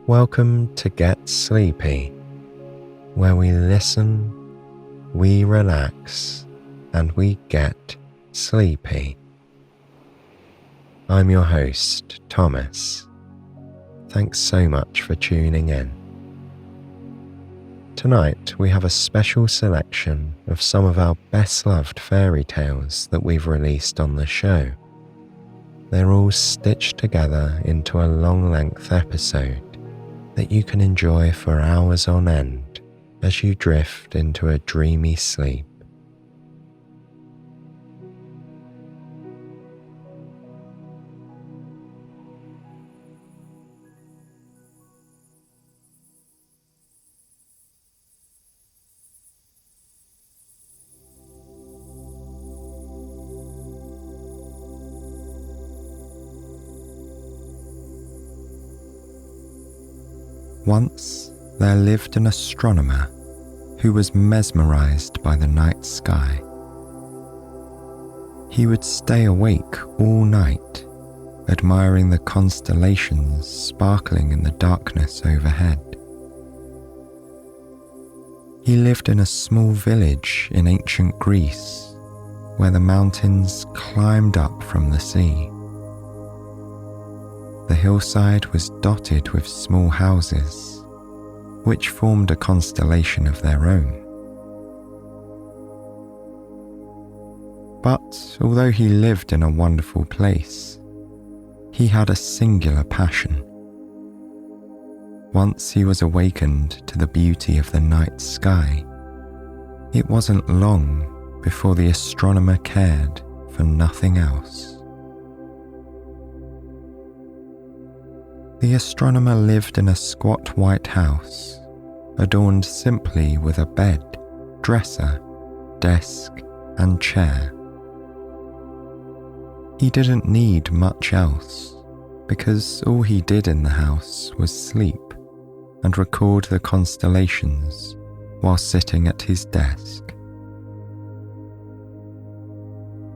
Welcome to Get Sleepy, where we listen, we relax, and we get sleepy. I'm your host, Thomas. Thanks so much for tuning in. Tonight we have a special selection of some of our best loved fairy tales that we've released on the show. They're all stitched together into a long-length episode that you can enjoy for hours on end as you drift into a dreamy sleep. Once there lived an astronomer who was mesmerized by the night sky. He would stay awake all night, admiring the constellations sparkling in the darkness overhead. He lived in a small village in ancient Greece, where the mountains climbed up from the sea. The hillside was dotted with small houses, which formed a constellation of their own. But although he lived in a wonderful place, he had a singular passion. Once he was awakened to the beauty of the night sky, it wasn't long before the astronomer cared for nothing else. The astronomer lived in a squat white house, adorned simply with a bed, dresser, desk, and chair. He didn't need much else, because all he did in the house was sleep and record the constellations while sitting at his desk.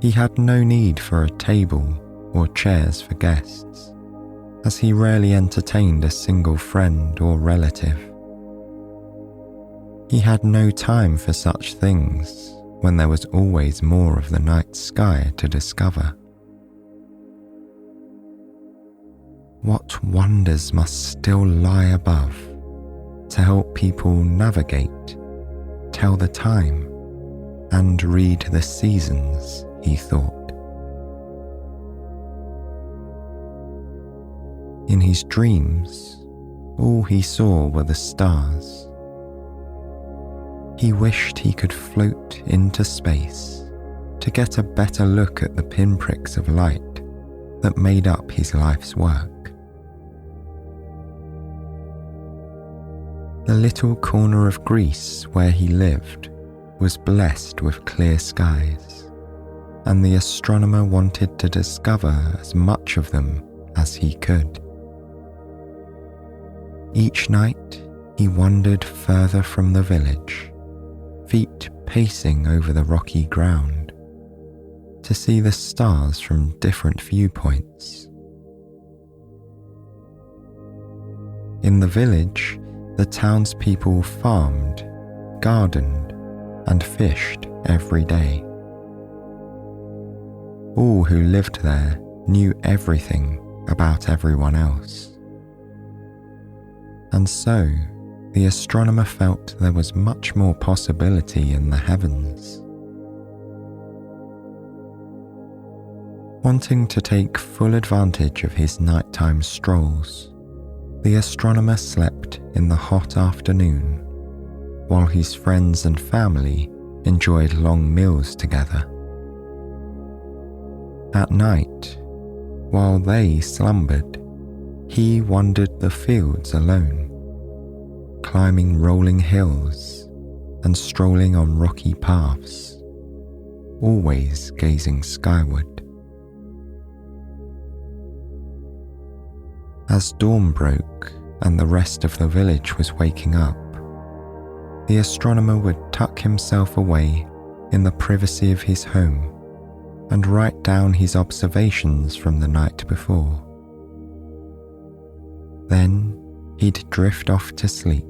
He had no need for a table or chairs for guests, as he rarely entertained a single friend or relative. He had no time for such things when there was always more of the night sky to discover. What wonders must still lie above to help people navigate, tell the time, and read the seasons, he thought. In his dreams, all he saw were the stars. He wished he could float into space to get a better look at the pinpricks of light that made up his life's work. The little corner of Greece where he lived was blessed with clear skies, and the astronomer wanted to discover as much of them as he could. Each night he wandered further from the village, feet pacing over the rocky ground, to see the stars from different viewpoints. In the village, the townspeople farmed, gardened, and fished every day. All who lived there knew everything about everyone else. And so, the astronomer felt there was much more possibility in the heavens. Wanting to take full advantage of his nighttime strolls, the astronomer slept in the hot afternoon, while his friends and family enjoyed long meals together. At night, while they slumbered, he wandered the fields alone, climbing rolling hills and strolling on rocky paths, always gazing skyward. As dawn broke and the rest of the village was waking up, the astronomer would tuck himself away in the privacy of his home and write down his observations from the night before. Then he'd drift off to sleep,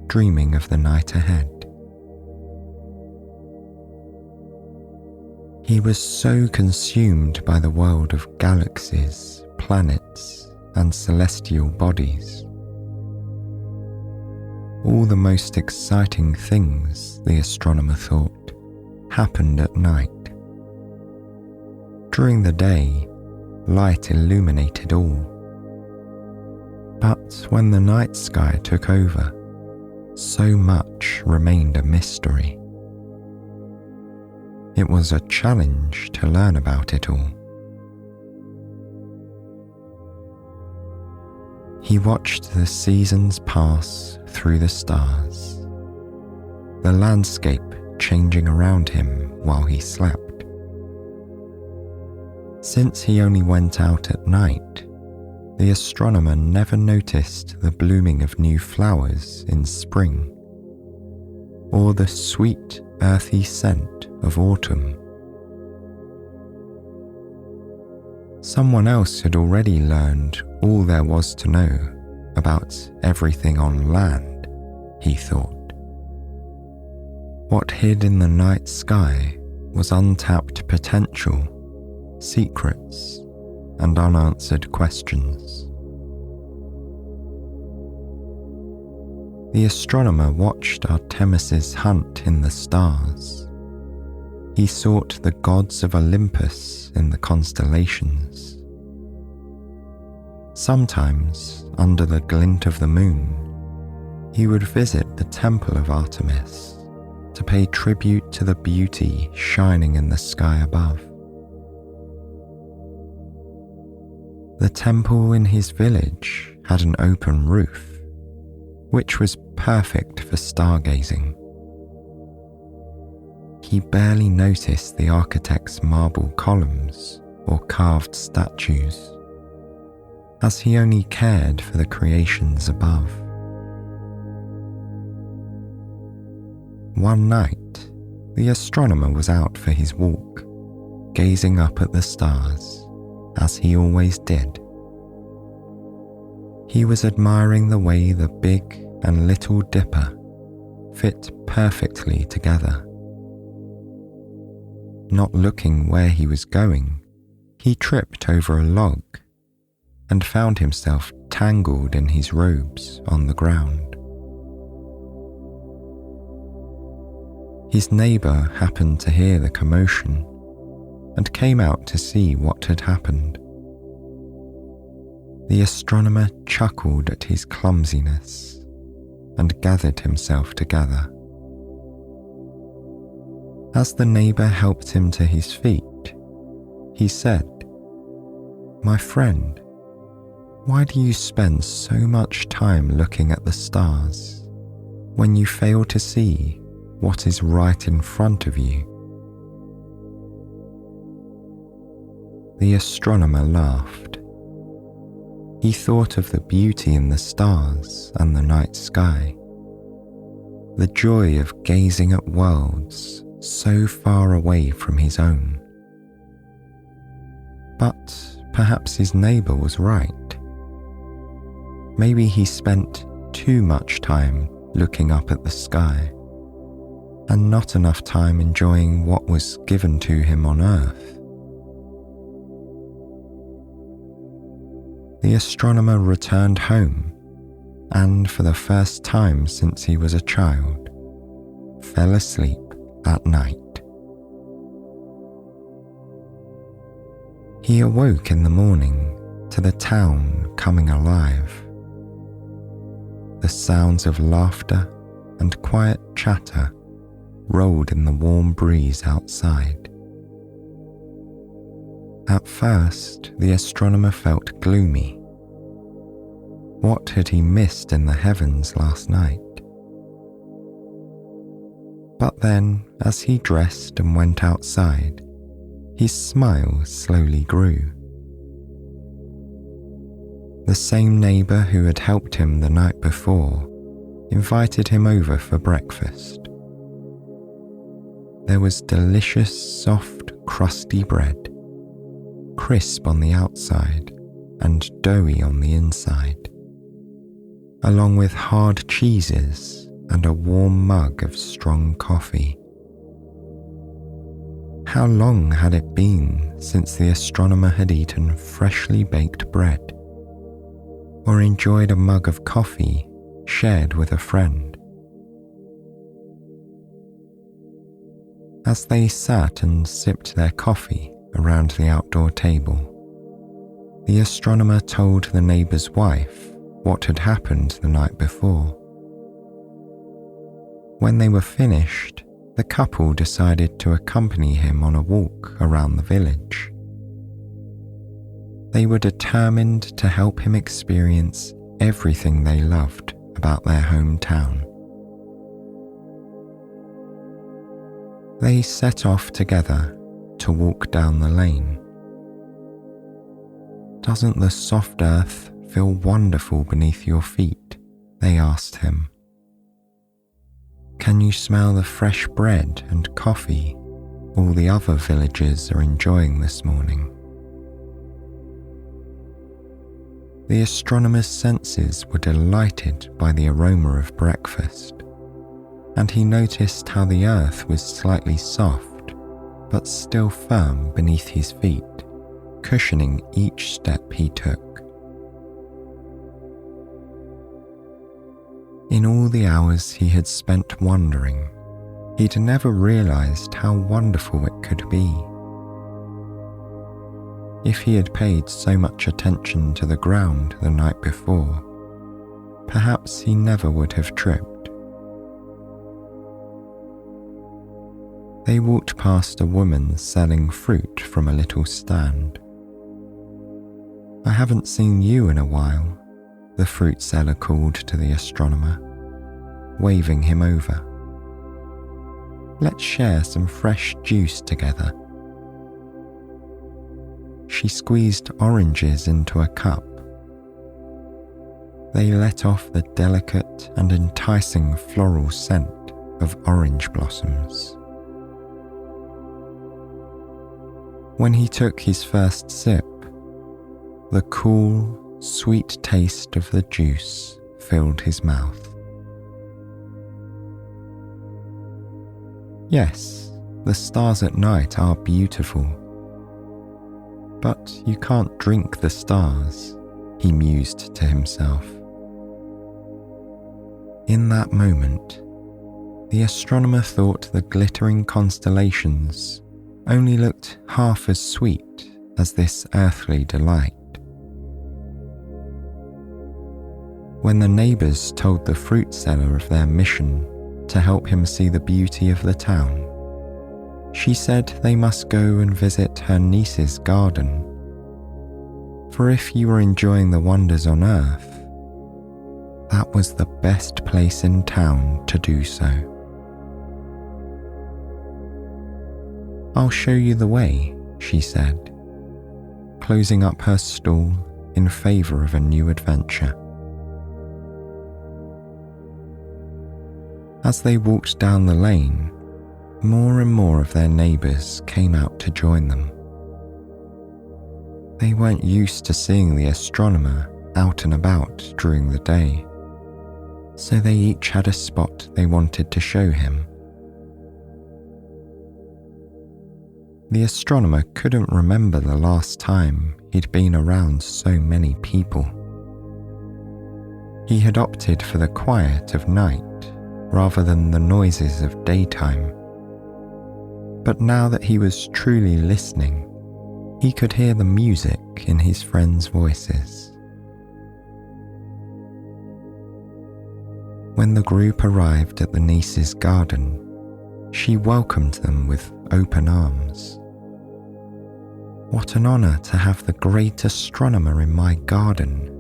dreaming of the night ahead. He was so consumed by the world of galaxies, planets, and celestial bodies. All the most exciting things, the astronomer thought, happened at night. During the day, light illuminated all. But when the night sky took over, so much remained a mystery. It was a challenge to learn about it all. He watched the seasons pass through the stars, the landscape changing around him while he slept. Since he only went out at night, the astronomer never noticed the blooming of new flowers in spring, or the sweet, earthy scent of autumn. Someone else had already learned all there was to know about everything on land, he thought. What hid in the night sky was untapped potential, secrets, and unanswered questions. The astronomer watched Artemis's hunt in the stars. He sought the gods of Olympus in the constellations. Sometimes, under the glint of the moon, he would visit the temple of Artemis to pay tribute to the beauty shining in the sky above. The temple in his village had an open roof, which was perfect for stargazing. He barely noticed the architect's marble columns or carved statues, as he only cared for the creations above. One night, the astronomer was out for his walk, gazing up at the stars, as he always did. He was admiring the way the Big and Little Dipper fit perfectly together. Not looking where he was going, he tripped over a log and found himself tangled in his robes on the ground. His neighbour happened to hear the commotion and came out to see what had happened. The astronomer chuckled at his clumsiness and gathered himself together. As the neighbour helped him to his feet, he said, "My friend, why do you spend so much time looking at the stars when you fail to see what is right in front of you?" The astronomer laughed. He thought of the beauty in the stars and the night sky, the joy of gazing at worlds so far away from his own. But perhaps his neighbour was right. Maybe he spent too much time looking up at the sky, and not enough time enjoying what was given to him on Earth. The astronomer returned home, and for the first time since he was a child, fell asleep at night. He awoke in the morning to the town coming alive. The sounds of laughter and quiet chatter rolled in the warm breeze outside. At first, the astronomer felt gloomy. What had he missed in the heavens last night? But then, as he dressed and went outside, his smile slowly grew. The same neighbour who had helped him the night before invited him over for breakfast. There was delicious, soft, crusty bread, crisp on the outside and doughy on the inside. along with hard cheeses and a warm mug of strong coffee. How long had it been since the astronomer had eaten freshly baked bread or enjoyed a mug of coffee shared with a friend? As they sat and sipped their coffee around the outdoor table, the astronomer told the neighbour's wife what had happened the night before. When they were finished, the couple decided to accompany him on a walk around the village. They were determined to help him experience everything they loved about their hometown. They set off together to walk down the lane. "Doesn't the soft earth feel wonderful beneath your feet?" they asked him. "Can you smell the fresh bread and coffee all the other villagers are enjoying this morning?" The astronomer's senses were delighted by the aroma of breakfast, and he noticed how the earth was slightly soft but still firm beneath his feet, cushioning each step he took. In all the hours he had spent wandering, he'd never realized how wonderful it could be. If he had paid so much attention to the ground the night before, perhaps he never would have tripped. They walked past a woman selling fruit from a little stand. "I haven't seen you in a while," the fruit seller called to the astronomer, waving him over. "Let's share some fresh juice together." She squeezed oranges into a cup. They let off the delicate and enticing floral scent of orange blossoms. When he took his first sip, the cool, sweet taste of the juice filled his mouth. Yes, the stars at night are beautiful, but you can't drink the stars, he mused to himself. In that moment, the astronomer thought the glittering constellations only looked half as sweet as this earthly delight. When the neighbours told the fruit seller of their mission to help him see the beauty of the town, she said they must go and visit her niece's garden. For if you were enjoying the wonders on earth, that was the best place in town to do so. "I'll show you the way," she said, closing up her stall in favour of a new adventure. As they walked down the lane, more and more of their neighbours came out to join them. They weren't used to seeing the astronomer out and about during the day, so they each had a spot they wanted to show him. The astronomer couldn't remember the last time he'd been around so many people. He had opted for the quiet of night rather than the noises of daytime. But now that he was truly listening, he could hear the music in his friends' voices. When the group arrived at the niece's garden, she welcomed them with open arms. "What an honour to have the great astronomer in my garden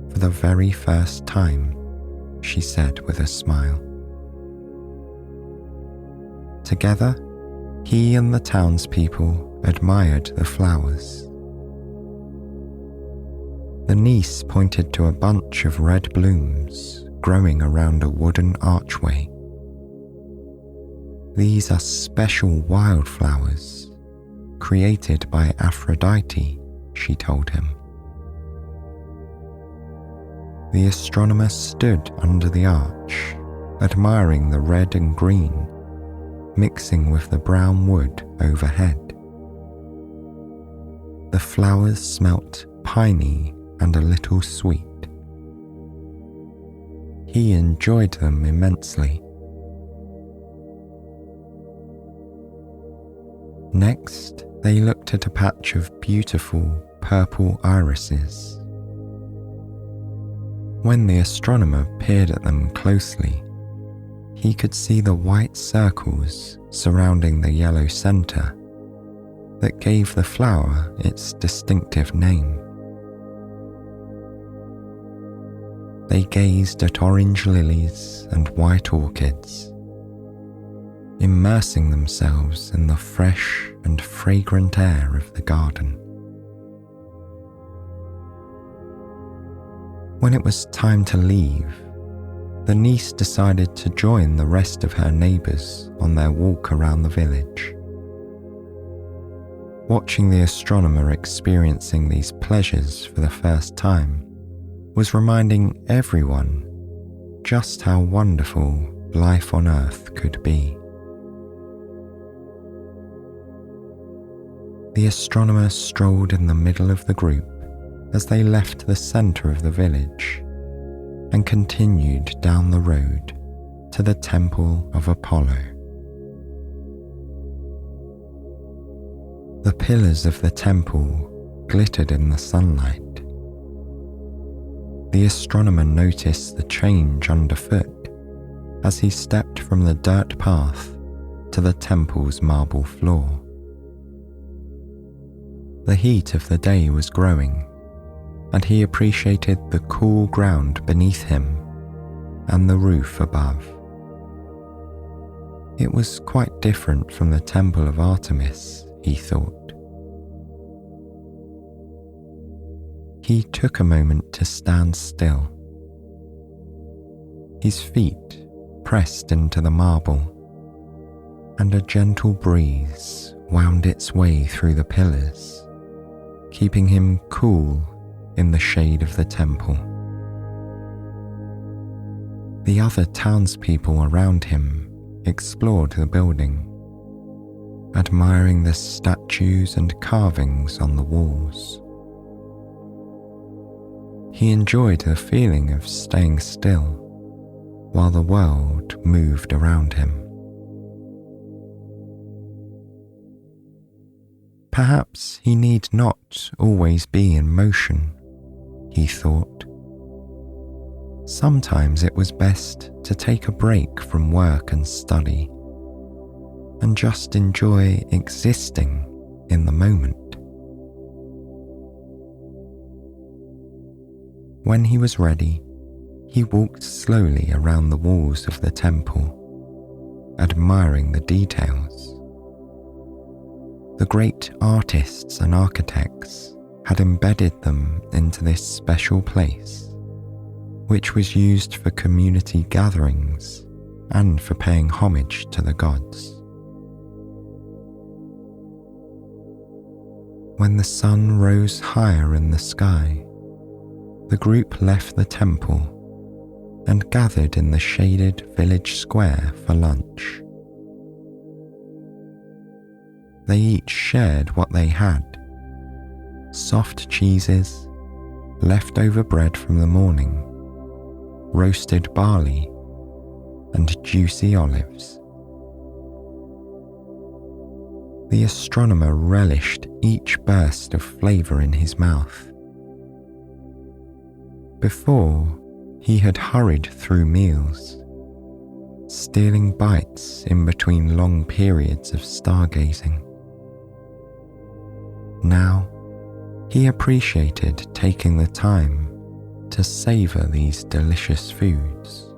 for the very first time," she said with a smile. Together, he and the townspeople admired the flowers. The niece pointed to a bunch of red blooms growing around a wooden archway. "These are special wildflowers created by Aphrodite," she told him. The astronomer stood under the arch, admiring the red and green mixing with the brown wood overhead. The flowers smelt piney and a little sweet. He enjoyed them immensely. Next, they looked at a patch of beautiful purple irises. When the astronomer peered at them closely, he could see the white circles surrounding the yellow center that gave the flower its distinctive name. They gazed at orange lilies and white orchids, immersing themselves in the fresh and fragrant air of the garden. When it was time to leave, the niece decided to join the rest of her neighbours on their walk around the village. Watching the astronomer experiencing these pleasures for the first time was reminding everyone just how wonderful life on Earth could be. The astronomer strolled in the middle of the group as they left the centre of the village and continued down the road to the Temple of Apollo. The pillars of the temple glittered in the sunlight. The astronomer noticed the change underfoot as he stepped from the dirt path to the temple's marble floor. The heat of the day was growing, and he appreciated the cool ground beneath him and the roof above. It was quite different from the Temple of Artemis, he thought. He took a moment to stand still. His feet pressed into the marble, and a gentle breeze wound its way through the pillars, keeping him cool in the shade of the temple. The other townspeople around him explored the building, admiring the statues and carvings on the walls. He enjoyed the feeling of staying still while the world moved around him. Perhaps he need not always be in motion, he thought. Sometimes it was best to take a break from work and study and just enjoy existing in the moment. When he was ready, he walked slowly around the walls of the temple, admiring the details. The great artists and architects had embedded them into this special place, which was used for community gatherings and for paying homage to the gods. When the sun rose higher in the sky, the group left the temple and gathered in the shaded village square for lunch. They each shared what they had: soft cheeses, leftover bread from the morning, roasted barley, and juicy olives. The astronomer relished each burst of flavour in his mouth. Before, he had hurried through meals, stealing bites in between long periods of stargazing. Now, he appreciated taking the time to savour these delicious foods.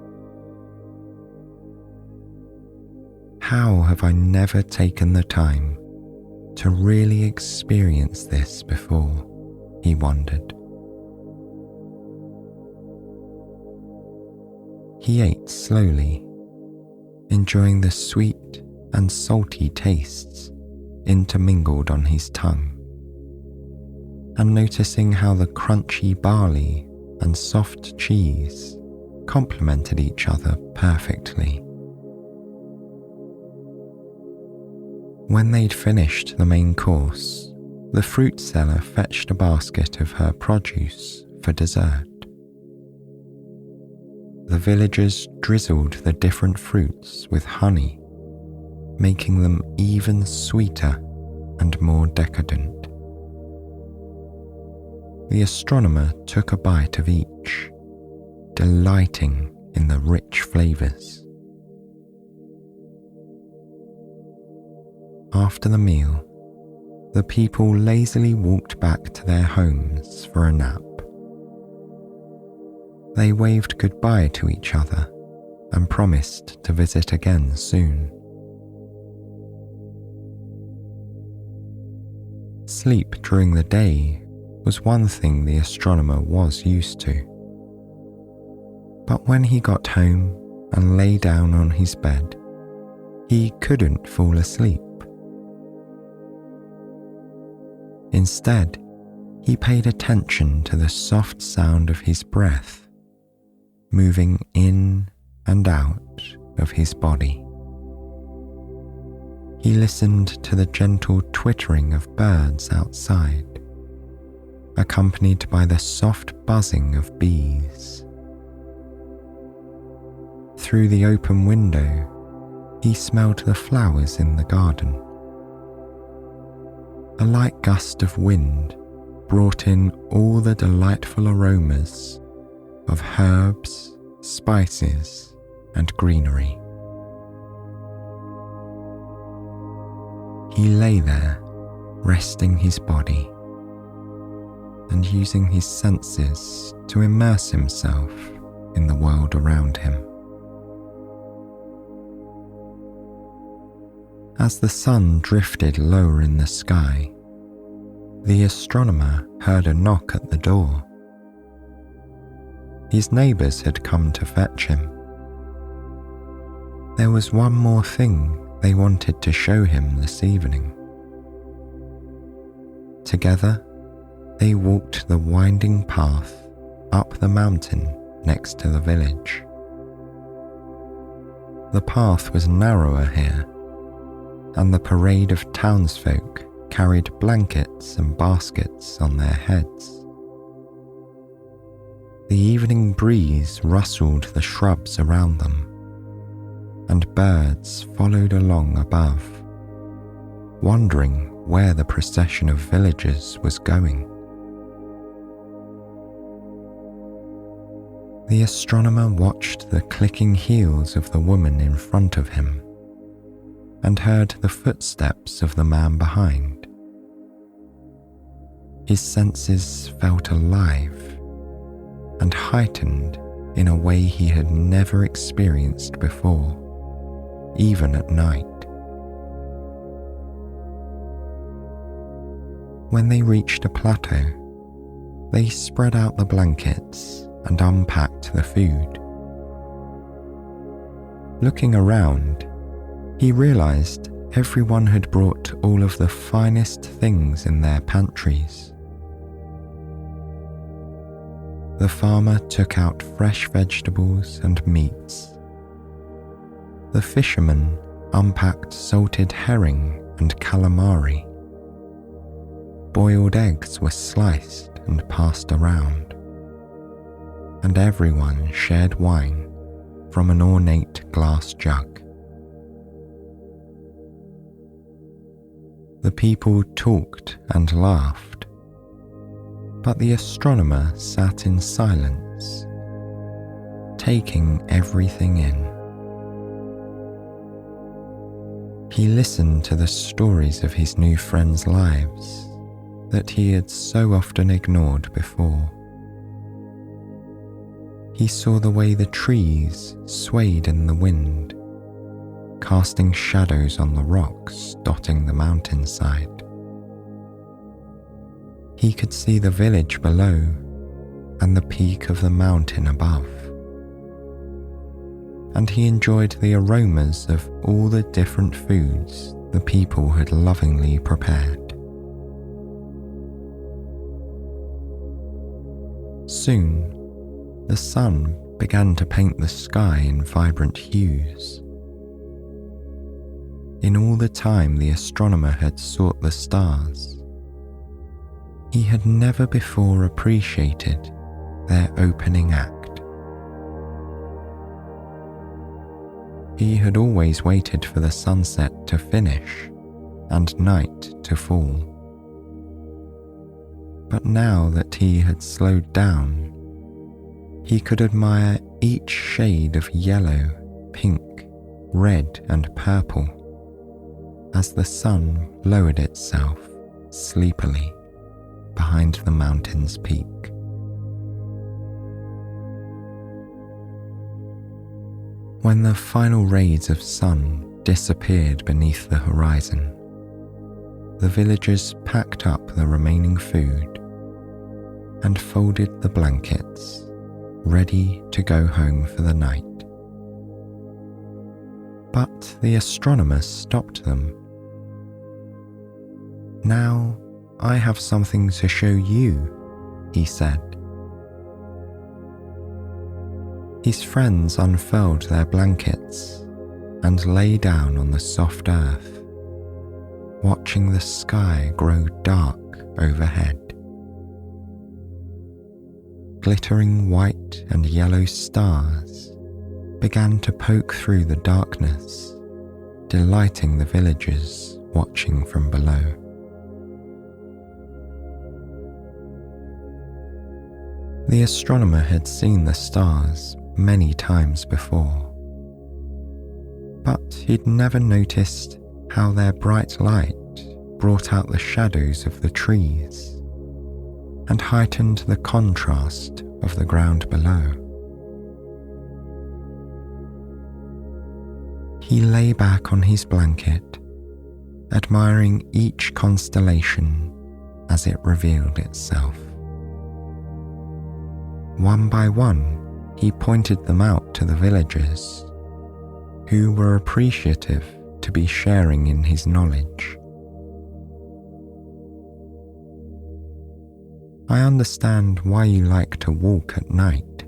How have I never taken the time to really experience this before? He wondered. He ate slowly, enjoying the sweet and salty tastes intermingled on his tongue, and noticing how the crunchy barley and soft cheese complemented each other perfectly. When they'd finished the main course, the fruit seller fetched a basket of her produce for dessert. The villagers drizzled the different fruits with honey, making them even sweeter and more decadent. The astronomer took a bite of each, delighting in the rich flavors. After the meal, the people lazily walked back to their homes for a nap. They waved goodbye to each other and promised to visit again soon. Sleep during the day was one thing the astronomer was used to. But when he got home and lay down on his bed, he couldn't fall asleep. Instead, he paid attention to the soft sound of his breath, moving in and out of his body. He listened to the gentle twittering of birds outside, accompanied by the soft buzzing of bees. Through the open window, he smelled the flowers in the garden. A light gust of wind brought in all the delightful aromas of herbs, spices, and greenery. He lay there, resting his body and using his senses to immerse himself in the world around him. As the sun drifted lower in the sky, the astronomer heard a knock at the door. His neighbours had come to fetch him. There was one more thing they wanted to show him this evening. Together, they walked the winding path up the mountain next to the village. The path was narrower here, and the parade of townsfolk carried blankets and baskets on their heads. The evening breeze rustled the shrubs around them, and birds followed along above, wondering where the procession of villagers was going. The astronomer watched the clicking heels of the woman in front of him and heard the footsteps of the man behind. His senses felt alive and heightened in a way he had never experienced before, even at night. When they reached a plateau, they spread out the blankets and unpacked the food. Looking around, he realized everyone had brought all of the finest things in their pantries. The farmer took out fresh vegetables and meats. The fisherman unpacked salted herring and calamari. Boiled eggs were sliced and passed around, and everyone shared wine from an ornate glass jug. The people talked and laughed, but the astronomer sat in silence, taking everything in. He listened to the stories of his new friends' lives that he had so often ignored before. He saw the way the trees swayed in the wind, casting shadows on the rocks dotting the mountainside. He could see the village below and the peak of the mountain above, and he enjoyed the aromas of all the different foods the people had lovingly prepared. Soon, the sun began to paint the sky in vibrant hues. In all the time the astronomer had sought the stars, he had never before appreciated their opening act. He had always waited for the sunset to finish and night to fall. But now that he had slowed down, he could admire each shade of yellow, pink, red, and purple as the sun lowered itself sleepily behind the mountain's peak. When the final rays of sun disappeared beneath the horizon, the villagers packed up the remaining food and folded the blankets, ready to go home for the night. But the astronomer stopped them. "Now I have something to show you," he said. His friends unfurled their blankets and lay down on the soft earth, watching the sky grow dark overhead. Glittering white and yellow stars began to poke through the darkness, delighting the villagers watching from below. The astronomer had seen the stars many times before, but he'd never noticed how their bright light brought out the shadows of the trees and heightened the contrast of the ground below. He lay back on his blanket, admiring each constellation as it revealed itself. One by one, he pointed them out to the villagers, who were appreciative to be sharing in his knowledge. "I understand why you like to walk at night,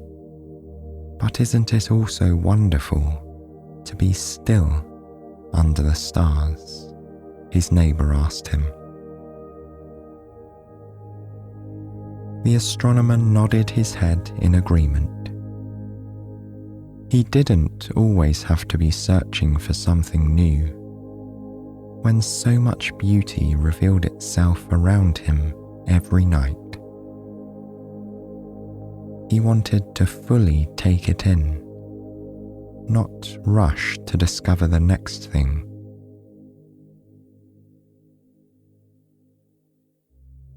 but isn't it also wonderful to be still under the stars?" his neighbour asked him. The astronomer nodded his head in agreement. He didn't always have to be searching for something new, when so much beauty revealed itself around him every night. He wanted to fully take it in, not rush to discover the next thing.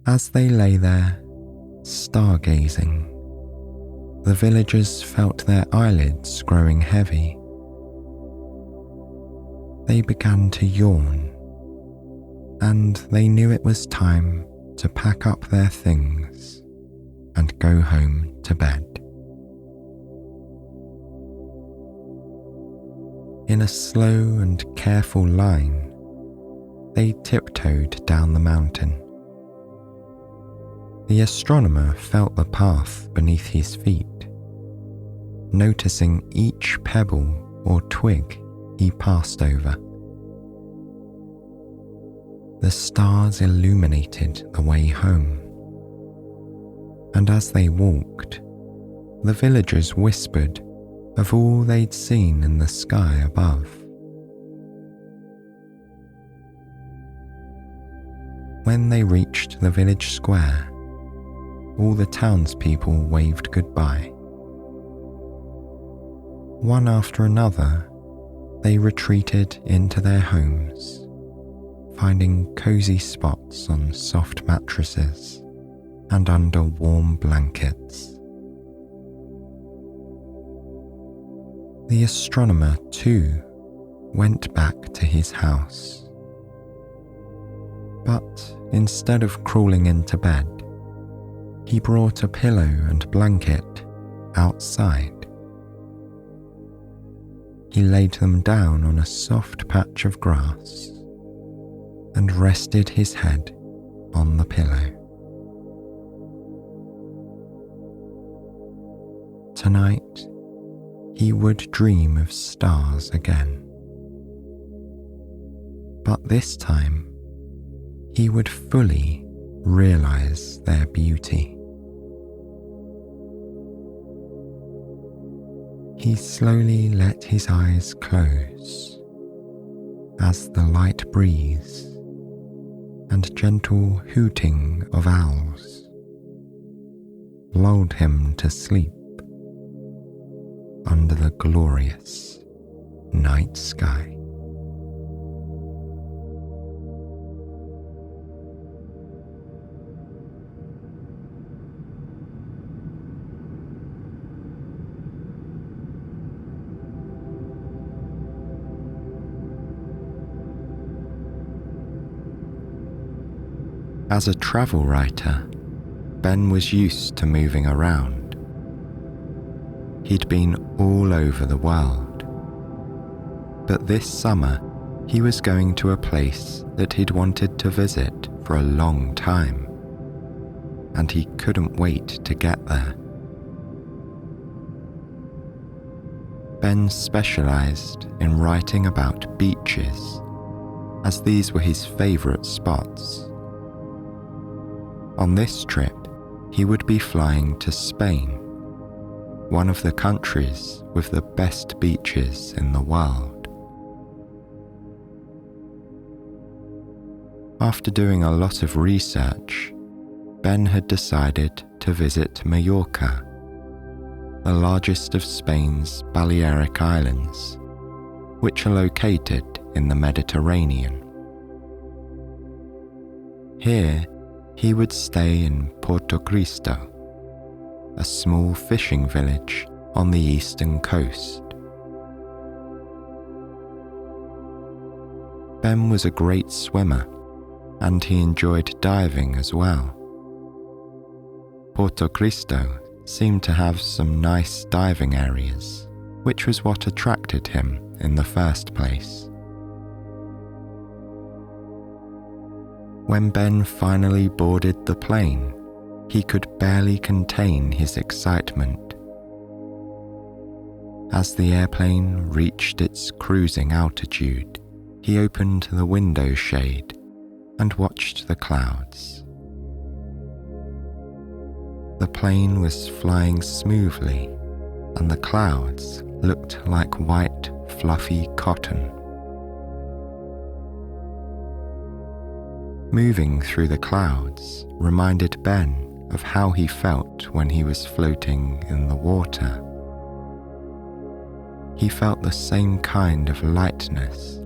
As they lay there, stargazing, the villagers felt their eyelids growing heavy. They began to yawn, and they knew it was time to pack up their things and go home to bed. In a slow and careful line, they tiptoed down the mountain. The astronomer felt the path beneath his feet, noticing each pebble or twig he passed over. The stars illuminated the way home, and as they walked, the villagers whispered of all they'd seen in the sky above. When they reached the village square, all the townspeople waved goodbye. One after another, they retreated into their homes, finding cozy spots on soft mattresses and under warm blankets. The astronomer, too, went back to his house. But instead of crawling into bed, he brought a pillow and blanket outside. He laid them down on a soft patch of grass and rested his head on the pillow. Tonight, he would dream of stars again. But this time, he would fully realize their beauty. He slowly let his eyes close as the light breeze and gentle hooting of owls lulled him to sleep under the glorious night sky. As a travel writer, Ben was used to moving around. He'd been all over the world. But this summer, he was going to a place that he'd wanted to visit for a long time, and he couldn't wait to get there. Ben specialized in writing about beaches, as these were his favorite spots. On this trip, he would be flying to Spain, one of the countries with the best beaches in the world. After doing a lot of research, Ben had decided to visit Mallorca, the largest of Spain's Balearic Islands, which are located in the Mediterranean. Here, he would stay in Porto Cristo, a small fishing village on the eastern coast. Ben was a great swimmer, and he enjoyed diving as well. Porto Cristo seemed to have some nice diving areas, which was what attracted him in the first place. When Ben finally boarded the plane, he could barely contain his excitement. As the airplane reached its cruising altitude, he opened the window shade and watched the clouds. The plane was flying smoothly, and the clouds looked like white, fluffy cotton. Moving through the clouds reminded Ben of how he felt when he was floating in the water. He felt the same kind of lightness,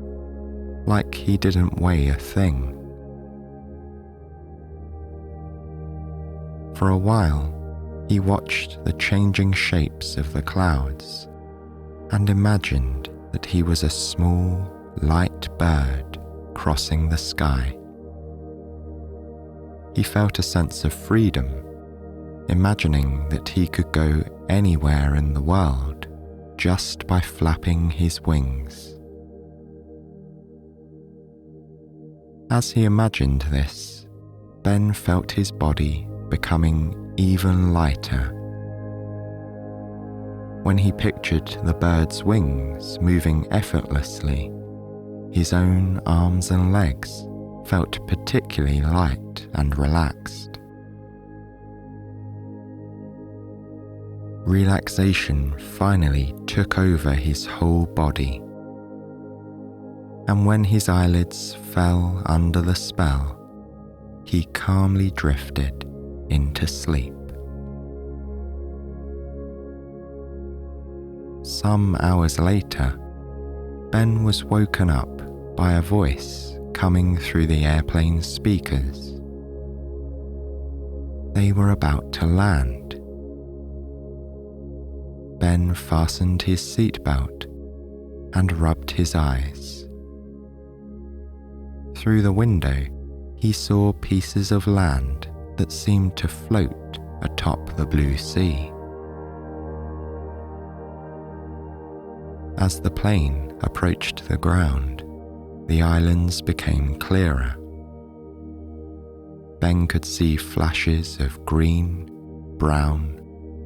like he didn't weigh a thing. For a while, he watched the changing shapes of the clouds and imagined that he was a small, light bird crossing the sky. He felt a sense of freedom, imagining that he could go anywhere in the world just by flapping his wings. As he imagined this, Ben felt his body becoming even lighter. When he pictured the bird's wings moving effortlessly, his own arms and legs felt particularly light and relaxed. Relaxation finally took over his whole body, and when his eyelids fell under the spell, he calmly drifted into sleep. Some hours later, Ben was woken up by a voice coming through the airplane's speakers. They were about to land. Ben fastened his seatbelt and rubbed his eyes. Through the window, he saw pieces of land that seemed to float atop the blue sea. As the plane approached the ground, the islands became clearer. Ben could see flashes of green, brown,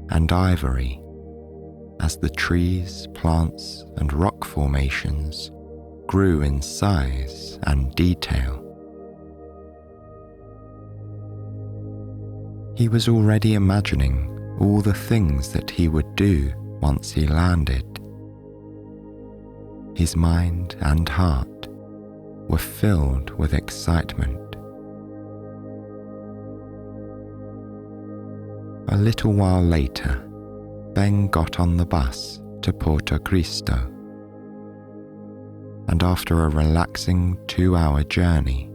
and ivory as the trees, plants, and rock formations grew in size and detail. He was already imagining all the things that he would do once he landed. His mind and heart were filled with excitement. A little while later, Ben got on the bus to Porto Cristo, and after a relaxing 2-hour journey,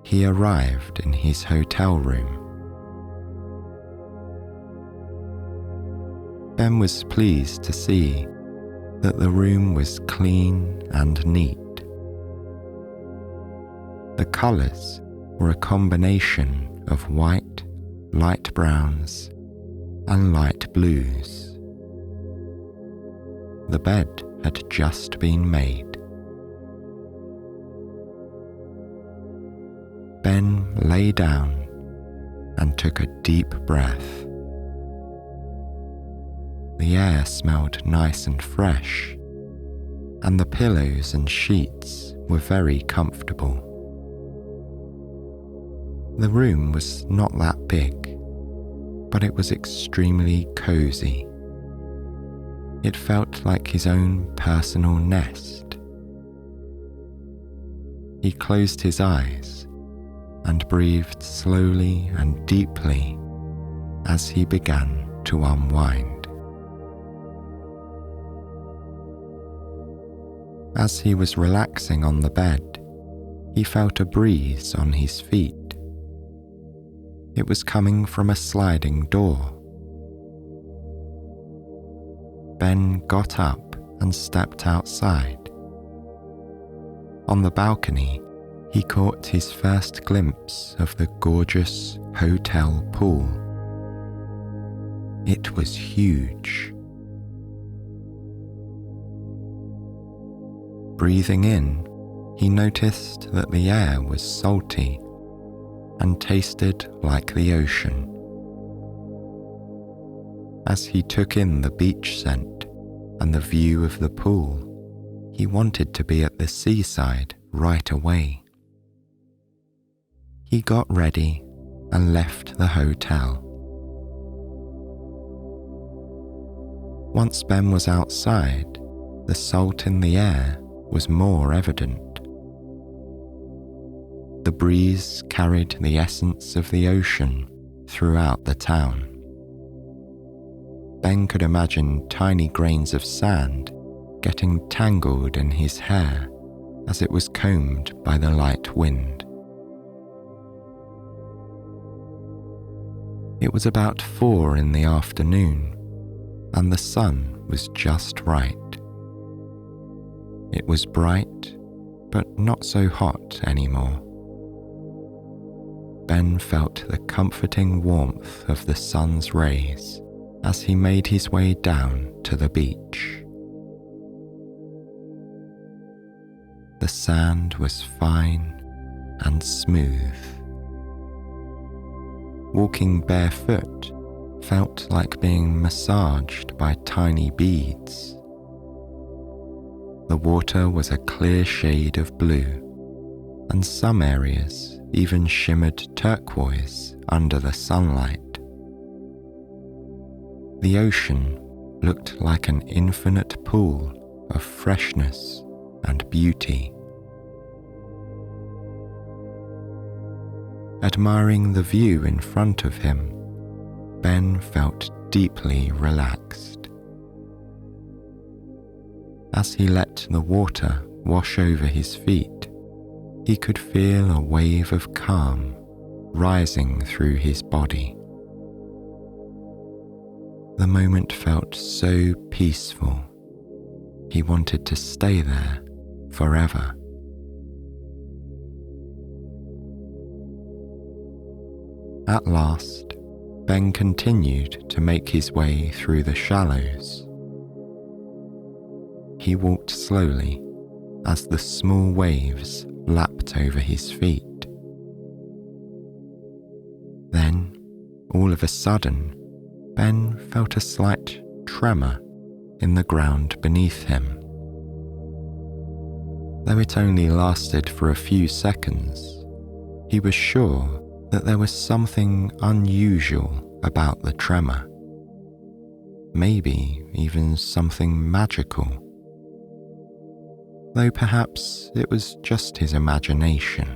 he arrived in his hotel room. Ben was pleased to see that the room was clean and neat. The colours were a combination of white, light browns, and light blues. The bed had just been made. Ben lay down and took a deep breath. The air smelled nice and fresh, and the pillows and sheets were very comfortable. The room was not that big, but it was extremely cozy. It felt like his own personal nest. He closed his eyes and breathed slowly and deeply as he began to unwind. As he was relaxing on the bed, he felt a breeze on his feet. It was coming from a sliding door. Ben got up and stepped outside. On the balcony, he caught his first glimpse of the gorgeous hotel pool. It was huge. Breathing in, he noticed that the air was salty and tasted like the ocean. As he took in the beach scent and the view of the pool, he wanted to be at the seaside right away. He got ready and left the hotel. Once Ben was outside, the salt in the air was more evident. The breeze carried the essence of the ocean throughout the town. Ben could imagine tiny grains of sand getting tangled in his hair as it was combed by the light wind. It was about 4 in the afternoon, and the sun was just right. It was bright, but not so hot anymore. Ben felt the comforting warmth of the sun's rays as he made his way down to the beach. The sand was fine and smooth. Walking barefoot felt like being massaged by tiny beads. The water was a clear shade of blue, and some areas even shimmered turquoise under the sunlight. The ocean looked like an infinite pool of freshness and beauty. Admiring the view in front of him, Ben felt deeply relaxed. As he let the water wash over his feet, he could feel a wave of calm rising through his body. The moment felt so peaceful, he wanted to stay there forever. At last, Ben continued to make his way through the shallows. He walked slowly as the small waves lapped over his feet. Then, all of a sudden, Ben felt a slight tremor in the ground beneath him. Though it only lasted for a few seconds, he was sure that there was something unusual about the tremor. Maybe even something magical. Though perhaps it was just his imagination.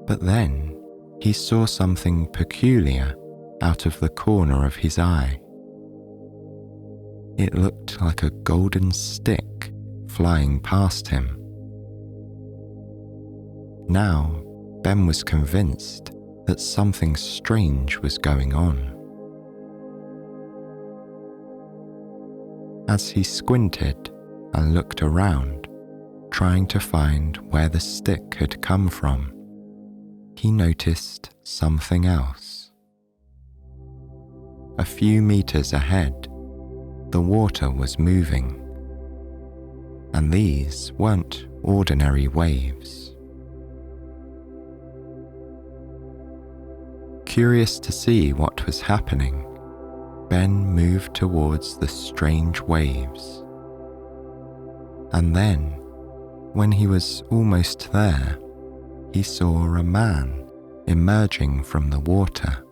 But then he saw something peculiar out of the corner of his eye. It looked like a golden stick flying past him. Now, Ben was convinced that something strange was going on. As he squinted and looked around, trying to find where the stick had come from, he noticed something else. A few meters ahead, the water was moving, and these weren't ordinary waves. Curious to see what was happening, Ben moved towards the strange waves. And then, when he was almost there, he saw a man emerging from the water.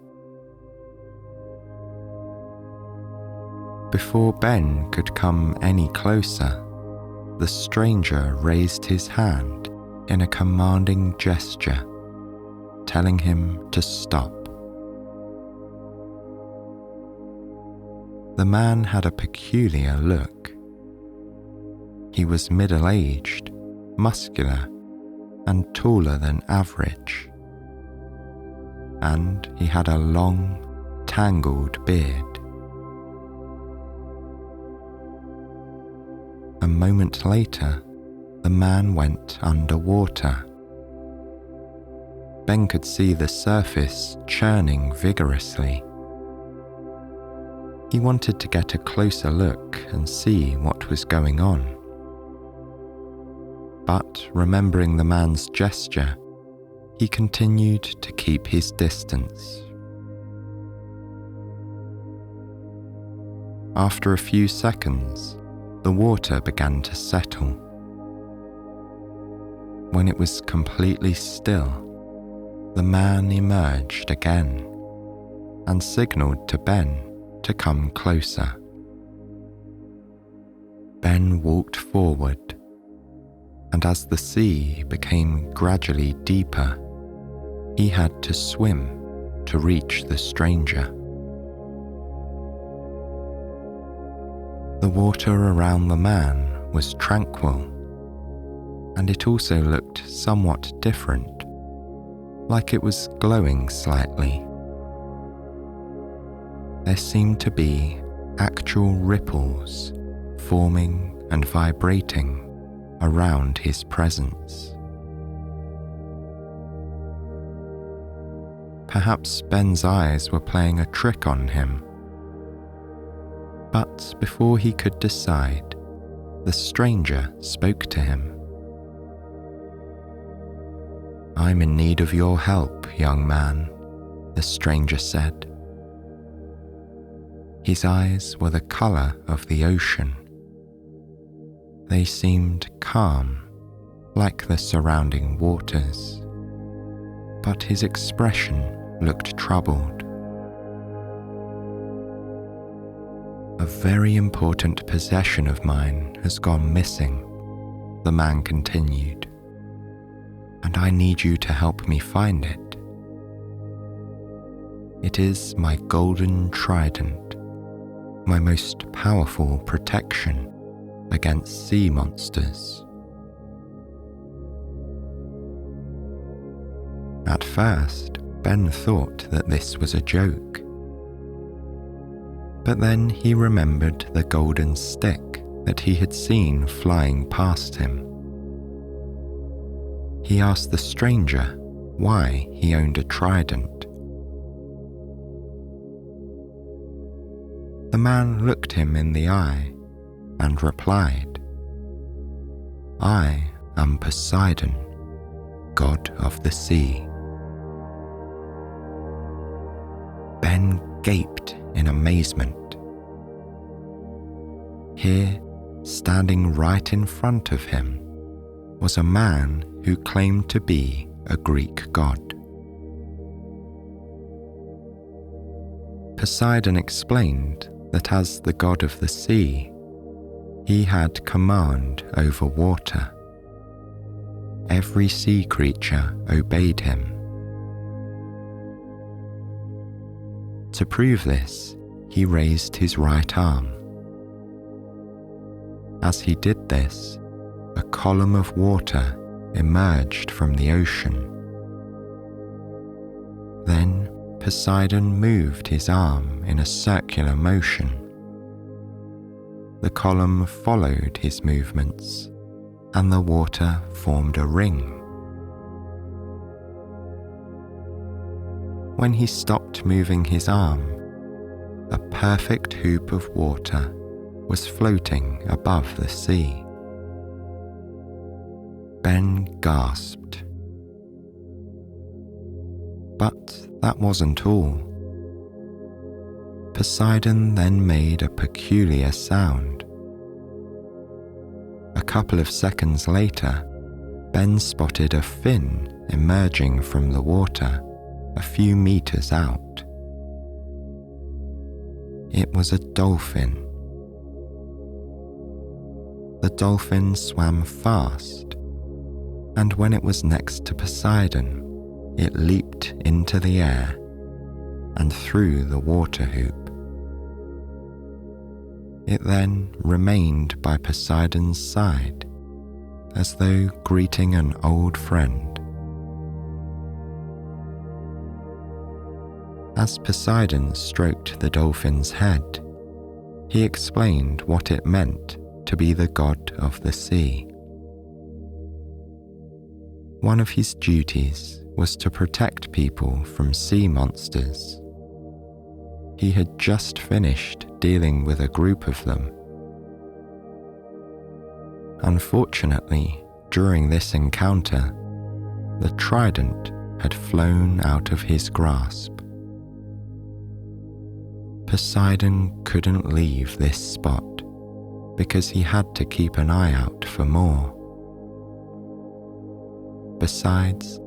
Before Ben could come any closer, the stranger raised his hand in a commanding gesture, telling him to stop. The man had a peculiar look. He was middle-aged, muscular, and taller than average. And he had a long, tangled beard. A moment later, the man went underwater. Ben could see the surface churning vigorously. He wanted to get a closer look and see what was going on. But remembering the man's gesture, he continued to keep his distance. After a few seconds, the water began to settle. When it was completely still, the man emerged again and signaled to Ben to come closer. Ben walked forward, and as the sea became gradually deeper, he had to swim to reach the stranger. The water around the man was tranquil, and it also looked somewhat different, like it was glowing slightly. There seemed to be actual ripples forming and vibrating around his presence. Perhaps Ben's eyes were playing a trick on him. But before he could decide, the stranger spoke to him. "I'm in need of your help, young man," the stranger said. His eyes were the color of the ocean. They seemed calm, like the surrounding waters, but his expression looked troubled. "A very important possession of mine has gone missing," the man continued, "and I need you to help me find it. It is my golden trident, my most powerful protection against sea monsters." At first, Ben thought that this was a joke. But then he remembered the golden stick that he had seen flying past him. He asked the stranger why he owned a trident. The man looked him in the eye and replied, "I am Poseidon, god of the sea." Ben gaped in amazement. Here, standing right in front of him, was a man who claimed to be a Greek god. Poseidon explained that as the god of the sea, he had command over water. Every sea creature obeyed him. To prove this, he raised his right arm. As he did this, a column of water emerged from the ocean. Then Poseidon moved his arm in a circular motion. The column followed his movements, and the water formed a ring. When he stopped moving his arm, a perfect hoop of water was floating above the sea. Ben gasped. But that wasn't all. Poseidon then made a peculiar sound. A couple of seconds later, Ben spotted a fin emerging from the water a few meters out. It was a dolphin. The dolphin swam fast, and when it was next to Poseidon, it leaped into the air and through the water hoop. It then remained by Poseidon's side, as though greeting an old friend. As Poseidon stroked the dolphin's head, he explained what it meant to be the god of the sea. One of his duties was to protect people from sea monsters. He had just finished dealing with a group of them. Unfortunately, during this encounter, the trident had flown out of his grasp. Poseidon couldn't leave this spot because he had to keep an eye out for more. Besides,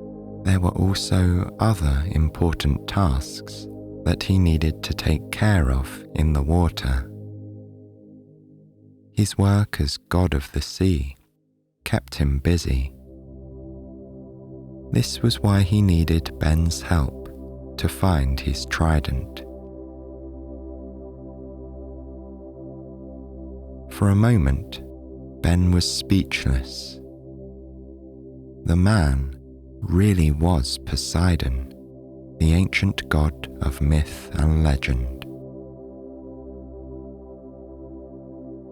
there were also other important tasks that he needed to take care of in the water. His work as god of the sea kept him busy. This was why he needed Ben's help to find his trident. For a moment, Ben was speechless. The man really was Poseidon, the ancient god of myth and legend.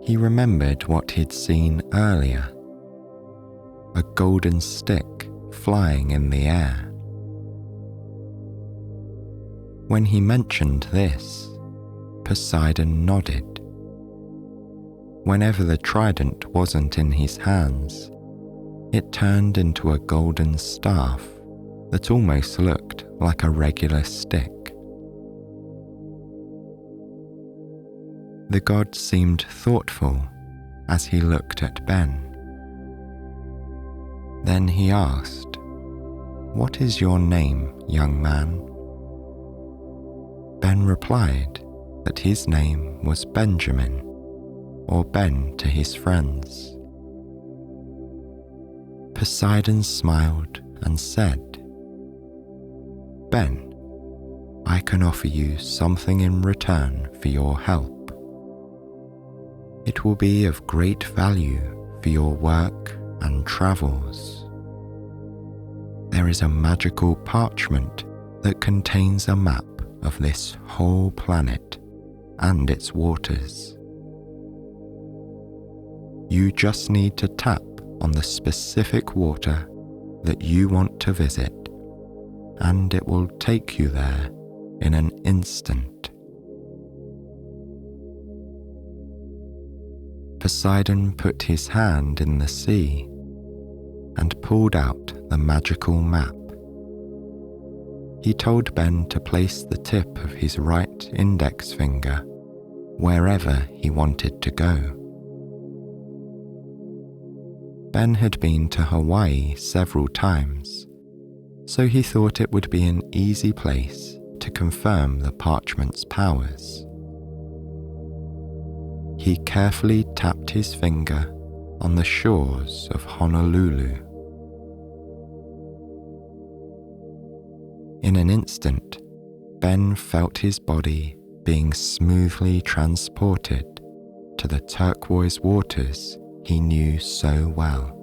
He remembered what he'd seen earlier, a golden stick flying in the air. When he mentioned this, Poseidon nodded. Whenever the trident wasn't in his hands, it turned into a golden staff that almost looked like a regular stick. The god seemed thoughtful as he looked at Ben. Then he asked, "What is your name, young man?" Ben replied that his name was Benjamin, or Ben to his friends. Poseidon smiled and said, "Ben, I can offer you something in return for your help. It will be of great value for your work and travels. There is a magical parchment that contains a map of this whole planet and its waters. You just need to tap on the specific water that you want to visit, and it will take you there in an instant." Poseidon put his hand in the sea and pulled out the magical map. He told Ben to place the tip of his right index finger wherever he wanted to go. Ben had been to Hawaii several times, so he thought it would be an easy place to confirm the parchment's powers. He carefully tapped his finger on the shores of Honolulu. In an instant, Ben felt his body being smoothly transported to the turquoise waters he knew so well.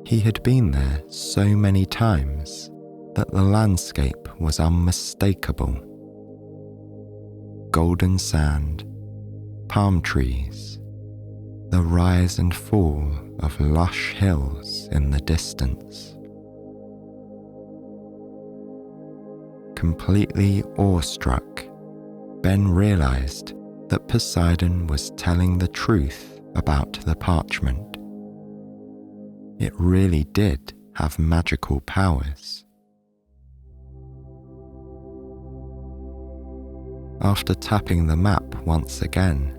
He had been there so many times that the landscape was unmistakable. Golden sand, palm trees, the rise and fall of lush hills in the distance. Completely awestruck, Ben realized that Poseidon was telling the truth about the parchment. It really did have magical powers. After tapping the map once again,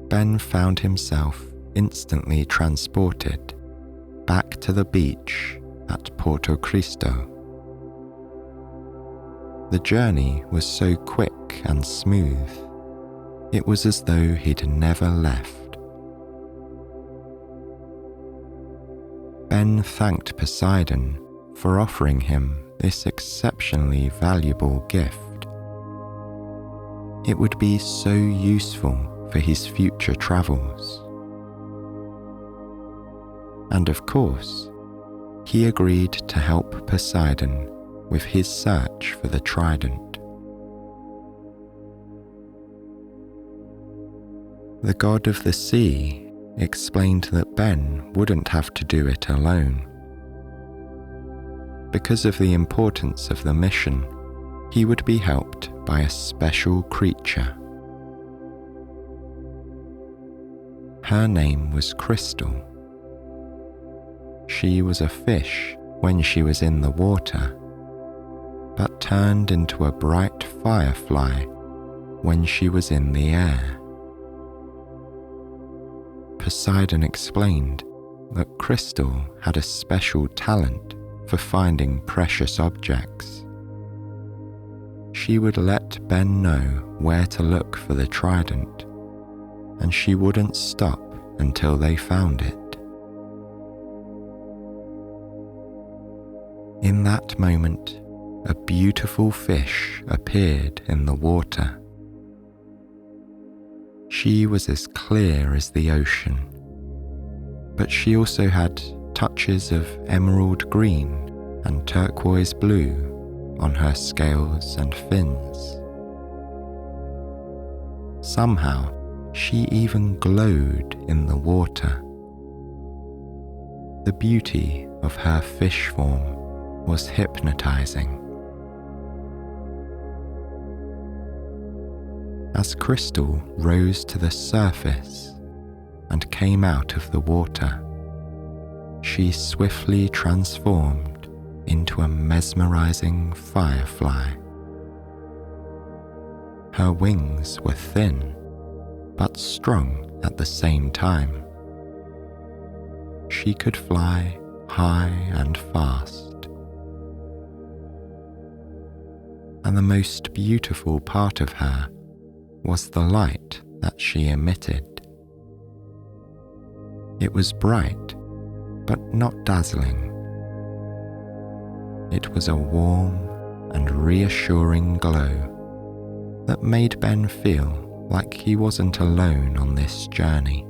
Ben found himself instantly transported back to the beach at Porto Cristo. The journey was so quick and smooth, it was as though he'd never left. Ben thanked Poseidon for offering him this exceptionally valuable gift. It would be so useful for his future travels. And of course, he agreed to help Poseidon with his search for the trident. The god of the sea explained that Ben wouldn't have to do it alone. Because of the importance of the mission, he would be helped by a special creature. Her name was Crystal. She was a fish when she was in the water, but turned into a bright firefly when she was in the air. Poseidon explained that Crystal had a special talent for finding precious objects. She would let Ben know where to look for the trident, and she wouldn't stop until they found it. In that moment, a beautiful fish appeared in the water. She was as clear as the ocean, but she also had touches of emerald green and turquoise blue on her scales and fins. Somehow, she even glowed in the water. The beauty of her fish form was hypnotizing. As Crystal rose to the surface and came out of the water, she swiftly transformed into a mesmerizing firefly. Her wings were thin, but strong at the same time. She could fly high and fast. And the most beautiful part of her was the light that she emitted. It was bright, but not dazzling. It was a warm and reassuring glow that made Ben feel like he wasn't alone on this journey.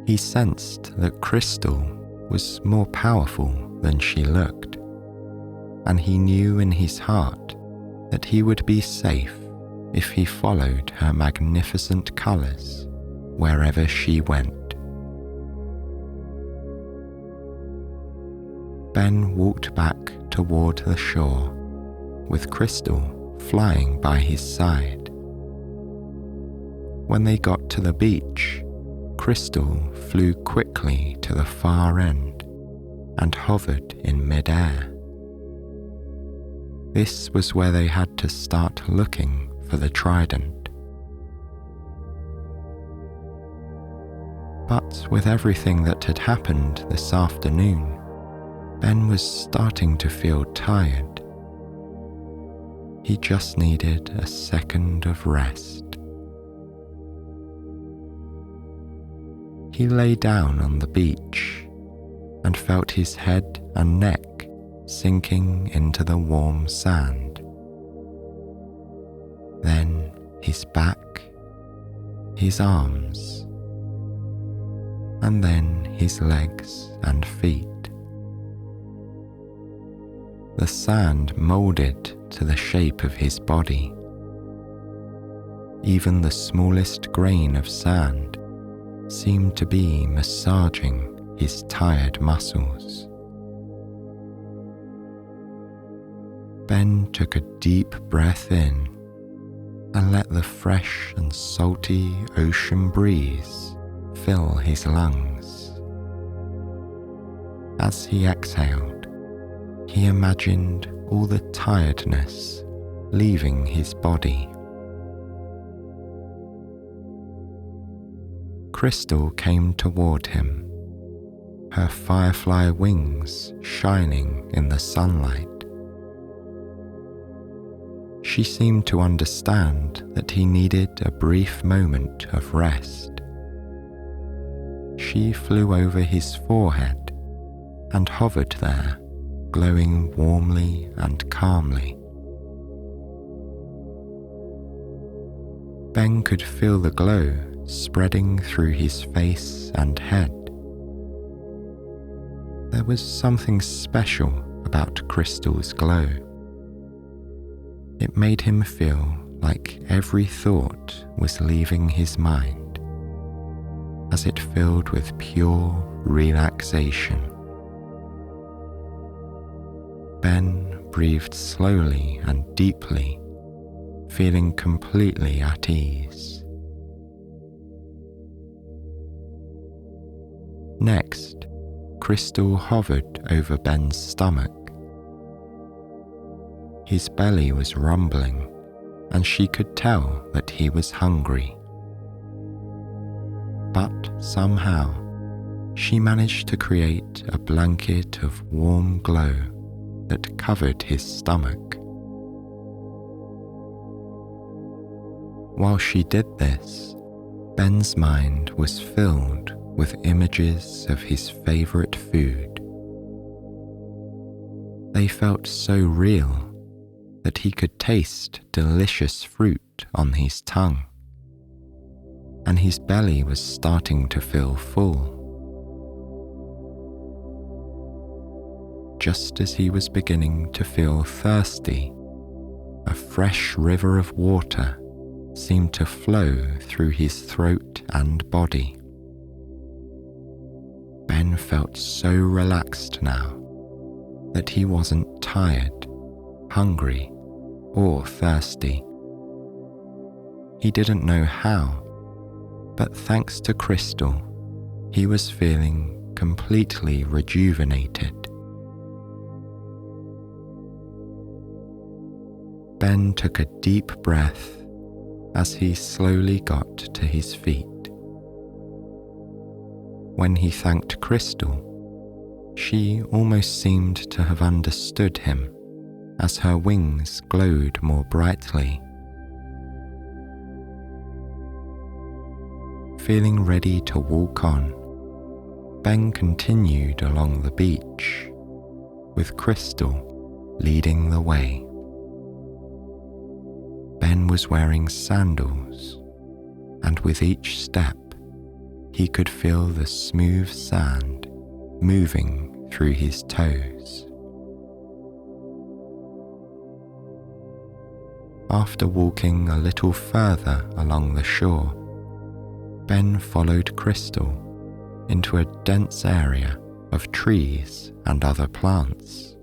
He sensed that Crystal was more powerful than she looked, and he knew in his heart that he would be safe if he followed her magnificent colours wherever she went. Ben walked back toward the shore, with Crystal flying by his side. When they got to the beach, Crystal flew quickly to the far end and hovered in mid-air. This was where they had to start looking for the trident. But with everything that had happened this afternoon, Ben was starting to feel tired. He just needed a second of rest. He lay down on the beach and felt his head and neck sinking into the warm sand. Then his back, his arms, and then his legs and feet. The sand moulded to the shape of his body. Even the smallest grain of sand seemed to be massaging his tired muscles. Ben took a deep breath in and let the fresh and salty ocean breeze fill his lungs. As he exhaled, he imagined all the tiredness leaving his body. Crystal came toward him, her firefly wings shining in the sunlight. She seemed to understand that he needed a brief moment of rest. She flew over his forehead and hovered there, glowing warmly and calmly. Ben could feel the glow spreading through his face and head. There was something special about Crystal's glow. It made him feel like every thought was leaving his mind, as it filled with pure relaxation. Ben breathed slowly and deeply, feeling completely at ease. Next, Crystal hovered over Ben's stomach. His belly was rumbling, and she could tell that he was hungry. But somehow, she managed to create a blanket of warm glow that covered his stomach. While she did this, Ben's mind was filled with images of his favorite food. They felt so real that he could taste delicious fruit on his tongue, and his belly was starting to feel full. Just as he was beginning to feel thirsty, a fresh river of water seemed to flow through his throat and body. Ben felt so relaxed now that he wasn't tired, hungry, or thirsty. He didn't know how, but thanks to Crystal, he was feeling completely rejuvenated. Ben took a deep breath as he slowly got to his feet. When he thanked Crystal, she almost seemed to have understood him as her wings glowed more brightly. Feeling ready to walk on, Ben continued along the beach, with Crystal leading the way. Ben was wearing sandals, and with each step, he could feel the smooth sand moving through his toes. After walking a little further along the shore, Ben followed Crystal into a dense area of trees and other plants.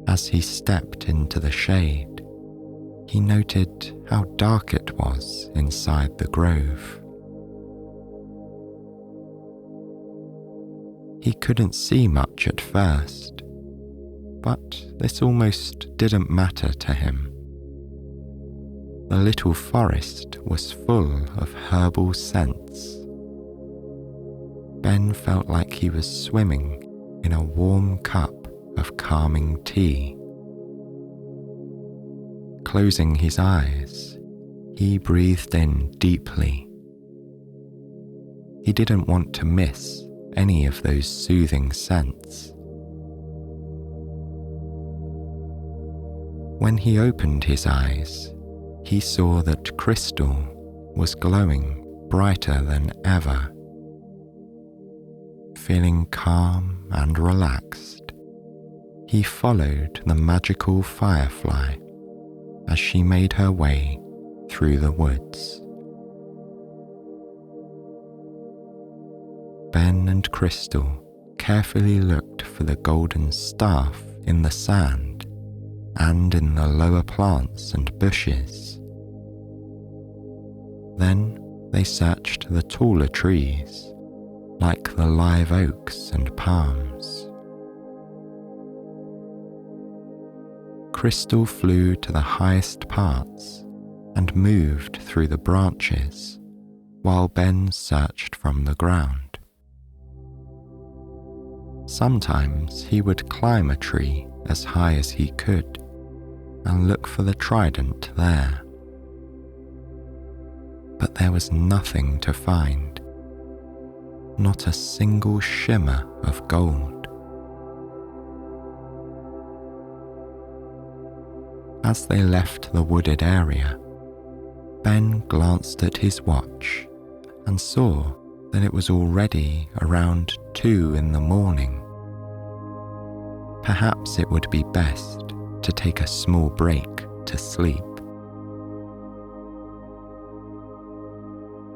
As he stepped into the shade, he noted how dark it was inside the grove. He couldn't see much at first, but this almost didn't matter to him. The little forest was full of herbal scents. Ben felt like he was swimming in a warm cup of calming tea. Closing his eyes, he breathed in deeply. He didn't want to miss any of those soothing scents. When he opened his eyes, he saw that Crystal was glowing brighter than ever. Feeling calm and relaxed, he followed the magical firefly as she made her way through the woods. Ben and Crystal carefully looked for the golden staff in the sand and in the lower plants and bushes. Then they searched the taller trees, like the live oaks and palms. Crystal flew to the highest parts and moved through the branches, while Ben searched from the ground. Sometimes he would climb a tree as high as he could and look for the trident there. But there was nothing to find, not a single shimmer of gold. As they left the wooded area, Ben glanced at his watch and saw that it was already around 2 in the morning. Perhaps it would be best to take a small break to sleep.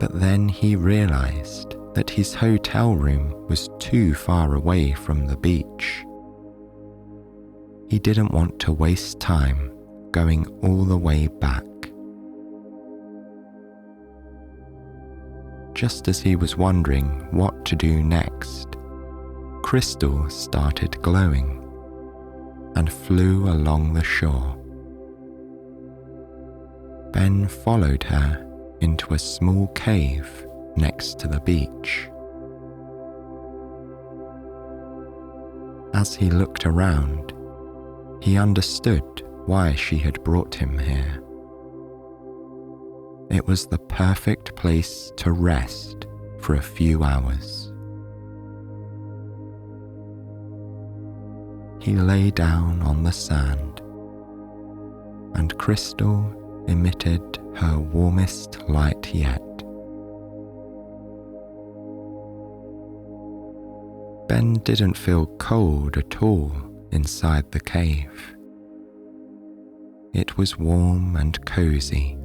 But then he realized that his hotel room was too far away from the beach. He didn't want to waste time going all the way back. Just as he was wondering what to do next, Crystal started glowing and flew along the shore. Ben followed her into a small cave next to the beach. As he looked around, he understood why she had brought him here. It was the perfect place to rest for a few hours. He lay down on the sand, and Crystal emitted her warmest light yet. Ben didn't feel cold at all inside the cave. It was warm and cozy.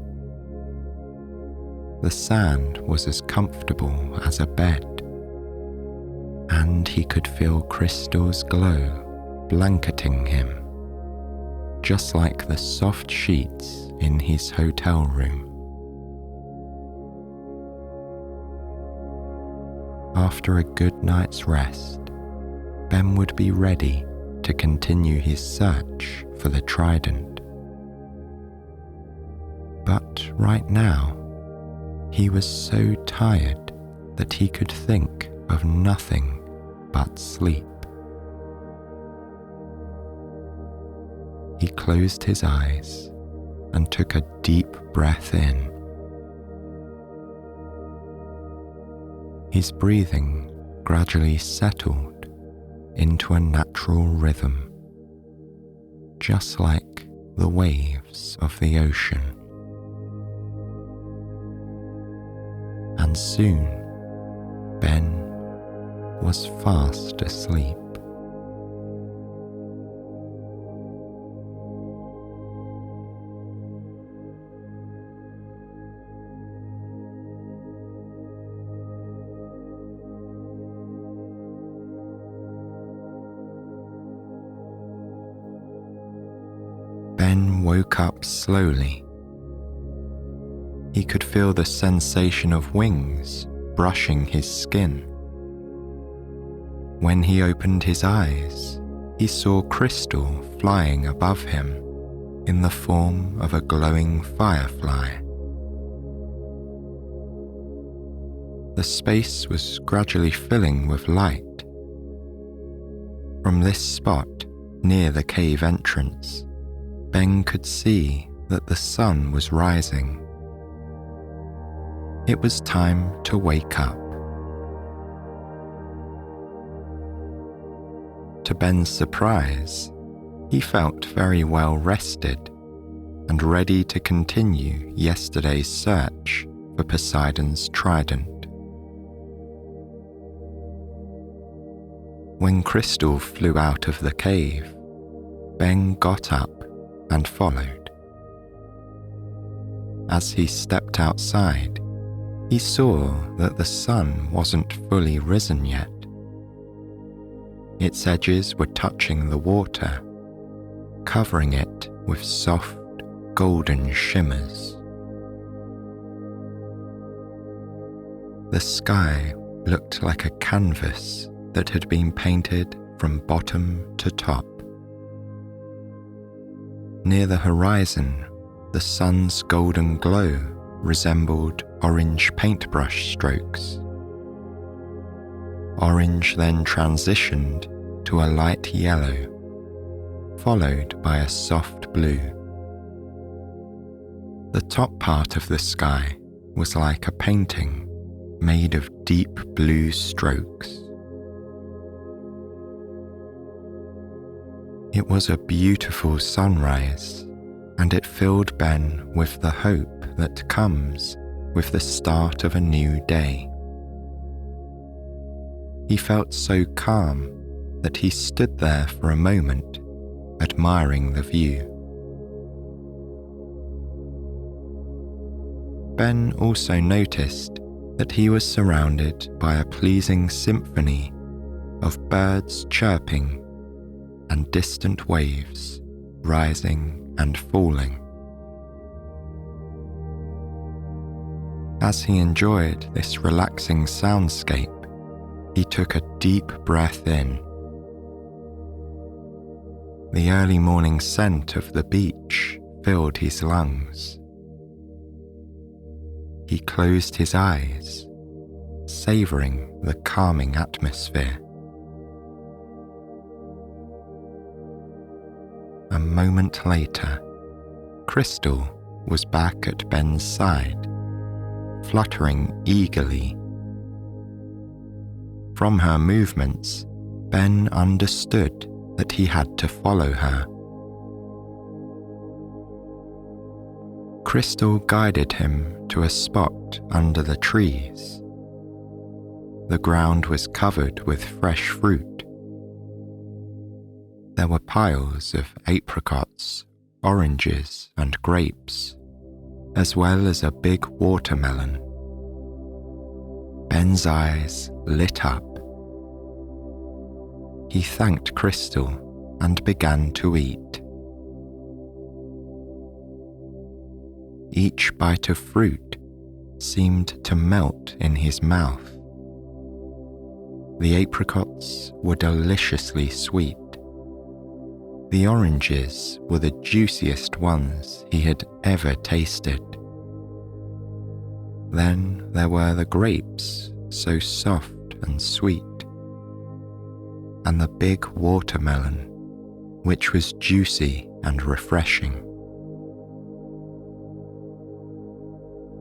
The sand was as comfortable as a bed, and he could feel Crystal's glow blanketing him, just like the soft sheets in his hotel room. After a good night's rest, Ben would be ready to continue his search for the trident. But right now, he was so tired that he could think of nothing but sleep. He closed his eyes and took a deep breath in. His breathing gradually settled into a natural rhythm, just like the waves of the ocean. And soon, Ben was fast asleep. Ben woke up slowly. He could feel the sensation of wings brushing his skin. When he opened his eyes, he saw crystal flying above him in the form of a glowing firefly. The space was gradually filling with light. From this spot, near the cave entrance, Ben could see that the sun was rising. It was time to wake up. To Ben's surprise, he felt very well rested and ready to continue yesterday's search for Poseidon's trident. When Crystal flew out of the cave, Ben got up and followed. As he stepped outside, he saw that the sun wasn't fully risen yet. Its edges were touching the water, covering it with soft, golden shimmers. The sky looked like a canvas that had been painted from bottom to top. Near the horizon, the sun's golden glow resembled orange paintbrush strokes. Orange then transitioned to a light yellow, followed by a soft blue. The top part of the sky was like a painting made of deep blue strokes. It was a beautiful sunrise, and it filled Ben with the hope that comes with the start of a new day. He felt so calm that he stood there for a moment, admiring the view. Ben also noticed that he was surrounded by a pleasing symphony of birds chirping and distant waves rising and falling. As he enjoyed this relaxing soundscape, he took a deep breath in. The early morning scent of the beach filled his lungs. He closed his eyes, savoring the calming atmosphere. A moment later, Crystal was back at Ben's side, fluttering eagerly. From her movements, Ben understood that he had to follow her. Crystal guided him to a spot under the trees. The ground was covered with fresh fruit. There were piles of apricots, oranges, and grapes, as well as a big watermelon. Ben's eyes lit up. He thanked Crystal and began to eat. Each bite of fruit seemed to melt in his mouth. The apricots were deliciously sweet. The oranges were the juiciest ones he had ever tasted. Then there were the grapes, so soft and sweet, and the big watermelon, which was juicy and refreshing.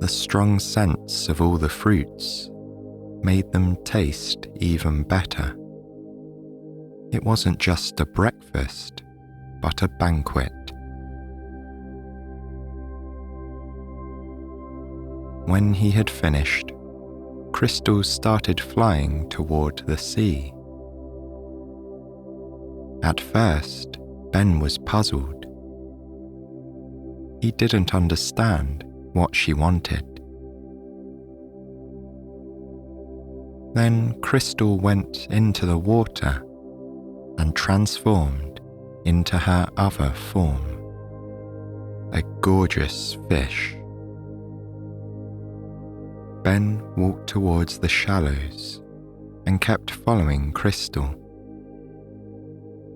The strong scents of all the fruits made them taste even better. It wasn't just a breakfast, but a banquet. When he had finished, Crystal started flying toward the sea. At first, Ben was puzzled. He didn't understand what she wanted. Then Crystal went into the water and transformed into her other form, a gorgeous fish. Ben walked towards the shallows, and kept following Crystal.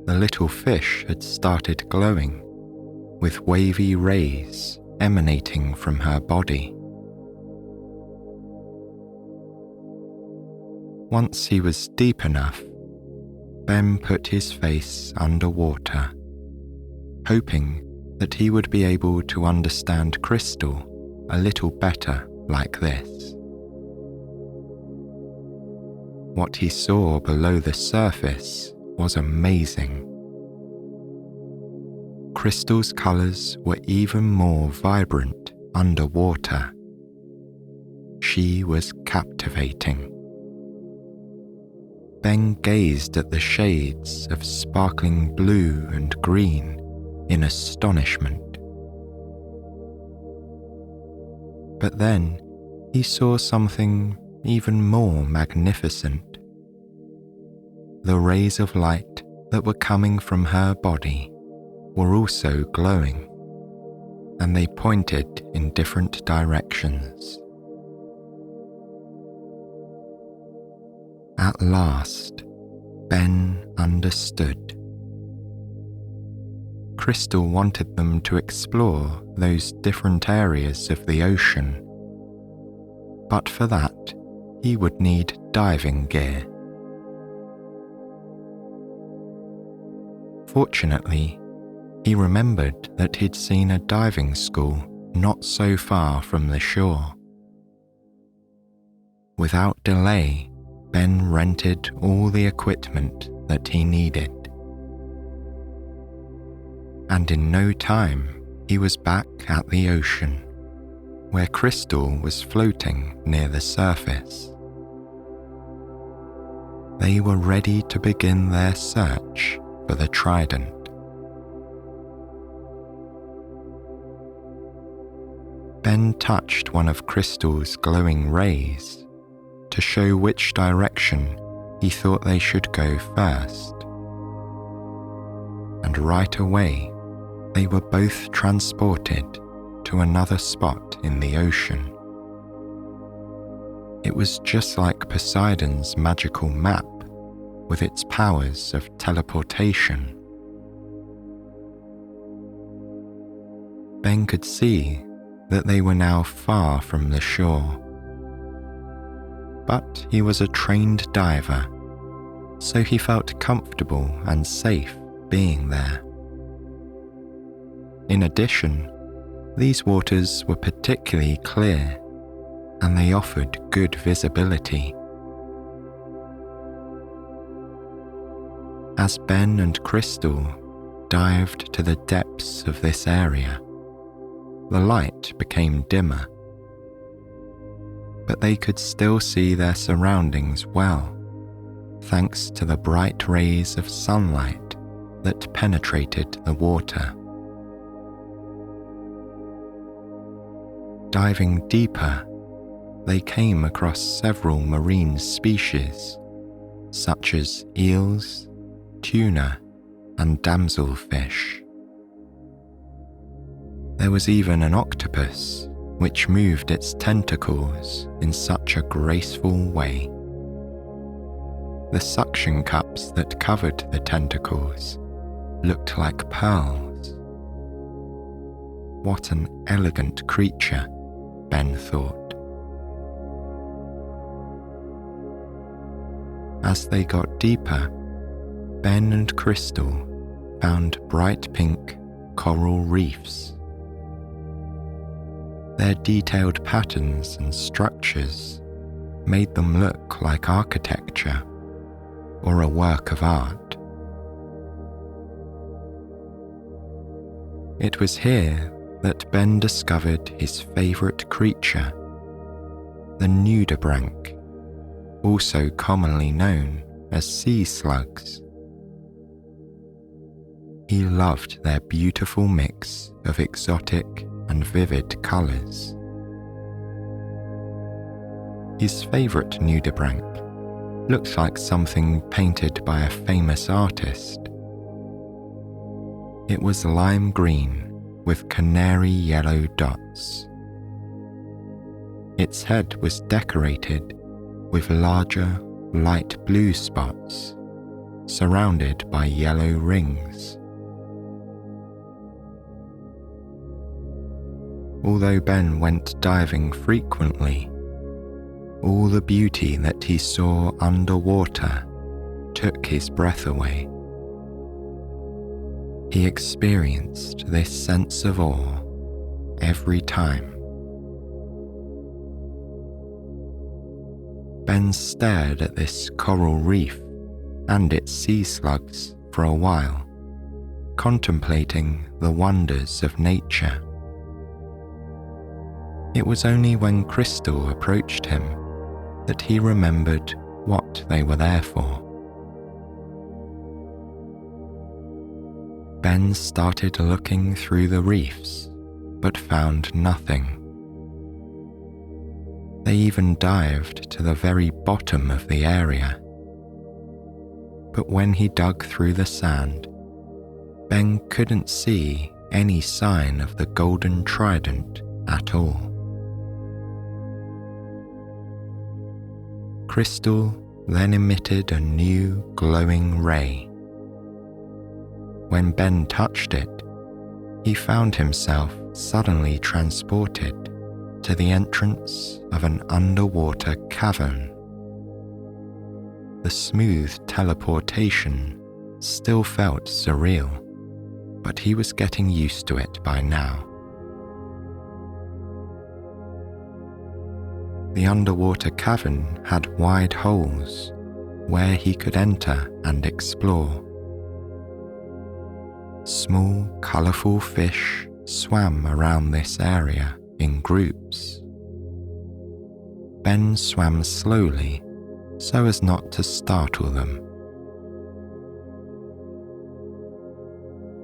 The little fish had started glowing, with wavy rays emanating from her body. Once he was deep enough, Ben put his face underwater, hoping that he would be able to understand Crystal a little better like this. What he saw below the surface was amazing. Crystal's colours were even more vibrant underwater. She was captivating. Ben gazed at the shades of sparkling blue and green in astonishment. But then he saw something even more magnificent. The rays of light that were coming from her body were also glowing, and they pointed in different directions. At last, Ben understood. Crystal wanted them to explore those different areas of the ocean, but for that, he would need diving gear. Fortunately, he remembered that he'd seen a diving school not so far from the shore. Without delay, Ben rented all the equipment that he needed. And in no time, he was back at the ocean, where Crystal was floating near the surface. They were ready to begin their search for the trident. Ben touched one of Crystal's glowing rays to show which direction he thought they should go first. And right away, they were both transported to another spot in the ocean. It was just like Poseidon's magical map with its powers of teleportation. Ben could see that they were now far from the shore. But he was a trained diver, so he felt comfortable and safe being there. In addition, these waters were particularly clear, and they offered good visibility. As Ben and Crystal dived to the depths of this area, the light became dimmer, but they could still see their surroundings well, thanks to the bright rays of sunlight that penetrated the water. Diving deeper, they came across several marine species, such as eels, tuna, and damselfish. There was even an octopus, which moved its tentacles in such a graceful way. The suction cups that covered the tentacles looked like pearls. What an elegant creature, Ben thought. As they got deeper, Ben and Crystal found bright pink coral reefs. Their detailed patterns and structures made them look like architecture or a work of art. It was here that Ben discovered his favourite creature, the nudibranch, also commonly known as sea slugs. He loved their beautiful mix of exotic and vivid colours. His favourite nudibranch looked like something painted by a famous artist. It was lime green with canary yellow dots. Its head was decorated with larger, light blue spots surrounded by yellow rings. Although Ben went diving frequently, all the beauty that he saw underwater took his breath away. He experienced this sense of awe every time. Ben stared at this coral reef and its sea slugs for a while, contemplating the wonders of nature. It was only when Crystal approached him that he remembered what they were there for. Ben started looking through the reefs, but found nothing. They even dived to the very bottom of the area. But when he dug through the sand, Ben couldn't see any sign of the golden trident at all. Crystal then emitted a new glowing ray. When Ben touched it, he found himself suddenly transported to the entrance of an underwater cavern. The smooth teleportation still felt surreal, but he was getting used to it by now. The underwater cavern had wide holes where he could enter and explore. Small, colourful fish swam around this area in groups. Ben swam slowly so as not to startle them.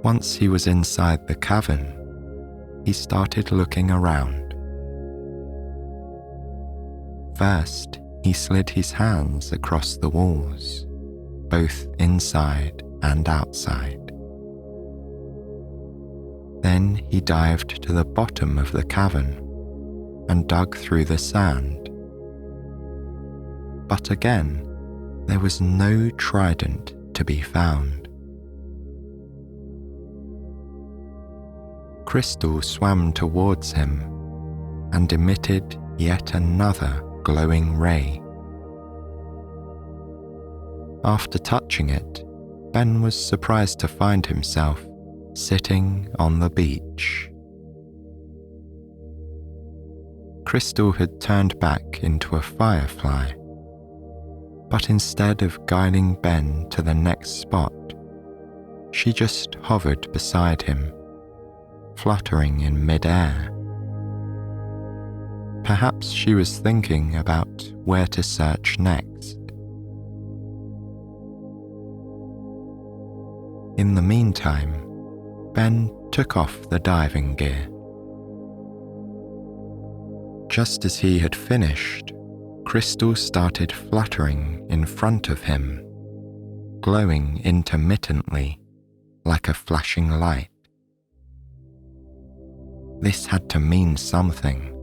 Once he was inside the cavern, he started looking around. First, he slid his hands across the walls, both inside and outside. Then he dived to the bottom of the cavern and dug through the sand. But again, there was no trident to be found. Crystal swam towards him and emitted yet another glowing ray. After touching it, Ben was surprised to find himself sitting on the beach. Crystal had turned back into a firefly, but instead of guiding Ben to the next spot, she just hovered beside him, fluttering in mid-air. Perhaps she was thinking about where to search next. In the meantime, Ben took off the diving gear. Just as he had finished, Crystal started fluttering in front of him, glowing intermittently like a flashing light. This had to mean something,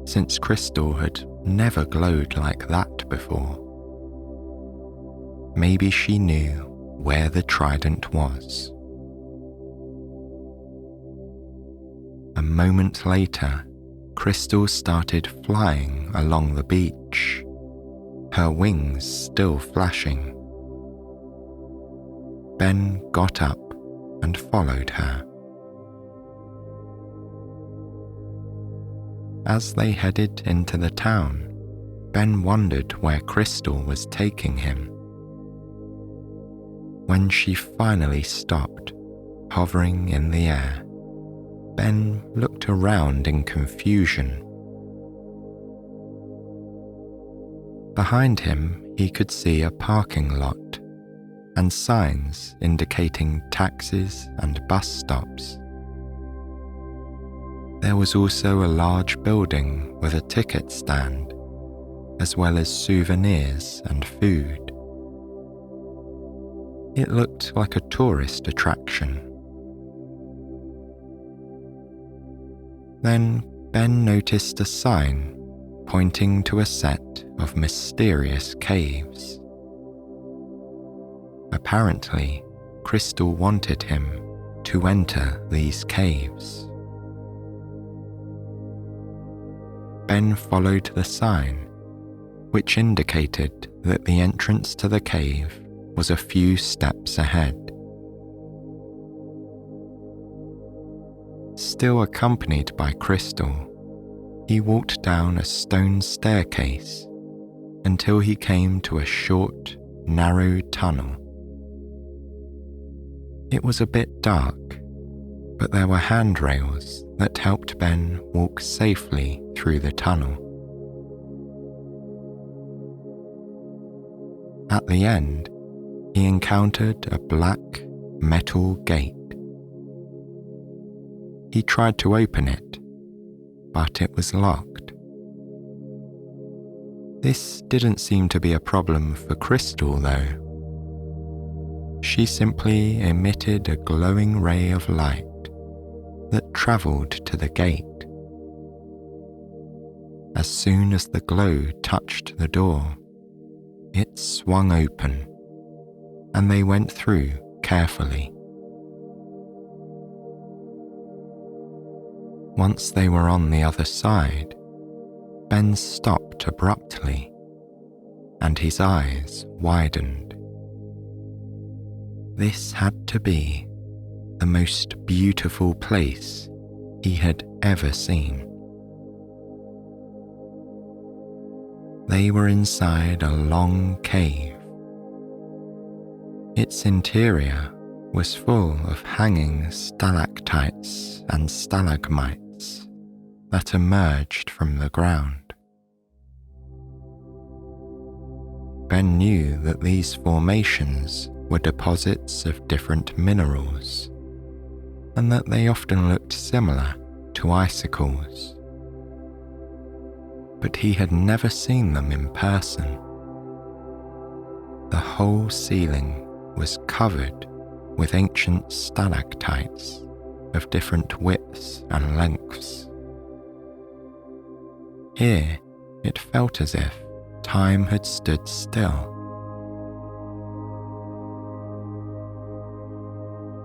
since Crystal had never glowed like that before. Maybe she knew where the trident was. A moment later, Crystal started flying along the beach, her wings still flashing. Ben got up and followed her. As they headed into the town, Ben wondered where Crystal was taking him. When she finally stopped, hovering in the air, Ben looked around in confusion. Behind him, he could see a parking lot and signs indicating taxis and bus stops. There was also a large building with a ticket stand, as well as souvenirs and food. It looked like a tourist attraction. Then Ben noticed a sign pointing to a set of mysterious caves. Apparently, Crystal wanted him to enter these caves. Ben followed the sign, which indicated that the entrance to the cave was a few steps ahead. Still accompanied by Crystal, he walked down a stone staircase until he came to a short, narrow tunnel. It was a bit dark, but there were handrails that helped Ben walk safely through the tunnel. At the end, he encountered a black metal gate. He tried to open it, but it was locked. This didn't seem to be a problem for Crystal, though. She simply emitted a glowing ray of light that travelled to the gate. As soon as the glow touched the door, it swung open, and they went through carefully. Once they were on the other side, Ben stopped abruptly, and his eyes widened. This had to be the most beautiful place he had ever seen. They were inside a long cave. Its interior was full of hanging stalactites and stalagmites that emerged from the ground. Ben knew that these formations were deposits of different minerals, and that they often looked similar to icicles. But he had never seen them in person. The whole ceiling was covered with ancient stalactites of different widths and lengths. Here, it felt as if time had stood still.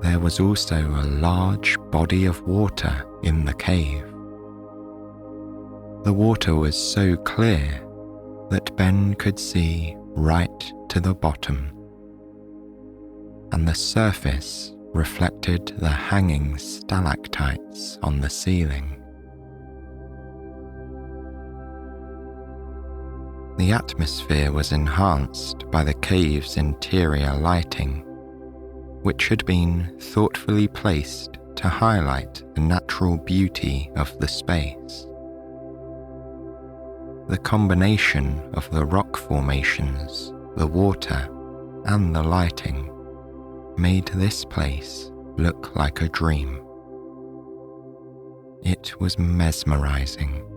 There was also a large body of water in the cave. The water was so clear that Ben could see right to the bottom, and the surface reflected the hanging stalactites on the ceiling. The atmosphere was enhanced by the cave's interior lighting, which had been thoughtfully placed to highlight the natural beauty of the space. The combination of the rock formations, the water, and the lighting made this place look like a dream. It was mesmerizing.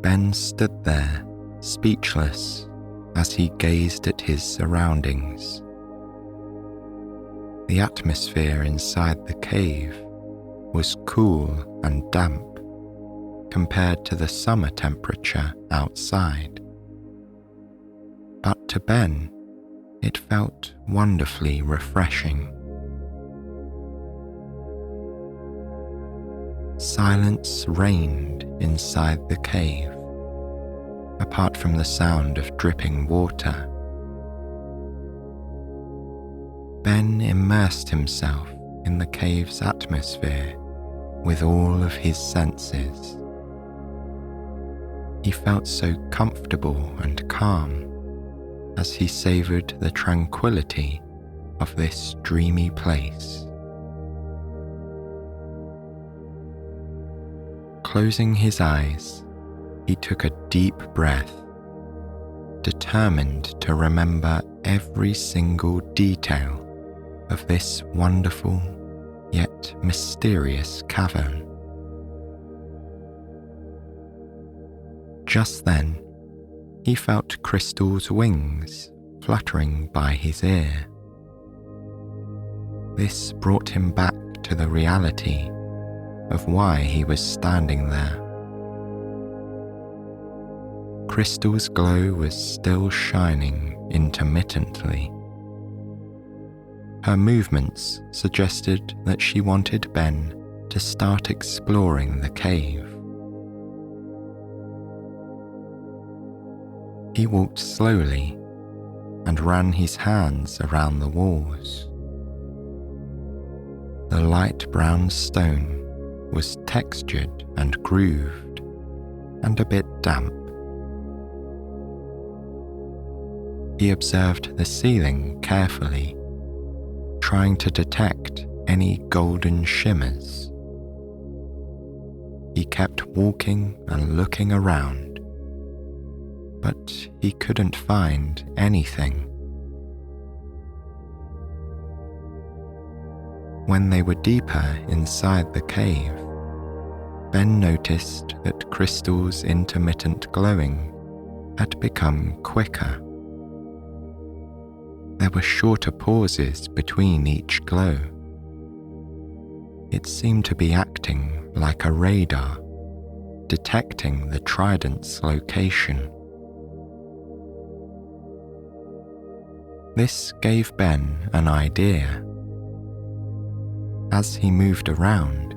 Ben stood there, speechless, as he gazed at his surroundings. The atmosphere inside the cave was cool and damp compared to the summer temperature outside. But to Ben, it felt wonderfully refreshing. Silence reigned inside the cave, apart from the sound of dripping water. Ben immersed himself in the cave's atmosphere with all of his senses. He felt so comfortable and calm as he savoured the tranquility of this dreamy place. Closing his eyes, he took a deep breath, determined to remember every single detail of this wonderful yet mysterious cavern. Just then, he felt Crystal's wings fluttering by his ear. This brought him back to the reality of why he was standing there. Crystal's glow was still shining intermittently. Her movements suggested that she wanted Ben to start exploring the cave. He walked slowly and ran his hands around the walls. The light brown stone was textured and grooved and a bit damp. He observed the ceiling carefully, trying to detect any golden shimmers. He kept walking and looking around, but he couldn't find anything. When they were deeper inside the cave, Ben noticed that Crystal's intermittent glowing had become quicker. There were shorter pauses between each glow. It seemed to be acting like a radar, detecting the trident's location. This gave Ben an idea. As he moved around,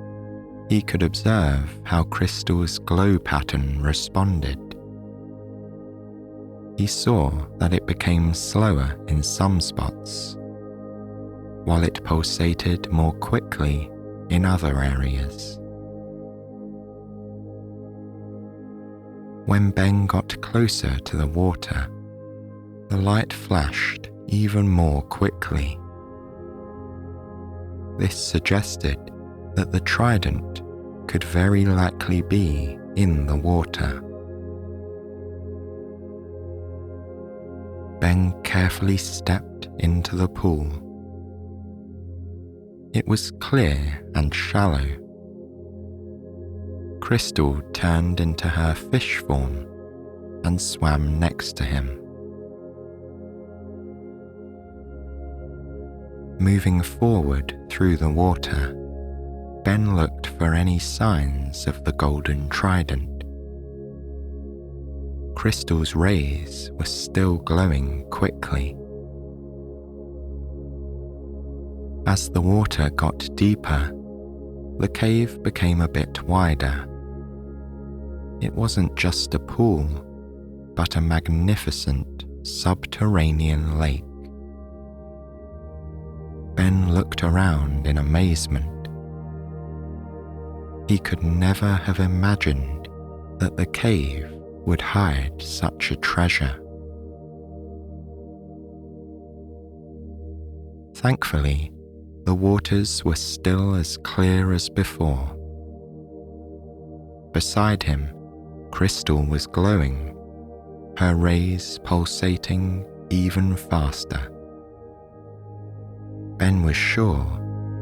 he could observe how Crystal's glow pattern responded. He saw that it became slower in some spots, while it pulsated more quickly in other areas. When Ben got closer to the water, the light flashed even more quickly. This suggested that the trident could very likely be in the water. Ben carefully stepped into the pool. It was clear and shallow. Crystal turned into her fish form and swam next to him. Moving forward through the water, Ben looked for any signs of the golden trident. Crystal's rays were still glowing quickly. As the water got deeper, the cave became a bit wider. It wasn't just a pool, but a magnificent subterranean lake. Ben looked around in amazement. He could never have imagined that the cave would hide such a treasure. Thankfully, the waters were still as clear as before. Beside him, Crystal was glowing, her rays pulsating even faster. Ben was sure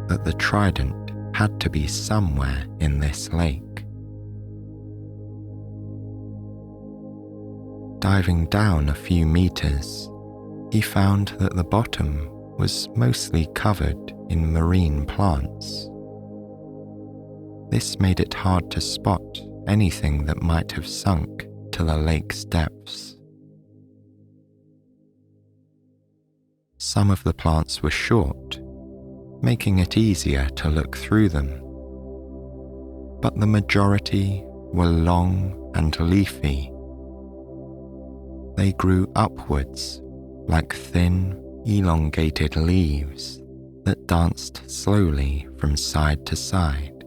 that the trident had to be somewhere in this lake. Diving down a few meters, he found that the bottom was mostly covered in marine plants. This made it hard to spot anything that might have sunk to the lake's depths. Some of the plants were short, making it easier to look through them, but the majority were long and leafy. They grew upwards like thin, elongated leaves that danced slowly from side to side.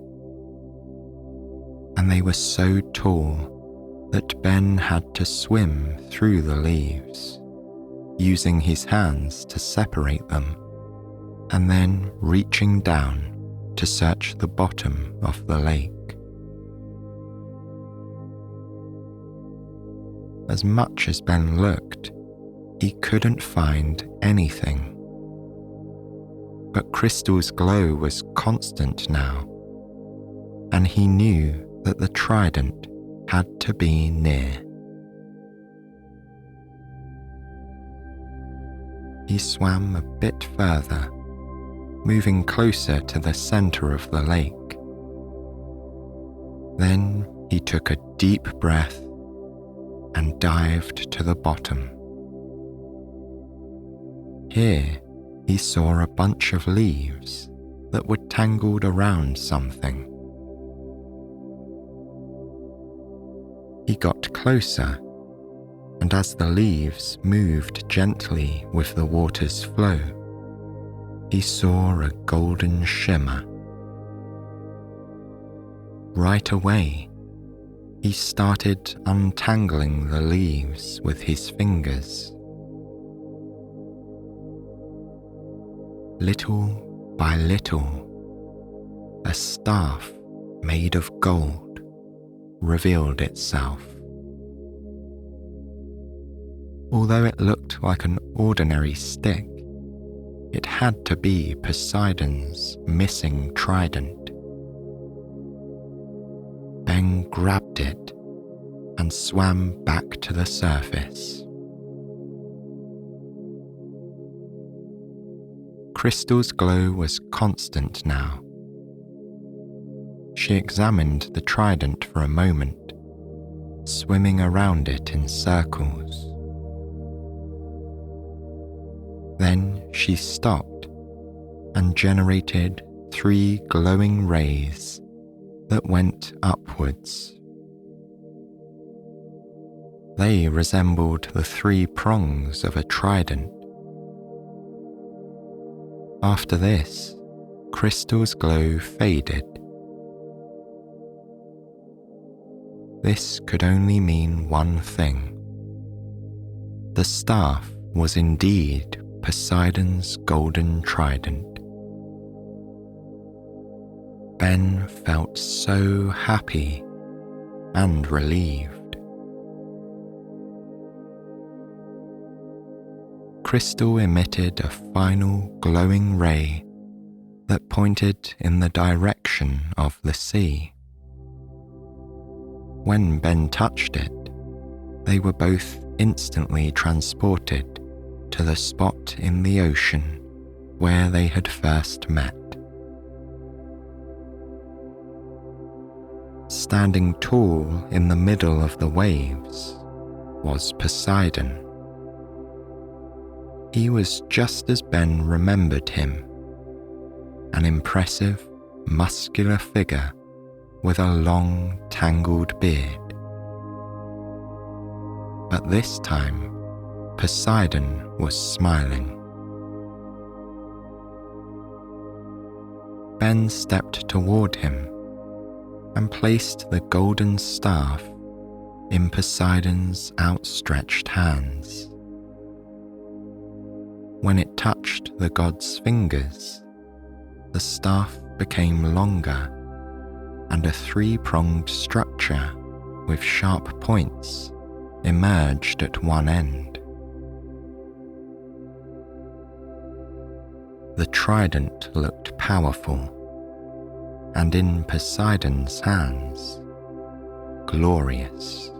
And they were so tall that Ben had to swim through the leaves, using his hands to separate them, and then reaching down to search the bottom of the lake. As much as Ben looked, he couldn't find anything. But Crystal's glow was constant now, and he knew that the trident had to be near. He swam a bit further, moving closer to the center of the lake. Then he took a deep breath and dived to the bottom. Here he saw a bunch of leaves that were tangled around something. He got closer, and as the leaves moved gently with the water's flow, he saw a golden shimmer. Right away, he started untangling the leaves with his fingers. Little by little, a staff made of gold revealed itself. Although it looked like an ordinary stick, it had to be Poseidon's missing trident. Ben grabbed it and swam back to the surface. Crystal's glow was constant now. She examined the trident for a moment, swimming around it in circles. Then she stopped and generated 3 glowing rays that went upwards. They resembled the 3 prongs of a trident. After this, Crystal's glow faded. This could only mean one thing. The staff was indeed Poseidon's golden trident. Ben felt so happy and relieved. Crystal emitted a final glowing ray that pointed in the direction of the sea. When Ben touched it, they were both instantly transported to the spot in the ocean where they had first met. Standing tall in the middle of the waves was Poseidon. He was just as Ben remembered him, an impressive, muscular figure with a long, tangled beard. But this time, Poseidon was smiling. Ben stepped toward him and placed the golden staff in Poseidon's outstretched hands. When it touched the god's fingers, the staff became longer, and a 3-pronged structure with sharp points emerged at one end. The trident looked powerful, and in Poseidon's hands, glorious.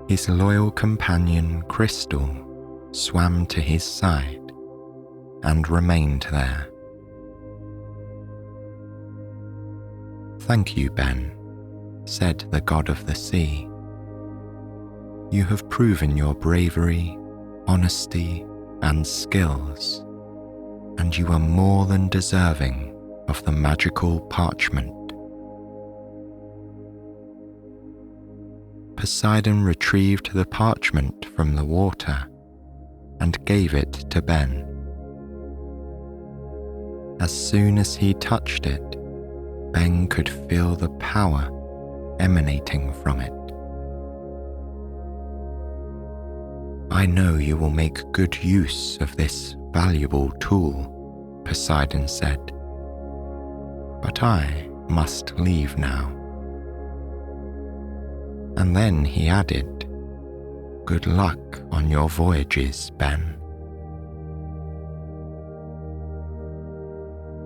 His loyal companion Crystal swam to his side and remained there. "Thank you, Ben," said the god of the sea. "You have proven your bravery, honesty, and skills, and you are more than deserving of the magical parchment." Poseidon retrieved the parchment from the water and gave it to Ben. As soon as he touched it, Ben could feel the power emanating from it. "I know you will make good use of this valuable tool," Poseidon said, "but I must leave now." And then he added, "Good luck on your voyages, Ben."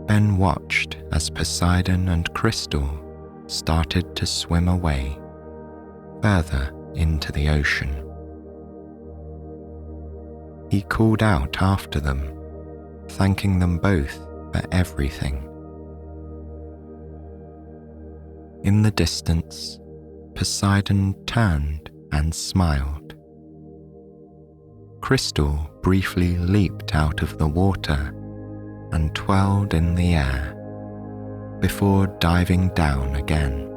Ben watched as Poseidon and Crystal started to swim away, further into the ocean. He called out after them, thanking them both for everything. In the distance, Poseidon turned and smiled. Crystal briefly leaped out of the water and twirled in the air before diving down again.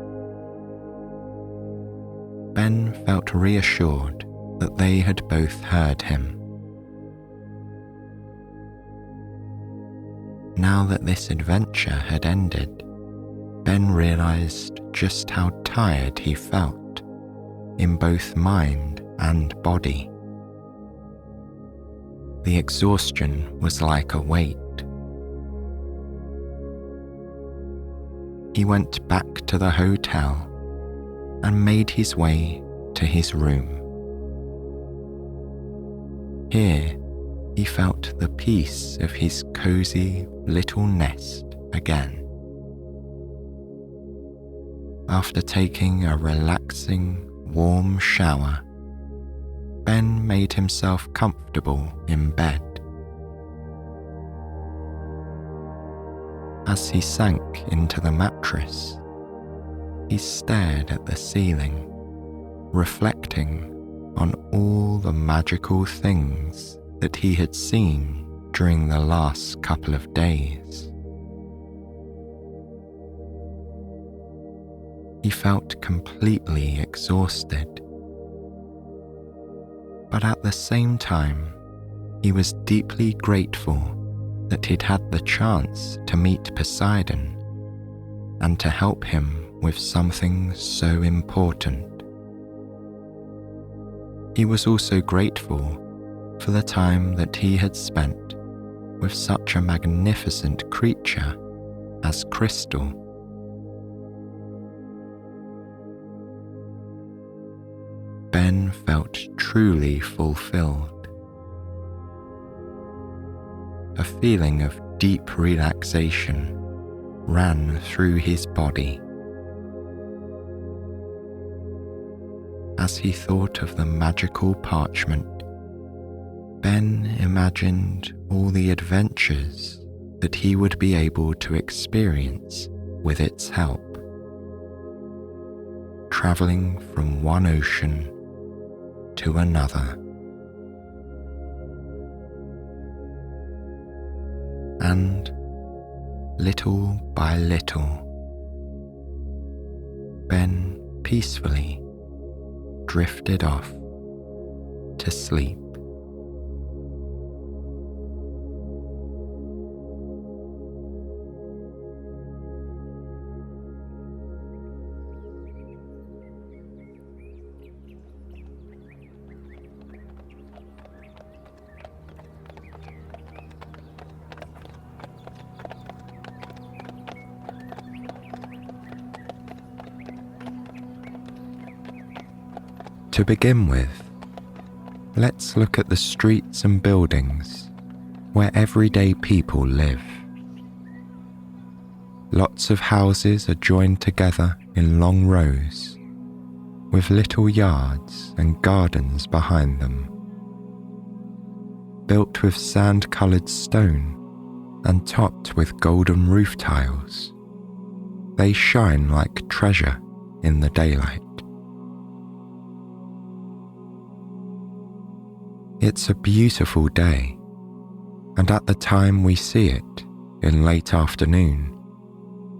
Ben felt reassured that they had both heard him. Now that this adventure had ended, Ben realized just how tired he felt in both mind and body. The exhaustion was like a weight. He went back to the hotel and made his way to his room. Here, he felt the peace of his cozy little nest again. After taking a relaxing, warm shower, Ben made himself comfortable in bed. As he sank into the mattress, he stared at the ceiling, reflecting on all the magical things that he had seen during the last couple of days. He felt completely exhausted, but at the same time, he was deeply grateful that he'd had the chance to meet Poseidon and to help him with something so important. He was also grateful for the time that he had spent with such a magnificent creature as Crystal. Ben felt truly fulfilled. A feeling of deep relaxation ran through his body. As he thought of the magical parchment, Ben imagined all the adventures that he would be able to experience with its help. Traveling from one ocean to another. And little by little, Ben peacefully drifted off to sleep. To begin with, let's look at the streets and buildings where everyday people live. Lots of houses are joined together in long rows, with little yards and gardens behind them. Built with sand-coloured stone and topped with golden roof tiles, they shine like treasure in the daylight. It's a beautiful day, and at the time we see it, in late afternoon,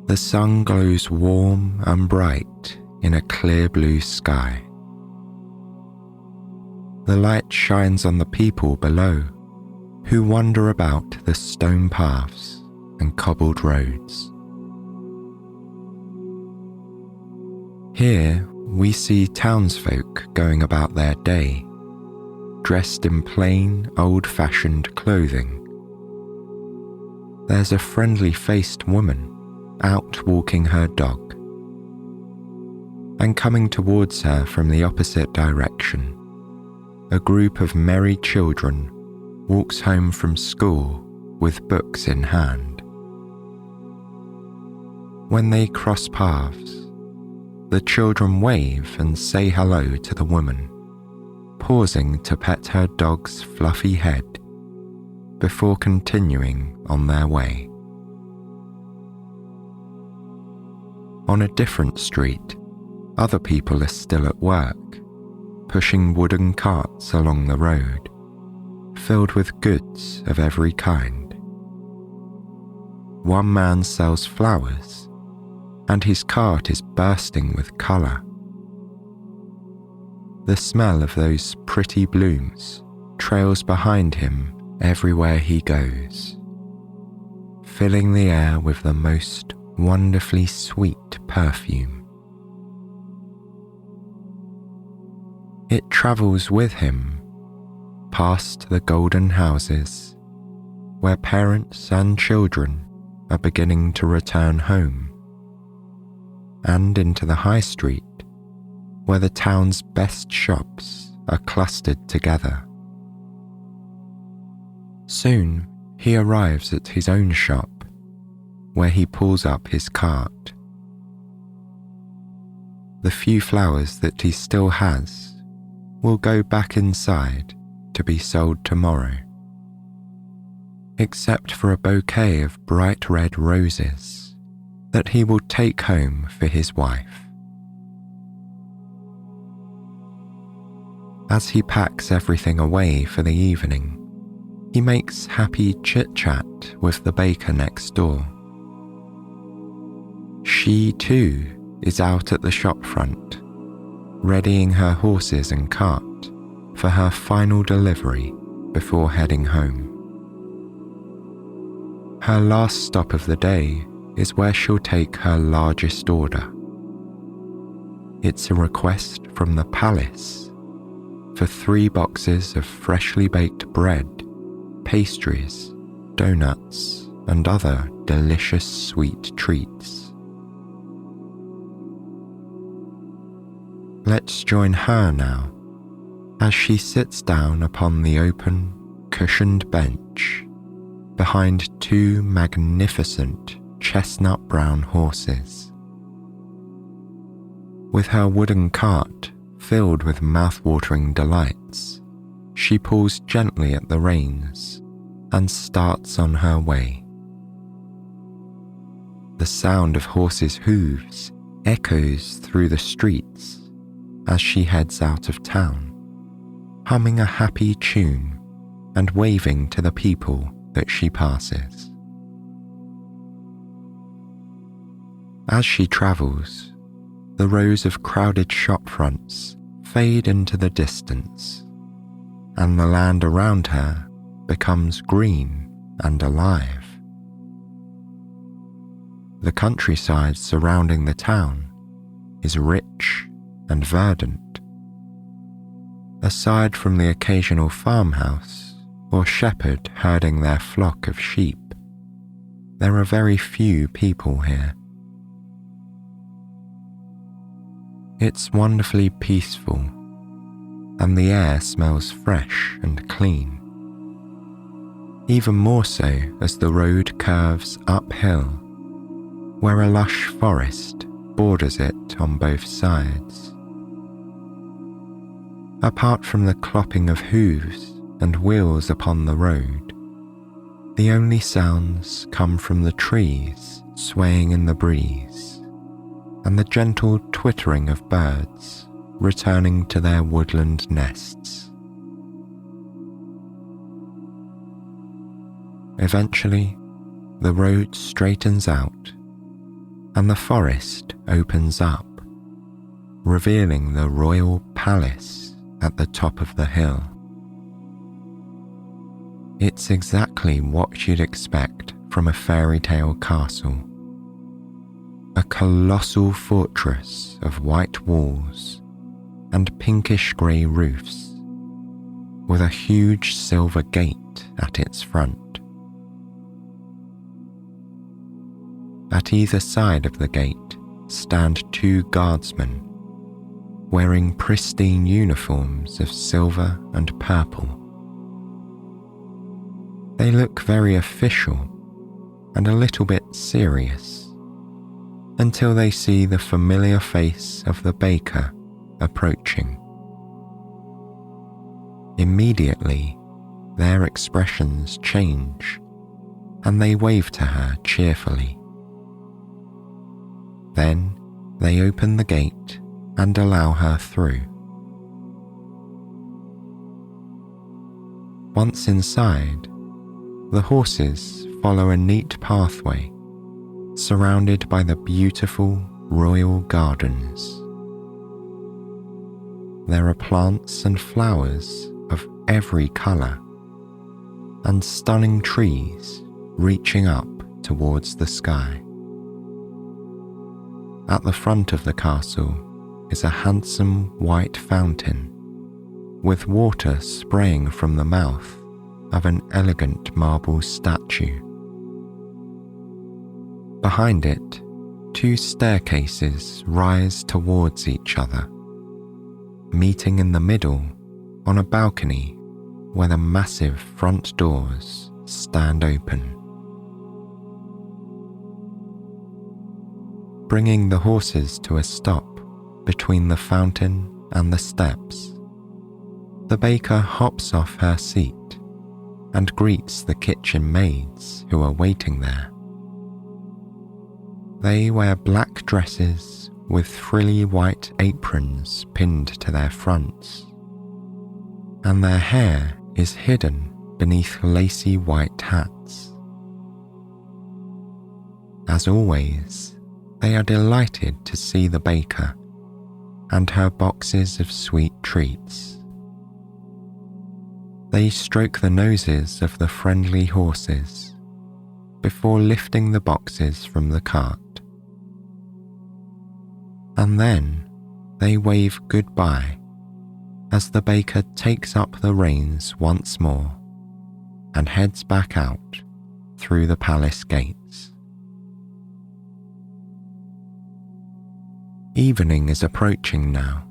the sun glows warm and bright in a clear blue sky. The light shines on the people below, who wander about the stone paths and cobbled roads. Here we see townsfolk going about their day, dressed in plain, old-fashioned clothing. There's a friendly-faced woman out walking her dog, and coming towards her from the opposite direction, a group of merry children walks home from school with books in hand. When they cross paths, the children wave and say hello to the woman, pausing to pet her dog's fluffy head before continuing on their way. On a different street, other people are still at work, pushing wooden carts along the road, filled with goods of every kind. One man sells flowers, and his cart is bursting with colour. The smell of those pretty blooms trails behind him everywhere he goes, filling the air with the most wonderfully sweet perfume. It travels with him past the golden houses where parents and children are beginning to return home, and into the high street where the town's best shops are clustered together. Soon he arrives at his own shop, where he pulls up his cart. The few flowers that he still has will go back inside to be sold tomorrow, except for a bouquet of bright red roses that he will take home for his wife. As he packs everything away for the evening, he makes happy chit-chat with the baker next door. She too is out at the shop front, readying her horses and cart for her final delivery before heading home. Her last stop of the day is where she'll take her largest order. It's a request from the palace for 3 boxes of freshly baked bread, pastries, donuts, and other delicious sweet treats. Let's join her now as she sits down upon the open, cushioned bench behind 2 magnificent chestnut-brown horses. With her wooden cart filled with mouth-watering delights, she pulls gently at the reins and starts on her way. The sound of horses' hooves echoes through the streets as she heads out of town, humming a happy tune and waving to the people that she passes. As she travels, the rows of crowded shop fronts fade into the distance, and the land around her becomes green and alive. The countryside surrounding the town is rich and verdant. Aside from the occasional farmhouse or shepherd herding their flock of sheep, there are very few people here. It's wonderfully peaceful, and the air smells fresh and clean. Even more so as the road curves uphill, where a lush forest borders it on both sides. Apart from the clopping of hooves and wheels upon the road, the only sounds come from the trees swaying in the breeze and the gentle twittering of birds returning to their woodland nests. Eventually, the road straightens out and the forest opens up, revealing the royal palace at the top of the hill. It's exactly what you'd expect from a fairy tale castle. A colossal fortress of white walls and pinkish grey roofs, with a huge silver gate at its front. At either side of the gate stand 2 guardsmen, wearing pristine uniforms of silver and purple. They look very official and a little bit serious, until they see the familiar face of the baker approaching. Immediately, their expressions change, and they wave to her cheerfully. Then they open the gate and allow her through. Once inside, the horses follow a neat pathway surrounded by the beautiful royal gardens. There are plants and flowers of every colour, and stunning trees reaching up towards the sky. At the front of the castle is a handsome white fountain with water spraying from the mouth of an elegant marble statue. Behind it, two staircases rise towards each other, meeting in the middle on a balcony where the massive front doors stand open. Bringing the horses to a stop between the fountain and the steps, the baker hops off her seat and greets the kitchen maids who are waiting there. They wear black dresses with frilly white aprons pinned to their fronts, and their hair is hidden beneath lacy white hats. As always, they are delighted to see the baker and her boxes of sweet treats. They stroke the noses of the friendly horses before lifting the boxes from the cart. And then they wave goodbye as the baker takes up the reins once more and heads back out through the palace gates. Evening is approaching now.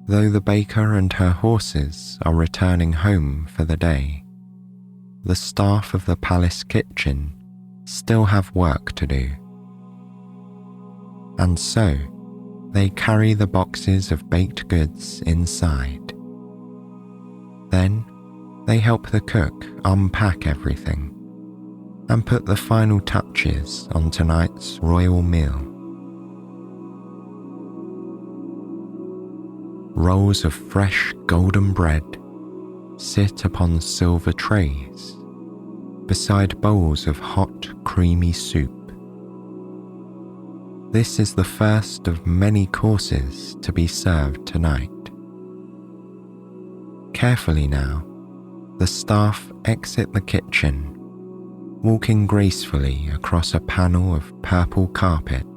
Though the baker and her horses are returning home for the day, the staff of the palace kitchen still have work to do. And so, they carry the boxes of baked goods inside. Then, they help the cook unpack everything and put the final touches on tonight's royal meal. Rolls of fresh golden bread sit upon silver trays beside bowls of hot, creamy soup. This is the first of many courses to be served tonight. Carefully now, the staff exit the kitchen, walking gracefully across a panel of purple carpet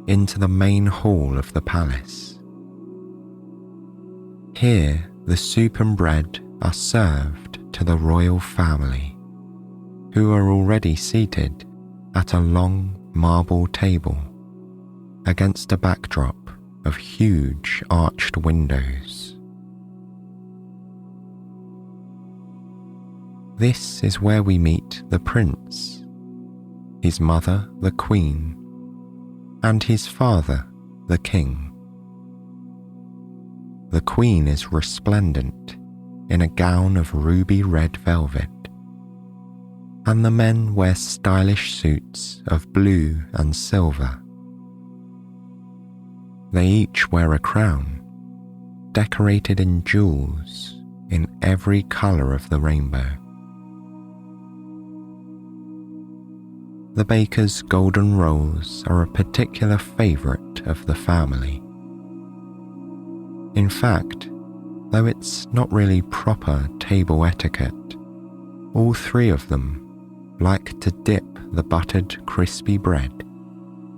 into the main hall of the palace. Here, the soup and bread are served to the royal family, who are already seated at a long marble table against a backdrop of huge arched windows. This is where we meet the prince, his mother the queen, and his father the king. The queen is resplendent in a gown of ruby red velvet, and the men wear stylish suits of blue and silver. They each wear a crown, decorated in jewels in every colour of the rainbow. The baker's golden rolls are a particular favourite of the family. In fact, though it's not really proper table etiquette, all three of them like to dip the buttered, crispy bread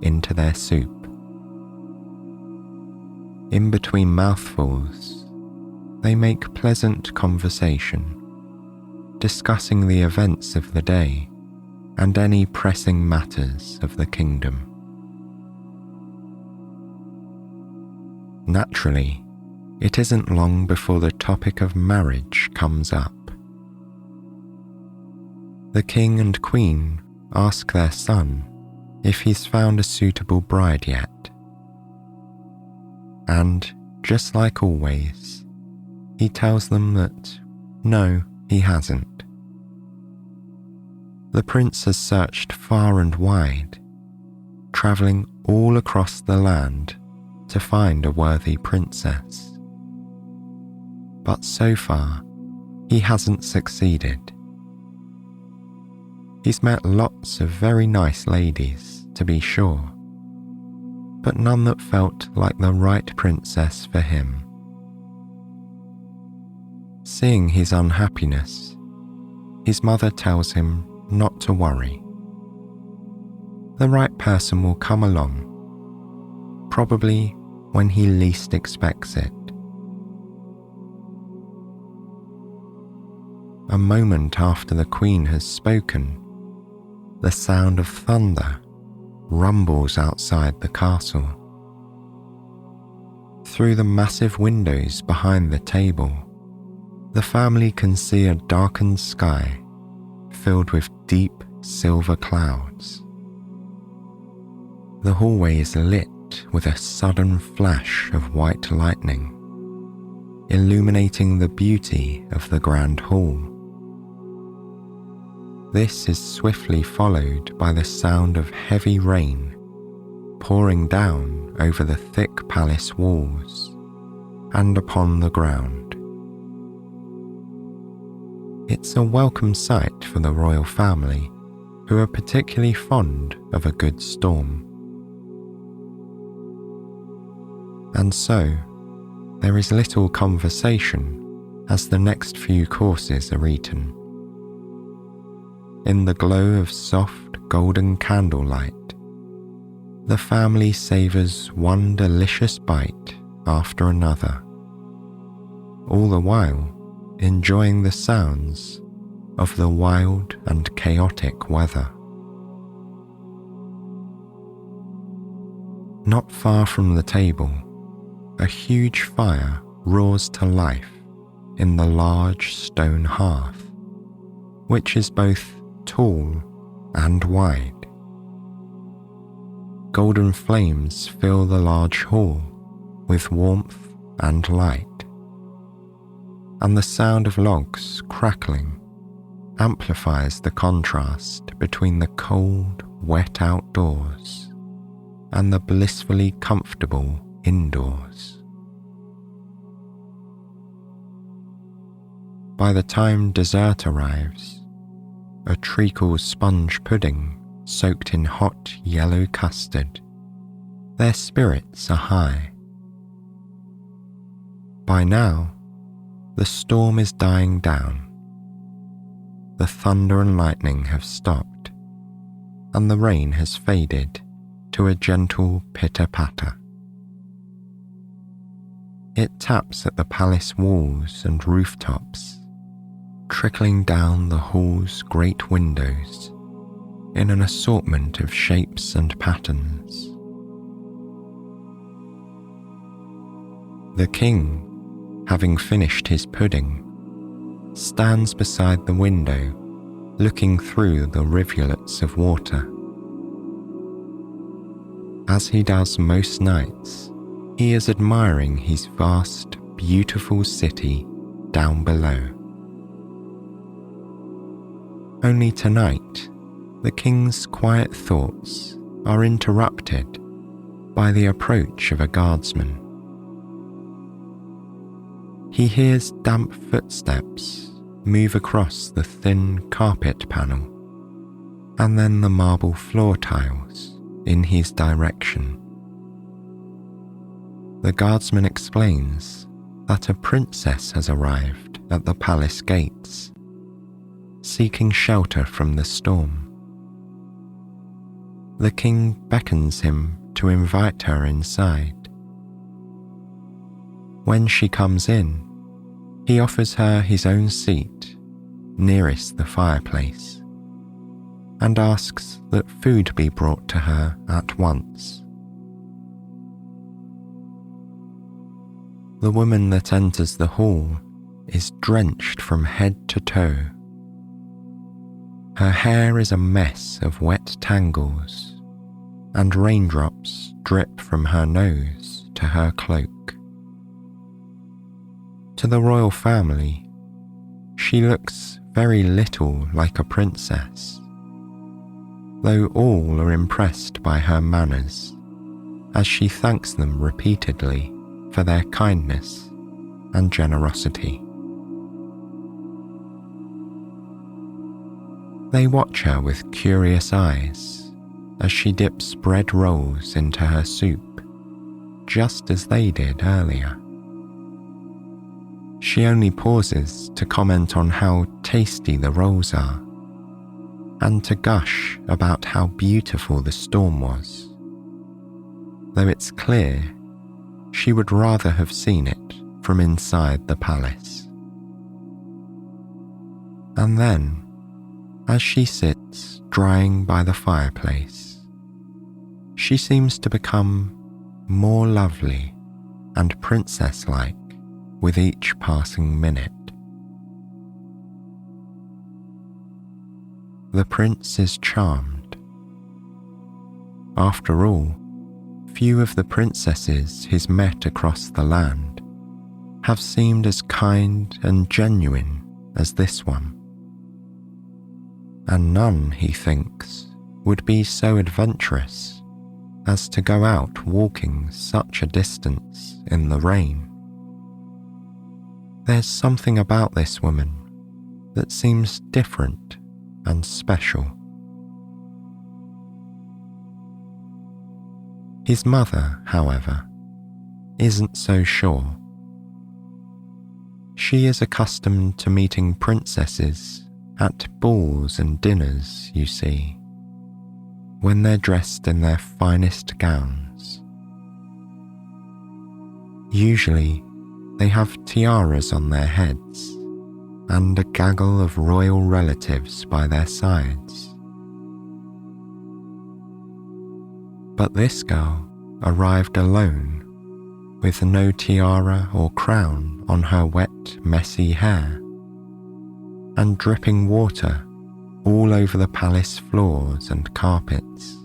into their soup. In between mouthfuls, they make pleasant conversation, discussing the events of the day and any pressing matters of the kingdom. Naturally, it isn't long before the topic of marriage comes up. The king and queen ask their son if he's found a suitable bride yet. And, just like always, he tells them that no, he hasn't. The prince has searched far and wide, travelling all across the land to find a worthy princess. But so far, he hasn't succeeded. He's met lots of very nice ladies, to be sure, but none that felt like the right princess for him. Seeing his unhappiness, his mother tells him not to worry. The right person will come along, probably when he least expects it. A moment after the Queen has spoken, the sound of thunder rumbles outside the castle. Through the massive windows behind the table, the family can see a darkened sky filled with deep silver clouds. The hallway is lit with a sudden flash of white lightning, illuminating the beauty of the grand hall. This is swiftly followed by the sound of heavy rain pouring down over the thick palace walls and upon the ground. It's a welcome sight for the royal family, who are particularly fond of a good storm. And so, there is little conversation as the next few courses are eaten. In the glow of soft golden candlelight, the family savours one delicious bite after another, all the while enjoying the sounds of the wild and chaotic weather. Not far from the table, a huge fire roars to life in the large stone hearth, which is both tall and wide. Golden flames fill the large hall with warmth and light, and the sound of logs crackling amplifies the contrast between the cold, wet outdoors and the blissfully comfortable indoors. By the time dessert arrives, a treacle sponge pudding soaked in hot yellow custard, their spirits are high. By now, the storm is dying down. The thunder and lightning have stopped, and the rain has faded to a gentle pitter-patter. It taps at the palace walls and rooftops, trickling down the hall's great windows in an assortment of shapes and patterns. The king, having finished his pudding, stands beside the window looking through the rivulets of water. As he does most nights, he is admiring his vast, beautiful city down below. Only tonight, the king's quiet thoughts are interrupted by the approach of a guardsman. He hears damp footsteps move across the thin carpet panel and then the marble floor tiles in his direction. The guardsman explains that a princess has arrived at the palace gates, seeking shelter from the storm. The king beckons him to invite her inside. When she comes in, he offers her his own seat nearest the fireplace and asks that food be brought to her at once. The woman that enters the hall is drenched from head to toe. Her hair is a mess of wet tangles, and raindrops drip from her nose to her cloak. To the royal family, she looks very little like a princess. though all are impressed by her manners, as she thanks them repeatedly for their kindness and generosity. They watch her with curious eyes as she dips bread rolls into her soup, just as they did earlier. She only pauses to comment on how tasty the rolls are, and to gush about how beautiful the storm was, though it's clear she would rather have seen it from inside the palace. And then, as she sits drying by the fireplace, she seems to become more lovely and princess-like with each passing minute. The prince is charmed. After all, few of the princesses he's met across the land have seemed as kind and genuine as this one. And none, he thinks, would be so adventurous as to go out walking such a distance in the rain. There's something about this woman that seems different and special. His mother, however, isn't so sure. She is accustomed to meeting princesses at balls and dinners, you see, when they're dressed in their finest gowns. Usually, they have tiaras on their heads and a gaggle of royal relatives by their sides. But this girl arrived alone, with no tiara or crown on her wet, messy hair, and dripping water all over the palace floors and carpets.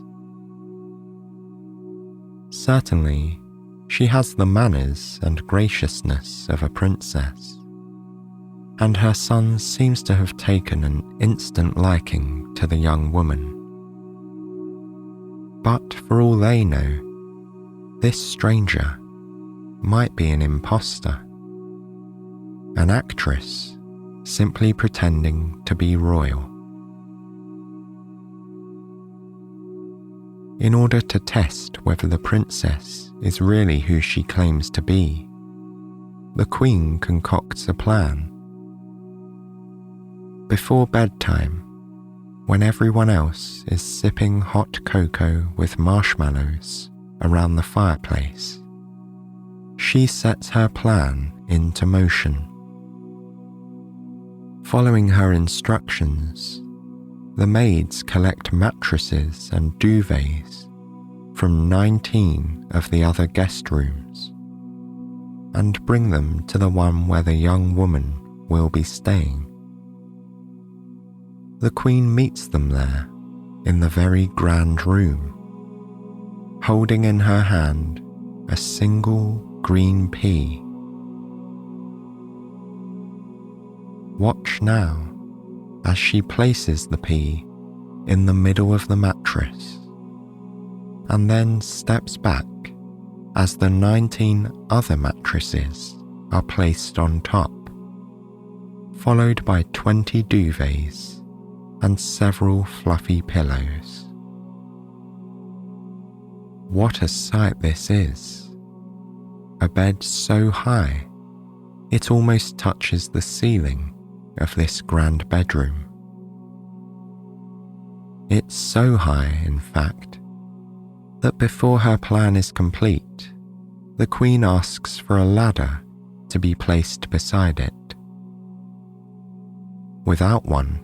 Certainly, she has the manners and graciousness of a princess, and her son seems to have taken an instant liking to the young woman. But for all they know, this stranger might be an imposter, an actress simply pretending to be royal. In order to test whether the princess is really who she claims to be, the queen concocts a plan. Before bedtime, when everyone else is sipping hot cocoa with marshmallows around the fireplace, she sets her plan into motion. Following her instructions, the maids collect mattresses and duvets from 19 of the other guest rooms and bring them to the one where the young woman will be staying. The queen meets them there in the very grand room, holding in her hand a single green pea. Watch now as she places the pea in the middle of the mattress, and then steps back as the 19 other mattresses are placed on top, followed by 20 duvets and several fluffy pillows. What a sight this is! A bed so high it almost touches the ceiling of this grand bedroom. It's so high, in fact, that before her plan is complete, the queen asks for a ladder to be placed beside it. Without one,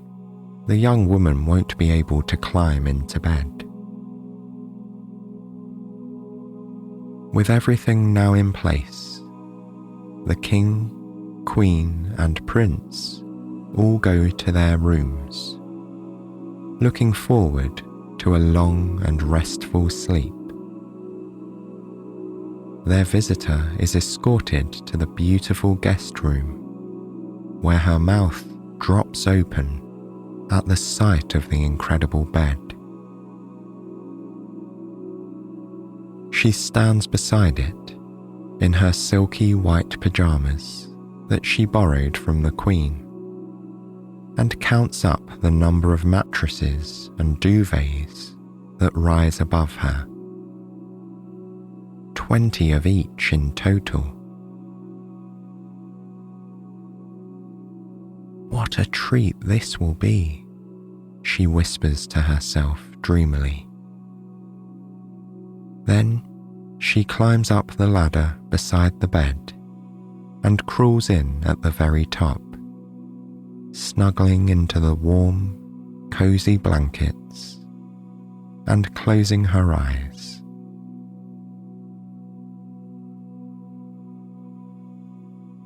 the young woman won't be able to climb into bed. With everything now in place, the king, queen, and prince all go to their rooms, looking forward to a long and restful sleep. Their visitor is escorted to the beautiful guest room, where her mouth drops open at the sight of the incredible bed. She stands beside it in her silky white pyjamas that she borrowed from the Queen, and counts up the number of mattresses and duvets that rise above her. 20 of each in total. What a treat this will be, she whispers to herself dreamily. Then she climbs up the ladder beside the bed and crawls in at the very top, snuggling into the warm, cozy blankets and closing her eyes.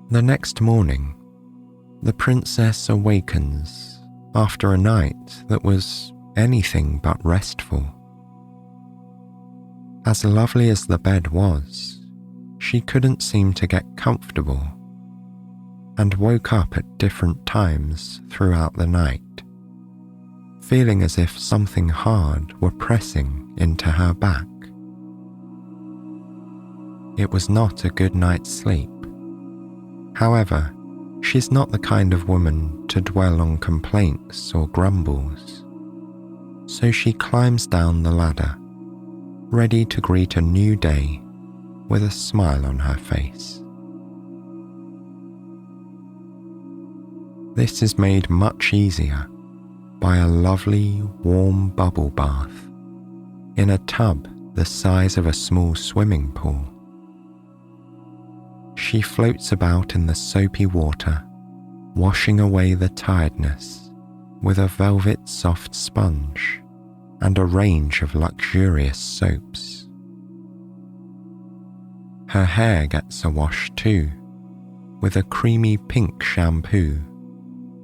The next morning, the princess awakens after a night that was anything but restful. As lovely as the bed was, she couldn't seem to get comfortable and woke up at different times throughout the night, feeling as if something hard were pressing into her back. It was not a good night's sleep. However, she's not the kind of woman to dwell on complaints or grumbles, so she climbs down the ladder, ready to greet a new day with a smile on her face. This is made much easier by a lovely warm bubble bath in a tub the size of a small swimming pool. She floats about in the soapy water, washing away the tiredness with a velvet soft sponge and a range of luxurious soaps. Her hair gets a wash too, with a creamy pink shampoo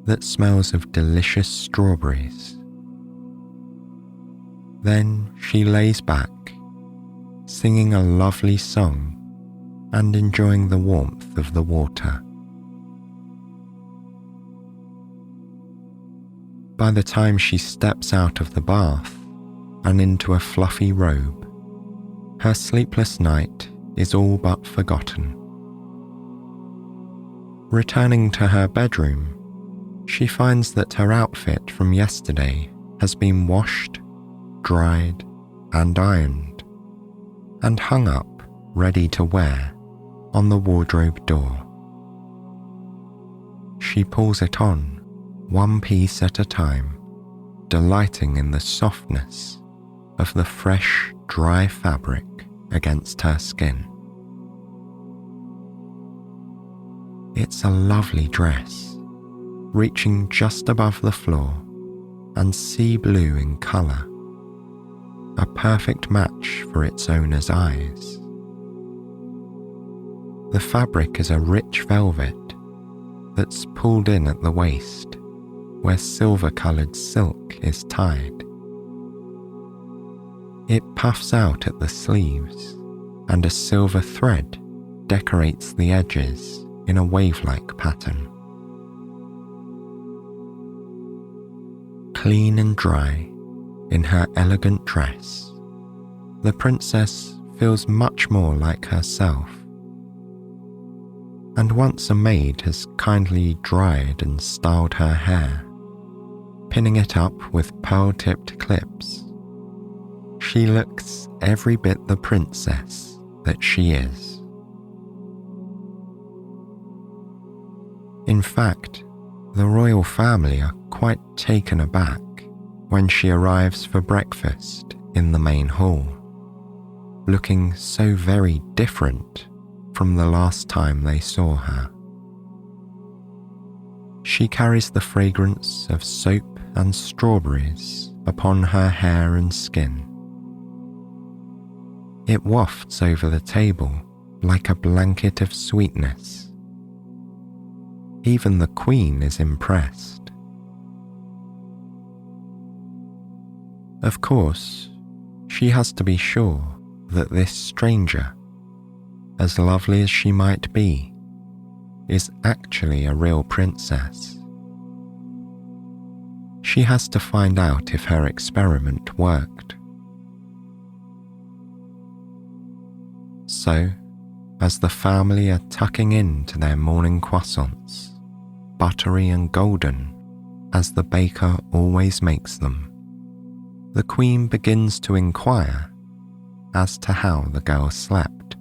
that smells of delicious strawberries. Then she lays back, singing a lovely song and enjoying the warmth of the water. By the time she steps out of the bath and into a fluffy robe, her sleepless night is all but forgotten. Returning to her bedroom, she finds that her outfit from yesterday has been washed, dried, and ironed, and hung up ready to wear on the wardrobe door. She pulls it on, one piece at a time, delighting in the softness of the fresh, dry fabric against her skin. It's a lovely dress, reaching just above the floor and sea blue in colour, a perfect match for its owner's eyes. The fabric is a rich velvet that's pulled in at the waist, where silver-coloured silk is tied. It puffs out at the sleeves, and a silver thread decorates the edges in a wave-like pattern. Clean and dry, in her elegant dress, the princess feels much more like herself. And once a maid has kindly dried and styled her hair, pinning it up with pearl-tipped clips, she looks every bit the princess that she is. In fact, the royal family are quite taken aback when she arrives for breakfast in the main hall, looking so very different from the last time they saw her. She carries the fragrance of soap and strawberries upon her hair and skin. It wafts over the table like a blanket of sweetness. Even the Queen is impressed. Of course, she has to be sure that this stranger, as lovely as she might be, is actually a real princess. She has to find out if her experiment worked. So, as the family are tucking into their morning croissants, buttery and golden as the baker always makes them, the Queen begins to inquire as to how the girl slept.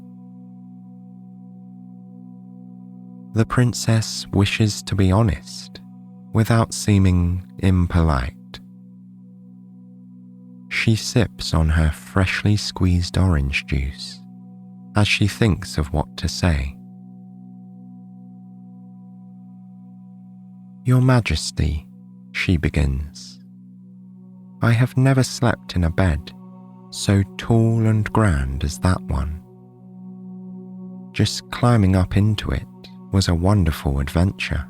The princess wishes to be honest without seeming impolite. She sips on her freshly squeezed orange juice as she thinks of what to say. "Your Majesty," she begins, "I have never slept in a bed so tall and grand as that one. Just climbing up into it was a wonderful adventure."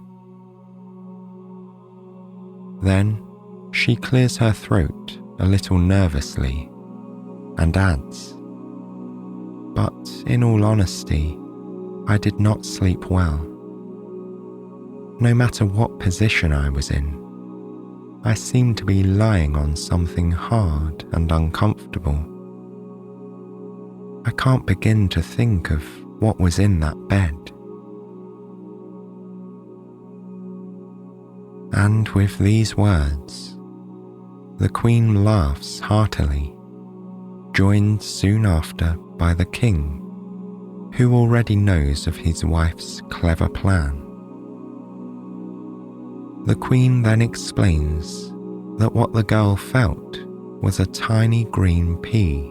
Then she clears her throat a little nervously and adds, "But in all honesty, I did not sleep well. No matter what position I was in, I seemed to be lying on something hard and uncomfortable. I can't begin to think of what was in that bed." And with these words, the Queen laughs heartily, joined soon after by the King, who already knows of his wife's clever plan. The Queen then explains that what the girl felt was a tiny green pea,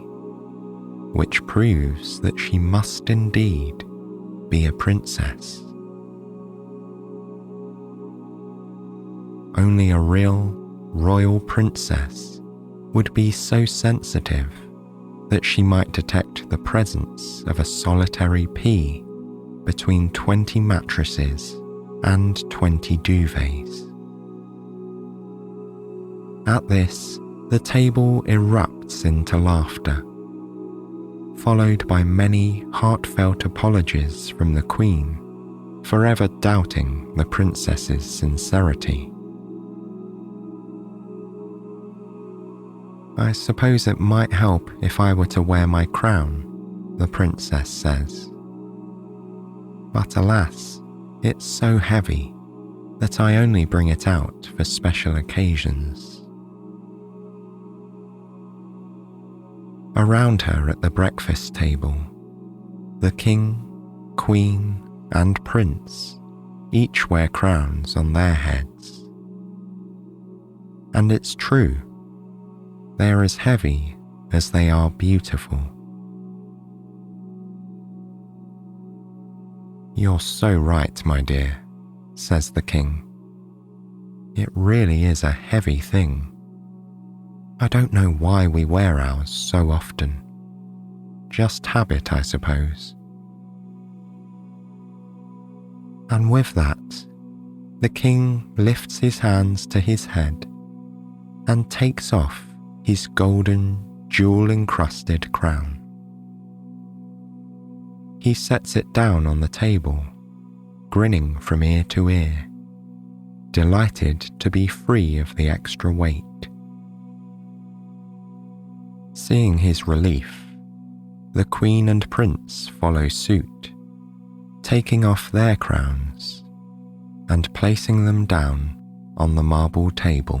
which proves that she must indeed be a princess. Only a real royal princess would be so sensitive that she might detect the presence of a solitary pea between 20 mattresses and 20 duvets. At this, the table erupts into laughter, followed by many heartfelt apologies from the Queen, forever doubting the princess's sincerity. "I suppose it might help if I were to wear my crown," the princess says. "But alas, it's so heavy that I only bring it out for special occasions." Around her at the breakfast table, the King, Queen, and Prince each wear crowns on their heads. And it's true, they're as heavy as they are beautiful. "You're so right, my dear," says the King. "It really is a heavy thing. I don't know why we wear ours so often. Just habit, I suppose." And with that, the King lifts his hands to his head and takes off his golden, jewel-encrusted crown. He sets it down on the table, grinning from ear to ear, delighted to be free of the extra weight. Seeing his relief, the Queen and Prince follow suit, taking off their crowns and placing them down on the marble table.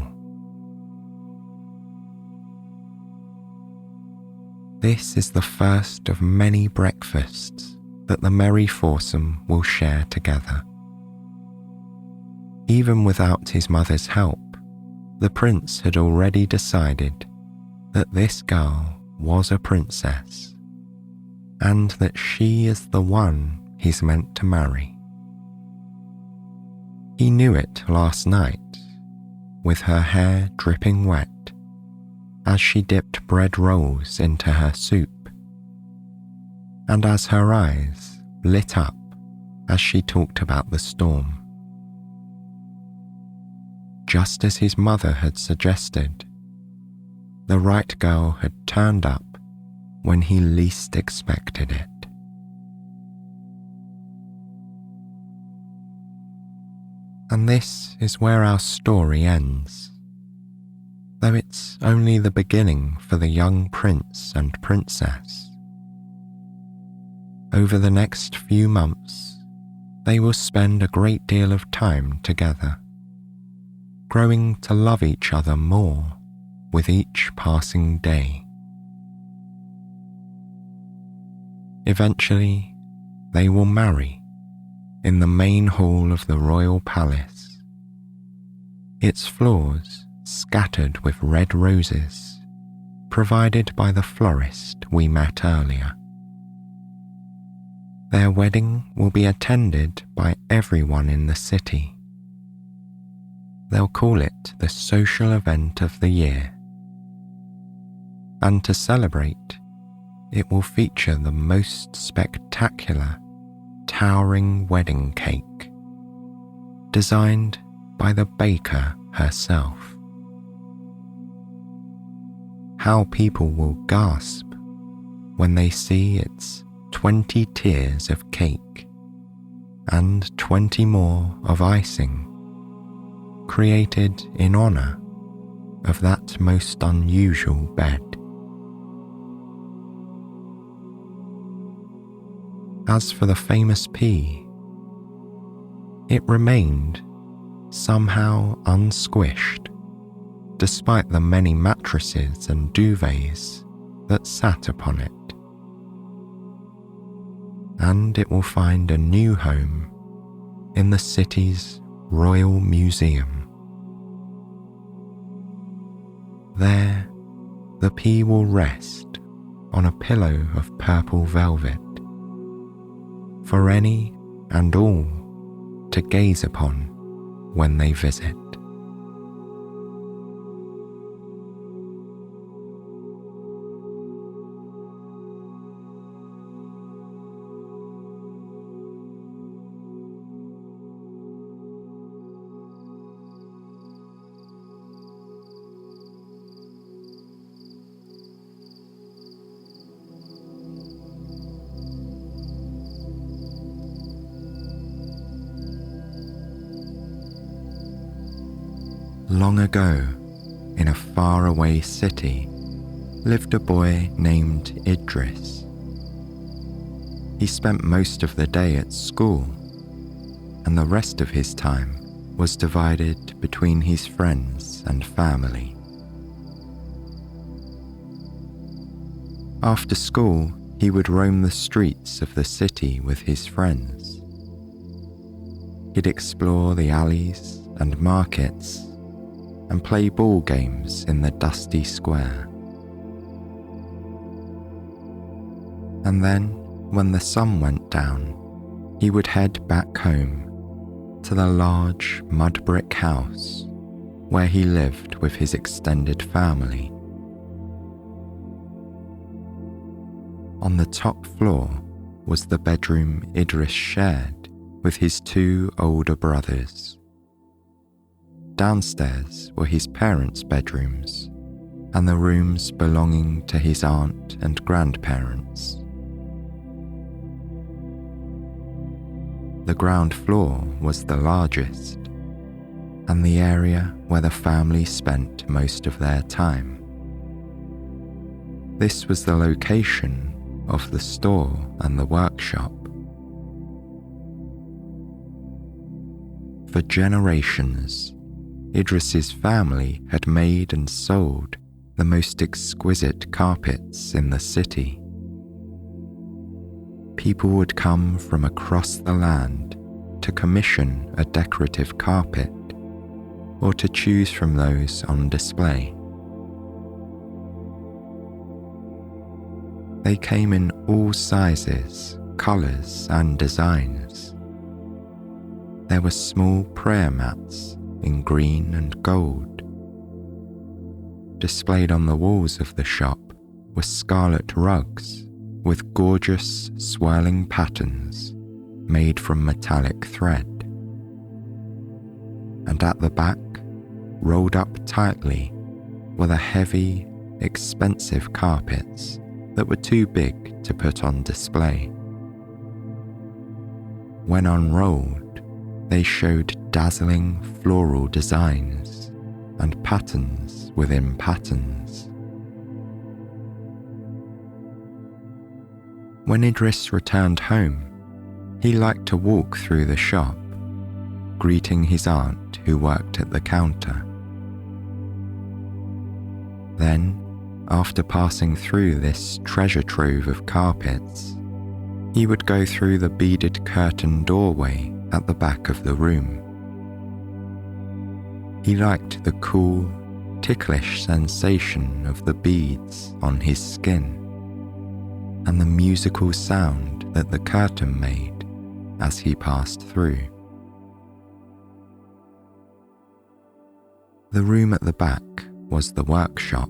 This is the first of many breakfasts that the merry foursome will share together. Even without his mother's help, the prince had already decided that this girl was a princess, and that she is the one he's meant to marry. He knew it last night, with her hair dripping wet, as she dipped bread rolls into her soup, and as her eyes lit up as she talked about the storm. Just as his mother had suggested, the right girl had turned up when he least expected it. And this is where our story ends, though it's only the beginning for the young prince and princess. Over the next few months, they will spend a great deal of time together, growing to love each other more with each passing day. Eventually, they will marry in the main hall of the royal palace, its floors scattered with red roses provided by the florist we met earlier. Their wedding will be attended by everyone in the city. They'll call it the social event of the year. And to celebrate, it will feature the most spectacular, towering wedding cake, designed by the baker herself. How people will gasp when they see its 20 tiers of cake and 20 more of icing, created in honor of that most unusual bed. As for the famous pea, it remained somehow unsquished, despite the many mattresses and duvets that sat upon it. And it will find a new home in the city's Royal Museum. There, the pea will rest on a pillow of purple velvet for any and all to gaze upon when they visit. Long ago, in a faraway city, lived a boy named Idris. He spent most of the day at school, and the rest of his time was divided between his friends and family. After school, he would roam the streets of the city with his friends. He'd explore the alleys and markets and play ball games in the dusty square. And then, when the sun went down, he would head back home to the large mud brick house where he lived with his extended family. On the top floor was the bedroom Idris shared with his two older brothers. Downstairs were his parents' bedrooms and the rooms belonging to his aunt and grandparents. The ground floor was the largest and the area where the family spent most of their time. This was the location of the store and the workshop. For generations, Idris's family had made and sold the most exquisite carpets in the city. People would come from across the land to commission a decorative carpet or to choose from those on display. They came in all sizes, colours and designs. There were small prayer mats in green and gold. Displayed on the walls of the shop were scarlet rugs with gorgeous swirling patterns made from metallic thread. And at the back, rolled up tightly, were the heavy, expensive carpets that were too big to put on display. When unrolled, they showed dazzling floral designs and patterns within patterns. When Idris returned home, he liked to walk through the shop, greeting his aunt who worked at the counter. Then, after passing through this treasure trove of carpets, he would go through the beaded curtain doorway at the back of the room. He liked the cool, ticklish sensation of the beads on his skin and the musical sound that the curtain made as he passed through. The room at the back was the workshop.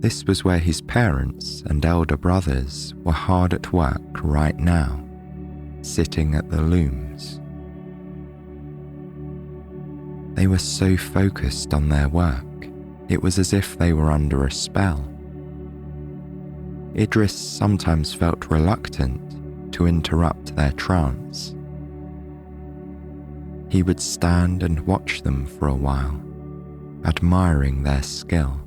This was where his parents and elder brothers were hard at work right now, sitting at the looms. They were so focused on their work, it was as if they were under a spell. Idris sometimes felt reluctant to interrupt their trance. He would stand and watch them for a while, admiring their skill.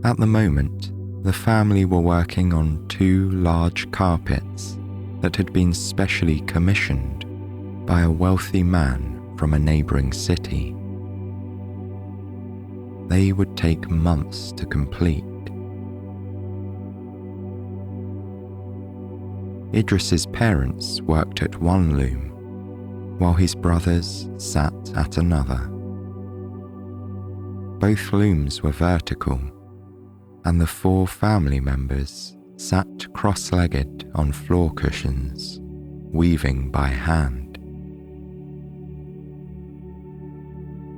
At the moment, the family were working on 2 large carpets that had been specially commissioned by a wealthy man from a neighbouring city. They would take months to complete. Idris's parents worked at one loom, while his brothers sat at another. Both looms were vertical, and the 4 family members sat cross-legged on floor cushions, weaving by hand.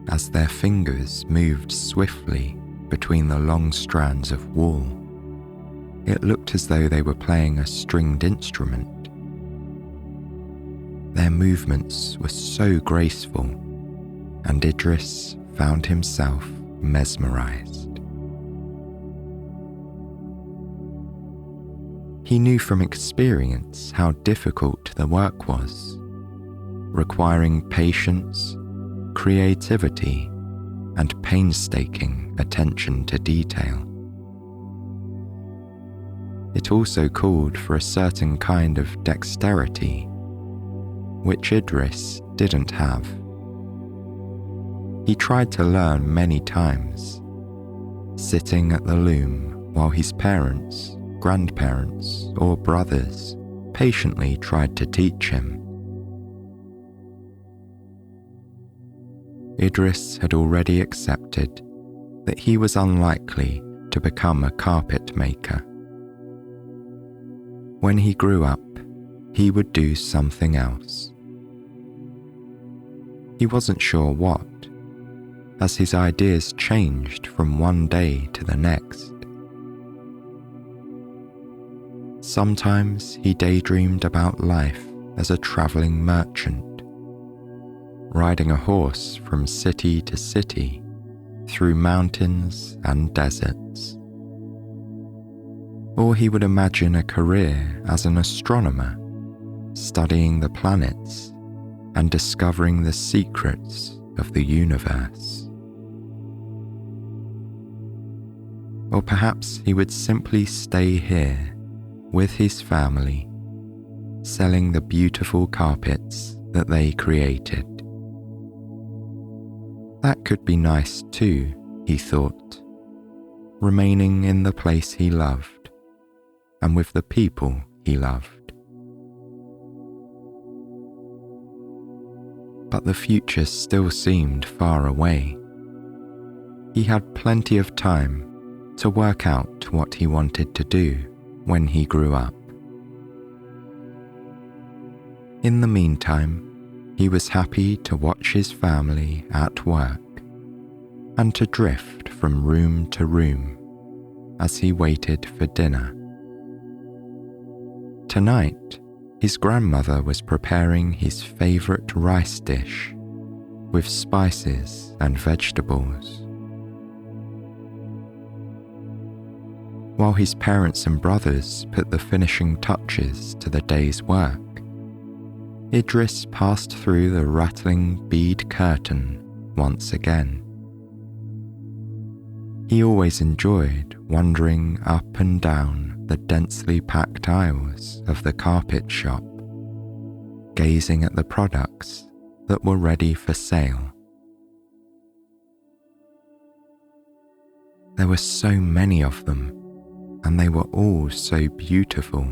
As their fingers moved swiftly between the long strands of wool, it looked as though they were playing a stringed instrument. Their movements were so graceful, and Idris found himself mesmerized. He knew from experience how difficult the work was, requiring patience, creativity, and painstaking attention to detail. It also called for a certain kind of dexterity, which Idris didn't have. He tried to learn many times, sitting at the loom while his parents, grandparents, or brothers patiently tried to teach him. Idris had already accepted that he was unlikely to become a carpet maker. When he grew up, he would do something else. He wasn't sure what, as his ideas changed from one day to the next. Sometimes he daydreamed about life as a traveling merchant, riding a horse from city to city through mountains and deserts. Or he would imagine a career as an astronomer, studying the planets and discovering the secrets of the universe. Or perhaps he would simply stay here with his family, selling the beautiful carpets that they created. That could be nice too, he thought, remaining in the place he loved and with the people he loved. But the future still seemed far away. He had plenty of time to work out what he wanted to do when he grew up. In the meantime, he was happy to watch his family at work and to drift from room to room as he waited for dinner. Tonight, his grandmother was preparing his favorite rice dish with spices and vegetables. While his parents and brothers put the finishing touches to the day's work, Idris passed through the rattling bead curtain once again. He always enjoyed wandering up and down the densely packed aisles of the carpet shop, gazing at the products that were ready for sale. There were so many of them, and they were all so beautiful.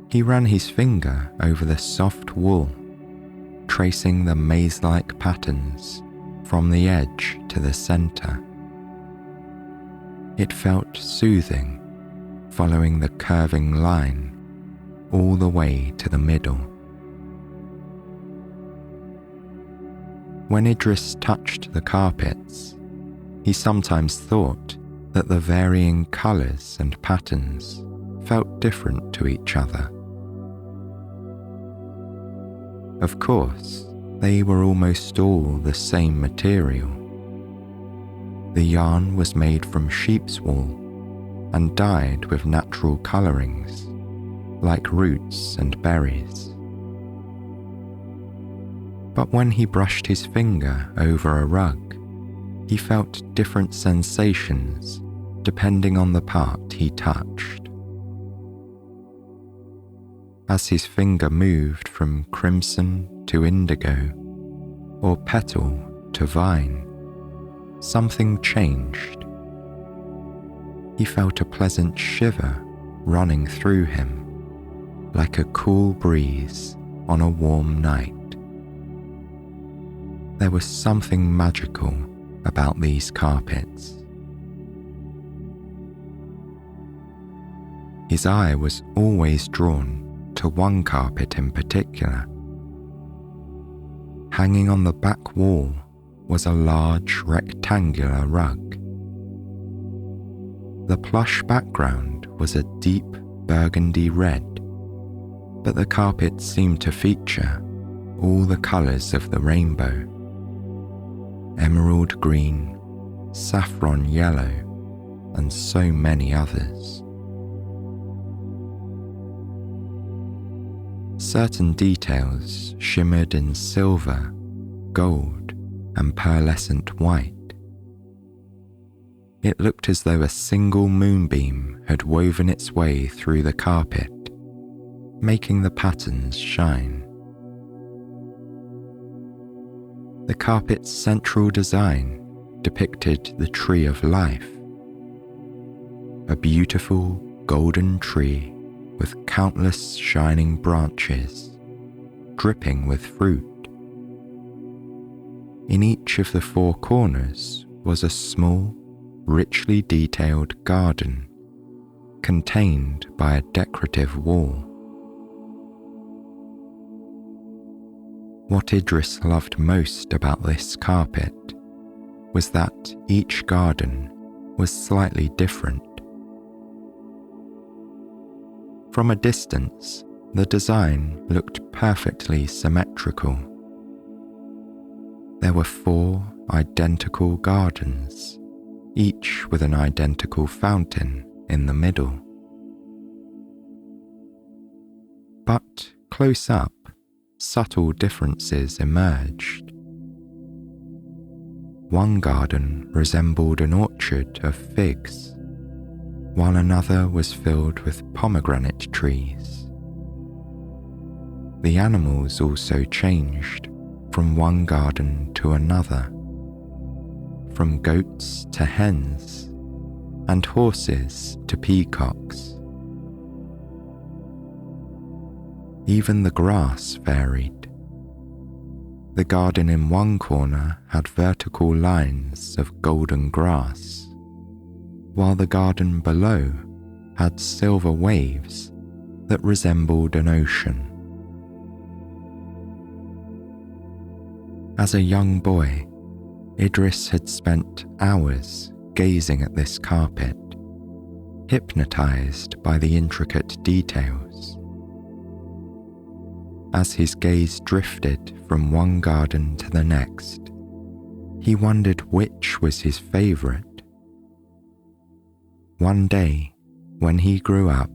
He ran his finger over the soft wool, tracing the maze-like patterns from the edge to the center. It felt soothing, following the curving line all the way to the middle. When Idris touched the carpets, he sometimes thought that the varying colors and patterns felt different to each other. Of course, they were almost all the same material. The yarn was made from sheep's wool and dyed with natural colorings, like roots and berries. But when he brushed his finger over a rug, he felt different sensations depending on the part he touched. As his finger moved from crimson to indigo, or petal to vine, something changed. He felt a pleasant shiver running through him, like a cool breeze on a warm night. There was something magical about these carpets. His eye was always drawn to one carpet in particular. Hanging on the back wall was a large rectangular rug. The plush background was a deep burgundy red, but the carpet seemed to feature all the colours of the rainbow: emerald green, saffron yellow, and so many others. Certain details shimmered in silver, gold, and pearlescent white. It looked as though a single moonbeam had woven its way through the carpet, making the patterns shine. The carpet's central design depicted the tree of life, a beautiful golden tree with countless shining branches, dripping with fruit. In each of the four corners was a small, richly detailed garden, contained by a decorative wall. What Idris loved most about this carpet was that each garden was slightly different. From a distance, the design looked perfectly symmetrical. There were 4 identical gardens, each with an identical fountain in the middle. But close up, subtle differences emerged. One garden resembled an orchard of figs, while another was filled with pomegranate trees. The animals also changed from one garden to another, from goats to hens, and horses to peacocks. Even the grass varied. The garden in one corner had vertical lines of golden grass, while the garden below had silver waves that resembled an ocean. As a young boy, Idris had spent hours gazing at this carpet, hypnotized by the intricate details. As his gaze drifted from one garden to the next, he wondered which was his favorite. One day, when he grew up,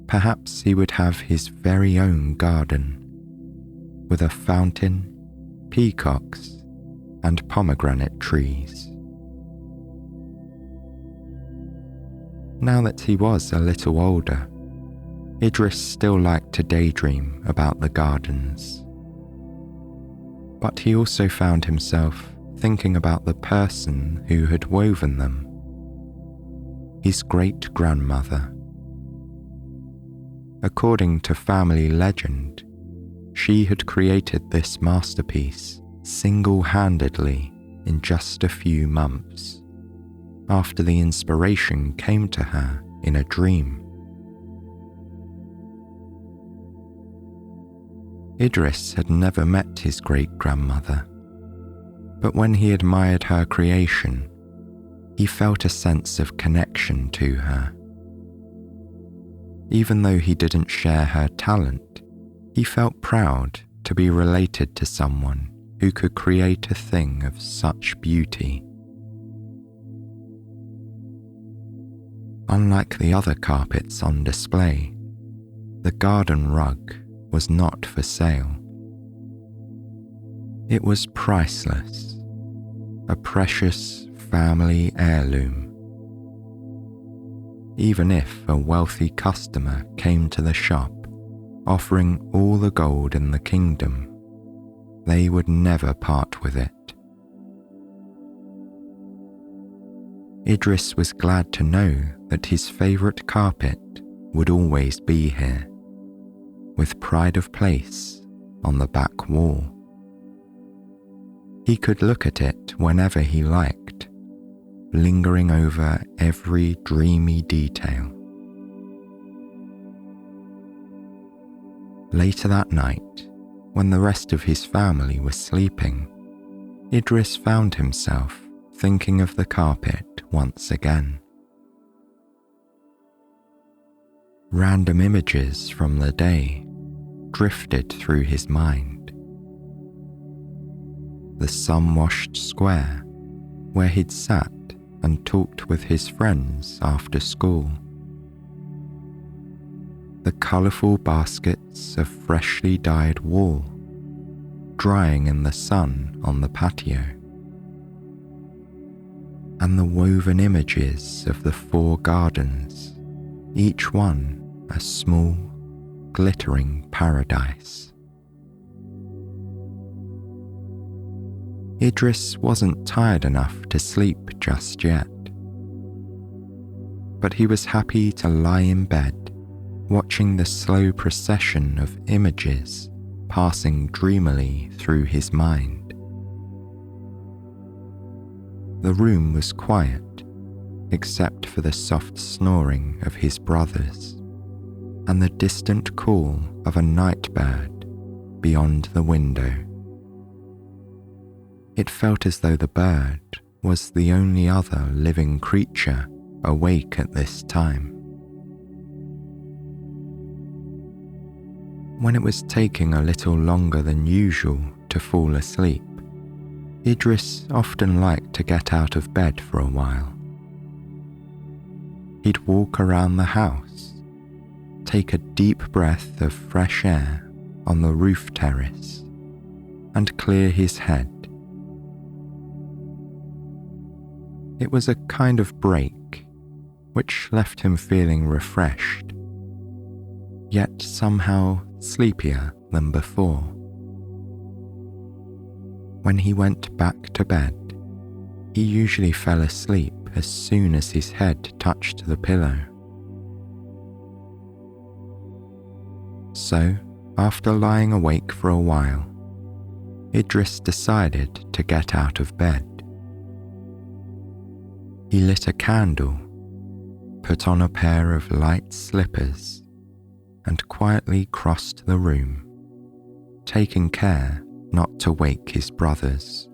perhaps he would have his very own garden, with a fountain, peacocks, and pomegranate trees. Now that he was a little older, Idris still liked to daydream about the gardens. But he also found himself thinking about the person who had woven them, his great-grandmother. According to family legend, she had created this masterpiece single-handedly in just a few months, after the inspiration came to her in a dream. Idris had never met his great-grandmother, but when he admired her creation, he felt a sense of connection to her. Even though he didn't share her talent, he felt proud to be related to someone who could create a thing of such beauty. Unlike the other carpets on display, the garden rug was not for sale. It was priceless, a precious family heirloom. Even if a wealthy customer came to the shop offering all the gold in the kingdom, they would never part with it. Idris was glad to know that his favourite carpet would always be here, with pride of place on the back wall. He could look at it whenever he liked, lingering over every dreamy detail. Later that night, when the rest of his family was sleeping, Idris found himself thinking of the carpet once again. Random images from the day drifted through his mind. The sun-washed square where he'd sat and talked with his friends after school. The colourful baskets of freshly dyed wool drying in the sun on the patio, and the woven images of the 4 gardens, each one a small, glittering paradise. Idris wasn't tired enough to sleep just yet, but he was happy to lie in bed watching the slow procession of images passing dreamily through his mind. The room was quiet, except for the soft snoring of his brothers and the distant call of a night bird beyond the window. It felt as though the bird was the only other living creature awake at this time. When it was taking a little longer than usual to fall asleep, Idris often liked to get out of bed for a while. He'd walk around the house, take a deep breath of fresh air on the roof terrace, and clear his head. It was a kind of break, which left him feeling refreshed, yet somehow sleepier than before. When he went back to bed, he usually fell asleep as soon as his head touched the pillow. So, after lying awake for a while, Idris decided to get out of bed. He lit a candle, put on a pair of light slippers, and quietly crossed the room, taking care not to wake his brothers.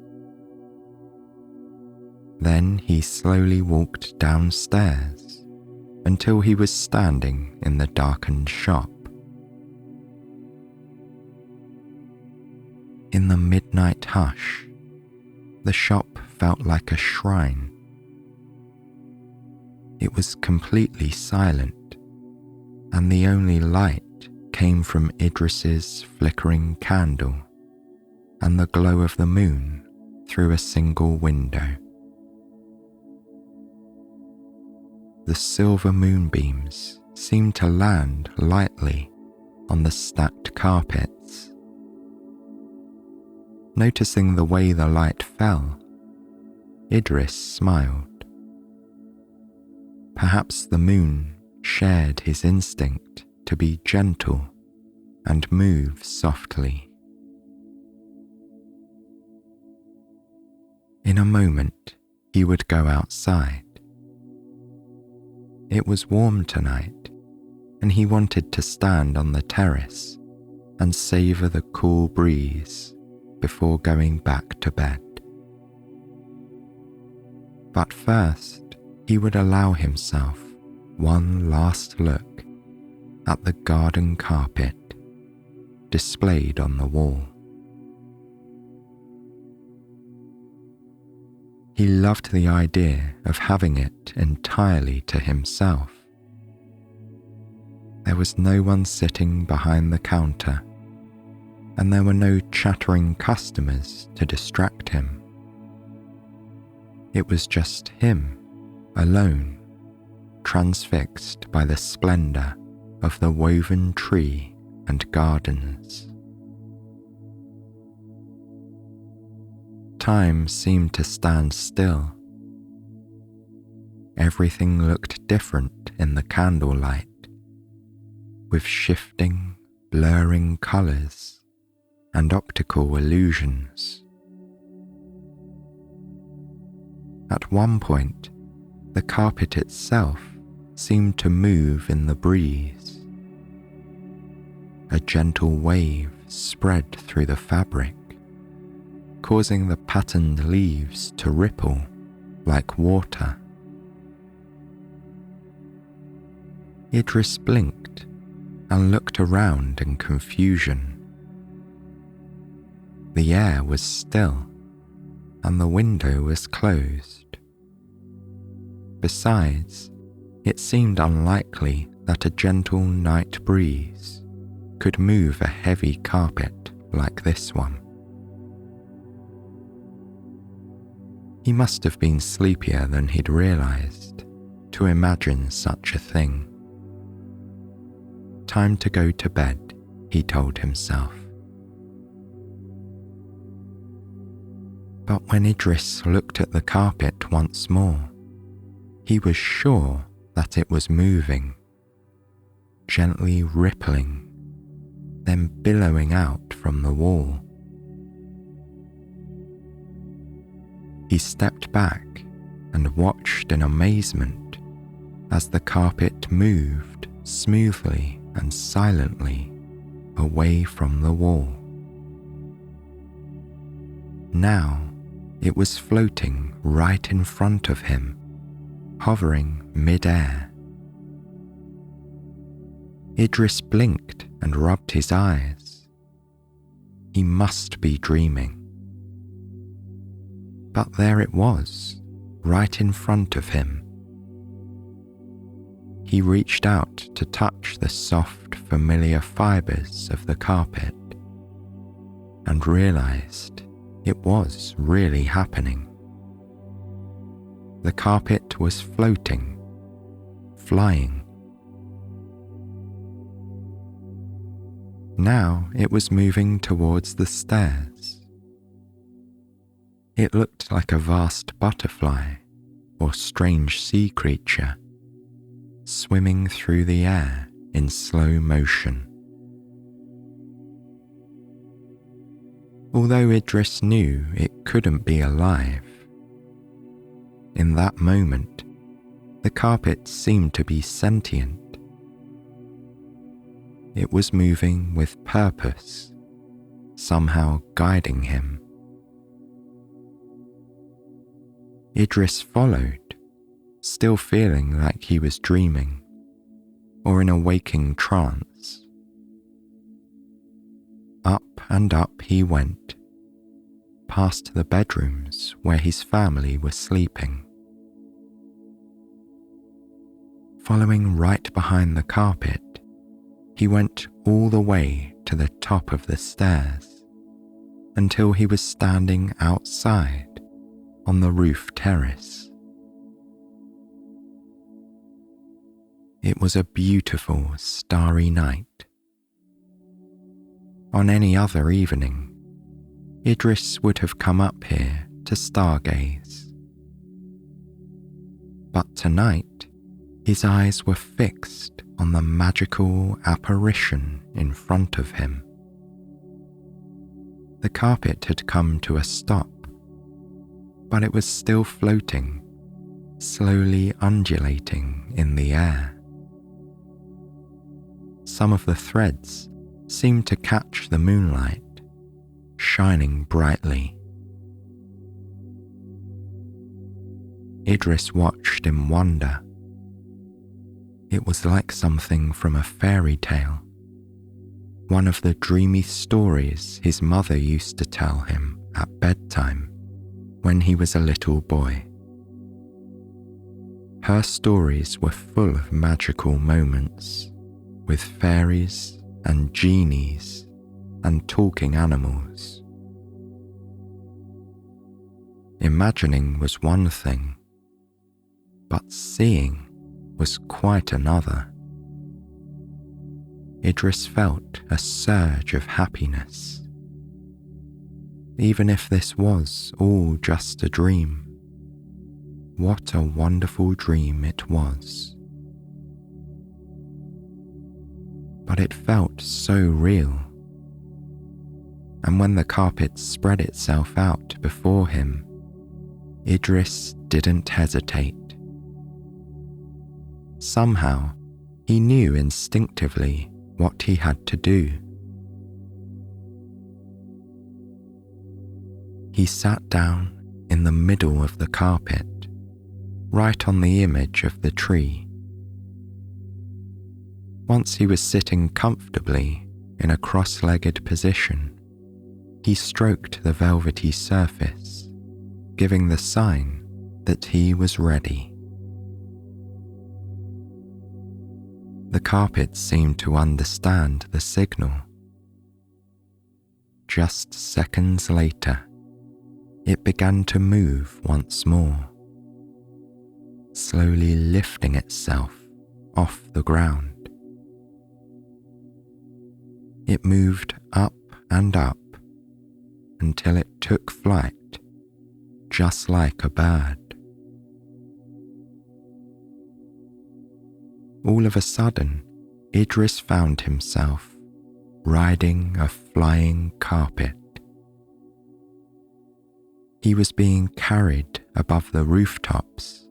Then he slowly walked downstairs until he was standing in the darkened shop. In the midnight hush, the shop felt like a shrine. It was completely silent, and the only light came from Idris's flickering candle and the glow of the moon through a single window. the silver moonbeams seemed to land lightly on the stacked carpets. Noticing the way the light fell, Idris smiled. Perhaps the moon shared his instinct to be gentle and move softly. In a moment, he would go outside. It was warm tonight, and he wanted to stand on the terrace and savour the cool breeze before going back to bed. But first, he would allow himself one last look at the garden carpet displayed on the wall. He loved the idea of having it entirely to himself. There was no one sitting behind the counter, and there were no chattering customers to distract him. It was just him, alone, transfixed by the splendour of the woven tree and gardens. Time seemed to stand still. Everything looked different in the candlelight, with shifting, blurring colours and optical illusions. At one point, the carpet itself seemed to move in the breeze. A gentle wave spread through the fabric, causing the patterned leaves to ripple like water. Idris blinked and looked around in confusion. The air was still, and the window was closed. Besides, it seemed unlikely that a gentle night breeze could move a heavy carpet like this one. He must have been sleepier than he'd realised to imagine such a thing. Time to go to bed, he told himself. But when Idris looked at the carpet once more, he was sure that it was moving, gently rippling, then billowing out from the wall. He stepped back and watched in amazement as the carpet moved smoothly and silently away from the wall. Now it was floating right in front of him, hovering mid-air. Idris blinked and rubbed his eyes. He must be dreaming. But there it was, right in front of him. He reached out to touch the soft, familiar fibres of the carpet and realised it was really happening. The carpet was floating, flying. Now it was moving towards the stairs. It looked like a vast butterfly or strange sea creature, swimming through the air in slow motion. Although Idris knew it couldn't be alive, in that moment, the carpet seemed to be sentient. It was moving with purpose, somehow guiding him. Idris followed, still feeling like he was dreaming or in a waking trance. Up and up he went, past the bedrooms where his family was sleeping. Following right behind the carpet, he went all the way to the top of the stairs until he was standing outside on the roof terrace. It was a beautiful starry night. On any other evening, Idris would have come up here to stargaze. But tonight, his eyes were fixed on the magical apparition in front of him. The carpet had come to a stop, but it was still floating, slowly undulating in the air. Some of the threads seemed to catch the moonlight, shining brightly. Idris watched in wonder. It was like something from a fairy tale, one of the dreamy stories his mother used to tell him at bedtime when he was a little boy. Her stories were full of magical moments, with fairies and genies and talking animals. Imagining was one thing, but seeing was quite another. Idris felt a surge of happiness. Even if this was all just a dream, what a wonderful dream it was. But it felt so real. And when the carpet spread itself out before him, Idris didn't hesitate. Somehow, he knew instinctively what he had to do. He sat down in the middle of the carpet, right on the image of the tree. Once he was sitting comfortably in a cross-legged position, he stroked the velvety surface, giving the sign that he was ready. The carpet seemed to understand the signal. Just seconds later, it began to move once more, slowly lifting itself off the ground. It moved up and up until it took flight, just like a bird. All of a sudden, Idris found himself riding a flying carpet. He was being carried above the rooftops,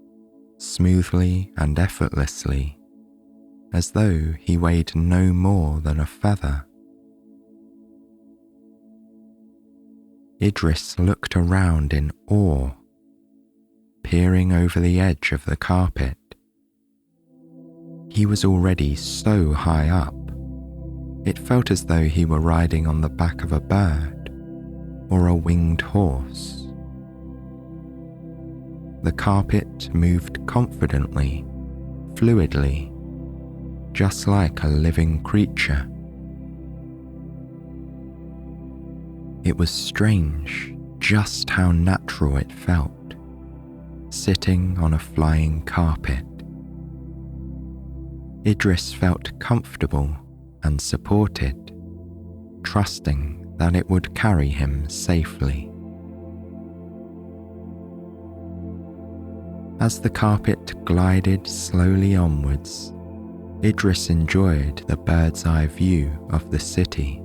smoothly and effortlessly, as though he weighed no more than a feather. Idris looked around in awe, peering over the edge of the carpet. He was already so high up, it felt as though he were riding on the back of a bird or a winged horse. The carpet moved confidently, fluidly, just like a living creature. It was strange just how natural it felt, sitting on a flying carpet. Idris felt comfortable and supported, trusting that it would carry him safely. As the carpet glided slowly onwards, Idris enjoyed the bird's-eye view of the city.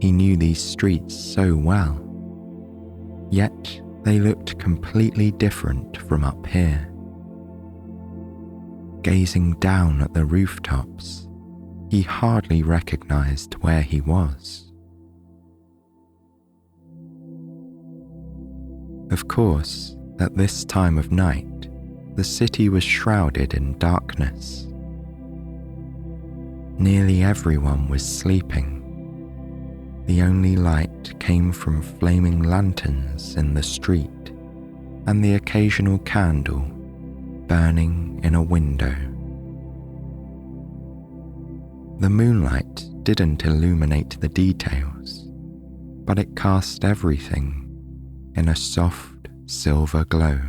He knew these streets so well, yet they looked completely different from up here. Gazing down at the rooftops, he hardly recognized where he was. Of course, at this time of night, the city was shrouded in darkness. Nearly everyone was sleeping. The only light came from flaming lanterns in the street and the occasional candle burning in a window. The moonlight didn't illuminate the details, but it cast everything in a soft silver glow.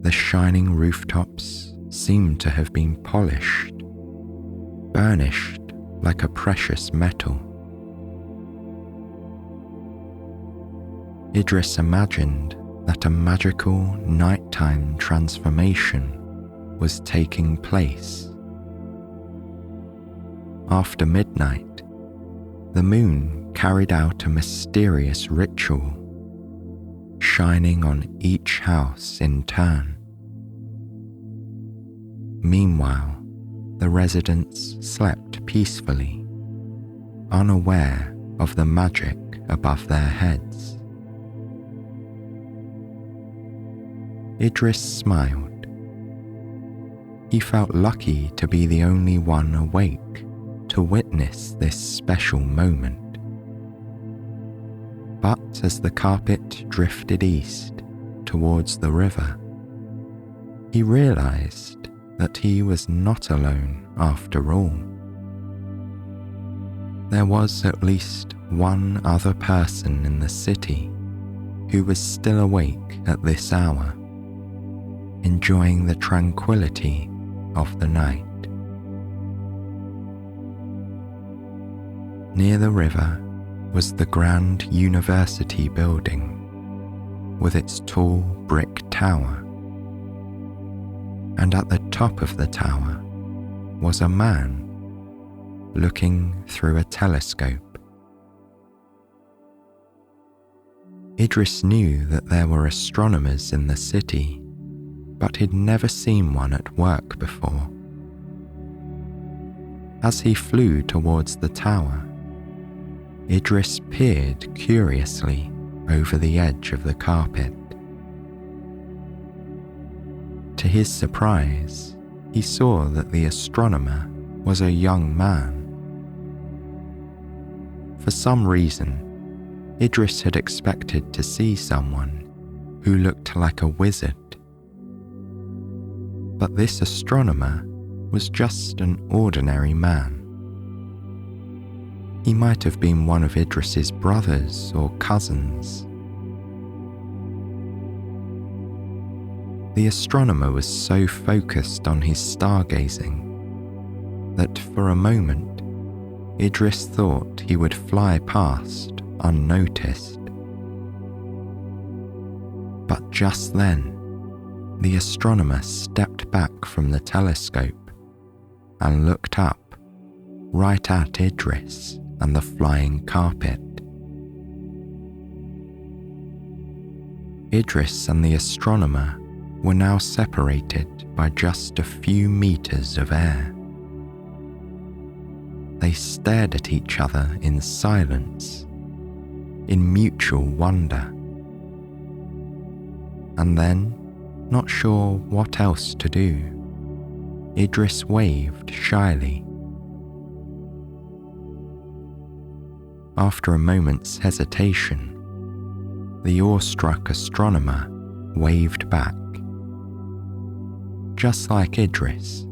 The shining rooftops seemed to have been polished, burnished like a precious metal. Idris imagined that a magical nighttime transformation was taking place. After midnight, the moon carried out a mysterious ritual, shining on each house in turn. Meanwhile, the residents slept peacefully, unaware of the magic above their heads. Idris smiled. He felt lucky to be the only one awake to witness this special moment. But as the carpet drifted east towards the river, he realized that he was not alone after all. There was at least one other person in the city who was still awake at this hour, enjoying the tranquility of the night. Near the river was the grand university building with its tall brick tower, and at the top of the tower was a man looking through a telescope. Idris knew that there were astronomers in the city, but he'd never seen one at work before. As he flew towards the tower, Idris peered curiously over the edge of the carpet. To his surprise, he saw that the astronomer was a young man. For some reason, Idris had expected to see someone who looked like a wizard. But this astronomer was just an ordinary man. He might have been one of Idris's brothers or cousins. The astronomer was so focused on his stargazing that for a moment Idris thought he would fly past unnoticed. But just then, the astronomer stepped back from the telescope and looked up right at Idris and the flying carpet. Idris and the astronomer were now separated by just a few meters of air. They stared at each other in silence, in mutual wonder. And then, not sure what else to do, Idris waved shyly. After a moment's hesitation, the awestruck astronomer waved back. Just like Idris,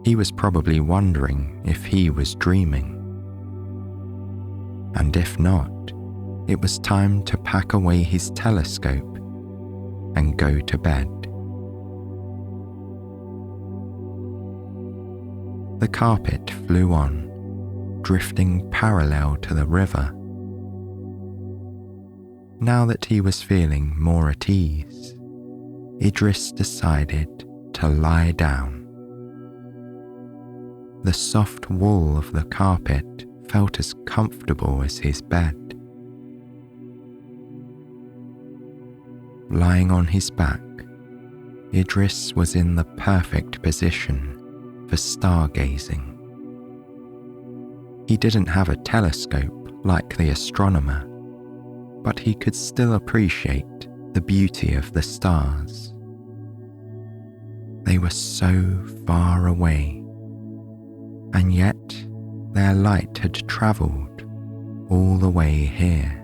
he was probably wondering if he was dreaming. And if not, it was time to pack away his telescope and go to bed. The carpet flew on, drifting parallel to the river. Now that he was feeling more at ease, Idris decided to lie down. The soft wool of the carpet felt as comfortable as his bed. Lying on his back, Idris was in the perfect position for stargazing. He didn't have a telescope like the astronomer, but he could still appreciate the beauty of the stars. They were so far away, and yet their light had travelled all the way here,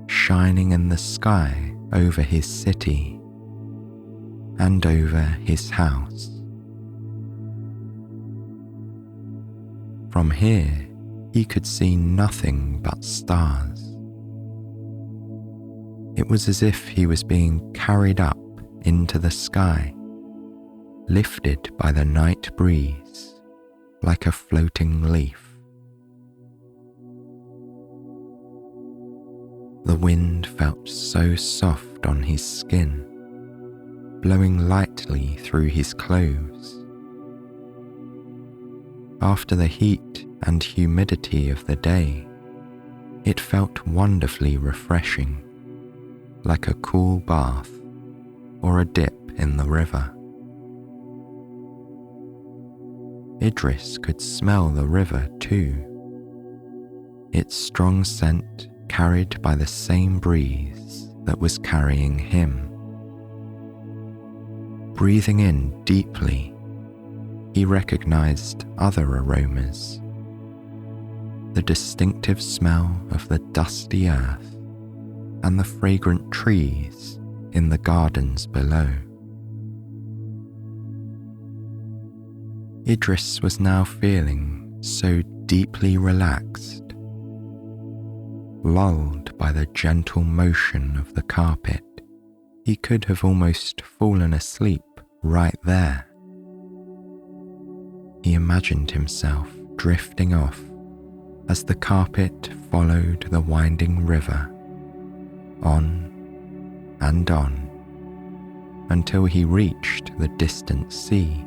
shining in the sky over his city and over his house. From here, he could see nothing but stars. It was as if he was being carried up into the sky, lifted by the night breeze like a floating leaf. The wind felt so soft on his skin, blowing lightly through his clothes. After the heat and humidity of the day, it felt wonderfully refreshing, like a cool bath or a dip in the river. Idris could smell the river too, its strong scent carried by the same breeze that was carrying him. Breathing in deeply, he recognized other aromas, the distinctive smell of the dusty earth and the fragrant trees in the gardens below. Idris was now feeling so deeply relaxed, lulled by the gentle motion of the carpet, he could have almost fallen asleep right there. He imagined himself drifting off as the carpet followed the winding river, on and on, until he reached the distant sea.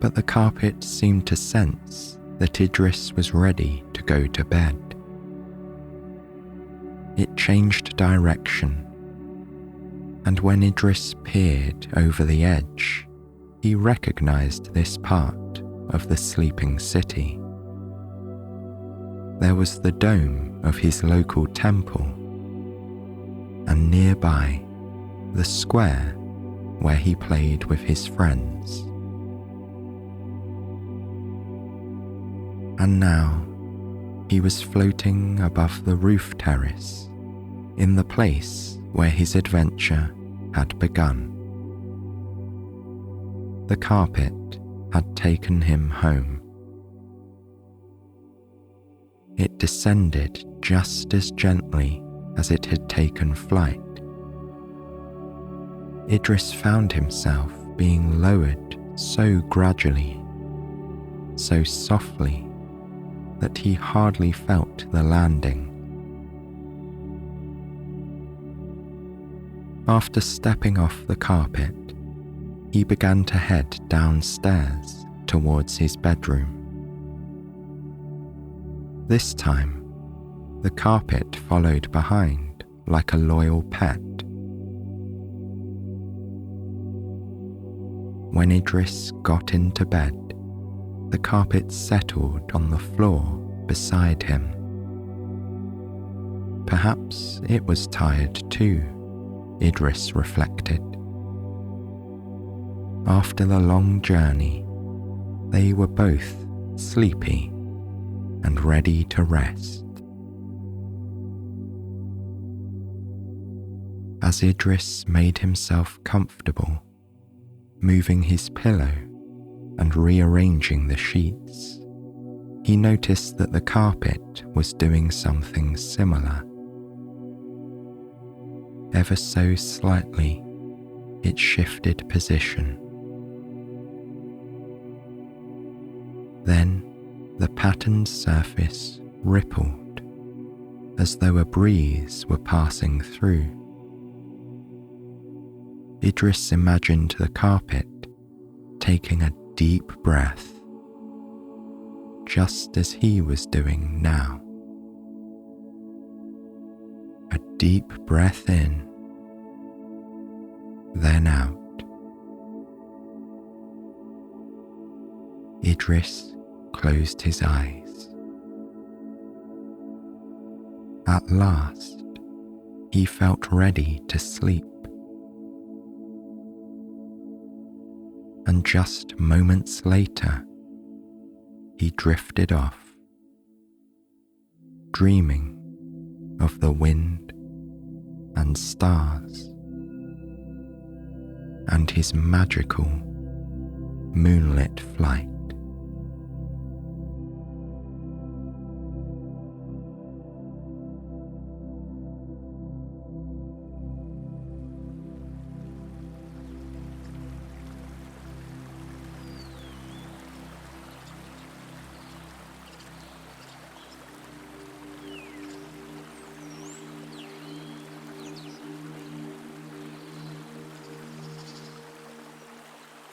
But the carpet seemed to sense that Idris was ready to go to bed. It changed direction, and when Idris peered over the edge, he recognized this part of the sleeping city. There was the dome of his local temple, and nearby, the square where he played with his friends. And now, he was floating above the roof terrace, in the place where his adventure had begun. The carpet had taken him home. It descended just as gently as it had taken flight. Idris found himself being lowered so gradually, so softly, that he hardly felt the landing. After stepping off the carpet, he began to head downstairs towards his bedroom. This time, the carpet followed behind like a loyal pet. When Idris got into bed, the carpet settled on the floor beside him. Perhaps it was tired too, Idris reflected. After the long journey, they were both sleepy and ready to rest. As Idris made himself comfortable, moving his pillow and rearranging the sheets, he noticed that the carpet was doing something similar. Ever so slightly, it shifted position. Then the patterned surface rippled, as though a breeze were passing through. Idris imagined the carpet taking a deep breath, just as he was doing now. A deep breath in, then out. Idris closed his eyes. At last, he felt ready to sleep. And just moments later, he drifted off, dreaming of the wind and stars and his magical moonlit flight.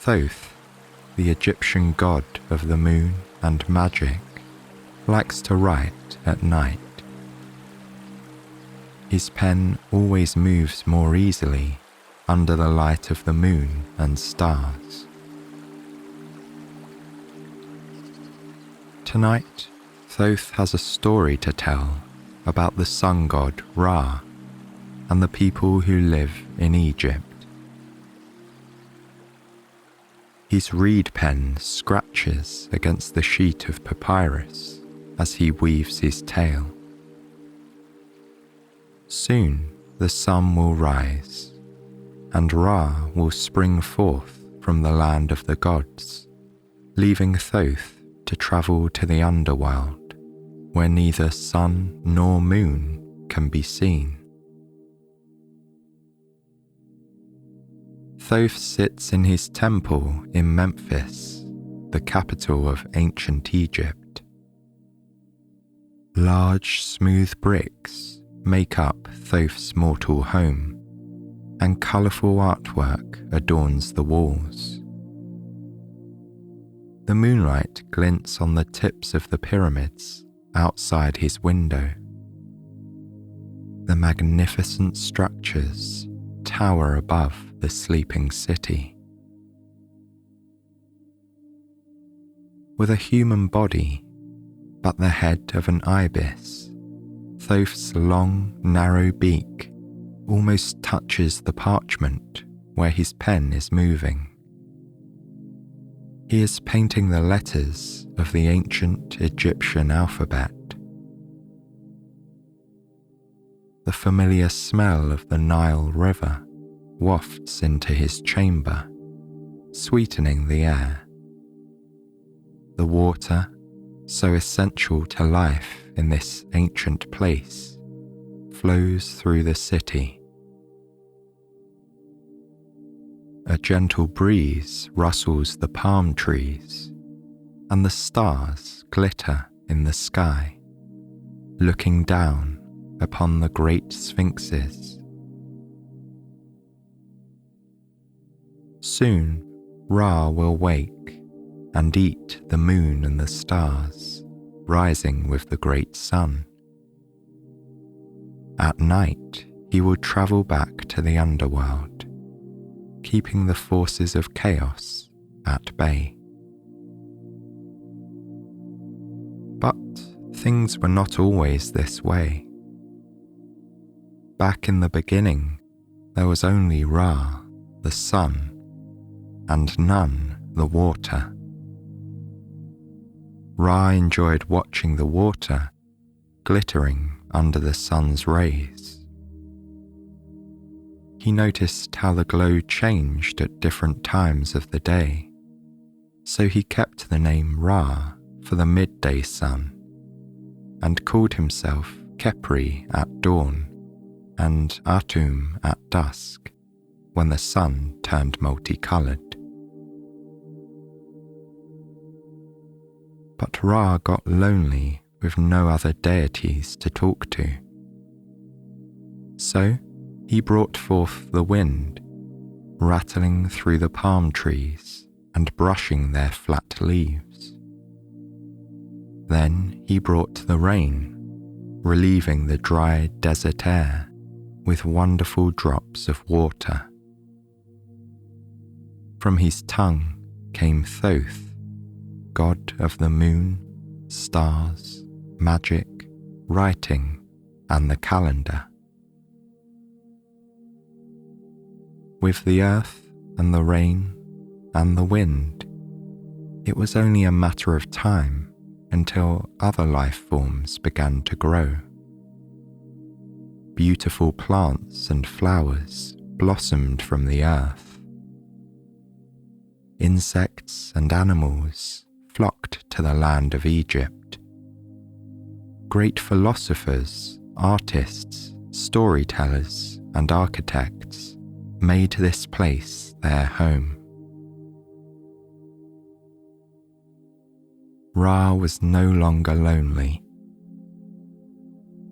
Thoth, the Egyptian god of the moon and magic, likes to write at night. His pen always moves more easily under the light of the moon and stars. Tonight, Thoth has a story to tell about the sun god Ra and the people who live in Egypt. His reed pen scratches against the sheet of papyrus as he weaves his tale. Soon the sun will rise, and Ra will spring forth from the land of the gods, leaving Thoth to travel to the underworld, where neither sun nor moon can be seen. Thoth sits in his temple in Memphis, the capital of ancient Egypt. Large, smooth bricks make up Thoth's mortal home, and colourful artwork adorns the walls. The moonlight glints on the tips of the pyramids outside his window. The magnificent structures tower above the sleeping city. With a human body, but the head of an ibis, Thoth's long, narrow beak almost touches the parchment where his pen is moving. He is painting the letters of the ancient Egyptian alphabet. The familiar smell of the Nile River wafts into his chamber, sweetening the air. The water, so essential to life in this ancient place, flows through the city. A gentle breeze rustles the palm trees, and the stars glitter in the sky, looking down upon the great sphinxes. Soon Ra will wake and eat the moon and the stars, rising with the great sun. At night, he will travel back to the underworld, keeping the forces of chaos at bay. But things were not always this way. Back in the beginning, there was only Ra, the sun, and none the water. Ra enjoyed watching the water glittering under the sun's rays. He noticed how the glow changed at different times of the day, so he kept the name Ra for the midday sun, and called himself Khepri at dawn and Atum at dusk, when the sun turned multicolored. But Ra got lonely with no other deities to talk to. So he brought forth the wind, rattling through the palm trees and brushing their flat leaves. Then he brought the rain, relieving the dry desert air with wonderful drops of water. From his tongue came Thoth, god of the moon, stars, magic, writing, and the calendar. With the earth and the rain and the wind, it was only a matter of time until other life forms began to grow. Beautiful plants and flowers blossomed from the earth. Insects and animals flocked to the land of Egypt. Great philosophers, artists, storytellers, and architects made this place their home. Ra was no longer lonely.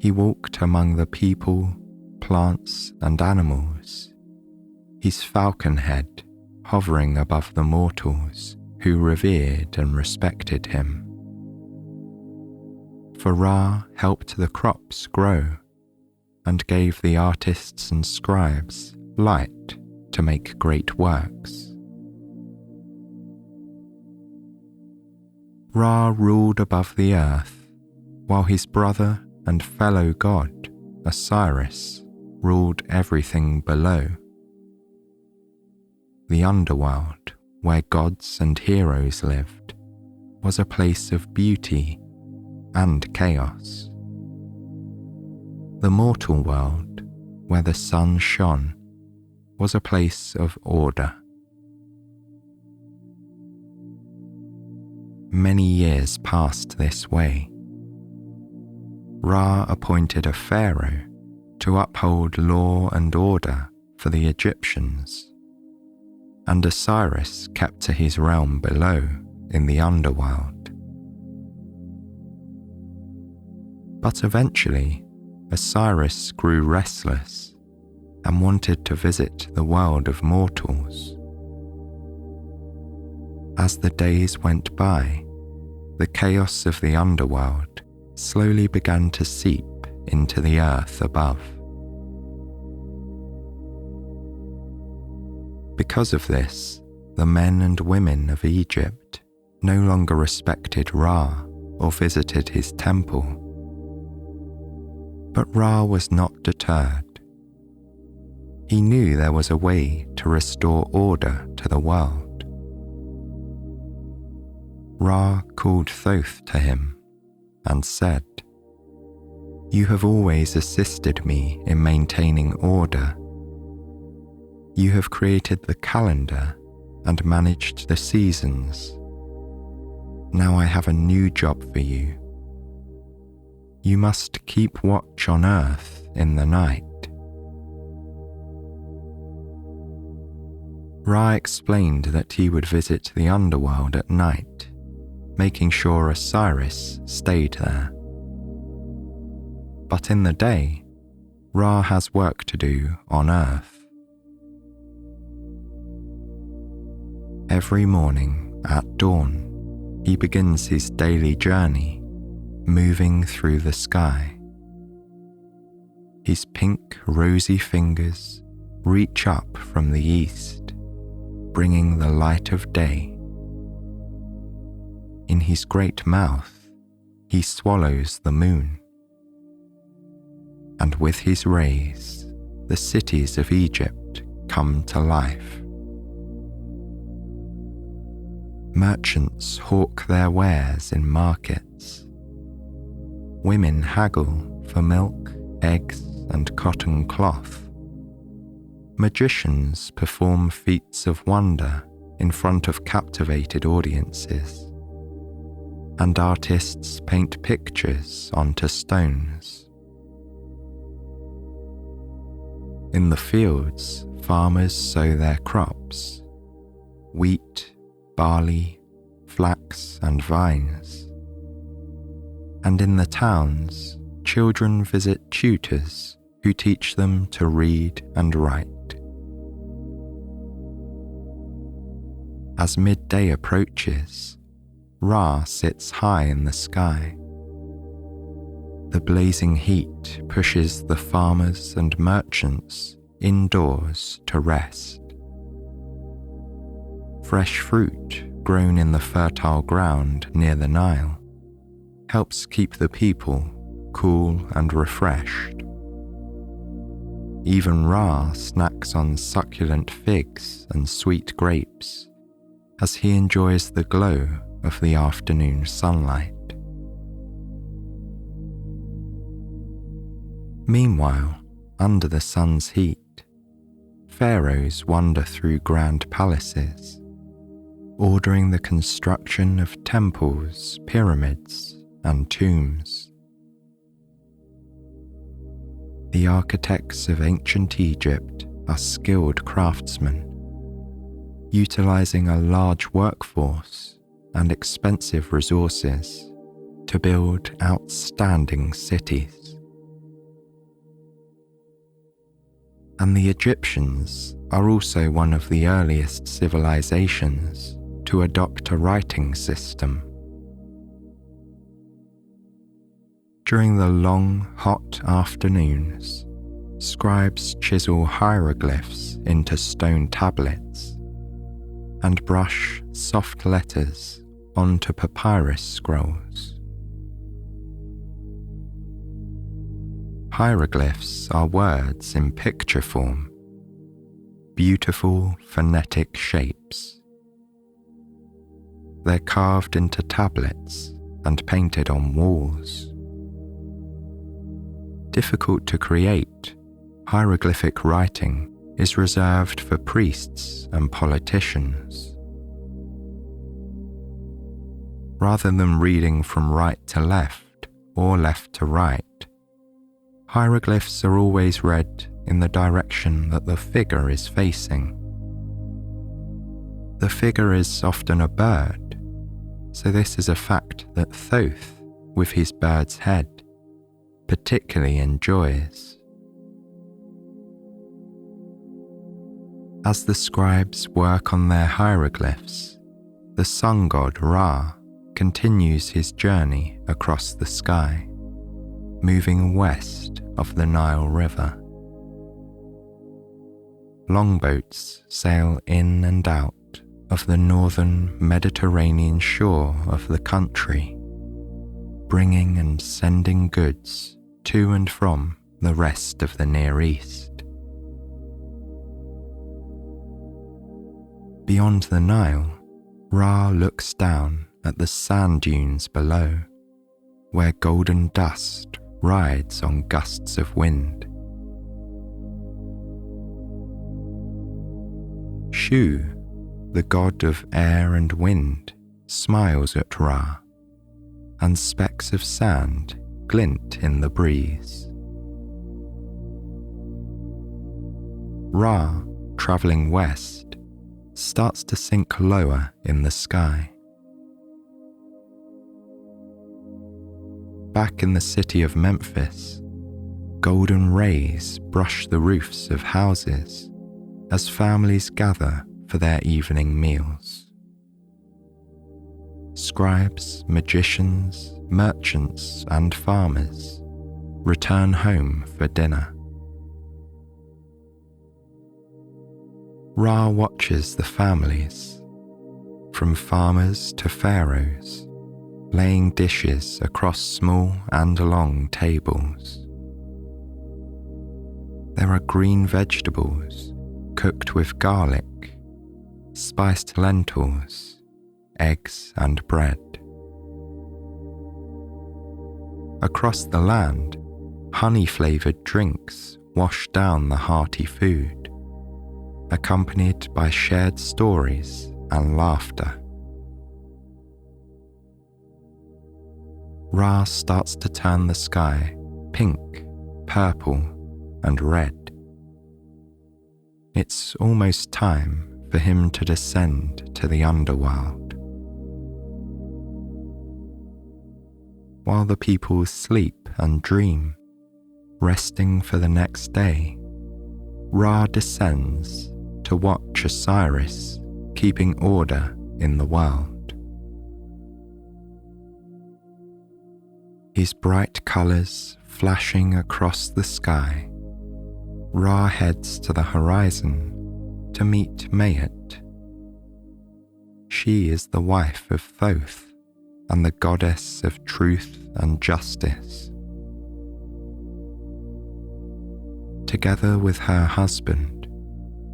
He walked among the people, plants, and animals, his falcon head hovering above the mortals who revered and respected him. For Ra helped the crops grow and gave the artists and scribes light to make great works. Ra ruled above the earth, while his brother and fellow god, Osiris, ruled everything below. The underworld, where gods and heroes lived, was a place of beauty and chaos. The mortal world, where the sun shone, was a place of order. Many years passed this way. Ra appointed a pharaoh to uphold law and order for the Egyptians, and Osiris kept to his realm below in the underworld. But eventually, Osiris grew restless and wanted to visit the world of mortals. As the days went by, the chaos of the underworld slowly began to seep into the earth above. Because of this, the men and women of Egypt no longer respected Ra or visited his temple. But Ra was not deterred. He knew there was a way to restore order to the world. Ra called Thoth to him and said, "You have always assisted me in maintaining order. You have created the calendar and managed the seasons. Now I have a new job for you. You must keep watch on earth in the night." Ra explained that he would visit the underworld at night, making sure Osiris stayed there. But in the day, Ra has work to do on earth. Every morning at dawn, he begins his daily journey, moving through the sky. His pink, rosy fingers reach up from the east, bringing the light of day. In his great mouth, he swallows the moon. And with his rays, the cities of Egypt come to life. Merchants hawk their wares in markets. Women haggle for milk, eggs, and cotton cloth. Magicians perform feats of wonder in front of captivated audiences. And artists paint pictures onto stones. In the fields, farmers sow their crops: wheat, barley, flax, and vines. And in the towns, children visit tutors who teach them to read and write. As midday approaches, Ra sits high in the sky. The blazing heat pushes the farmers and merchants indoors to rest. Fresh fruit grown in the fertile ground near the Nile helps keep the people cool and refreshed. Even Ra snacks on succulent figs and sweet grapes as he enjoys the glow of the afternoon sunlight. Meanwhile, under the sun's heat, pharaohs wander through grand palaces, ordering the construction of temples, pyramids, and tombs. The architects of ancient Egypt are skilled craftsmen, utilizing a large workforce and expensive resources to build outstanding cities. And the Egyptians are also one of the earliest civilizations to adopt a writing system. During the long, hot afternoons, scribes chisel hieroglyphs into stone tablets and brush soft letters onto papyrus scrolls. Hieroglyphs are words in picture form, beautiful phonetic shapes. They're carved into tablets and painted on walls. Difficult to create, hieroglyphic writing is reserved for priests and politicians. Rather than reading from right to left or left to right, hieroglyphs are always read in the direction that the figure is facing. The figure is often a bird, so this is a fact that Thoth, with his bird's head, particularly enjoys. As the scribes work on their hieroglyphs, the sun god Ra continues his journey across the sky, moving west of the Nile River. Longboats sail in and out of the northern Mediterranean shore of the country, bringing and sending goods to and from the rest of the Near East. Beyond the Nile, Ra looks down at the sand dunes below, where golden dust rides on gusts of wind. Shu, the god of air and wind, smiles at Ra, and specks of sand glint in the breeze. Ra, travelling west, starts to sink lower in the sky. Back in the city of Memphis, golden rays brush the roofs of houses as families gather for their evening meals. Scribes, magicians, merchants, and farmers return home for dinner. Ra watches the families, from farmers to pharaohs, laying dishes across small and long tables. There are green vegetables cooked with garlic, spiced lentils, eggs and bread. Across the land, honey-flavoured drinks wash down the hearty food, accompanied by shared stories and laughter. Ra starts to turn the sky pink, purple, and red. It's almost time for him to descend to the underworld. While the people sleep and dream, resting for the next day, Ra descends to watch Osiris keeping order in the world. His bright colours flashing across the sky, Ra heads to the horizon to meet Mayat. She is the wife of Thoth and the goddess of truth and justice. Together with her husband,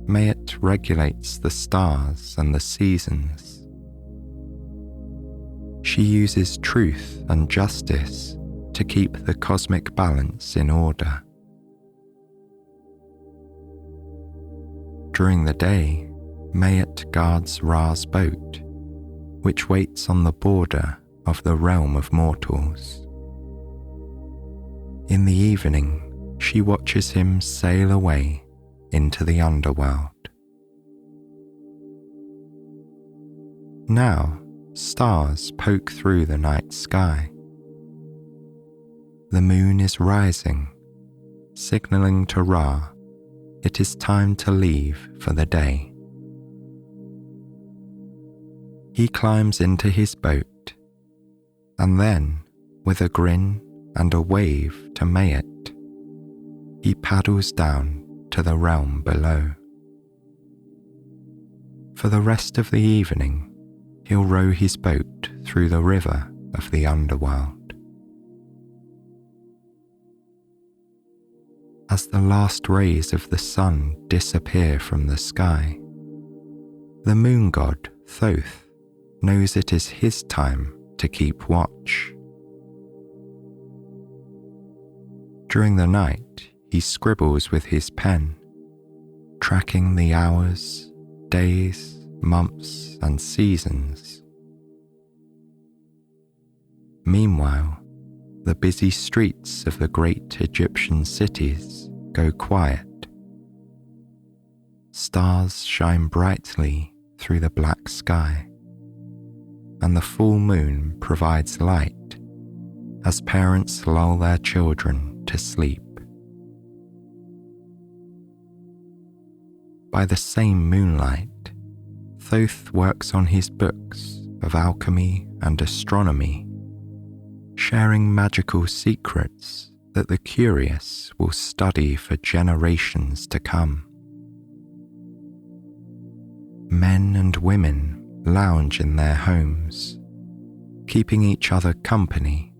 Mayat regulates the stars and the seasons. She uses truth and justice to keep the cosmic balance in order. During the day, Mayat guards Ra's boat, which waits on the border of the realm of mortals. In the evening, she watches him sail away into the underworld. Now, stars poke through the night sky. The moon is rising, signalling to Ra it is time to leave for the day. He climbs into his boat, and then, with a grin and a wave to Mayet, he paddles down to the realm below. For the rest of the evening, he'll row his boat through the river of the underworld. As the last rays of the sun disappear from the sky, the moon god Thoth knows it is his time to keep watch. During the night, he scribbles with his pen, tracking the hours, days, months, and seasons. Meanwhile, the busy streets of the great Egyptian cities go quiet. Stars shine brightly through the black sky, and the full moon provides light as parents lull their children to sleep. By the same moonlight, Thoth works on his books of alchemy and astronomy, sharing magical secrets that the curious will study for generations to come. Men and women lounge in their homes, keeping each other company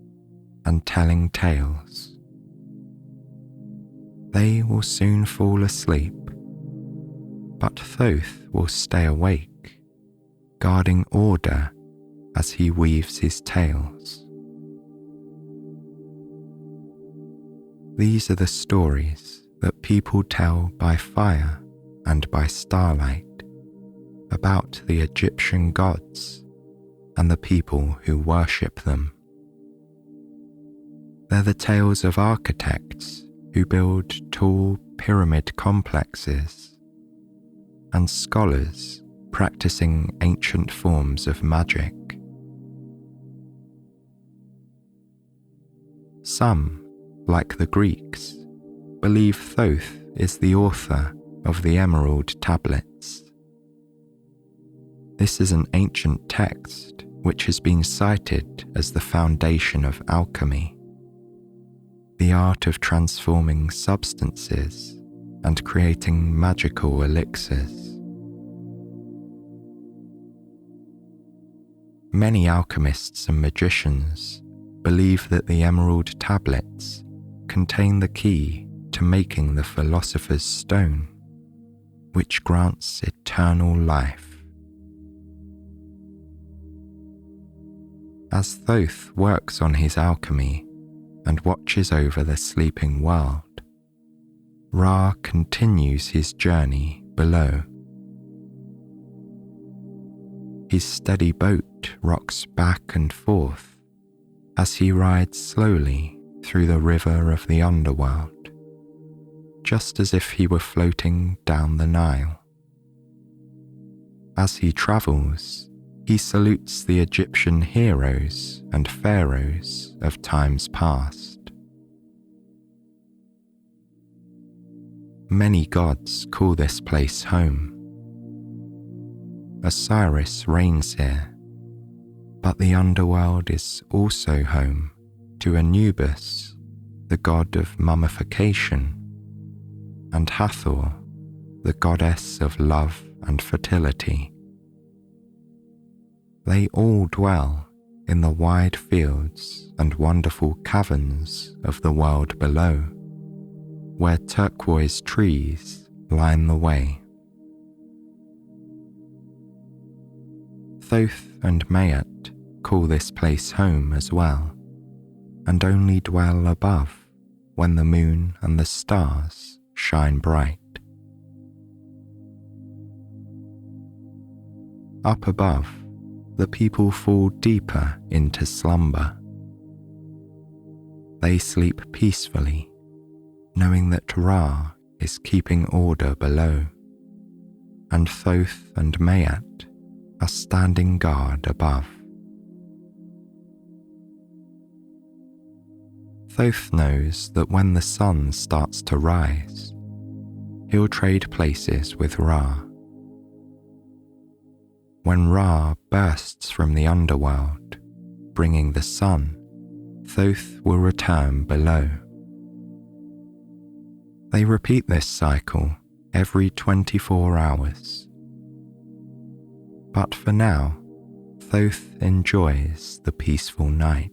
and telling tales. They will soon fall asleep, but Thoth will stay awake, guarding order as he weaves his tales. These are the stories that people tell by fire and by starlight about the Egyptian gods and the people who worship them. They're the tales of architects who build tall pyramid complexes and scholars practicing ancient forms of magic. Some, like the Greeks, believe Thoth is the author of the Emerald Tablets. This is an ancient text which has been cited as the foundation of alchemy, the art of transforming substances and creating magical elixirs. Many alchemists and magicians believe that the Emerald Tablets contain the key to making the Philosopher's Stone, which grants eternal life. As Thoth works on his alchemy and watches over the sleeping world, Ra continues his journey below. His steady boat rocks back and forth as he rides slowly through the river of the underworld, just as if he were floating down the Nile. As he travels, he salutes the Egyptian heroes and pharaohs of times past. Many gods call this place home. Osiris reigns here, but the underworld is also home to Anubis, the god of mummification, and Hathor, the goddess of love and fertility. They all dwell in the wide fields and wonderful caverns of the world below, where turquoise trees line the way. Thoth and Mayet call this place home as well, and only dwell above when the moon and the stars shine bright. Up above, the people fall deeper into slumber. They sleep peacefully, knowing that Ra is keeping order below, and Thoth and Mayat are standing guard above. Thoth knows that when the sun starts to rise, he'll trade places with Ra. When Ra bursts from the underworld, bringing the sun, Thoth will return below. They repeat this cycle every 24 hours. But for now, Thoth enjoys the peaceful night.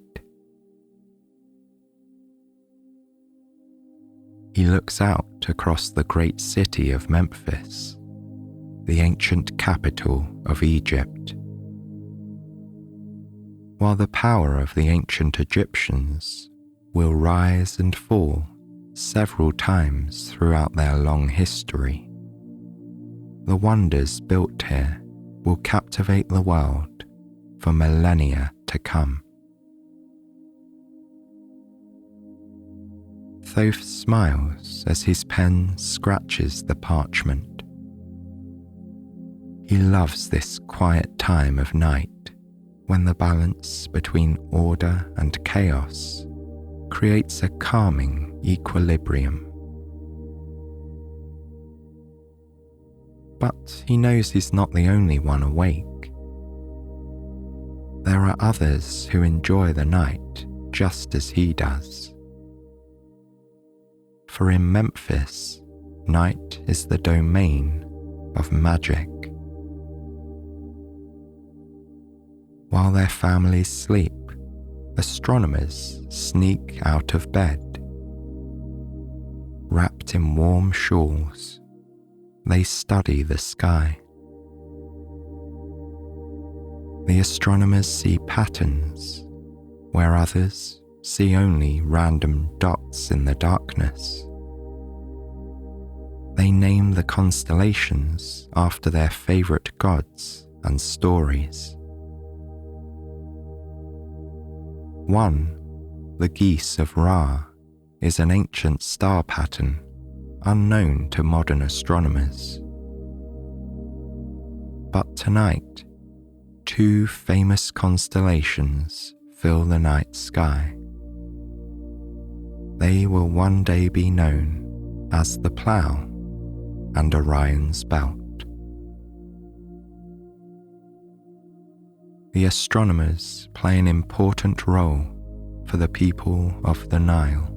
He looks out across the great city of Memphis, the ancient capital of Egypt. While the power of the ancient Egyptians will rise and fall several times throughout their long history, the wonders built here will captivate the world for millennia to come. Thoth smiles as his pen scratches the parchment. He loves this quiet time of night when the balance between order and chaos creates a calming equilibrium. But he knows he's not the only one awake. There are others who enjoy the night just as he does. For in Memphis, night is the domain of magic. While their families sleep, astronomers sneak out of bed. Wrapped in warm shawls, they study the sky. The astronomers see patterns where others see only random dots in the darkness. They name the constellations after their favorite gods and stories. One, the geese of Ra, is an ancient star pattern unknown to modern astronomers. But tonight, two famous constellations fill the night sky. They will one day be known as the Plough and Orion's Belt. The astronomers play an important role for the people of the Nile.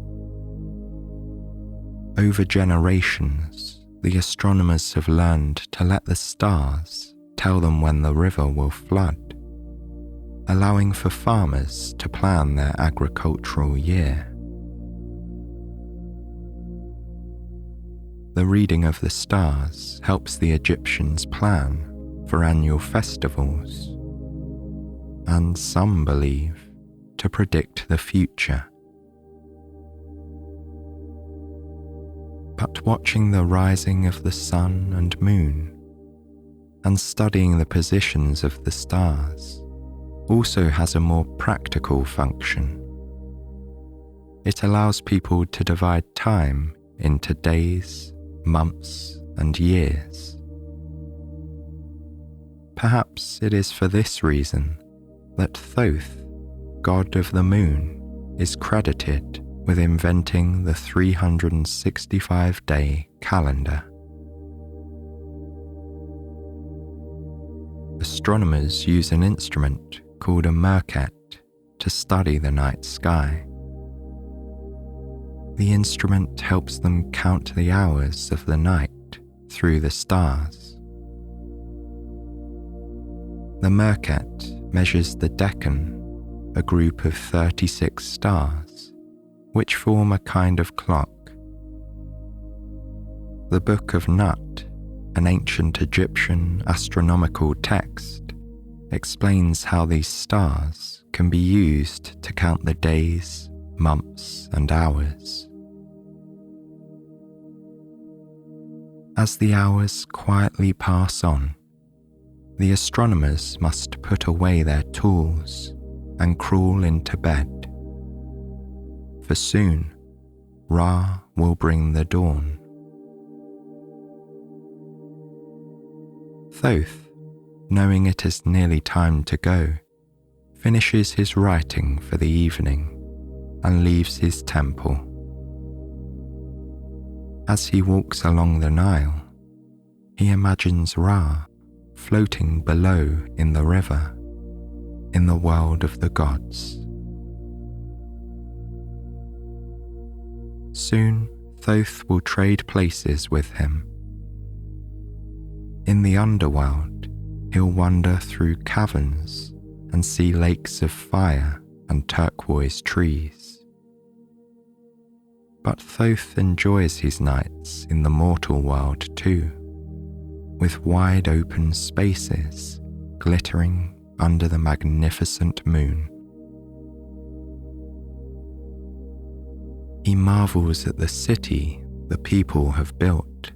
Over generations, the astronomers have learned to let the stars tell them when the river will flood, allowing for farmers to plan their agricultural year. The reading of the stars helps the Egyptians plan for annual festivals, and some believe to predict the future. But watching the rising of the sun and moon and studying the positions of the stars also has a more practical function. It allows people to divide time into days, months, and years. Perhaps it is for this reason that Thoth, god of the moon, is credited with inventing the 365-day calendar. Astronomers use an instrument called a merket to study the night sky. The instrument helps them count the hours of the night through the stars. The merket measures the decan, a group of 36 stars, which form a kind of clock. The Book of Nut, an ancient Egyptian astronomical text, explains how these stars can be used to count the days, months, and hours. As the hours quietly pass on, the astronomers must put away their tools and crawl into bed. For soon, Ra will bring the dawn. Thoth, knowing it is nearly time to go, finishes his writing for the evening and leaves his temple. As he walks along the Nile, he imagines Ra floating below in the river, in the world of the gods. Soon, Thoth will trade places with him. In the underworld, he'll wander through caverns and see lakes of fire and turquoise trees. But Thoth enjoys his nights in the mortal world too, with wide open spaces glittering under the magnificent moon. He marvels at the city the people have built.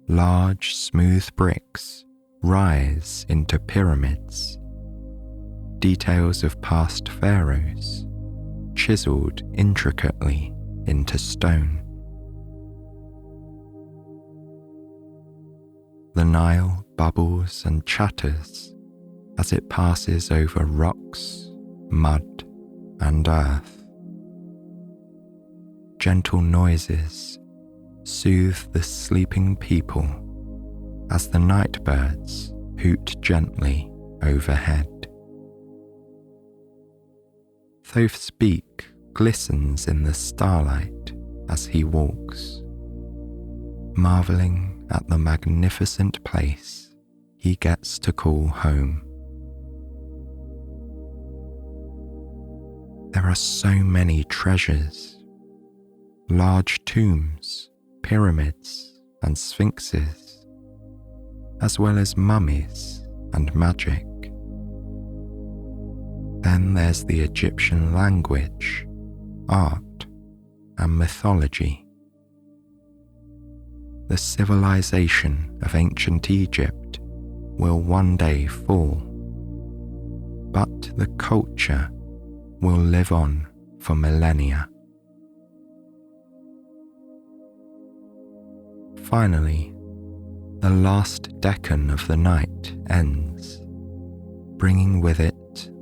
Large, smooth bricks rise into pyramids, details of past pharaohs chiseled intricately into stone. The Nile bubbles and chatters as it passes over rocks, mud, and earth. Gentle noises soothe the sleeping people as the night birds hoot gently overhead. Thoth's beak glistens in the starlight as he walks, marvelling at the magnificent place he gets to call home. There are so many treasures, large tombs, pyramids, and sphinxes, as well as mummies and magic. Then there's the Egyptian language, art, and mythology. The civilization of ancient Egypt will one day fall, but the culture will live on for millennia. Finally, the last decan of the night ends, bringing with it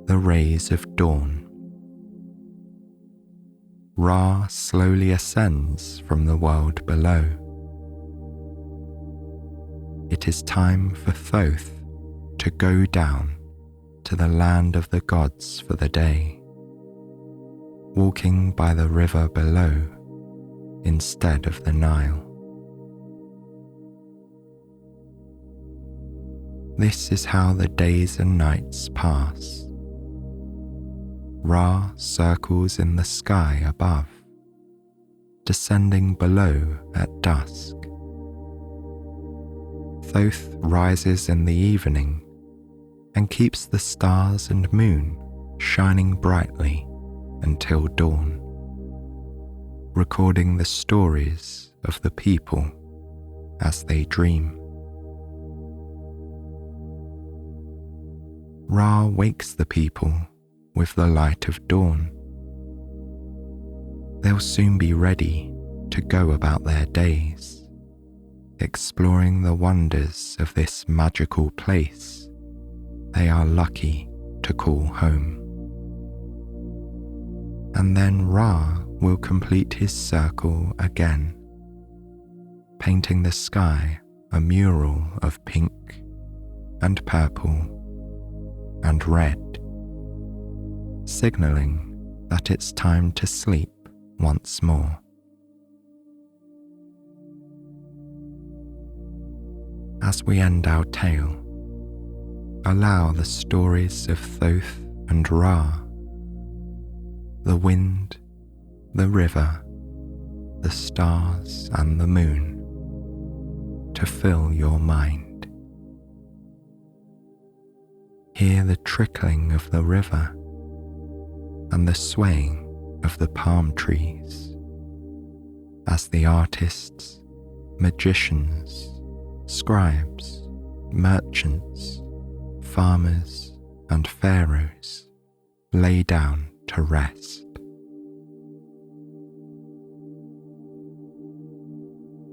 the rays of dawn. Ra slowly ascends from the world below. It is time for Thoth to go down to the land of the gods for the day, walking by the river below instead of the Nile. This is how the days and nights pass. Ra circles in the sky above, descending below at dusk. Thoth rises in the evening and keeps the stars and moon shining brightly until dawn, recording the stories of the people as they dream. Ra wakes the people with the light of dawn. They'll soon be ready to go about their days, exploring the wonders of this magical place they are lucky to call home. And then Ra will complete his circle again, painting the sky a mural of pink and purple and red, signalling that it's time to sleep once more. As we end our tale, allow the stories of Thoth and Ra, the wind, the river, the stars and the moon, to fill your mind. Hear the trickling of the river and the swaying of the palm trees as the artists, magicians, scribes, merchants, farmers, and pharaohs lay down to rest.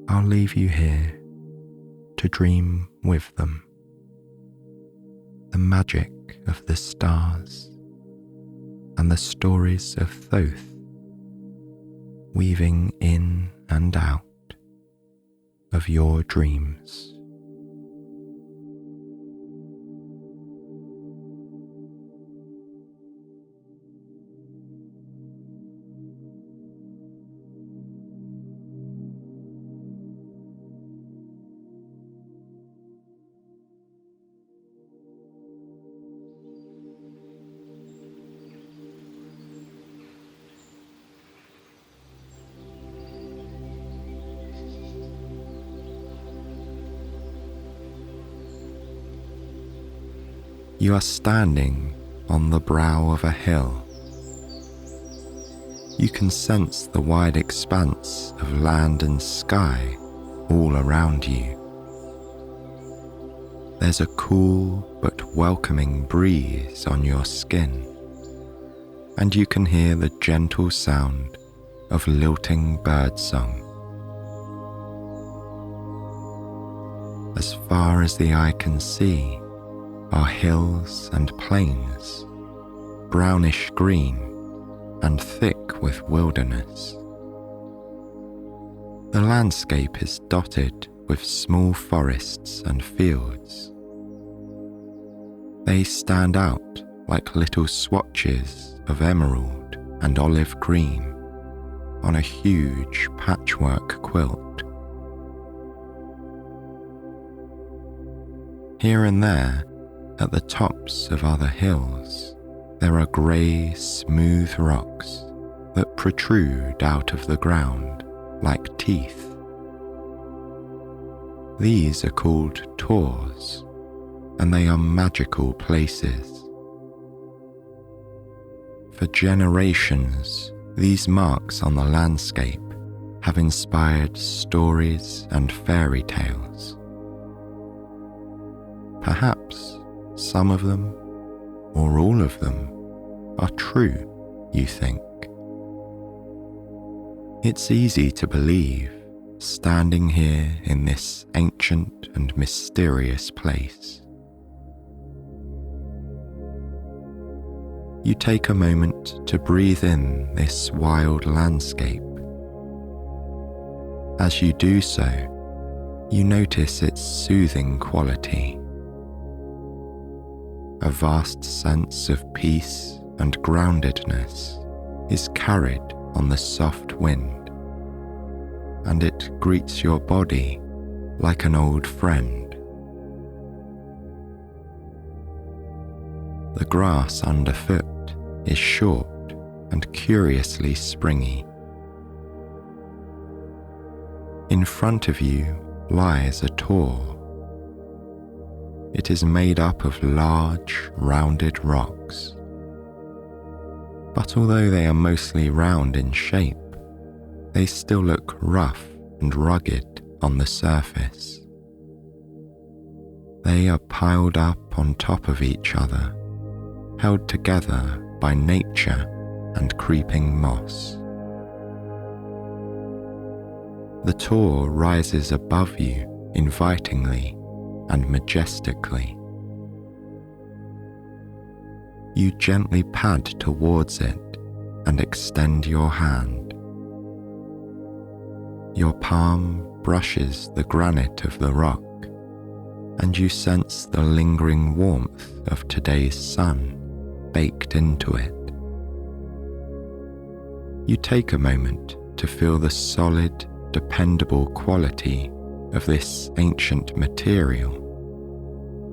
I'll leave you here to dream with them. The magic of the stars and the stories of Thoth, weaving in and out of your dreams. You are standing on the brow of a hill. You can sense the wide expanse of land and sky all around you. There's a cool but welcoming breeze on your skin, and you can hear the gentle sound of lilting birdsong. As far as the eye can see are hills and plains, brownish green and thick with wilderness. The landscape is dotted with small forests and fields. They stand out like little swatches of emerald and olive green on a huge patchwork quilt. Here and there, at the tops of other hills, there are grey, smooth rocks that protrude out of the ground like teeth. These are called tors, and they are magical places. For generations, these marks on the landscape have inspired stories and fairy tales. Perhaps some of them, or all of them, are true, you think. It's easy to believe, standing here in this ancient and mysterious place. You take a moment to breathe in this wild landscape. As you do so, you notice its soothing quality. A vast sense of peace and groundedness is carried on the soft wind, and it greets your body like an old friend. The grass underfoot is short and curiously springy. In front of you lies a tor. It is made up of large, rounded rocks. But although they are mostly round in shape, they still look rough and rugged on the surface. They are piled up on top of each other, held together by nature and creeping moss. The tor rises above you invitingly and majestically. You gently pad towards it and extend your hand. Your palm brushes the granite of the rock, and you sense the lingering warmth of today's sun baked into it. You take a moment to feel the solid, dependable quality of this ancient material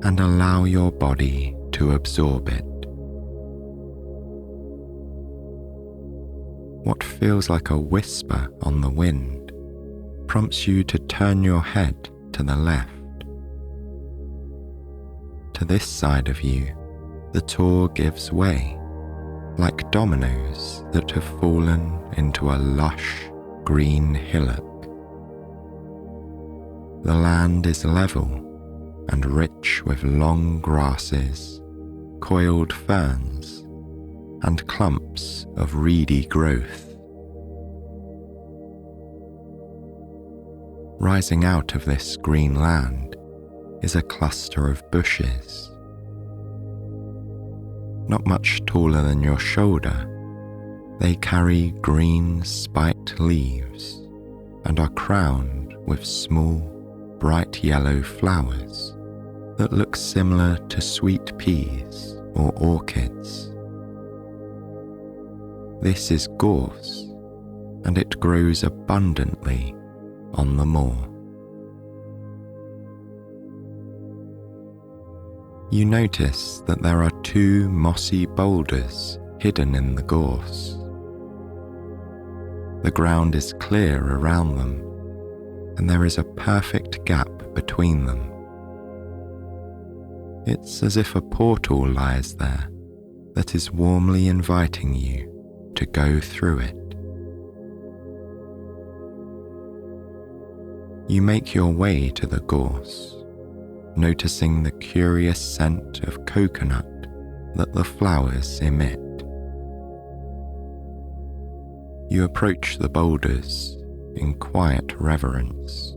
and allow your body to absorb it. What feels like a whisper on the wind prompts you to turn your head to the left. To this side of you, the tor gives way, like dominoes that have fallen into a lush green hillock. The land is level and rich with long grasses, coiled ferns, and clumps of reedy growth. Rising out of this green land is a cluster of bushes. Not much taller than your shoulder, they carry green spiked leaves and are crowned with small, bright yellow flowers that look similar to sweet peas or orchids. This is gorse, and it grows abundantly on the moor. You notice that there are 2 mossy boulders hidden in the gorse. The ground is clear around them, and there is a perfect gap between them. It's as if a portal lies there that is warmly inviting you to go through it. You make your way to the gorse, noticing the curious scent of coconut that the flowers emit. You approach the boulders in quiet reverence.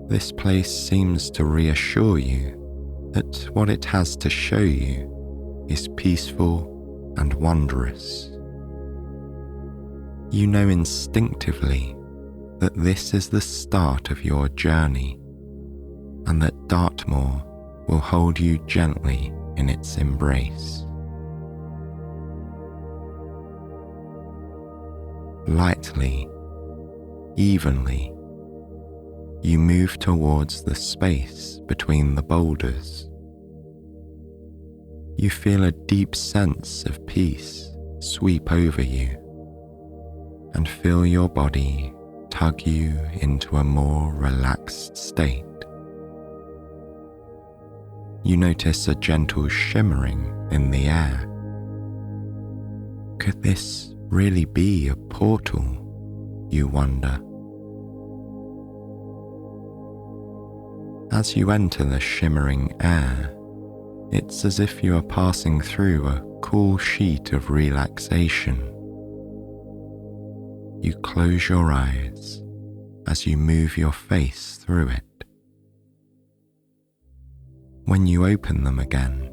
This place seems to reassure you that what it has to show you is peaceful and wondrous. You know instinctively that this is the start of your journey, and that Dartmoor will hold you gently in its embrace. Lightly, evenly, you move towards the space between the boulders. You feel a deep sense of peace sweep over you, and feel your body tug you into a more relaxed state. You notice a gentle shimmering in the air. Could this really be a portal, you wonder? As you enter the shimmering air, it's as if you are passing through a cool sheet of relaxation. You close your eyes as you move your face through it. When you open them again,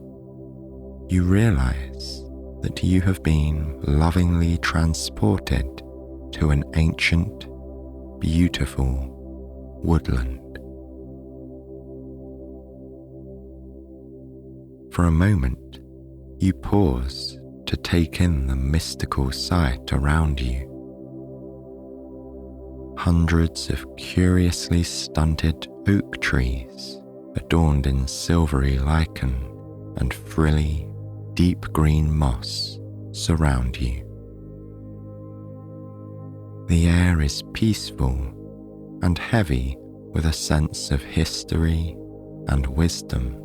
you realize that you have been lovingly transported to an ancient, beautiful woodland. For a moment, you pause to take in the mystical sight around you. Hundreds of curiously stunted oak trees, adorned in silvery lichen and frilly, deep green moss, surround you. The air is peaceful and heavy with a sense of history and wisdom.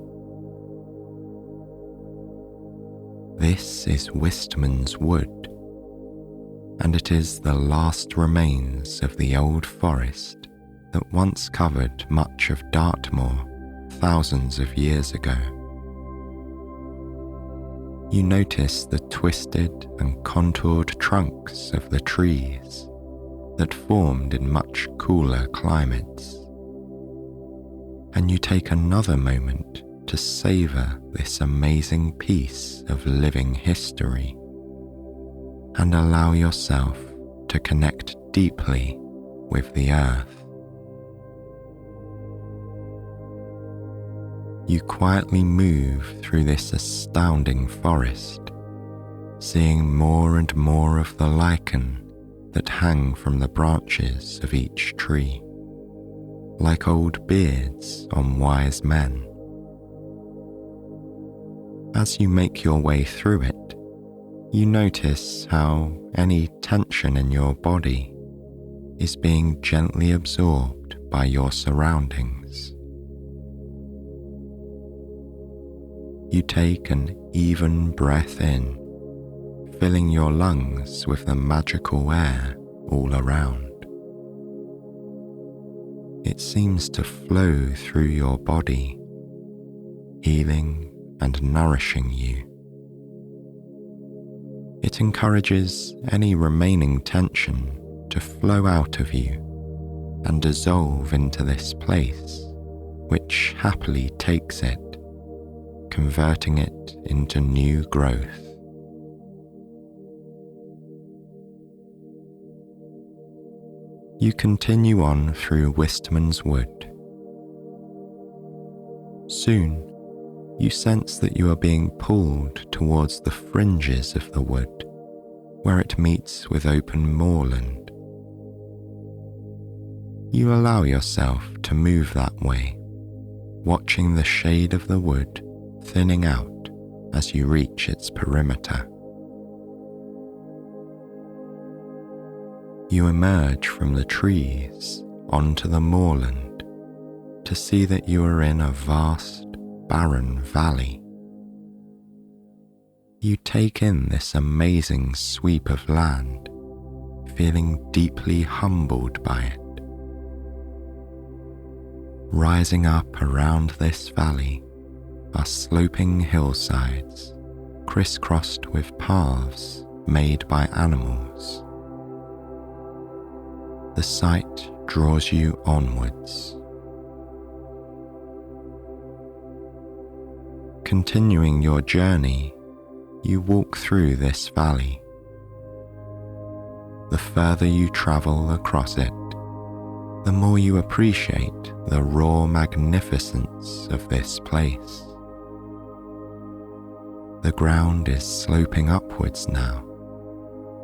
This is Wistman's Wood, and it is the last remains of the old forest that once covered much of Dartmoor thousands of years ago. You notice the twisted and contoured trunks of the trees that formed in much cooler climates, and you take another moment to savour this amazing piece of living history and allow yourself to connect deeply with the earth. You quietly move through this astounding forest, seeing more and more of the lichen that hang from the branches of each tree, like old beards on wise men. As you make your way through it, you notice how any tension in your body is being gently absorbed by your surroundings. You take an even breath in, filling your lungs with the magical air all around. It seems to flow through your body, healing and nourishing you. It encourages any remaining tension to flow out of you and dissolve into this place, which happily takes it, converting it into new growth. You continue on through Wistman's Wood. Soon, you sense that you are being pulled towards the fringes of the wood, where it meets with open moorland. You allow yourself to move that way, watching the shade of the wood thinning out as you reach its perimeter. You emerge from the trees onto the moorland to see that you are in a vast, barren valley. You take in this amazing sweep of land, feeling deeply humbled by it. Rising up around this valley are sloping hillsides, crisscrossed with paths made by animals. The sight draws you onwards. Continuing your journey, you walk through this valley. The further you travel across it, the more you appreciate the raw magnificence of this place. The ground is sloping upwards now,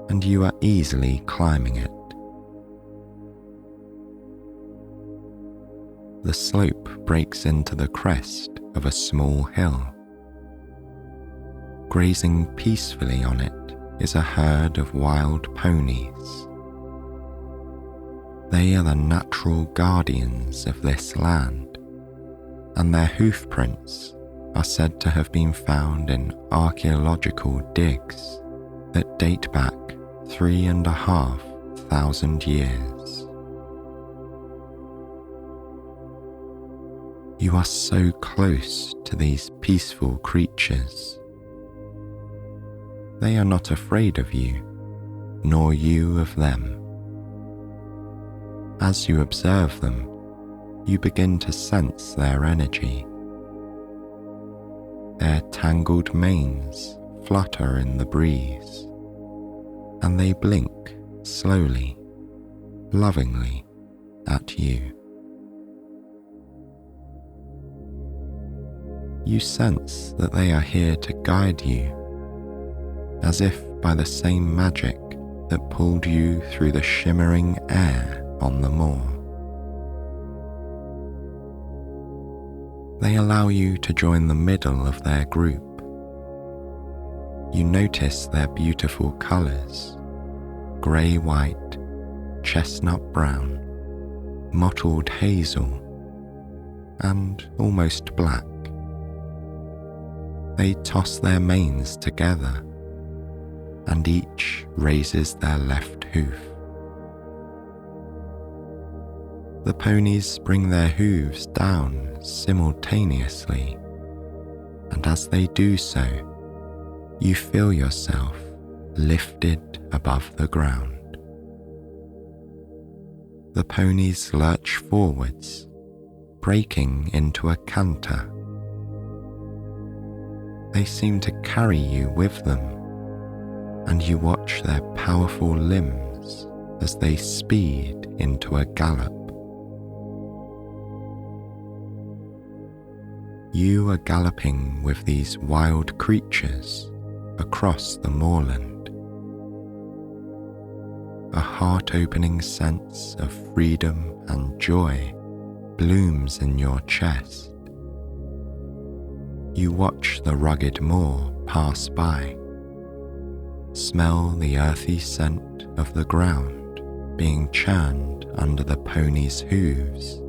and you are easily climbing it. The slope breaks into the crest of a small hill. Grazing peacefully on it is a herd of wild ponies. They are the natural guardians of this land, and their hoof prints are said to have been found in archaeological digs that date back 3,500 years. You are so close to these peaceful creatures. They are not afraid of you, nor you of them. As you observe them, you begin to sense their energy. Their tangled manes flutter in the breeze, and they blink slowly, lovingly at you. You sense that they are here to guide you, as if by the same magic that pulled you through the shimmering air on the moor. They allow you to join the middle of their group. You notice their beautiful colours: grey-white, chestnut-brown, mottled hazel, and almost black. They toss their manes together, and each raises their left hoof. The ponies bring their hooves down simultaneously, and as they do so, you feel yourself lifted above the ground. The ponies lurch forwards, breaking into a canter. They seem to carry you with them, and you watch their powerful limbs as they speed into a gallop. You are galloping with these wild creatures across the moorland. A heart-opening sense of freedom and joy blooms in your chest. You watch the rugged moor pass by, smell the earthy scent of the ground being churned under the pony's hooves,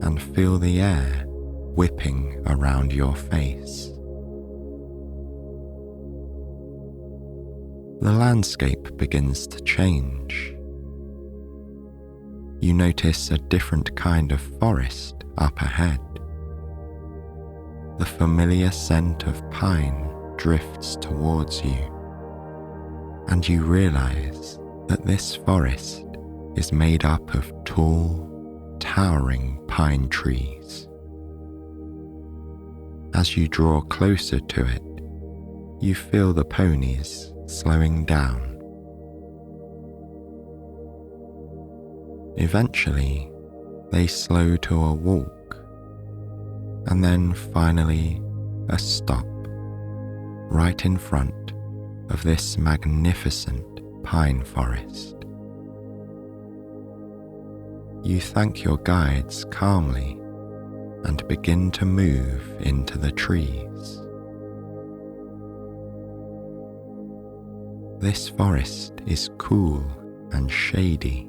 and feel the air whipping around your face. The landscape begins to change. You notice a different kind of forest up ahead. The familiar scent of pine drifts towards you, and you realize that this forest is made up of tall, towering pine trees. As you draw closer to it, you feel the ponies slowing down. Eventually, they slow to a walk, and then finally a stop right in front of this magnificent pine forest. You thank your guides calmly and begin to move into the trees. This forest is cool and shady.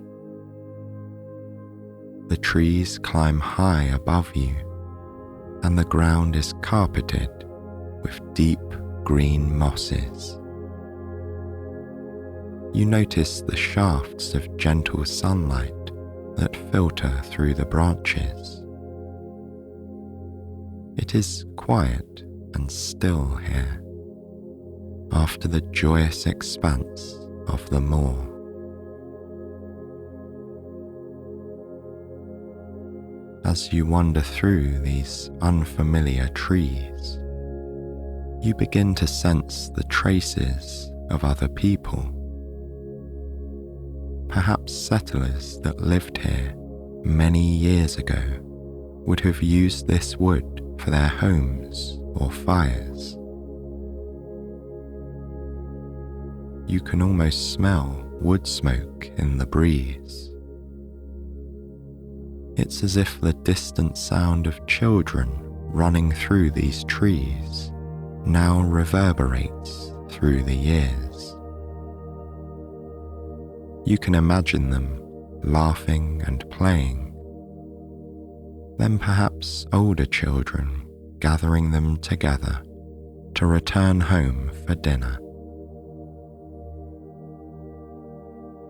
The trees climb high above you, and the ground is carpeted with deep green mosses. You notice the shafts of gentle sunlight that filter through the branches. It is quiet and still here, after the joyous expanse of the moor. As you wander through these unfamiliar trees, you begin to sense the traces of other people. Perhaps settlers that lived here many years ago would have used this wood for their homes or fires. You can almost smell wood smoke in the breeze. It's as if the distant sound of children running through these trees now reverberates through the years. You can imagine them laughing and playing, then perhaps older children gathering them together to return home for dinner.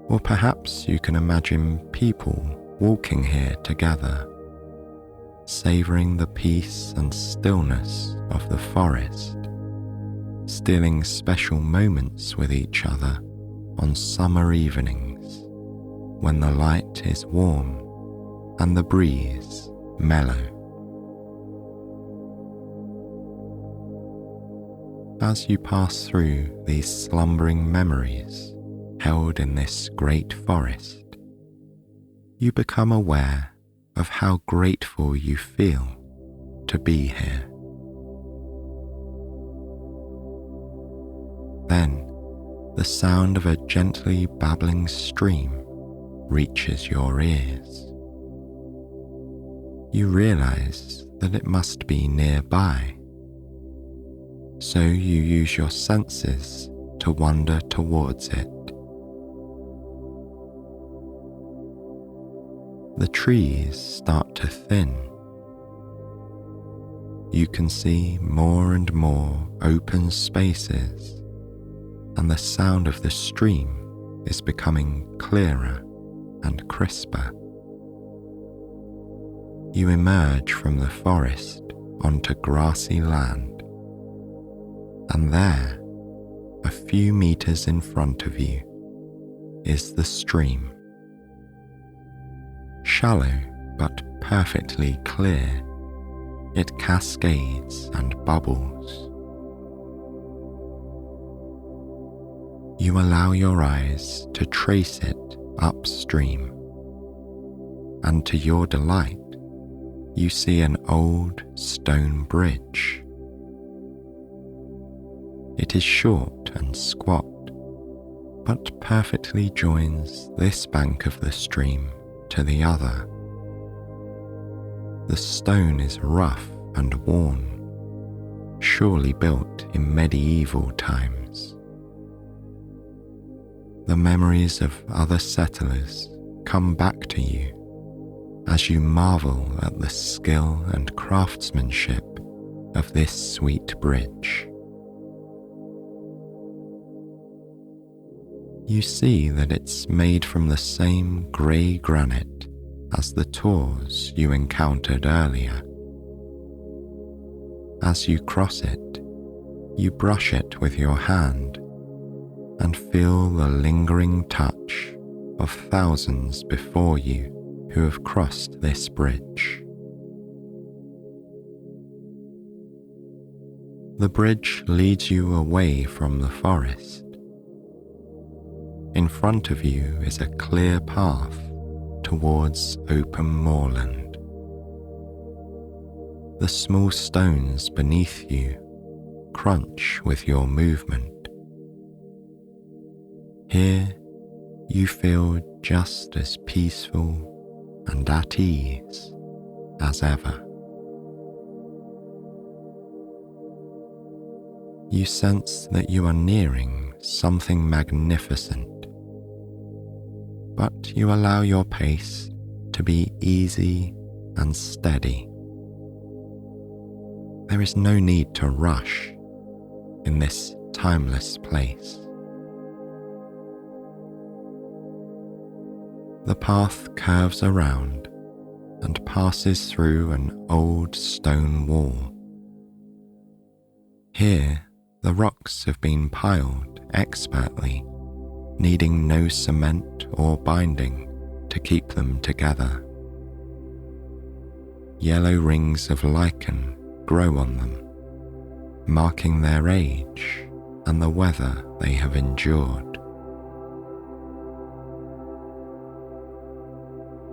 Or perhaps you can imagine people walking here together, savouring the peace and stillness of the forest, stealing special moments with each other on summer evenings when the light is warm and the breeze mellow. As you pass through these slumbering memories held in this great forest, you become aware of how grateful you feel to be here. Then, the sound of a gently babbling stream reaches your ears. You realize that it must be nearby, so you use your senses to wander towards it. The trees start to thin. You can see more and more open spaces, and the sound of the stream is becoming clearer and crisper. You emerge from the forest onto grassy land, and there, a few meters in front of you, is the stream. Shallow but perfectly clear, it cascades and bubbles. You allow your eyes to trace it upstream, and to your delight, you see an old stone bridge. It is short and squat, but perfectly joins this bank of the stream to the other. The stone is rough and worn, surely built in medieval times. The memories of other settlers come back to you as you marvel at the skill and craftsmanship of this sweet bridge. You see that it's made from the same grey granite as the tors you encountered earlier. As you cross it, you brush it with your hand and feel the lingering touch of thousands before you who have crossed this bridge. The bridge leads you away from the forest. In front of you is a clear path to towards open moorland. The small stones beneath you crunch with your movement. Here you feel just as peaceful and at ease as ever. You sense that you are nearing something magnificent, but you allow your pace to be easy and steady. There is no need to rush in this timeless place. The path curves around and passes through an old stone wall. Here, the rocks have been piled expertly, needing no cement or binding to keep them together. Yellow rings of lichen grow on them, marking their age and the weather they have endured.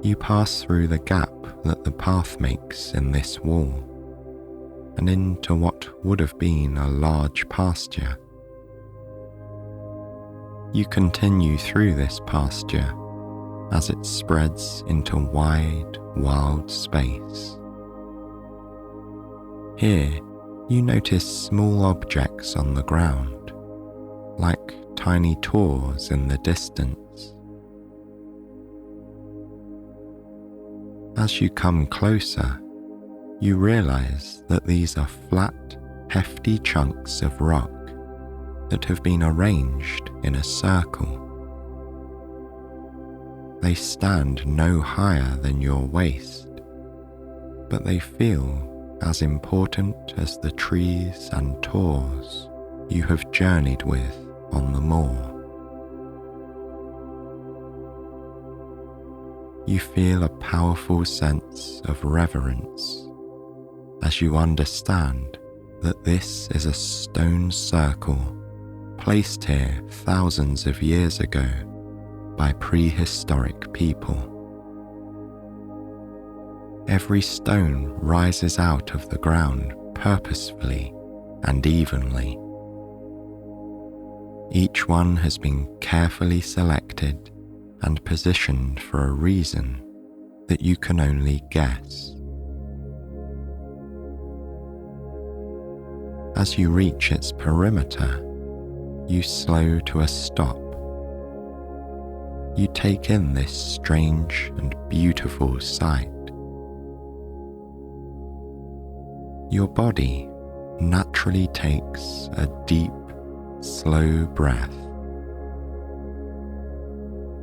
You pass through the gap that the path makes in this wall and into what would have been a large pasture. You continue through this pasture as it spreads into wide, wild space. Here, you notice small objects on the ground, like tiny tors in the distance. As you come closer, you realize that these are flat, hefty chunks of rock that have been arranged in a circle. They stand no higher than your waist, but they feel as important as the trees and tors you have journeyed with on the moor. You feel a powerful sense of reverence as you understand that this is a stone circle placed here thousands of years ago by prehistoric people. Every stone rises out of the ground purposefully and evenly. Each one has been carefully selected and positioned for a reason that you can only guess. As you reach its perimeter, you slow to a stop. You take in this strange and beautiful sight. Your body naturally takes a deep, slow breath.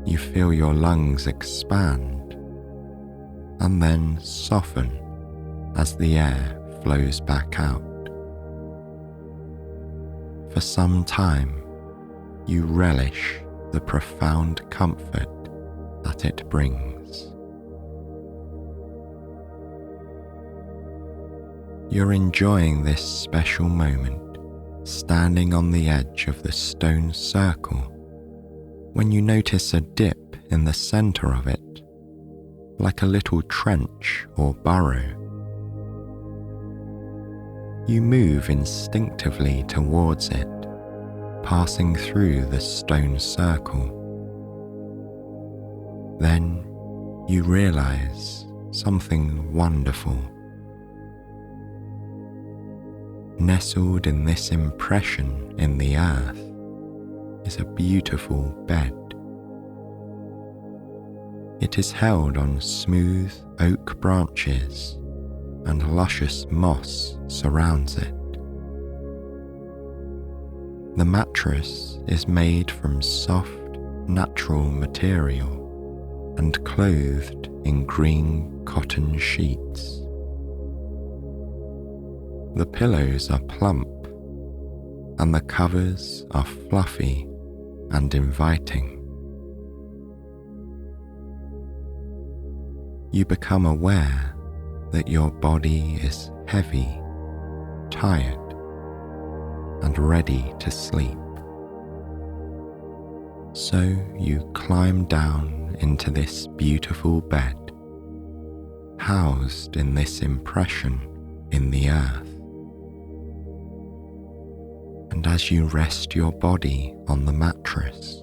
You feel your lungs expand and then soften as the air flows back out. For some time, you relish the profound comfort that it brings. You're enjoying this special moment, standing on the edge of the stone circle, when you notice a dip in the center of it, like a little trench or burrow. You move instinctively towards it, passing through the stone circle. Then you realize something wonderful. Nestled in this impression in the earth is a beautiful bed. It is held on smooth oak branches and luscious moss surrounds it. The mattress is made from soft, natural material and clothed in green cotton sheets. The pillows are plump and the covers are fluffy and inviting. You become aware that your body is heavy, tired, and ready to sleep. So you climb down into this beautiful bed, housed in this impression in the earth. And as you rest your body on the mattress,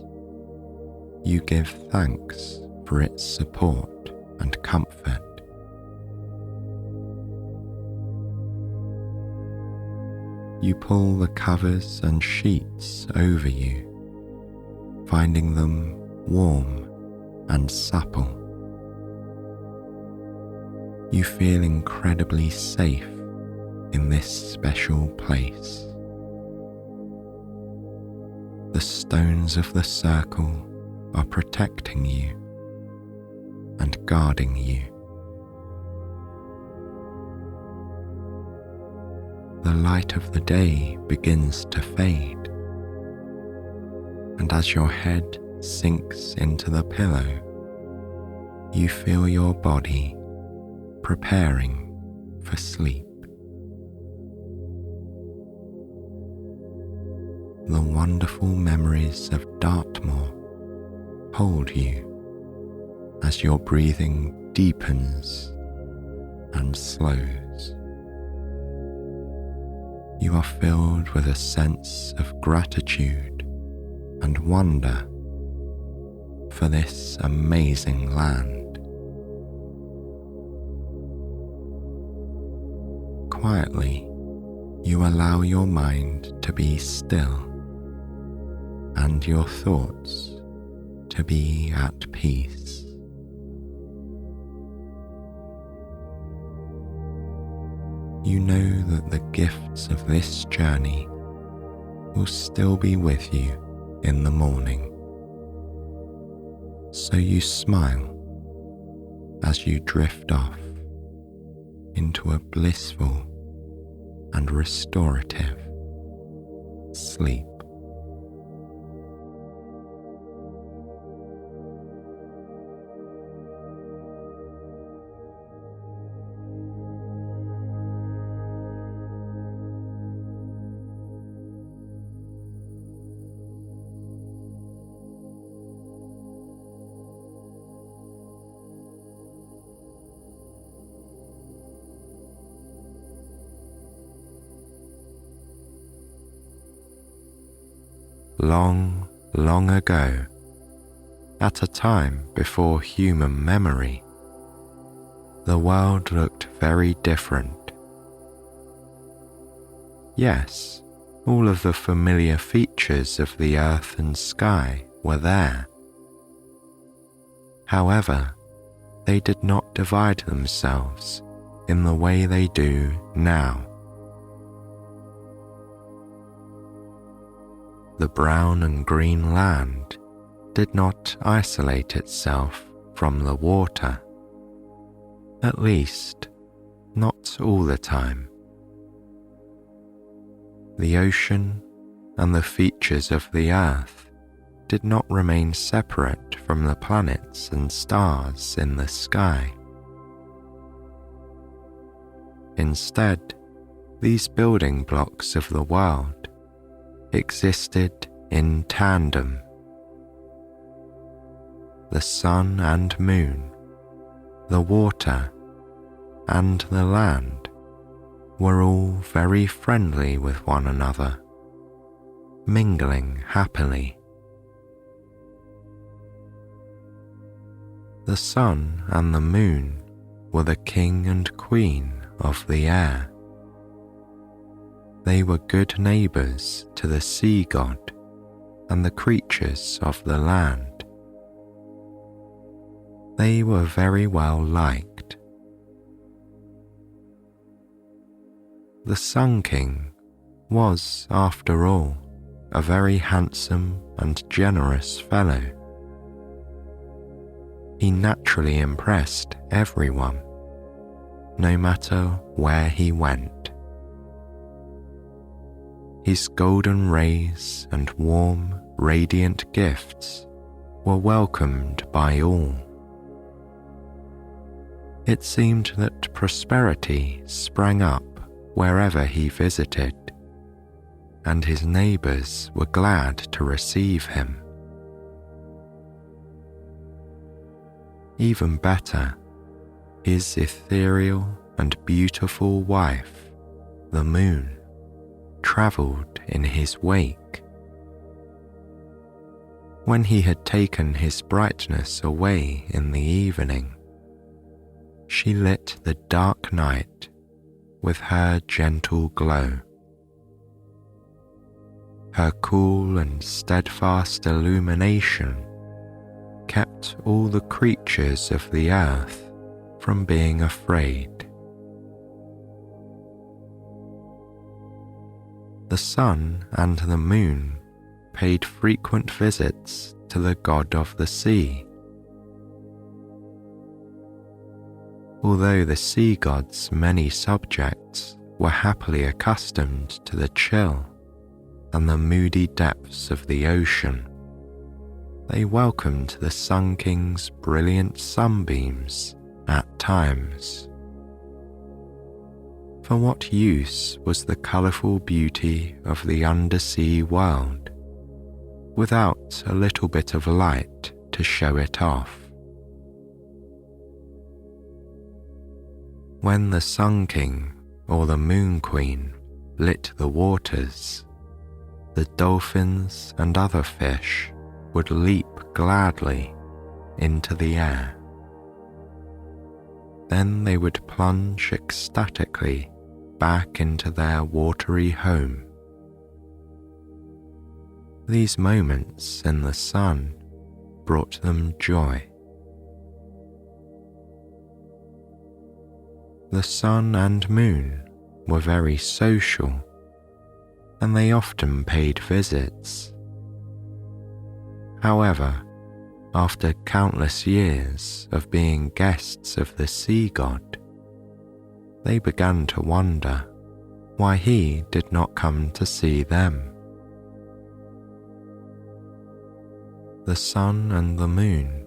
you give thanks for its support and comfort. You pull the covers and sheets over you, finding them warm and supple. You feel incredibly safe in this special place. The stones of the circle are protecting you and guarding you. The light of the day begins to fade, and as your head sinks into the pillow, you feel your body preparing for sleep. The wonderful memories of Dartmoor hold you as your breathing deepens and slows. You are filled with a sense of gratitude and wonder for this amazing land. Quietly, you allow your mind to be still and your thoughts to be at peace. You know that the gifts of this journey will still be with you in the morning. So you smile as you drift off into a blissful and restorative sleep. Long, long ago, at a time before human memory, the world looked very different. Yes, all of the familiar features of the earth and sky were there. However, they did not divide themselves in the way they do now. The brown and green land did not isolate itself from the water, at least not all the time. The ocean and the features of the earth did not remain separate from the planets and stars in the sky. Instead, these building blocks of the world existed in tandem. The sun and moon, the water, and the land were all very friendly with one another, mingling happily. The sun and the moon were the king and queen of the air. They were good neighbours to the sea god and the creatures of the land. They were very well liked. The Sun King was, after all, a very handsome and generous fellow. He naturally impressed everyone, no matter where he went. His golden rays and warm, radiant gifts were welcomed by all. It seemed that prosperity sprang up wherever he visited, and his neighbours were glad to receive him. Even better, his ethereal and beautiful wife, the moon, travelled in his wake. When he had taken his brightness away in the evening, she lit the dark night with her gentle glow. Her cool and steadfast illumination kept all the creatures of the earth from being afraid. The sun and the moon paid frequent visits to the god of the sea. Although the sea god's many subjects were happily accustomed to the chill and the moody depths of the ocean, they welcomed the Sun King's brilliant sunbeams at times. For what use was the colourful beauty of the undersea world without a little bit of light to show it off? When the Sun King or the Moon Queen lit the waters, the dolphins and other fish would leap gladly into the air. Then they would plunge ecstatically back into their watery home. These moments in the sun brought them joy. The sun and moon were very social, and they often paid visits. However, after countless years of being guests of the sea god, they began to wonder why he did not come to see them. The sun and the moon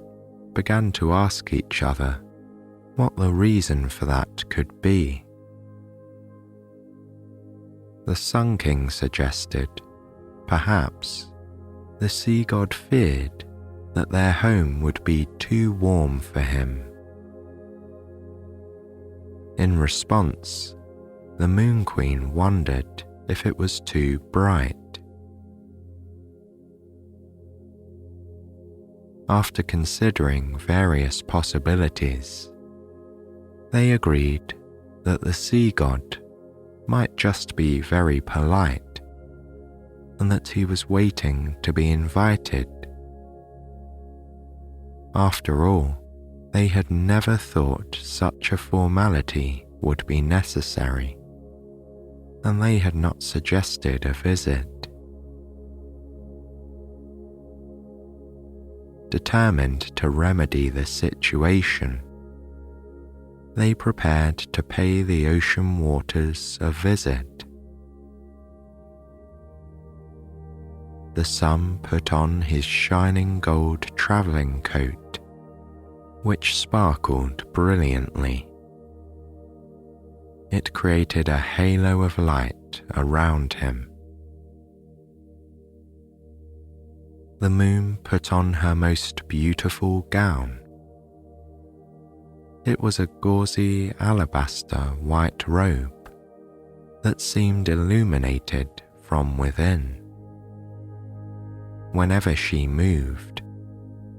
began to ask each other what the reason for that could be. The Sun King suggested perhaps the sea god feared that their home would be too warm for him. In response, the Moon Queen wondered if it was too bright. After considering various possibilities, they agreed that the sea god might just be very polite and that he was waiting to be invited. After all, they had never thought such a formality would be necessary, and they had not suggested a visit. Determined to remedy the situation, they prepared to pay the ocean waters a visit. The sun put on his shining gold travelling coat, which sparkled brilliantly. It created a halo of light around him. The moon put on her most beautiful gown. It was a gauzy alabaster white robe that seemed illuminated from within. Whenever she moved,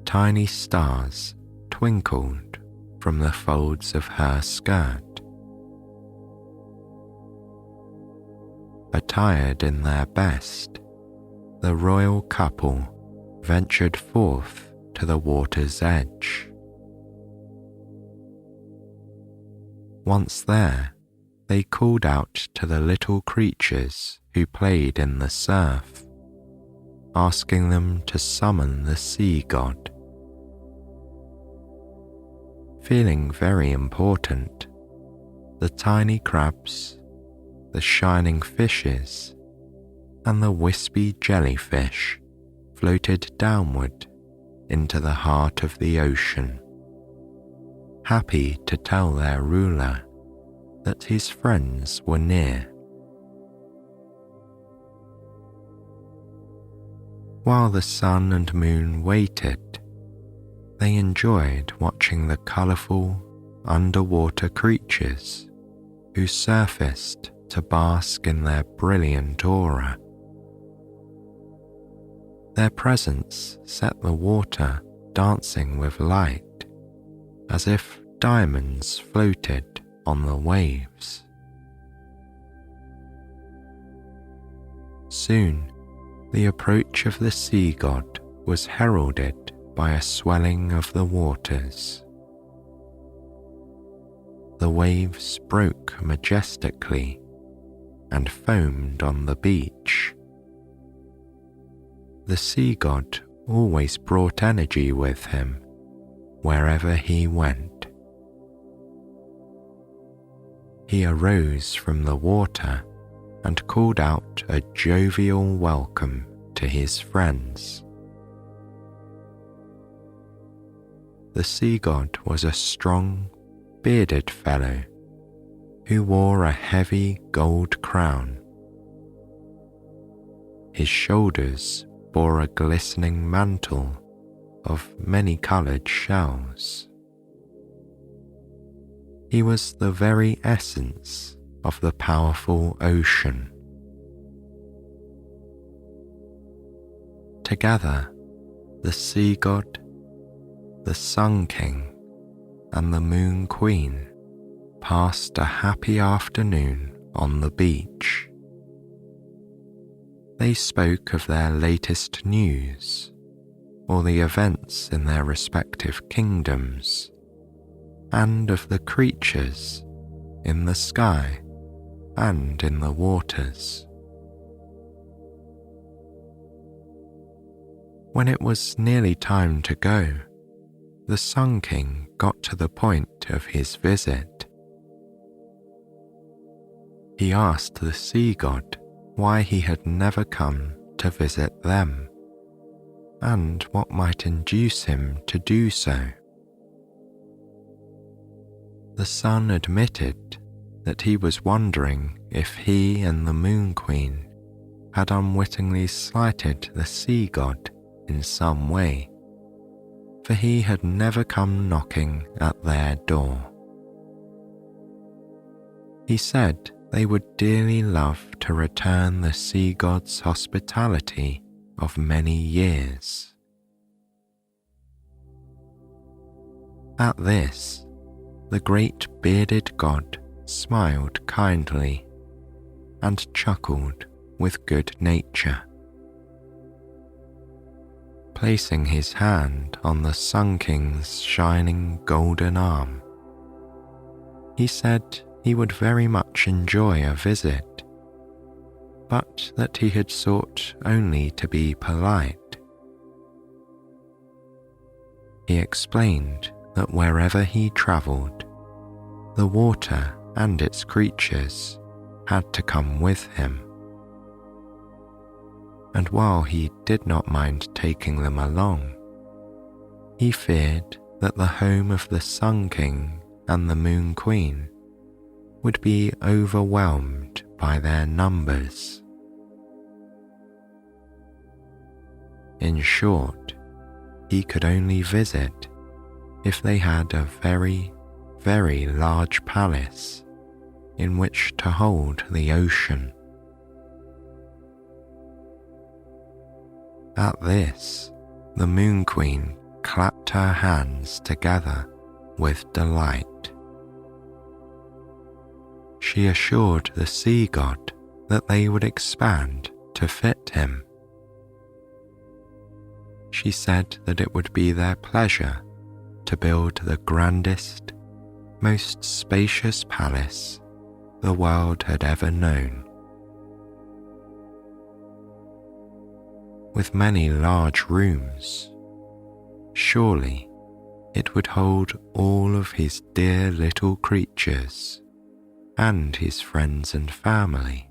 tiny stars twinkled from the folds of her skirt. Attired in their best, the royal couple ventured forth to the water's edge. Once there, they called out to the little creatures who played in the surf, asking them to summon the sea god. Feeling very important, the tiny crabs, the shining fishes, and the wispy jellyfish floated downward into the heart of the ocean, happy to tell their ruler that his friends were near. While the sun and moon waited, They enjoyed watching the colourful underwater creatures who surfaced to bask in their brilliant aura. Their presence set the water dancing with light, as if diamonds floated on the waves. Soon, the approach of the sea god was heralded by a swelling of the waters. The waves broke majestically and foamed on the beach. The sea god always brought energy with him wherever he went. He arose from the water and called out a jovial welcome to his friends. The sea god was a strong, bearded fellow who wore a heavy gold crown. His shoulders bore a glistening mantle of many-coloured shells. He was the very essence of the powerful ocean. Together, the sea god, the sun king, and the moon queen passed a happy afternoon on the beach. They spoke of their latest news, or the events in their respective kingdoms, and of the creatures in the sky and in the waters. When it was nearly time to go, the Sun King got to the point of his visit. He asked the sea god why he had never come to visit them, and what might induce him to do so. The sun admitted that he was wondering if he and the Moon Queen had unwittingly slighted the sea god in some way, for he had never come knocking at their door. He said they would dearly love to return the sea god's hospitality of many years. At this, the great bearded god smiled kindly and chuckled with good nature. Placing his hand on the Sun King's shining golden arm, he said he would very much enjoy a visit, but that he had sought only to be polite. He explained that wherever he travelled, the water and its creatures had to come with him. And while he did not mind taking them along, he feared that the home of the Sun King and the Moon Queen would be overwhelmed by their numbers. In short, he could only visit if they had a very, very large palace in which to hold the ocean. At this, the Moon Queen clapped her hands together with delight. She assured the sea god that they would expand to fit him. She said that it would be their pleasure to build the grandest, most spacious palace the world had ever known. With many large rooms, surely it would hold all of his dear little creatures and his friends and family.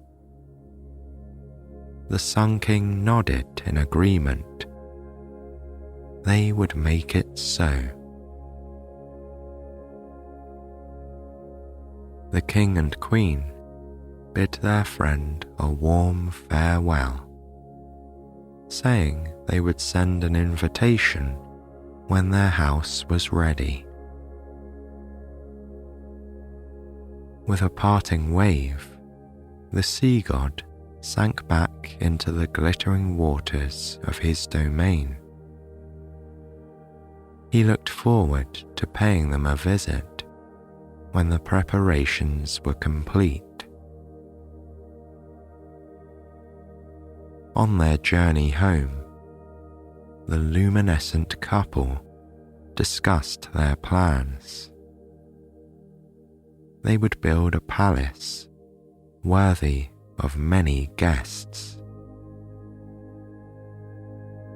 The Sun King nodded in agreement. They would make it so. The King and Queen bid their friend a warm farewell, saying they would send an invitation when their house was ready. With a parting wave, the sea god sank back into the glittering waters of his domain. He looked forward to paying them a visit when the preparations were complete. On their journey home, the luminescent couple discussed their plans. They would build a palace worthy of many guests.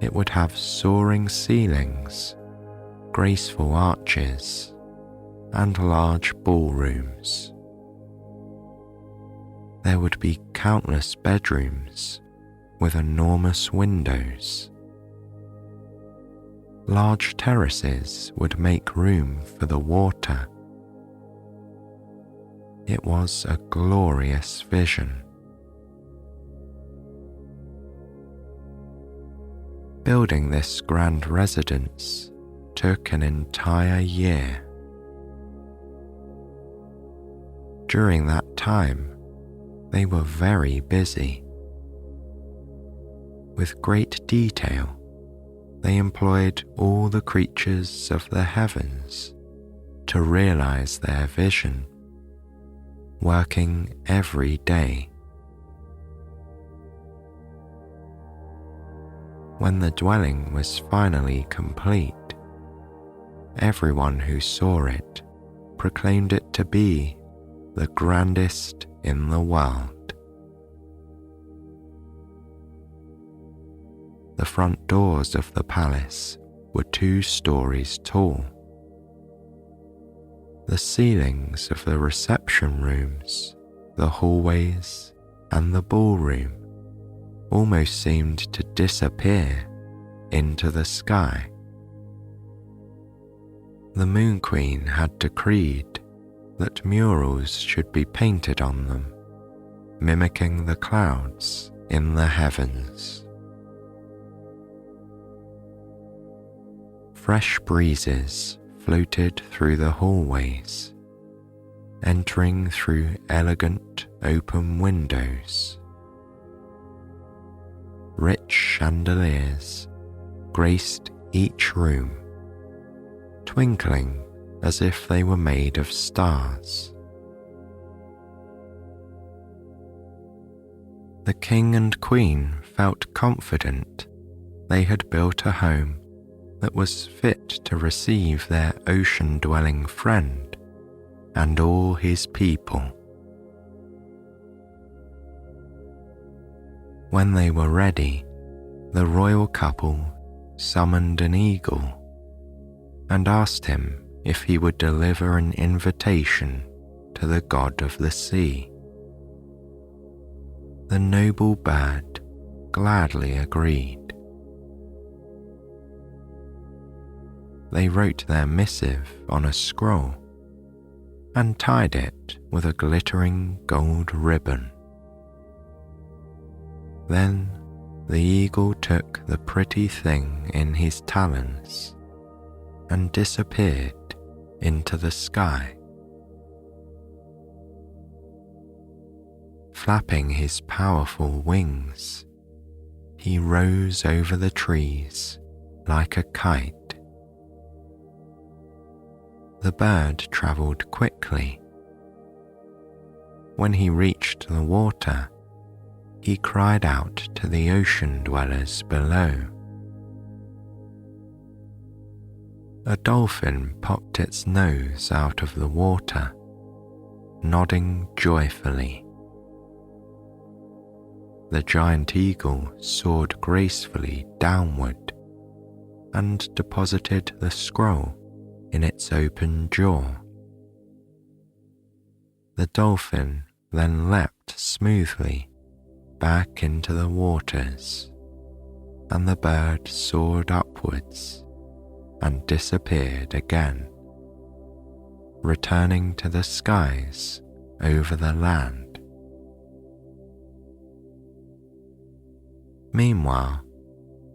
It would have soaring ceilings, graceful arches, and large ballrooms. There would be countless bedrooms with enormous windows. Large terraces would make room for the water. It was a glorious vision. Building this grand residence took an entire year. During that time, they were very busy. With great detail, they employed all the creatures of the heavens to realize their vision, working every day. When the dwelling was finally complete, everyone who saw it proclaimed it to be the grandest in the world. The front doors of the palace were 2 stories tall. The ceilings of the reception rooms, the hallways, and the ballroom almost seemed to disappear into the sky. The Moon Queen had decreed that murals should be painted on them, mimicking the clouds in the heavens. Fresh breezes floated through the hallways, entering through elegant open windows. Rich chandeliers graced each room, twinkling as if they were made of stars. The king and queen felt confident they had built a home that was fit to receive their ocean-dwelling friend and all his people. When they were ready, the royal couple summoned an eagle and asked him if he would deliver an invitation to the god of the sea. The noble bird gladly agreed. They wrote their missive on a scroll and tied it with a glittering gold ribbon. Then the eagle took the pretty thing in his talons and disappeared into the sky. Flapping his powerful wings, he rose over the trees like a kite. The bird travelled quickly. When he reached the water, he cried out to the ocean dwellers below. A dolphin popped its nose out of the water, nodding joyfully. The giant eagle soared gracefully downward and deposited the scroll in its open jaw. The dolphin then leapt smoothly back into the waters, and the bird soared upwards and disappeared again, returning to the skies over the land. Meanwhile,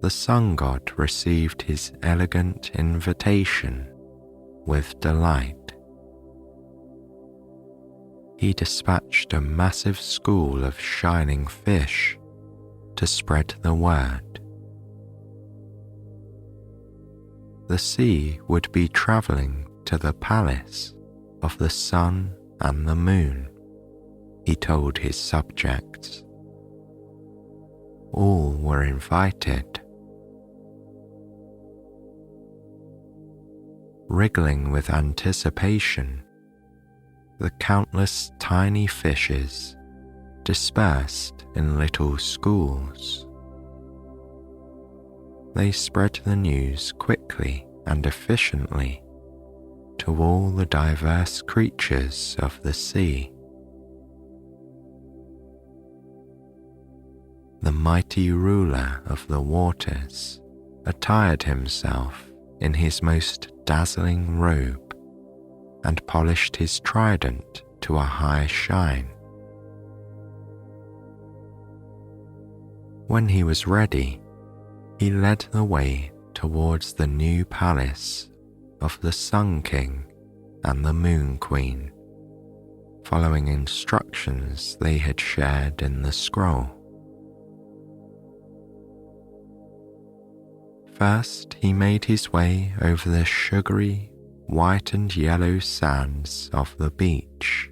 the sun god received his elegant invitation with delight. He dispatched a massive school of shining fish to spread the word. The sea would be travelling to the palace of the sun and the moon, he told his subjects. All were invited. Wriggling with anticipation, the countless tiny fishes dispersed in little schools. They spread the news quickly and efficiently to all the diverse creatures of the sea. The mighty ruler of the waters attired himself in his most dazzling robe and polished his trident to a high shine. When he was ready, he led the way towards the new palace of the Sun King and the Moon Queen, following instructions they had shared in the scroll. First, he made his way over the sugary white and yellow sands of the beach.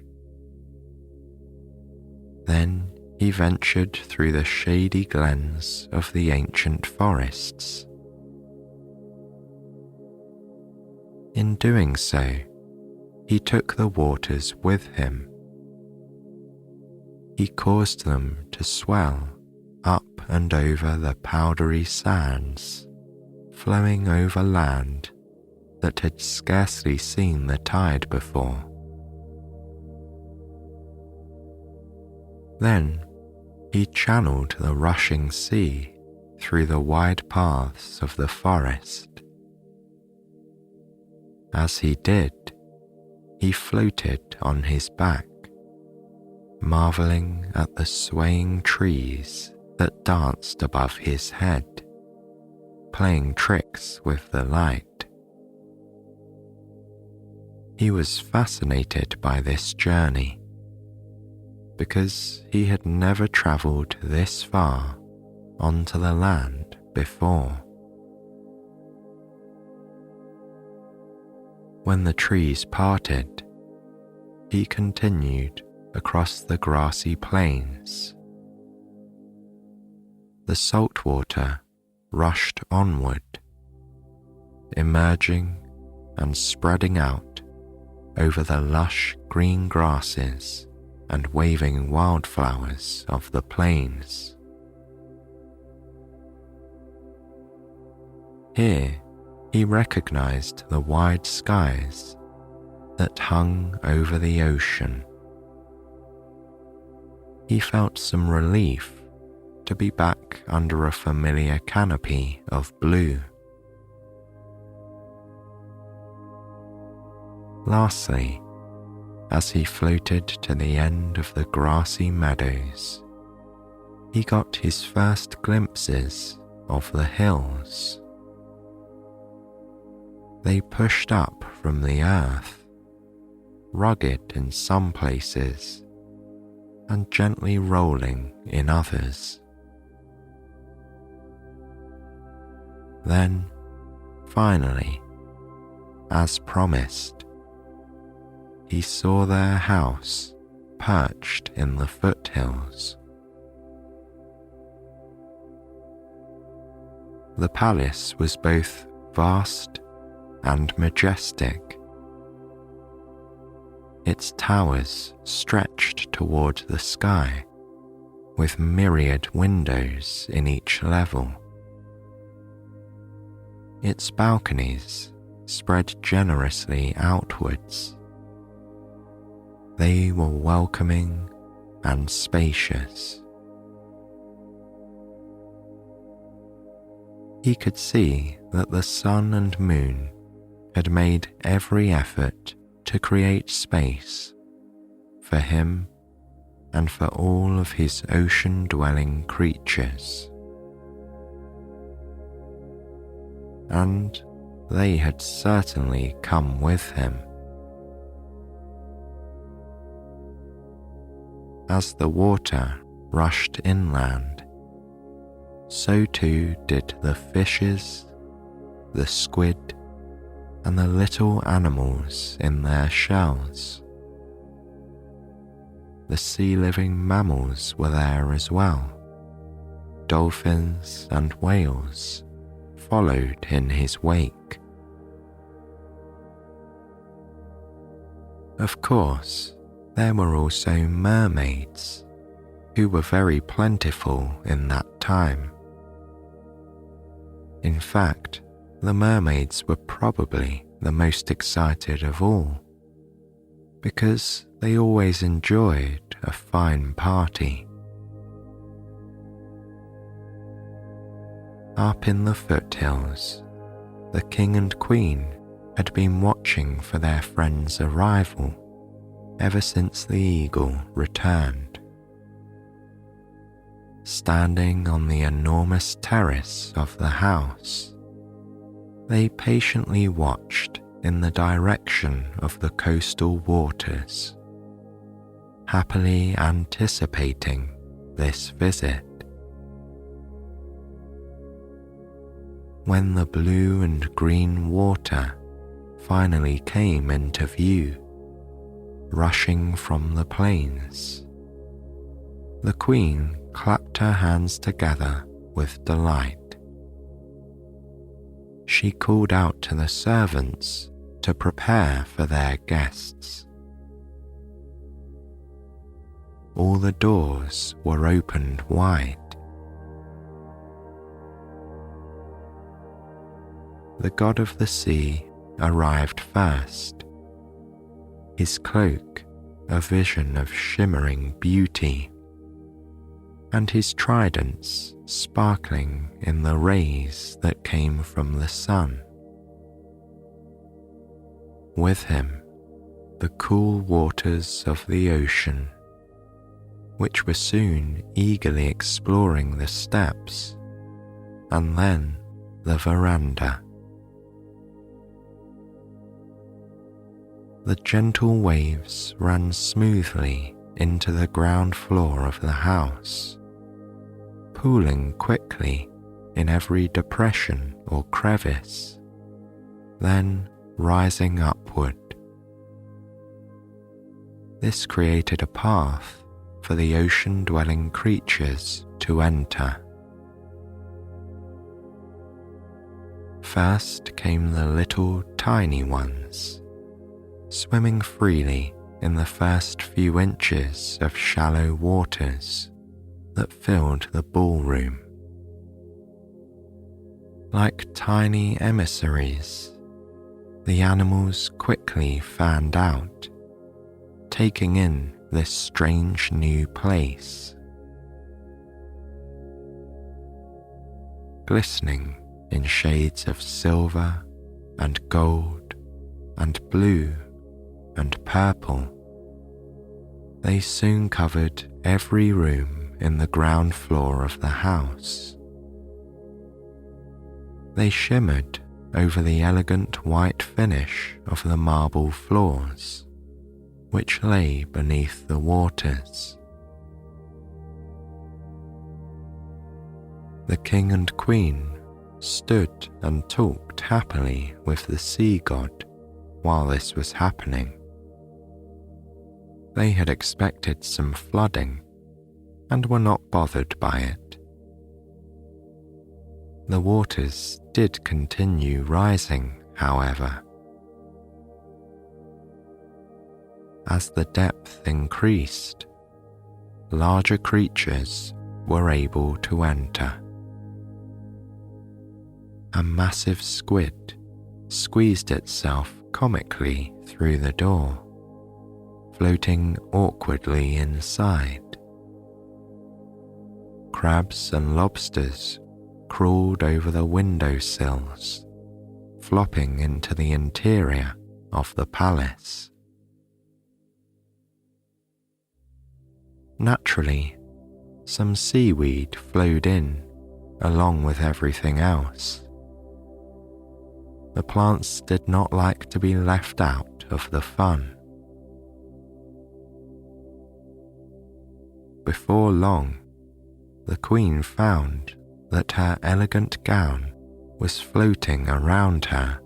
Then he ventured through the shady glens of the ancient forests. In doing so, he took the waters with him. He caused them to swell up and over the powdery sands, flowing over land that had scarcely seen the tide before. Then he channeled the rushing sea through the wide paths of the forest. As he did, he floated on his back, marveling at the swaying trees that danced above his head, playing tricks with the light. He was fascinated by this journey because he had never travelled this far onto the land before. When the trees parted, he continued across the grassy plains. The salt water rushed onward, emerging and spreading out over the lush green grasses and waving wildflowers of the plains. Here he recognized the wide skies that hung over the ocean. He felt some relief to be back under a familiar canopy of blue. Lastly, as he floated to the end of the grassy meadows, he got his first glimpses of the hills. They pushed up from the earth, rugged in some places and gently rolling in others. Then, finally, as promised, he saw their house perched in the foothills. The palace was both vast and majestic. Its towers stretched toward the sky, with myriad windows in each level. Its balconies spread generously outwards. They were welcoming and spacious. He could see that the sun and moon had made every effort to create space for him and for all of his ocean-dwelling creatures. and they had certainly come with him. As the water rushed inland, so too did the fishes, the squid, and the little animals in their shells. The sea-living mammals were there as well. Dolphins and whales followed in his wake. Of course, there were also mermaids, who were very plentiful in that time. In fact, the mermaids were probably the most excited of all, because they always enjoyed a fine party. Up in the foothills, the king and queen had been watching for their friend's arrival ever since the eagle returned. Standing on the enormous terrace of the house, they patiently watched in the direction of the coastal waters, happily anticipating this visit. When the blue and green water finally came into view, rushing from the plains, the queen clapped her hands together with delight. She called out to the servants to prepare for their guests. All the doors were opened wide. The god of the sea arrived first, his cloak a vision of shimmering beauty, and his tridents sparkling in the rays that came from the sun. With him, the cool waters of the ocean, which were soon eagerly exploring the steps, and then the veranda. The gentle waves ran smoothly into the ground floor of the house, pooling quickly in every depression or crevice, then rising upward. This created a path for the ocean-dwelling creatures to enter. First came the little tiny ones, swimming freely in the first few inches of shallow waters that filled the ballroom. Like tiny emissaries, the animals quickly fanned out, taking in this strange new place. Glistening in shades of silver and gold and blue and purple, they soon covered every room in the ground floor of the house. They shimmered over the elegant white finish of the marble floors, which lay beneath the waters. The king and queen stood and talked happily with the sea god while this was happening. They had expected some flooding and were not bothered by it. The waters did continue rising, however. As the depth increased, larger creatures were able to enter. A massive squid squeezed itself comically through the door, floating awkwardly inside. Crabs and lobsters crawled over the windowsills, flopping into the interior of the palace. Naturally, some seaweed flowed in along with everything else, the plants did not like to be left out of the fun. Before long, the Queen found that her elegant gown was floating around her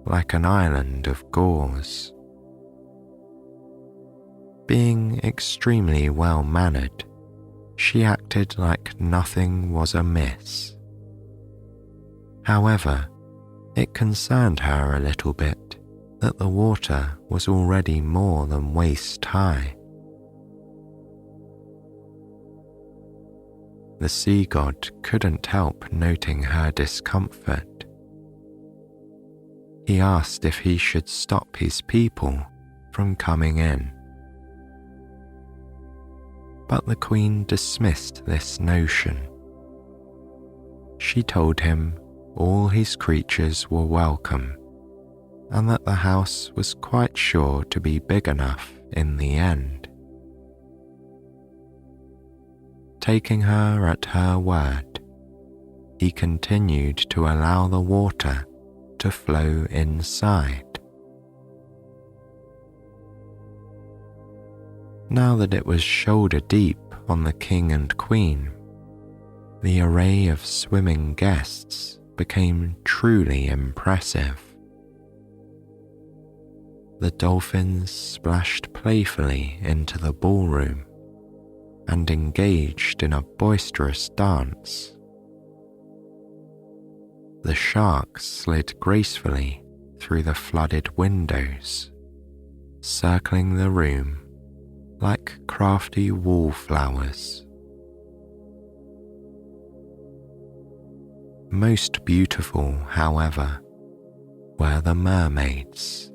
like an island of gauze. Being extremely well-mannered, she acted like nothing was amiss. However, it concerned her a little bit that the water was already more than waist high. The sea god couldn't help noting her discomfort. He asked if he should stop his people from coming in. But the Queen dismissed this notion. She told him all his creatures were welcome and that the house was quite sure to be big enough in the end. Taking her at her word, he continued to allow the water to flow inside. Now that it was shoulder deep on the King and Queen, the array of swimming guests became truly impressive. The dolphins splashed playfully into the ballroom and engaged in a boisterous dance. The sharks slid gracefully through the flooded windows, circling the room like crafty wallflowers. Most beautiful, however, were the mermaids.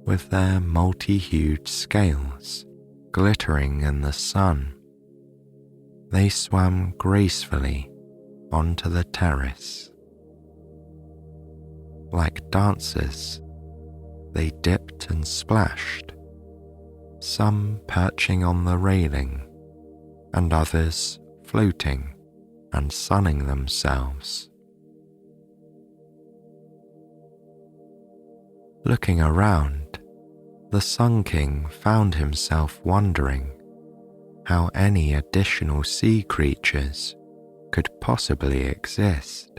With their multi-hued scales glittering in the sun, they swam gracefully onto the terrace. Like dancers, they dipped and splashed, some perching on the railing and others floating and sunning themselves. Looking around, the Sun King found himself wondering how any additional sea creatures could possibly exist.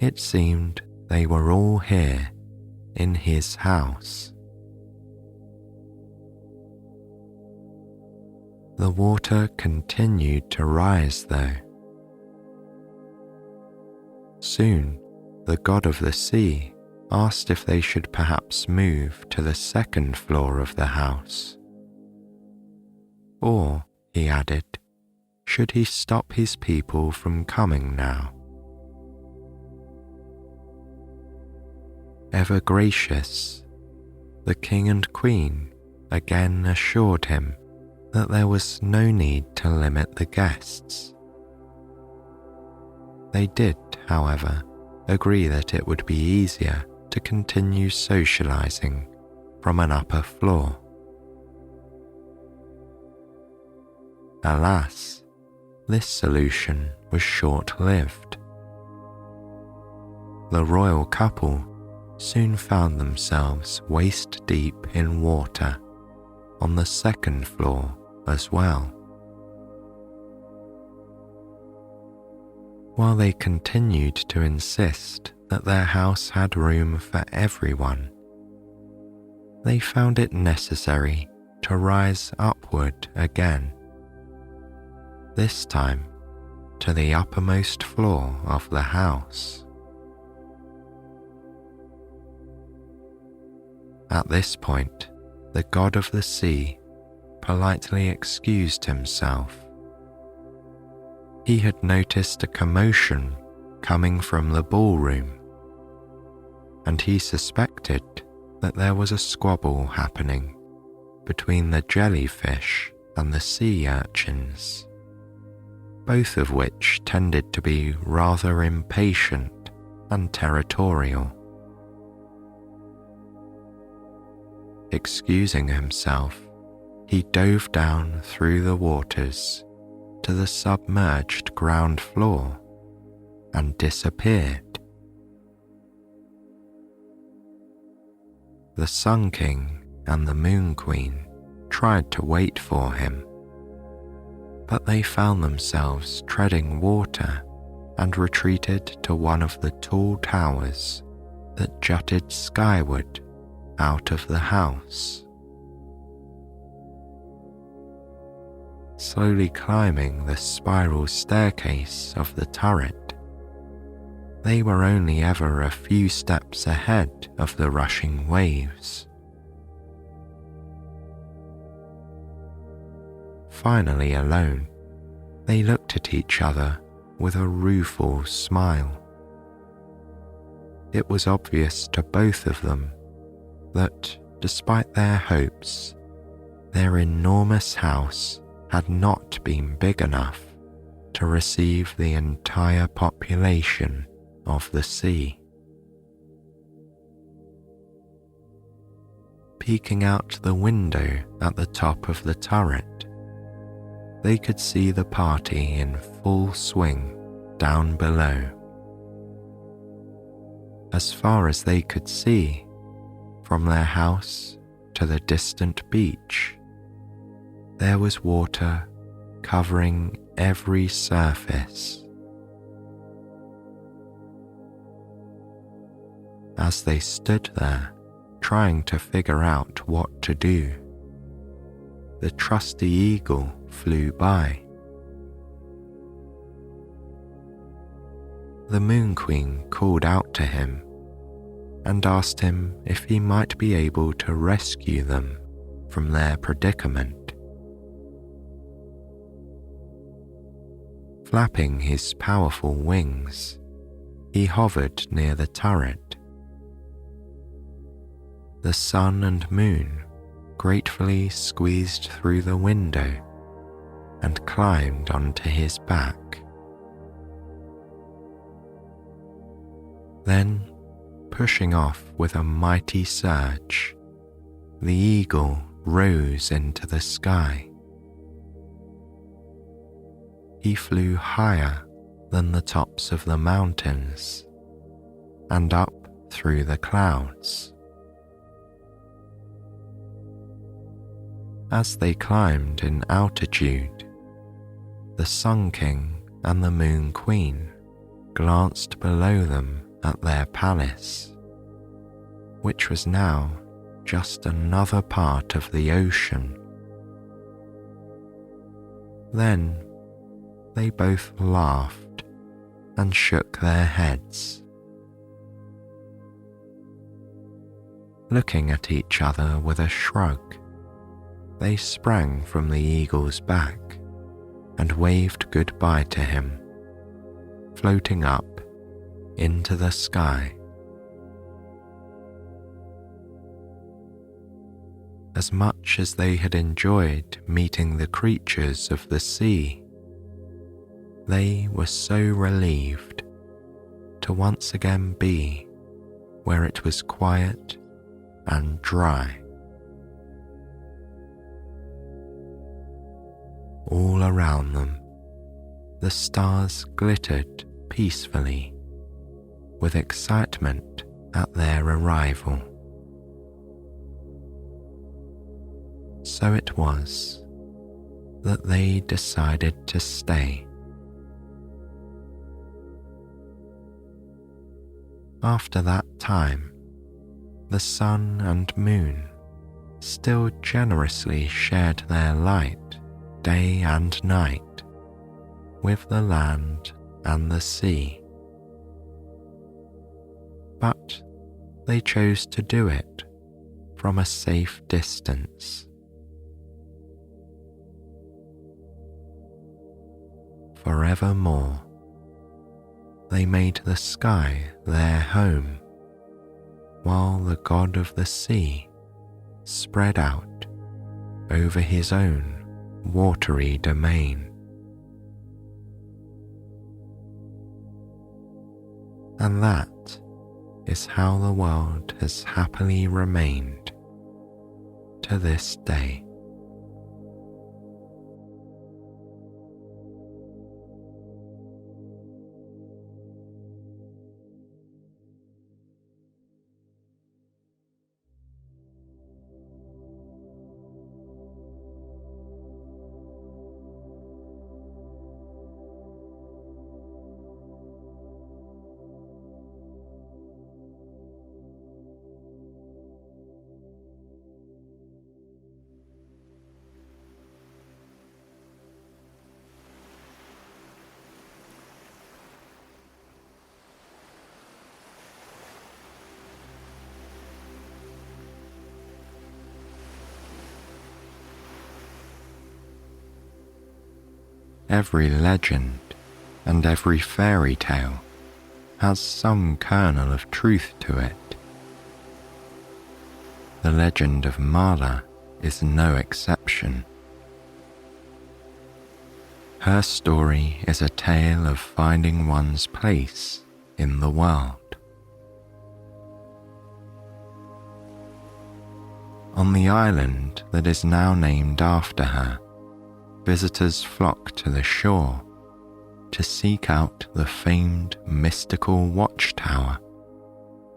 It seemed they were all here in his house. The water continued to rise though. Soon, the god of the sea asked if they should perhaps move to the second floor of the house. Or, he added, should he stop his people from coming now? Ever gracious, the King and Queen again assured him that there was no need to limit the guests. They did, however, agree that it would be easier to continue socializing from an upper floor. Alas, this solution was short-lived. The royal couple soon found themselves waist-deep in water on the second floor as well. While they continued to insist that their house had room for everyone, they found it necessary to rise upward again, this time to the uppermost floor of the house. At this point, the god of the sea politely excused himself. He had noticed a commotion coming from the ballroom, and he suspected that there was a squabble happening between the jellyfish and the sea urchins, both of which tended to be rather impatient and territorial. Excusing himself, he dove down through the waters to the submerged ground floor and disappeared. The Sun King and the Moon Queen tried to wait for him, but they found themselves treading water and retreated to one of the tall towers that jutted skyward out of the house. Slowly climbing the spiral staircase of the turret, they were only ever a few steps ahead of the rushing waves. Finally alone, they looked at each other with a rueful smile. It was obvious to both of them that, despite their hopes, their enormous house had not been big enough to receive the entire population of the sea. Peeking out the window at the top of the turret, they could see the party in full swing down below. As far as they could see, from their house to the distant beach, there was water covering every surface. As they stood there, trying to figure out what to do, the trusty eagle flew by. The Moon Queen called out to him and asked him if he might be able to rescue them from their predicament. Flapping his powerful wings, he hovered near the turret. The sun and moon gratefully squeezed through the window and climbed onto his back. Then, pushing off with a mighty surge, the eagle rose into the sky. He flew higher than the tops of the mountains and up through the clouds. As they climbed in altitude, the Sun King and the Moon Queen glanced below them at their palace, which was now just another part of the ocean. Then they both laughed and shook their heads. Looking at each other with a shrug, they sprang from the eagle's back and waved goodbye to him, floating up into the sky. As much as they had enjoyed meeting the creatures of the sea, they were so relieved to once again be where it was quiet and dry. All around them, the stars glittered peacefully with excitement at their arrival. So it was that they decided to stay. After that time, the sun and moon still generously shared their light day and night with the land and the sea. But they chose to do it from a safe distance. Forevermore, they made the sky their home, while the god of the sea spread out over his own watery domain. And that is how the world has happily remained to this day. every legend and every fairy tale has some kernel of truth to it. The legend of Marla is no exception. Her story is a tale of finding one's place in the world. On the island that is now named after her, visitors flock to the shore to seek out the famed mystical watchtower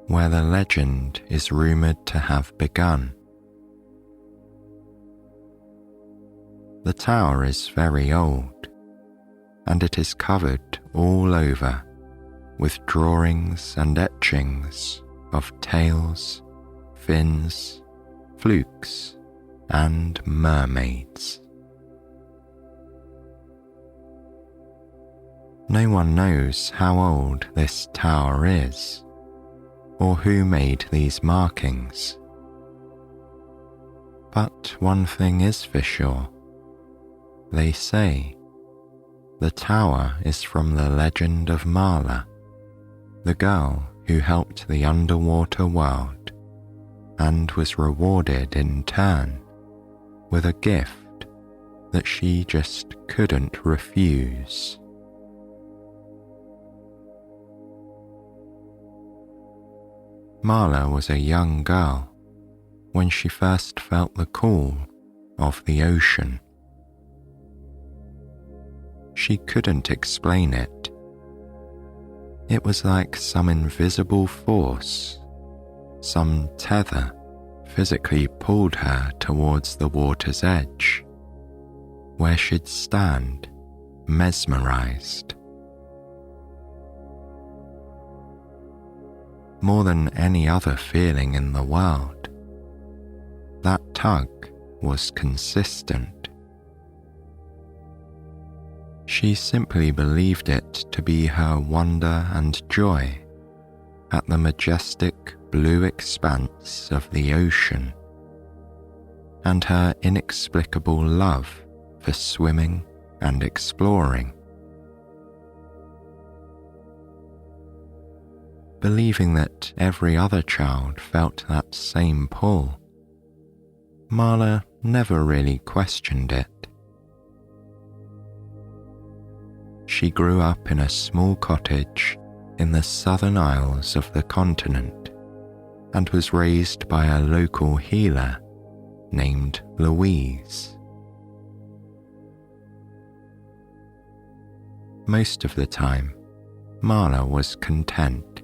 where the legend is rumoured to have begun. The tower is very old, and it is covered all over with drawings and etchings of tails, fins, flukes, and mermaids. No one knows how old this tower is, or who made these markings. But one thing is for sure. They say the tower is from the legend of Marla, the girl who helped the underwater world and was rewarded in turn with a gift that she just couldn't refuse. Marla was a young girl when she first felt the call of the ocean. She couldn't explain it. It was like some invisible force, some tether physically pulled her towards the water's edge, where she'd stand, mesmerized. More than any other feeling in the world, that tug was consistent. She simply believed it to be her wonder and joy at the majestic blue expanse of the ocean, and her inexplicable love for swimming and exploring. Believing that every other child felt that same pull, Marla never really questioned it. She grew up in a small cottage in the southern isles of the continent and was raised by a local healer named Louise. Most of the time, Marla was content.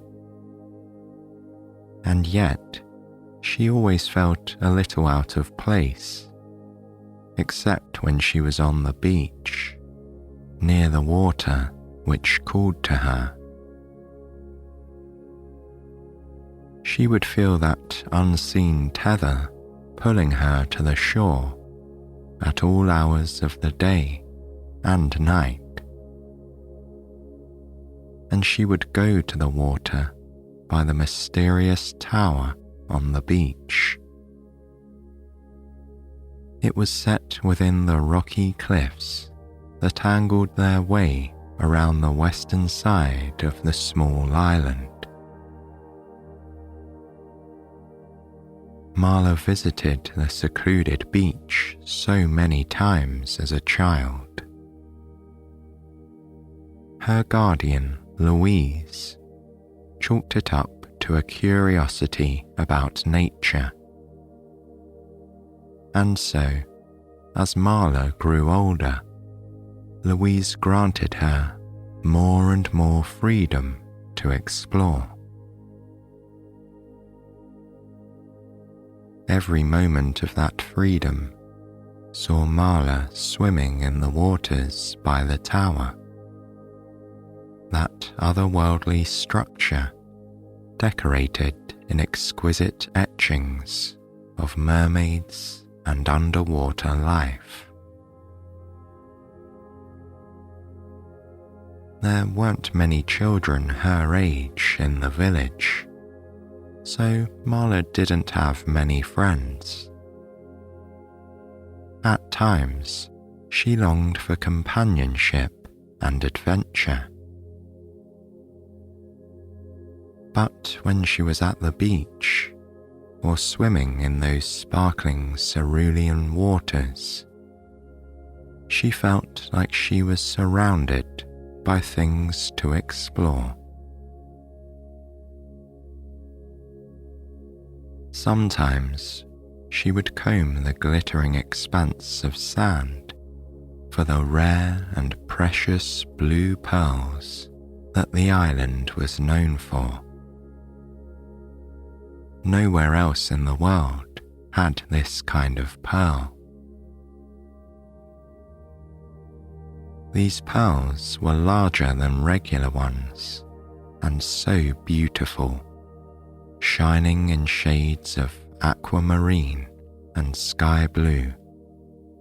And yet, she always felt a little out of place, except when she was on the beach, near the water which called to her. She would feel that unseen tether pulling her to the shore at all hours of the day and night. And she would go to the water by the mysterious tower on the beach. It was set within the rocky cliffs that angled their way around the western side of the small island. Marla visited the secluded beach so many times as a child. Her guardian, Louise, chalked it up to a curiosity about nature. And so, as Marla grew older, Louise granted her more and more freedom to explore. Every moment of that freedom saw Marla swimming in the waters by the tower, that otherworldly structure decorated in exquisite etchings of mermaids and underwater life. There weren't many children her age in the village, so Marla didn't have many friends. At times, She longed for companionship and adventure. But when she was at the beach, or swimming in those sparkling cerulean waters, she felt like she was surrounded by things to explore. Sometimes she would comb the glittering expanse of sand for the rare and precious blue pearls that the island was known for. Nowhere else in the world had this kind of pearl. These pearls were larger than regular ones and so beautiful, shining in shades of aquamarine and sky blue,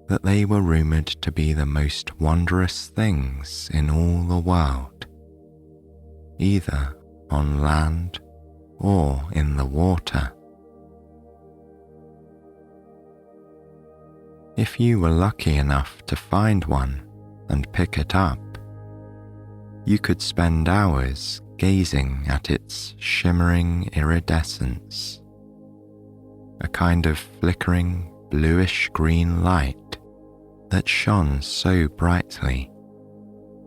that they were rumoured to be the most wondrous things in all the world, either on land or in the water. If you were lucky enough to find one and pick it up, you could spend hours gazing at its shimmering iridescence, a kind of flickering bluish-green light that shone so brightly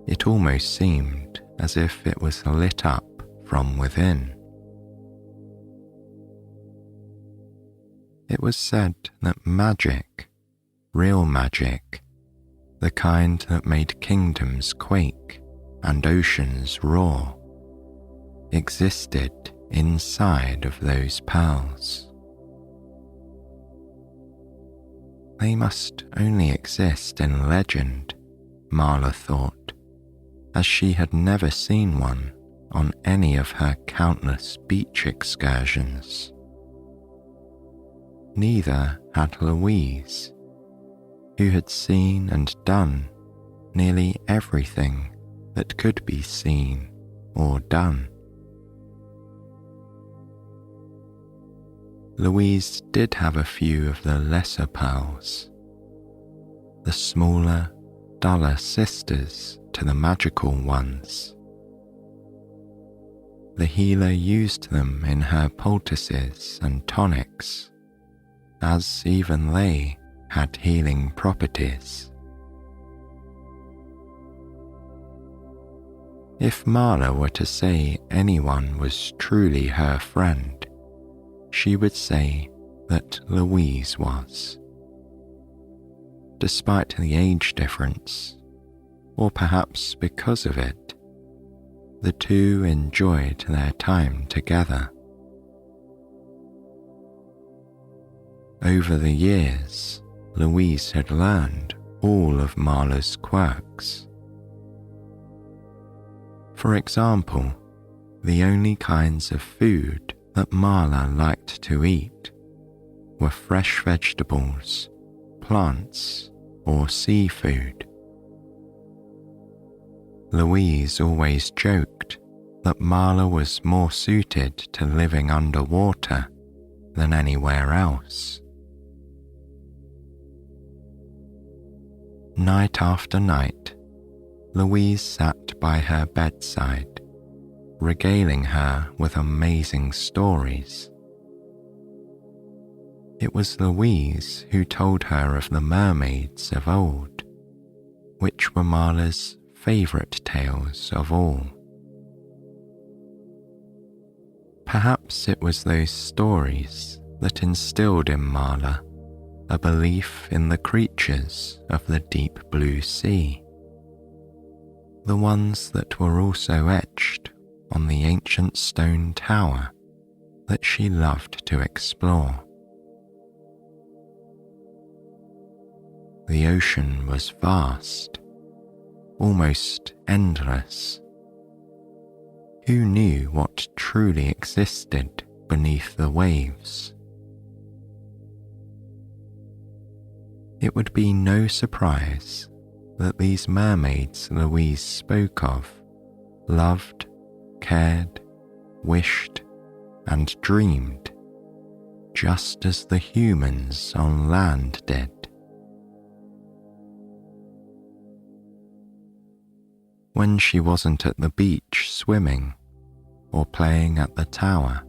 it almost seemed as if it was lit up from within. It was said that magic, real magic, the kind that made kingdoms quake and oceans roar, existed inside of those pearls. They must only exist in legend, Marla thought, as she had never seen one on any of her countless beach excursions. Neither had Louise, who had seen and done nearly everything that could be seen or done. Louise did have a few of the lesser pearls, the smaller, duller sisters to the magical ones. The healer used them in her poultices and tonics, as even they had healing properties. If Marla were to say anyone was truly her friend, she would say that Louise was. Despite the age difference, or perhaps because of it, the two enjoyed their time together. Over the years, Louise had learned all of Marla's quirks. For example, the only kinds of food that Marla liked to eat were fresh vegetables, plants, or seafood. Louise always joked that Marla was more suited to living underwater than anywhere else. Night after night, Louise sat by her bedside, regaling her with amazing stories. It was Louise who told her of the mermaids of old, which were Marla's favourite tales of all. Perhaps it was those stories that instilled in Marla a belief in the creatures of the deep blue sea, the ones that were also etched on the ancient stone tower that she loved to explore. The ocean was vast, almost endless. Who knew what truly existed beneath the waves? It would be no surprise that these mermaids Louise spoke of loved, cared, wished, and dreamed, just as the humans on land did. When she wasn't at the beach swimming or playing at the tower,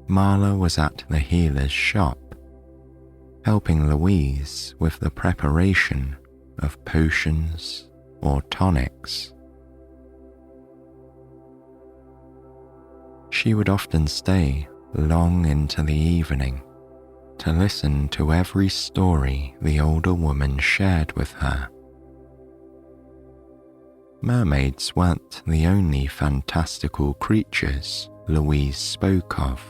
Marla was at the healer's shop, helping Louise with the preparation of potions or tonics. She would often stay long into the evening to listen to every story the older woman shared with her. Mermaids weren't the only fantastical creatures Louise spoke of.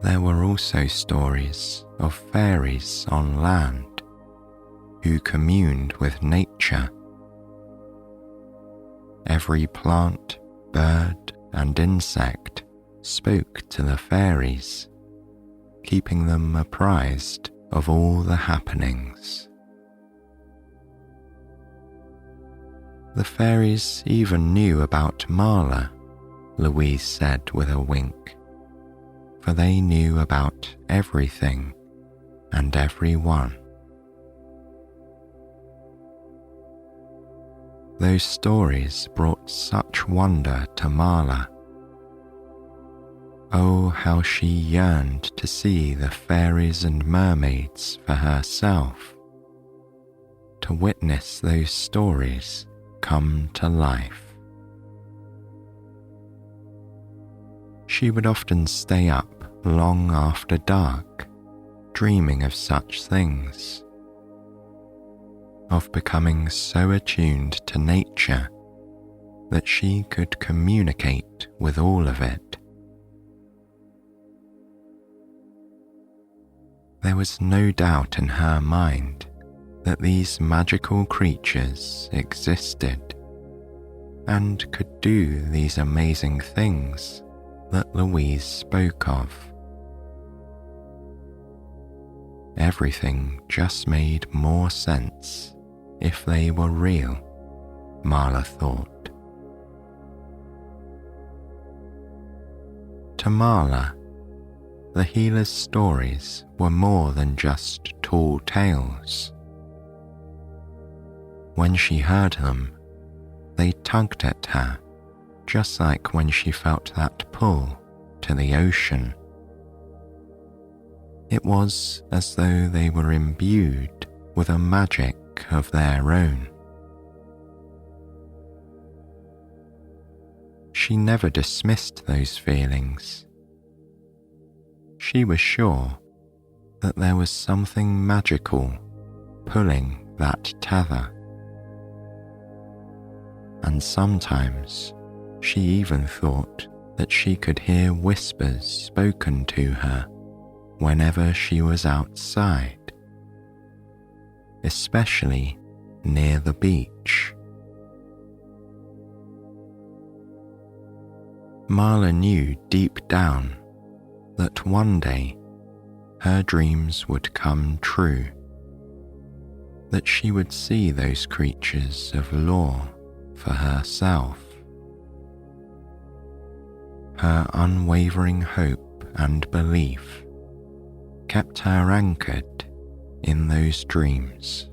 There were also stories of fairies on land who communed with nature. Every plant, bird, and insect spoke to the fairies, keeping them apprised of all the happenings. The fairies even knew about Marla, Louise said with a wink, for they knew about everything and everyone. Those stories brought such wonder to Marla. Oh, how she yearned to see the fairies and mermaids for herself, to witness those stories come to life. She would often stay up long after dark, dreaming of such things, of becoming so attuned to nature that she could communicate with all of it. There was no doubt in her mind that these magical creatures existed and could do these amazing things that Louise spoke of. Everything just made more sense if they were real, Marla thought. To Marla, the healer's stories were more than just tall tales. When she heard them, they tugged at her, just like when she felt that pull to the ocean. It was as though they were imbued with a magic of their own. She never dismissed those feelings. She was sure that there was something magical pulling that tether. And sometimes she even thought that she could hear whispers spoken to her whenever she was outside, especially near the beach. Marla knew deep down that one day her dreams would come true, that she would see those creatures of lore for herself. Her unwavering hope and belief kept her anchored in those dreams.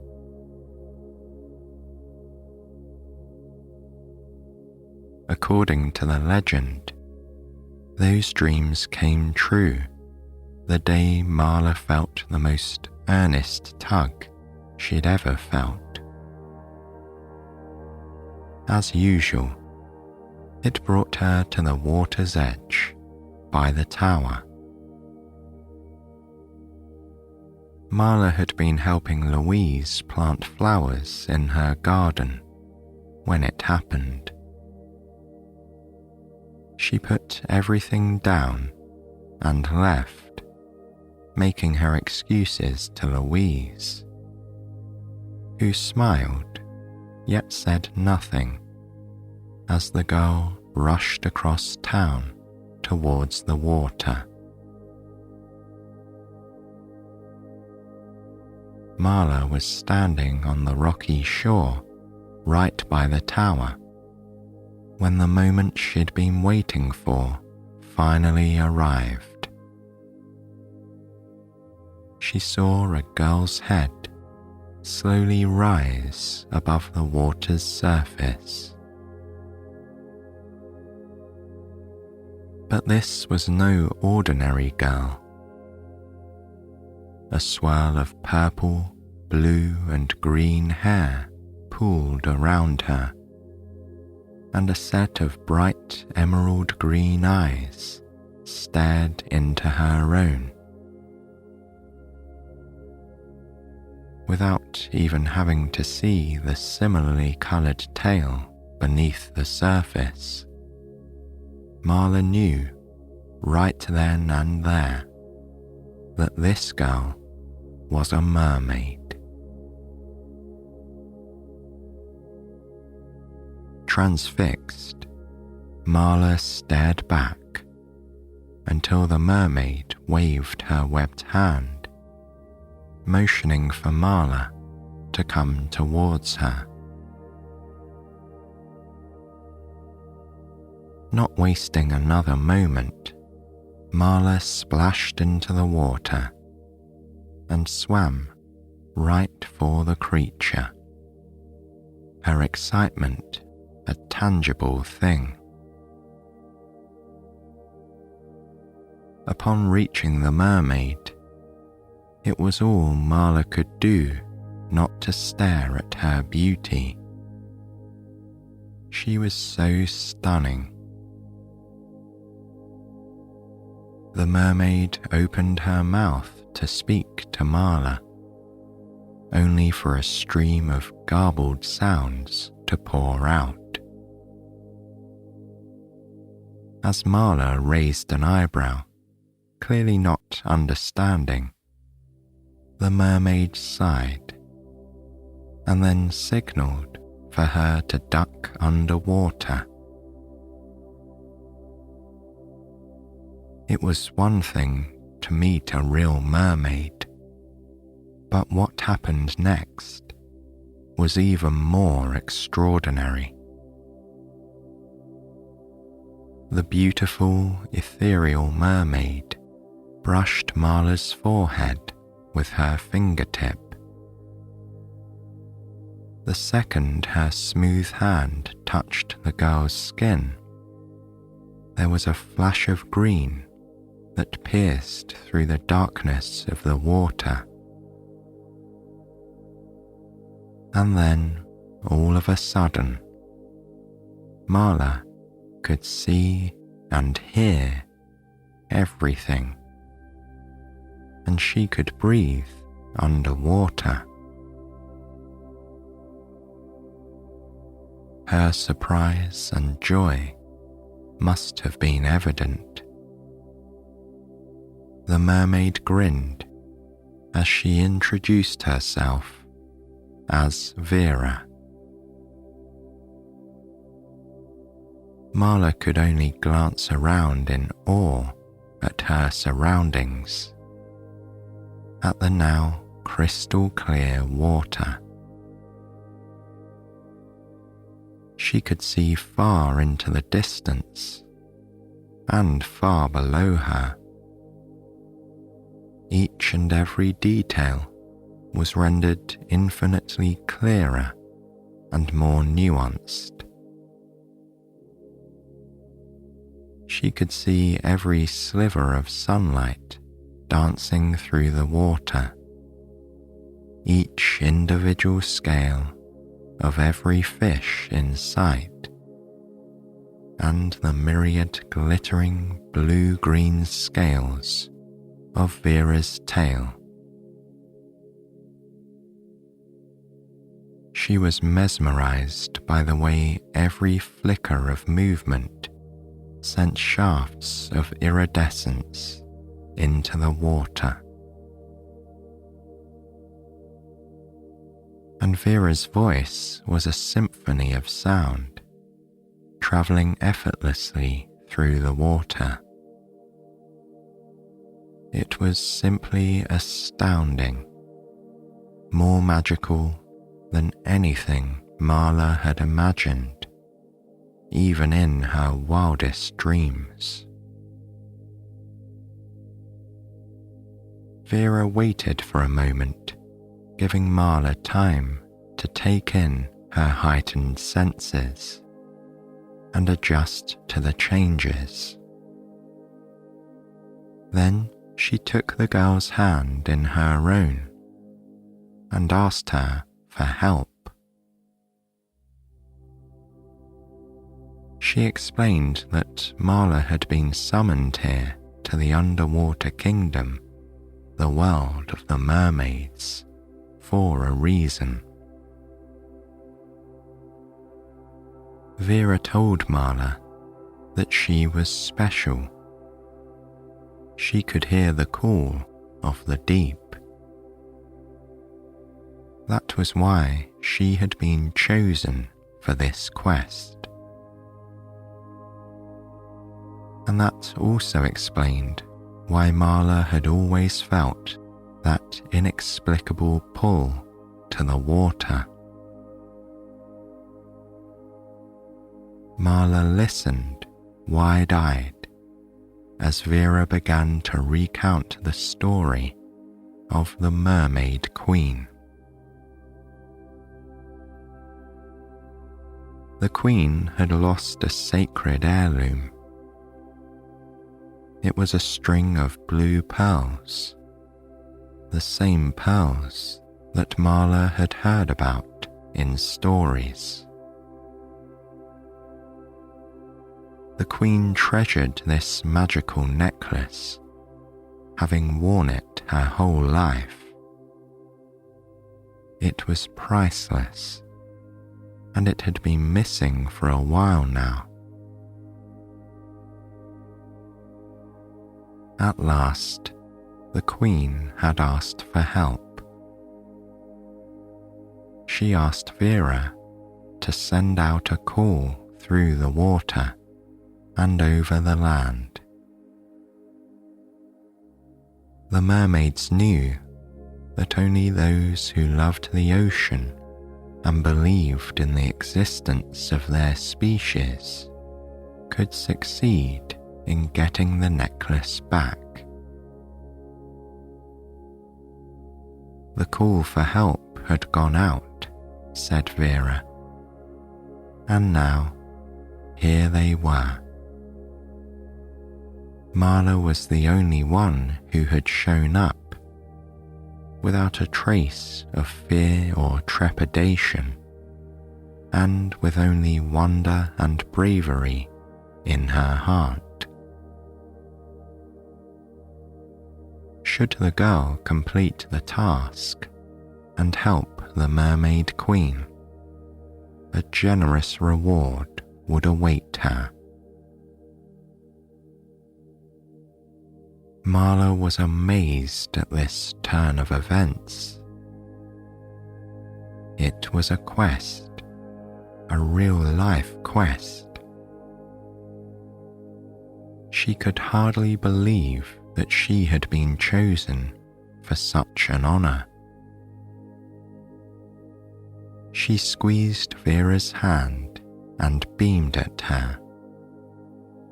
According to the legend, those dreams came true the day Marla felt the most earnest tug she'd ever felt. As usual, it brought her to the water's edge by the tower. Marla had been helping Louise plant flowers in her garden when it happened. She put everything down and left, making her excuses to Louise, who smiled yet said nothing as the girl rushed across town towards the water. Marla was standing on the rocky shore right by the tower when the moment she'd been waiting for finally arrived. She saw a girl's head slowly rise above the water's surface. But this was no ordinary girl. A swirl of purple, blue, and green hair pooled around her, and a set of bright emerald green eyes stared into her own. Without even having to see the similarly coloured tail beneath the surface, Marla knew right then and there that this girl was a mermaid. Transfixed, Marla stared back until the mermaid waved her webbed hand, motioning for Marla to come towards her. Not wasting another moment, Marla splashed into the water and swam right for the creature, her excitement a tangible thing. Upon reaching the mermaid, it was all Marla could do not to stare at her beauty. She was so stunning. The mermaid opened her mouth to speak to Marla, only for a stream of garbled sounds to pour out. As Marla raised an eyebrow, clearly not understanding, the mermaid sighed and then signalled for her to duck underwater. It was one thing to meet a real mermaid, but what happened next was even more extraordinary. The beautiful, ethereal mermaid brushed Marla's forehead with her fingertip. The second her smooth hand touched the girl's skin, there was a flash of green that pierced through the darkness of the water. And then, all of a sudden, Marla could see and hear everything, and she could breathe underwater. Her surprise and joy must have been evident. The mermaid grinned as she introduced herself as Vera. Marla could only glance around in awe at her surroundings, at the now crystal clear water. She could see far into the distance and far below her. Each and every detail was rendered infinitely clearer and more nuanced. She could see every sliver of sunlight dancing through the water, each individual scale of every fish in sight, and the myriad glittering blue-green scales of Vera's tail. She was mesmerized by the way every flicker of movement sent shafts of iridescence into the water. And Vera's voice was a symphony of sound, travelling effortlessly through the water. It was simply astounding, more magical than anything Marla had imagined, even in her wildest dreams. Vera waited for a moment, giving Marla time to take in her heightened senses and adjust to the changes. Then she took the girl's hand in her own and asked her for help. She explained that Marla had been summoned here to the underwater kingdom, the world of the mermaids, for a reason. Vera told Marla that she was special. She could hear the call of the deep. That was why she had been chosen for this quest. And that also explained why Marla had always felt that inexplicable pull to the water. Marla listened wide-eyed as Vera began to recount the story of the Mermaid Queen. The Queen had lost a sacred heirloom. It was a string of blue pearls, the same pearls that Marla had heard about in stories. The Queen treasured this magical necklace, having worn it her whole life. It was priceless, and it had been missing for a while now. At last, the Queen had asked for help. She asked Vera to send out a call through the water and over the land. The mermaids knew that only those who loved the ocean and believed in the existence of their species could succeed in getting the necklace back. The call for help had gone out, said Vera, and now here they were. Marla was the only one who had shown up, without a trace of fear or trepidation, and with only wonder and bravery in her heart. Should the girl complete the task and help the Mermaid Queen, a generous reward would await her. Marla was amazed at this turn of events. It was a quest, a real-life quest. She could hardly believe that she had been chosen for such an honor. She squeezed Vera's hand and beamed at her,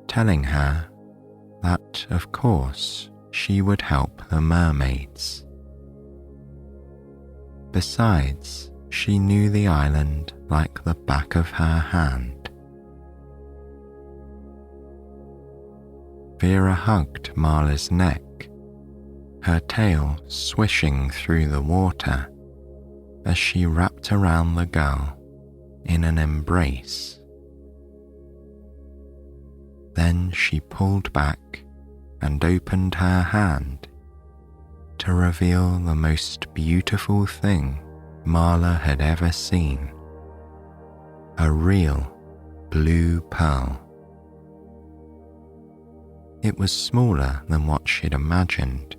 telling her that, of course, she would help the mermaids. Besides, she knew the island like the back of her hand. Vera hugged Marla's neck, her tail swishing through the water as she wrapped around the girl in an embrace. Then she pulled back and opened her hand to reveal the most beautiful thing Marla had ever seen, a real blue pearl. It was smaller than what she'd imagined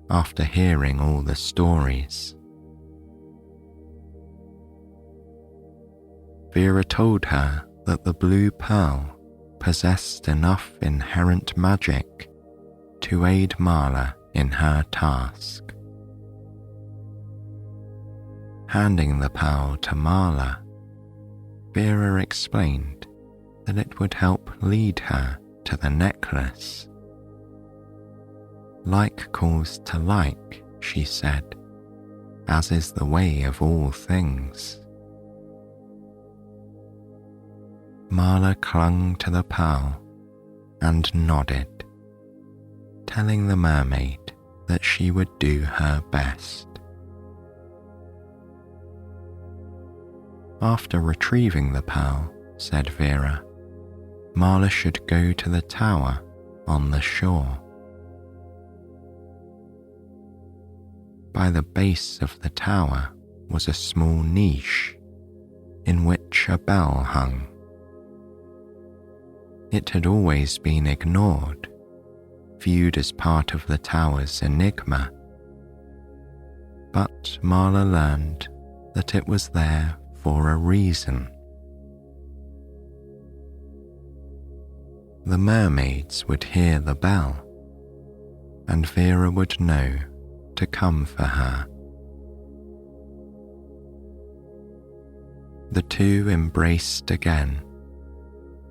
after hearing all the stories. Vera told her that the blue pearl possessed enough inherent magic to aid Marla in her task. Handing the pearl to Marla, Vera explained that it would help lead her to the necklace. Like calls to like, she said, as is the way of all things. Marla clung to the pearl and nodded, telling the mermaid that she would do her best. After retrieving the pearl, said Vera, Marla should go to the tower on the shore. By the base of the tower was a small niche in which a bell hung. It had always been ignored, viewed as part of the tower's enigma, but Marla learned that it was there for a reason. The mermaids would hear the bell, and Vera would know to come for her. The two embraced again,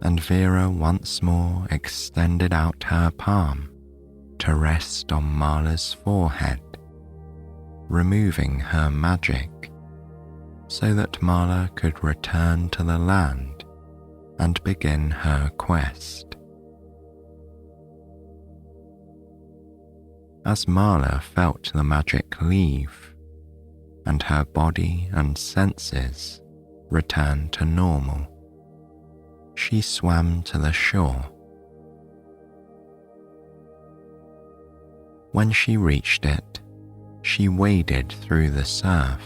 and Vera once more extended out her palm to rest on Marla's forehead, removing her magic so that Marla could return to the land and begin her quest. As Marla felt the magic leave and her body and senses return to normal, she swam to the shore. When she reached it, she waded through the surf,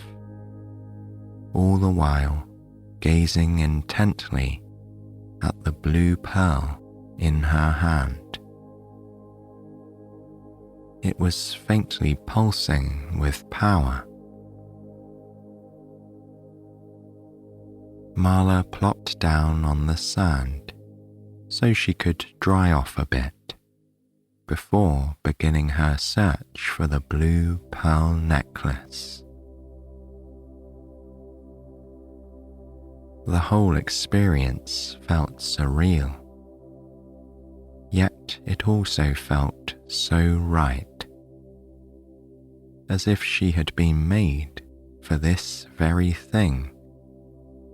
all the while gazing intently at the blue pearl in her hand. It was faintly pulsing with power. Marla plopped down on the sand so she could dry off a bit before beginning her search for the blue pearl necklace. The whole experience felt surreal, yet it also felt so right, as if she had been made for this very thing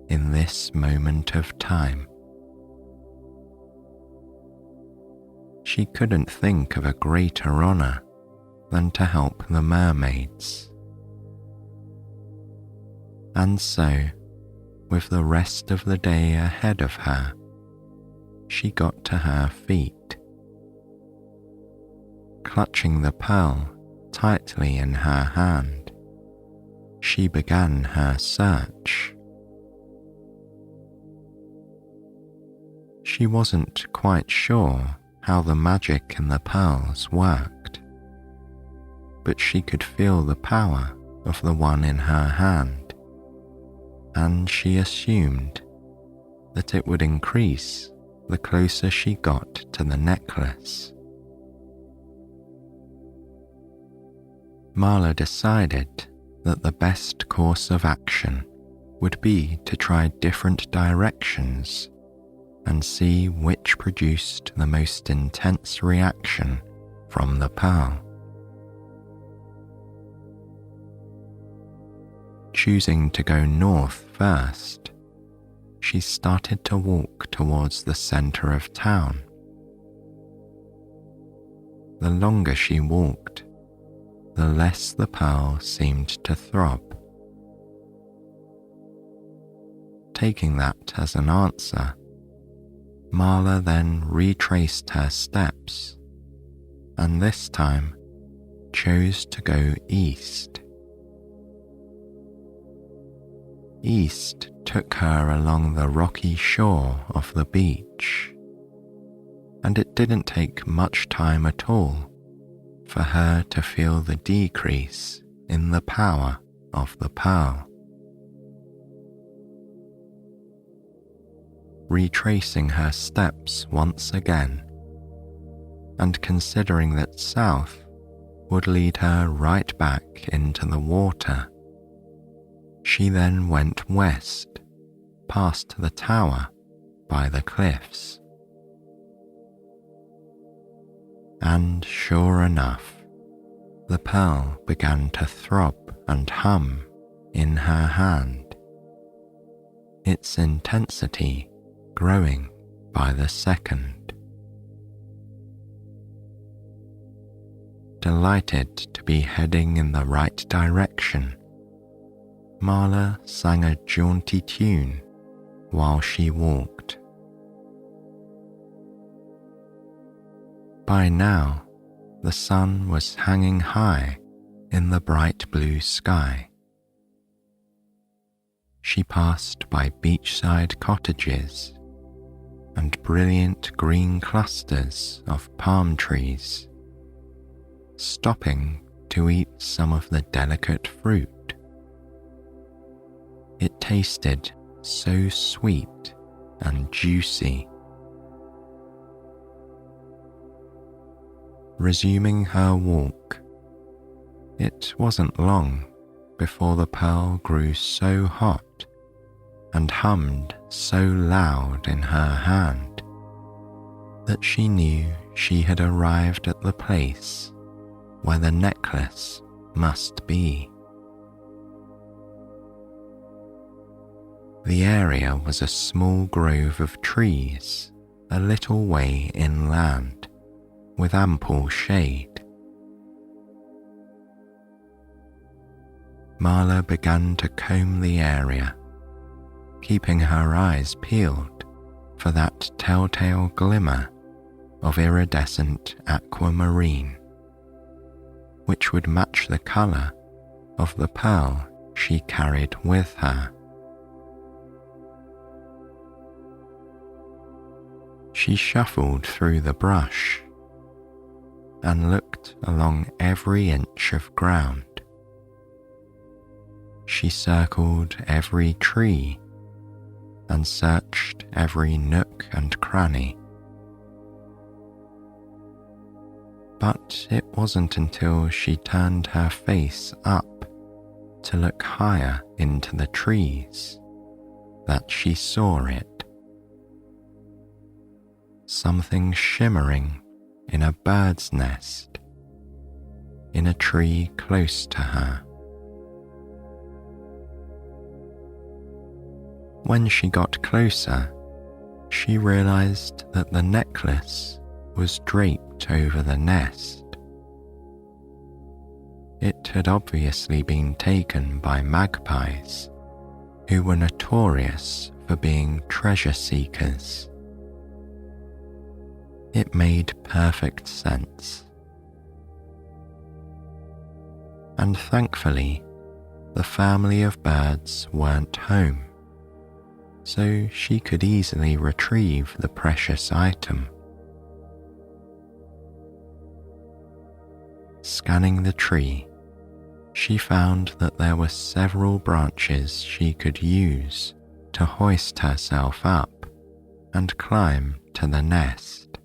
in this moment of time. She couldn't think of a greater honor than to help the mermaids. And so, with the rest of the day ahead of her, she got to her feet. Clutching the pearl tightly in her hand, she began her search. She wasn't quite sure how the magic in the pearls worked, but she could feel the power of the one in her hand, and she assumed that it would increase the closer she got to the necklace. Marla decided that the best course of action would be to try different directions and see which produced the most intense reaction from the pearl. Choosing to go north first, she started to walk towards the center of town. The longer she walked, the less the pearl seemed to throb. Taking that as an answer, Marla then retraced her steps, and this time chose to go east. East took her along the rocky shore of the beach, and it didn't take much time at all for her to feel the decrease in the power of the pearl. Retracing her steps once again, and considering that south would lead her right back into the water, she then went west, past the tower by the cliffs. And sure enough, The pearl began to throb and hum in her hand, its intensity growing by the second. Delighted to be heading in the right direction, Marla sang a jaunty tune while she walked. By now, the sun was hanging high in the bright blue sky. She passed by beachside cottages and brilliant green clusters of palm trees, stopping to eat some of the delicate fruit. It tasted so sweet and juicy. Resuming her walk, it wasn't long before the pearl grew so hot and hummed so loud in her hand that she knew she had arrived at the place where the necklace must be. The area was a small grove of trees a little way inland, with ample shade. Marla began to comb the area, keeping her eyes peeled for that telltale glimmer of iridescent aquamarine, which would match the colour of the pearl she carried with her. She shuffled through the brush and looked along every inch of ground. She circled every tree and searched every nook and cranny. But it wasn't until she turned her face up to look higher into the trees that she saw it. Something shimmering in a bird's nest in a tree close to her. When she got closer, she realized that the necklace was draped over the nest. It had obviously been taken by magpies, who were notorious for being treasure seekers. It made perfect sense. And thankfully, the family of birds weren't home, so she could easily retrieve the precious item. Scanning the tree, she found that there were several branches she could use to hoist herself up and climb to the nest.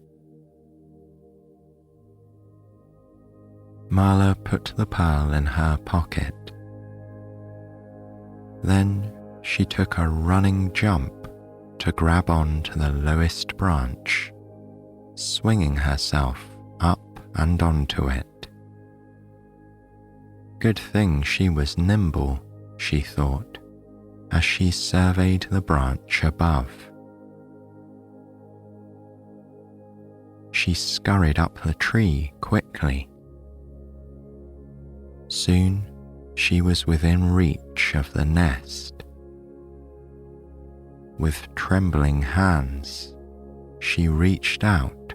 Marla put the pearl in her pocket. Then she took a running jump to grab onto the lowest branch, swinging herself up and onto it. Good thing she was nimble, she thought, as she surveyed the branch above. She scurried up the tree quickly. Soon she was within reach of the nest. With trembling hands, she reached out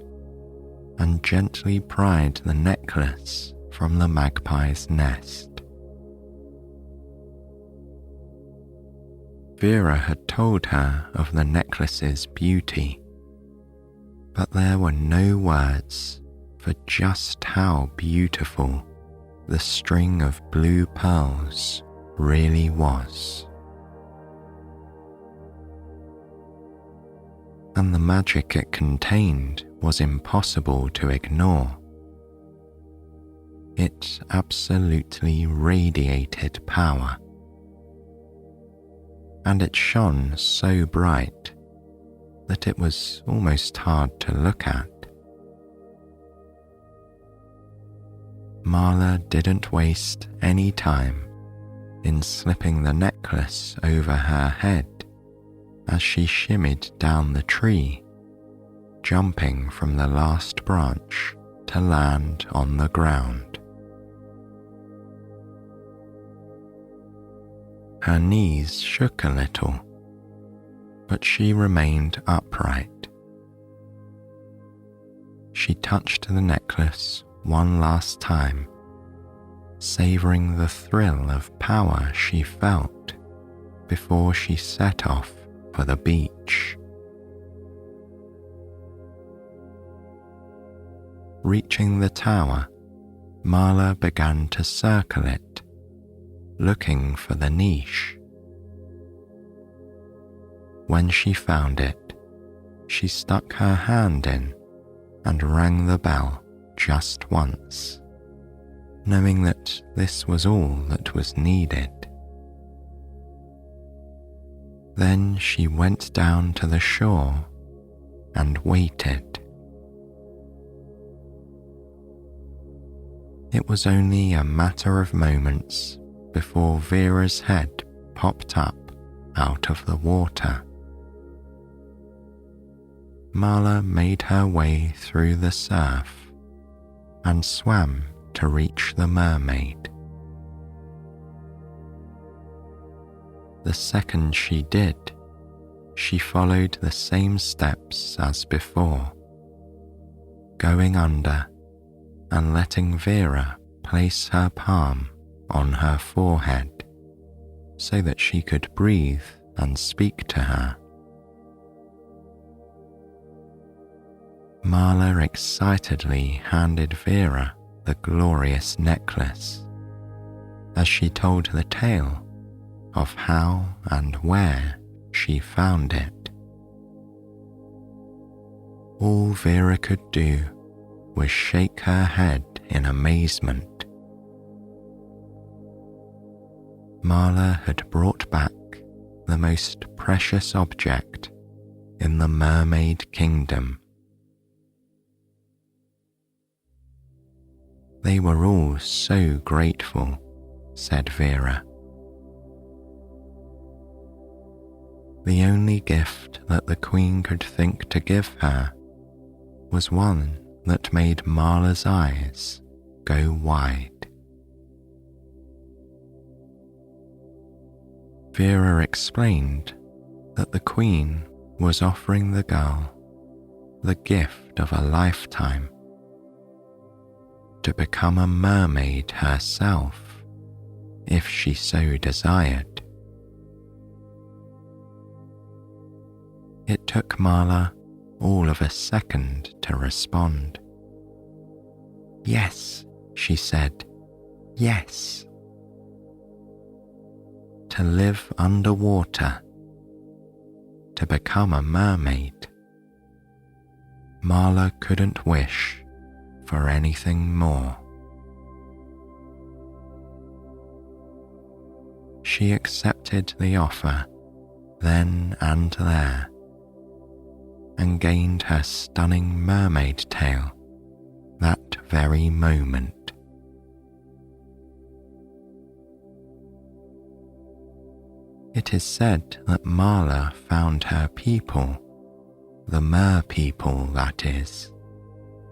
and gently pried the necklace from the magpie's nest. Vera had told her of the necklace's beauty, but there were no words for just how beautiful the string of blue pearls really was. And the magic it contained was impossible to ignore. It absolutely radiated power, and it shone so bright that it was almost hard to look at. Marla didn't waste any time in slipping the necklace over her head as she shimmied down the tree, jumping from the last branch to land on the ground. Her knees shook a little, but she remained upright. She touched the necklace one last time, savouring the thrill of power she felt before she set off for the beach. Reaching the tower, Marla began to circle it, looking for the niche. When she found it, she stuck her hand in and rang the bell just once, knowing that this was all that was needed. Then she went down to the shore and waited. It was only a matter of moments before Vera's head popped up out of the water. Marla made her way through the surf and swam to reach the mermaid. The second she did, she followed the same steps as before, going under and letting Vera place her palm on her forehead so that she could breathe and speak to her. Marla excitedly handed Vera the glorious necklace as she told the tale of how and where she found it. All Vera could do was shake her head in amazement. Marla had brought back the most precious object in the Mermaid Kingdom. They were all so grateful, said Vera. The only gift that the Queen could think to give her was one that made Marla's eyes go wide. Vera explained that the Queen was offering the girl the gift of a lifetime, to become a mermaid herself if she so desired. It took Marla all of a second to respond. Yes, she said, yes. To live underwater, to become a mermaid. Marla couldn't wish for anything more. She accepted the offer then and there, and gained her stunning mermaid tail that very moment. It is said that Marla found her people, the mer people that is,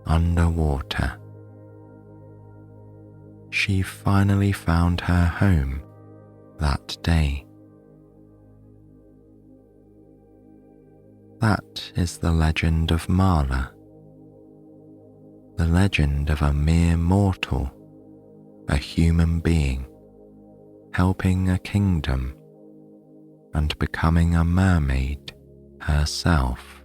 underwater. She finally found her home that day. That is the legend of Marla, the legend of a mere mortal, a human being, helping a kingdom and becoming a mermaid herself.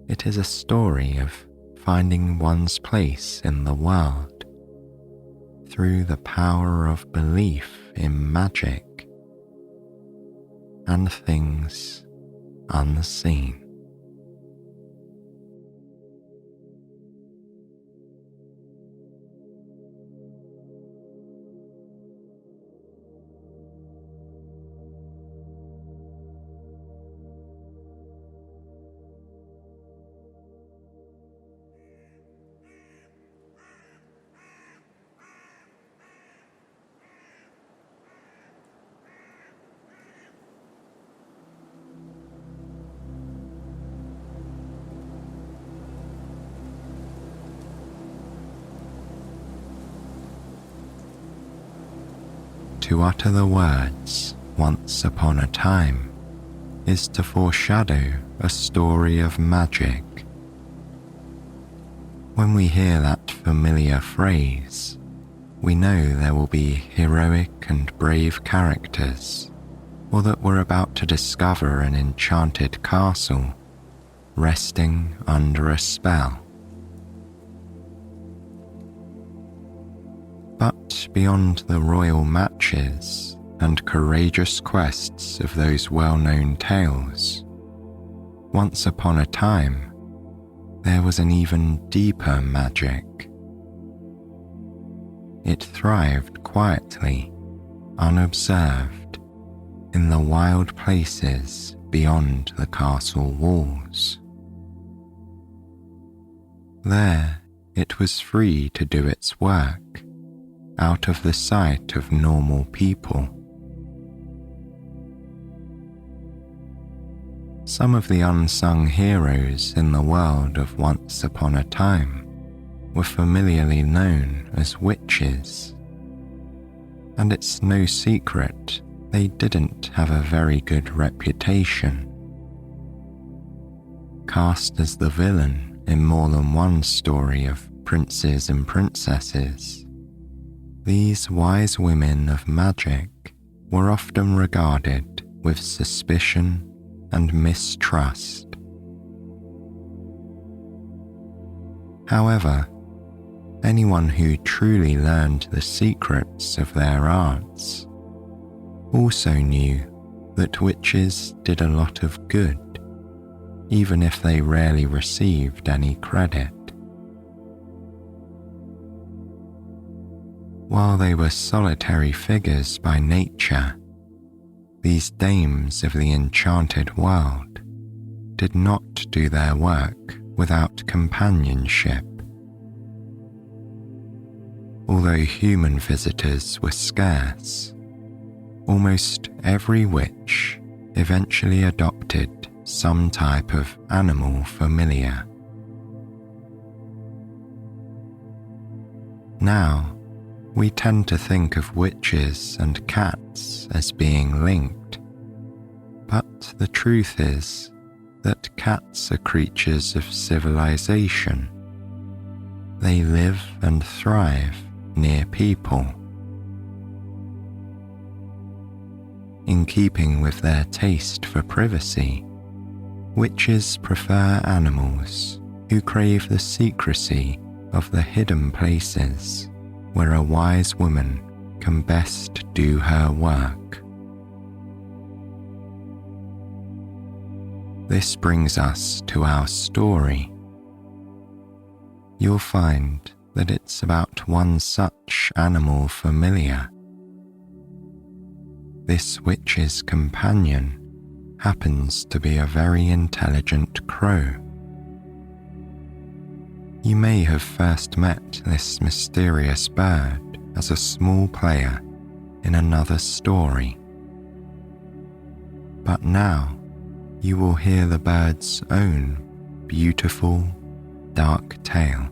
It is a story of finding one's place in the world through the power of belief in magic and things unseen. to utter the words "once upon a time" is to foreshadow a story of magic. When we hear that familiar phrase, we know there will be heroic and brave characters, or that we're about to discover an enchanted castle resting under a spell. But beyond the royal matches and courageous quests of those well-known tales, once upon a time, there was an even deeper magic. It thrived quietly, unobserved, in the wild places beyond the castle walls. There, it was free to do its work, out of the sight of normal people. Some of the unsung heroes in the world of Once Upon a Time were familiarly known as witches, and it's no secret they didn't have a very good reputation. Cast as the villain in more than one story of princes and princesses, these wise women of magic were often regarded with suspicion and mistrust. However, anyone who truly learned the secrets of their arts also knew that witches did a lot of good, even if they rarely received any credit. While they were solitary figures by nature, these dames of the enchanted world did not do their work without companionship. Although human visitors were scarce, almost every witch eventually adopted some type of animal familiar. Now, we tend to think of witches and cats as being linked, but the truth is that cats are creatures of civilization. They live and thrive near people. In keeping with their taste for privacy, witches prefer animals who crave the secrecy of the hidden places where a wise woman can best do her work. This brings us to our story. You'll find that it's about one such animal familiar. This witch's companion happens to be a very intelligent crow. You may have first met this mysterious bird as a small player in another story, but now you will hear the bird's own beautiful, dark tale.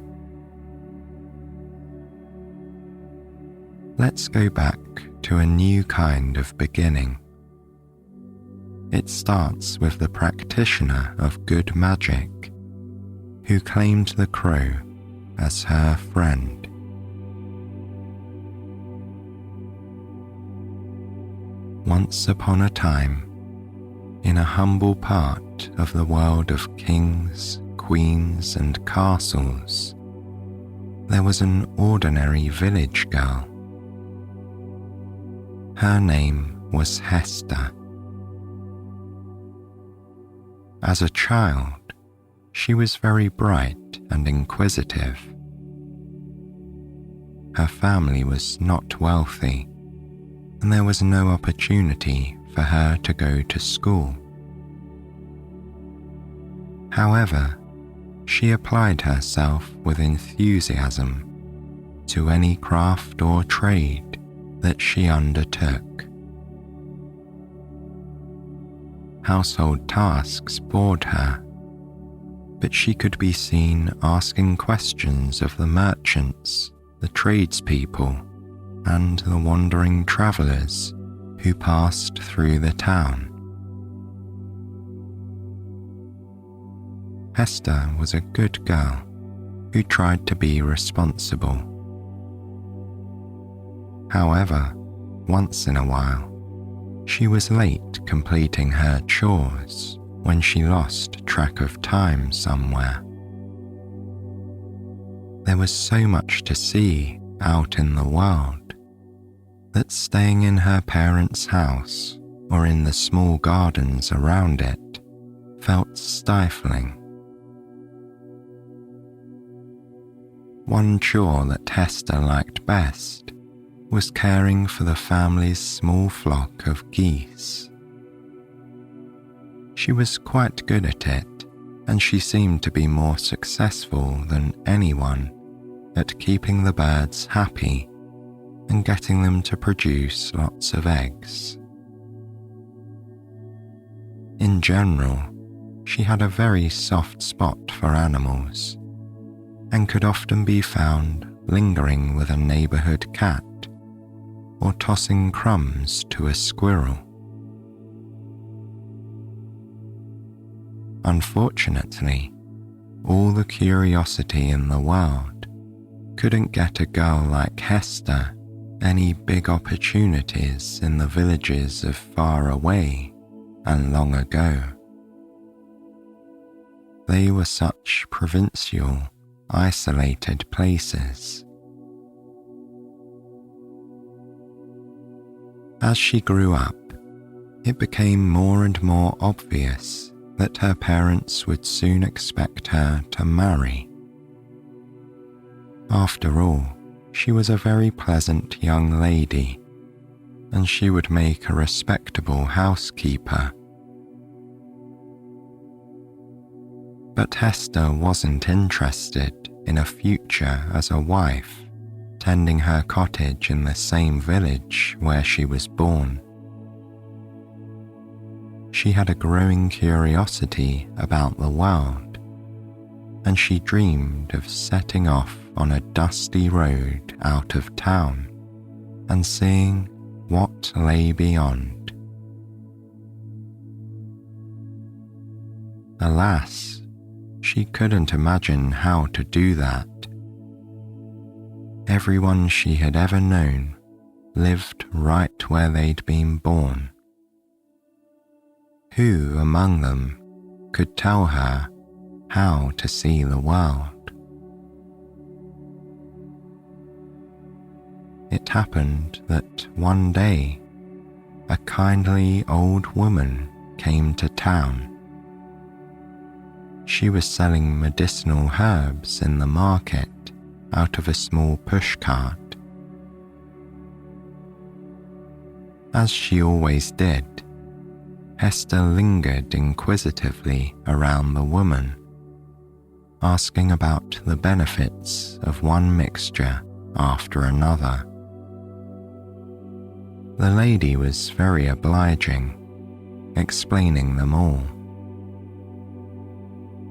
Let's go back to a new kind of beginning. It starts with the practitioner of good magic, who claimed the crow as her friend. Once upon a time, in a humble part of the world of kings, queens, and castles, there was an ordinary village girl. Her name was Hester. As a child, she was very bright and inquisitive. Her family was not wealthy, and there was no opportunity for her to go to school. However, she applied herself with enthusiasm to any craft or trade that she undertook. Household tasks bored her, but she could be seen asking questions of the merchants, the tradespeople, and the wandering travellers who passed through the town. Hester was a good girl who tried to be responsible. However, once in a while, she was late completing her chores when she lost track of time somewhere. There was so much to see out in the world that staying in her parents' house or in the small gardens around it felt stifling. One chore that Hester liked best was caring for the family's small flock of geese. She was quite good at it, and she seemed to be more successful than anyone at keeping the birds happy and getting them to produce lots of eggs. In general, she had a very soft spot for animals and could often be found lingering with a neighbourhood cat or tossing crumbs to a squirrel. Unfortunately, all the curiosity in the world couldn't get a girl like Hester any big opportunities in the villages of far away and long ago. They were such provincial, isolated places. As she grew up, it became more and more obvious that her parents would soon expect her to marry. After all, she was a very pleasant young lady, and she would make a respectable housekeeper. But Hester wasn't interested in a future as a wife, tending her cottage in the same village where she was born. She had a growing curiosity about the world, and she dreamed of setting off on a dusty road out of town and seeing what lay beyond. Alas, she couldn't imagine how to do that. Everyone she had ever known lived right where they'd been born. Who among them could tell her how to see the world? It happened that one day a kindly old woman came to town. She was selling medicinal herbs in the market out of a small pushcart. As she always did, Hester lingered inquisitively around the woman, asking about the benefits of one mixture after another. The lady was very obliging, explaining them all.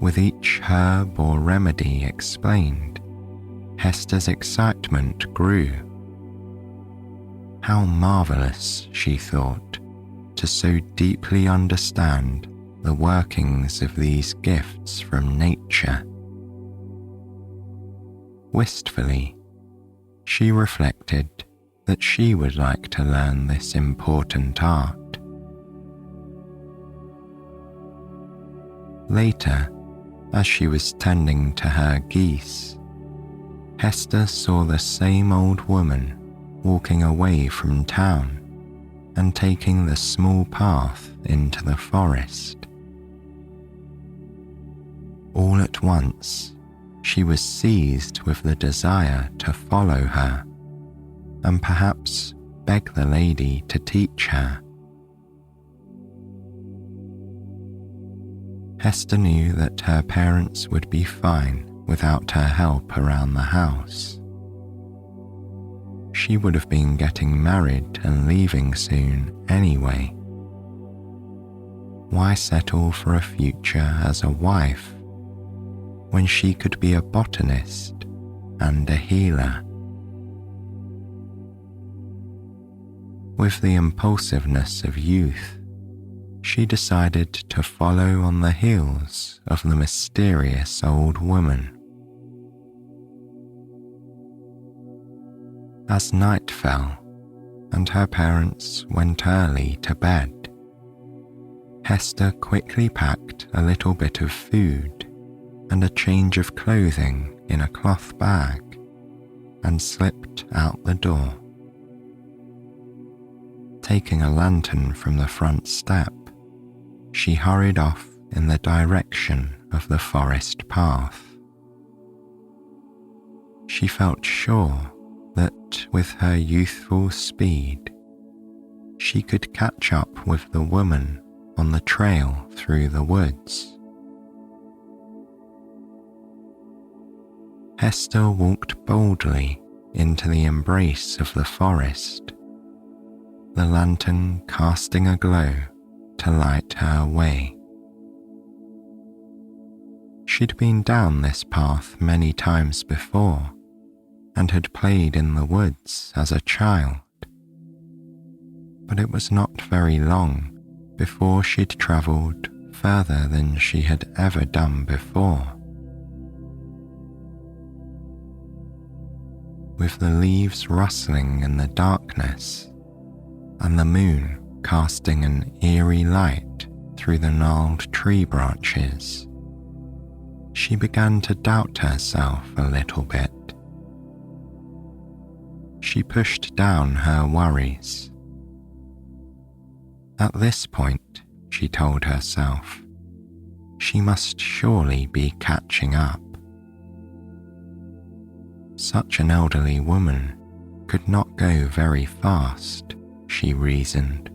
With each herb or remedy explained, Hester's excitement grew. How marvellous, she thought, to so deeply understand the workings of these gifts from nature. Wistfully, she reflected that she would like to learn this important art. Later, as she was tending to her geese, Hester saw the same old woman walking away from town and taking the small path into the forest. All at once, she was seized with the desire to follow her and perhaps beg the lady to teach her. Hester knew that her parents would be fine without her help around the house. She would have been getting married and leaving soon anyway. Why settle for a future as a wife when she could be a botanist and a healer? With the impulsiveness of youth, she decided to follow on the heels of the mysterious old woman. As night fell and her parents went early to bed, Hester quickly packed a little bit of food and a change of clothing in a cloth bag and slipped out the door. Taking a lantern from the front step, she hurried off in the direction of the forest path. She felt sure that with her youthful speed, she could catch up with the woman on the trail through the woods. Hester walked boldly into the embrace of the forest, the lantern casting a glow to light her way. She'd been down this path many times before and had played in the woods as a child, but it was not very long before she'd travelled further than she had ever done before. With the leaves rustling in the darkness and the moon casting an eerie light through the gnarled tree branches, she began to doubt herself a little bit. She pushed down her worries. At this point, she told herself, she must surely be catching up. Such an elderly woman could not go very fast, she reasoned.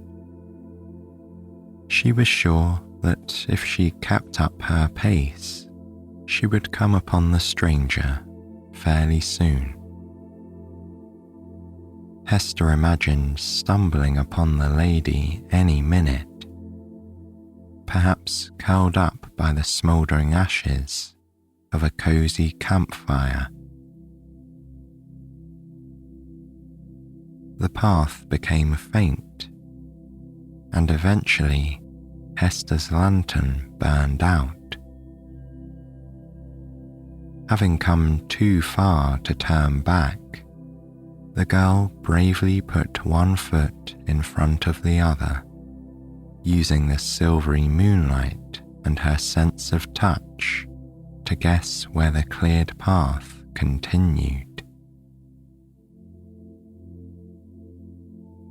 She was sure that if she kept up her pace, she would come upon the stranger fairly soon. Hester imagined stumbling upon the lady any minute, perhaps curled up by the smouldering ashes of a cosy campfire. The path became faint, and eventually Hester's lantern burned out. Having come too far to turn back, the girl bravely put one foot in front of the other, using the silvery moonlight and her sense of touch to guess where the cleared path continued.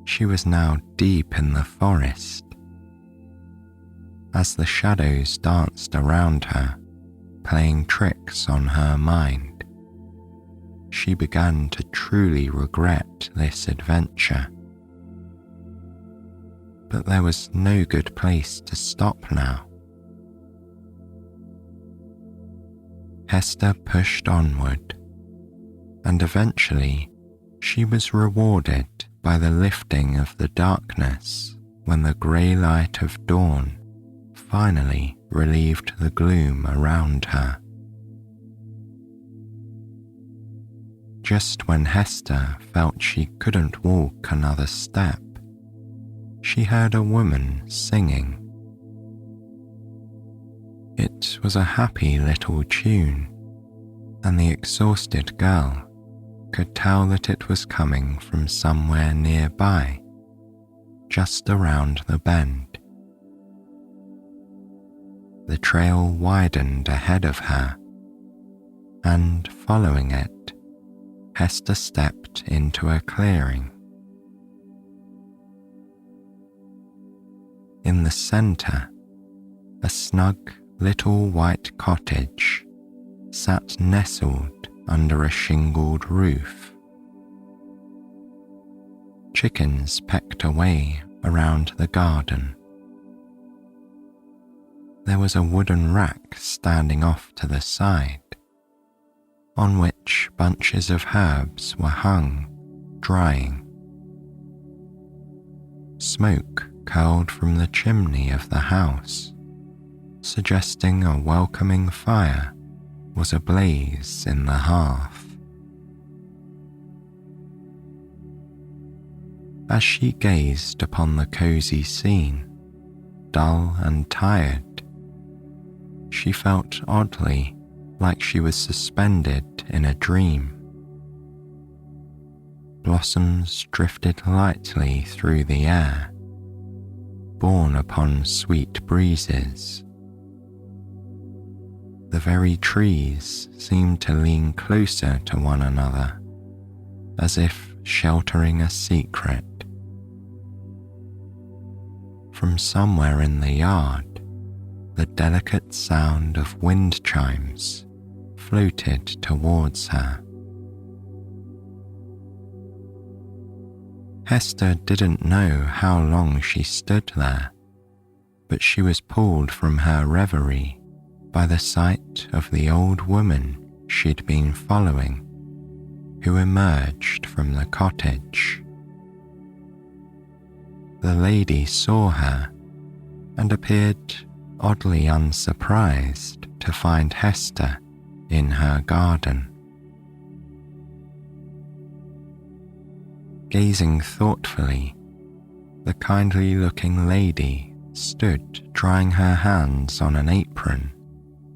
She was now deep in the forest. As the shadows danced around her, playing tricks on her mind, she began to truly regret this adventure. But there was no good place to stop now. Hester pushed onward, and eventually she was rewarded by the lifting of the darkness when the grey light of dawn finally relieved the gloom around her. Just when Hester felt she couldn't walk another step, she heard a woman singing. It was a happy little tune, and the exhausted girl could tell that it was coming from somewhere nearby, just around the bend. The trail widened ahead of her, and following it, Hester stepped into a clearing. In the centre, a snug little white cottage sat nestled under a shingled roof. Chickens pecked away around the garden. There was a wooden rack standing off to the side, on which bunches of herbs were hung, drying. Smoke curled from the chimney of the house, suggesting a welcoming fire was ablaze in the hearth. As she gazed upon the cosy scene, dull and tired, she felt oddly like she was suspended in a dream. Blossoms drifted lightly through the air, borne upon sweet breezes. The very trees seemed to lean closer to one another, as if sheltering a secret. From somewhere in the yard, the delicate sound of wind chimes floated towards her. Hester didn't know how long she stood there, but she was pulled from her reverie by the sight of the old woman she'd been following, who emerged from the cottage. The lady saw her and appeared oddly unsurprised to find Hester in her garden. Gazing thoughtfully, the kindly-looking lady stood drying her hands on an apron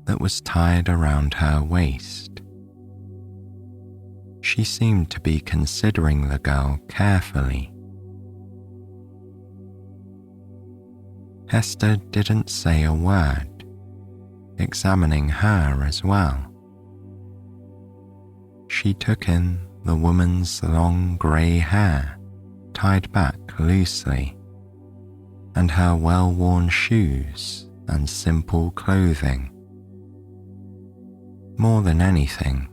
that was tied around her waist. She seemed to be considering the girl carefully. Hester didn't say a word, examining her as well. She took in the woman's long grey hair tied back loosely, and her well-worn shoes and simple clothing. More than anything,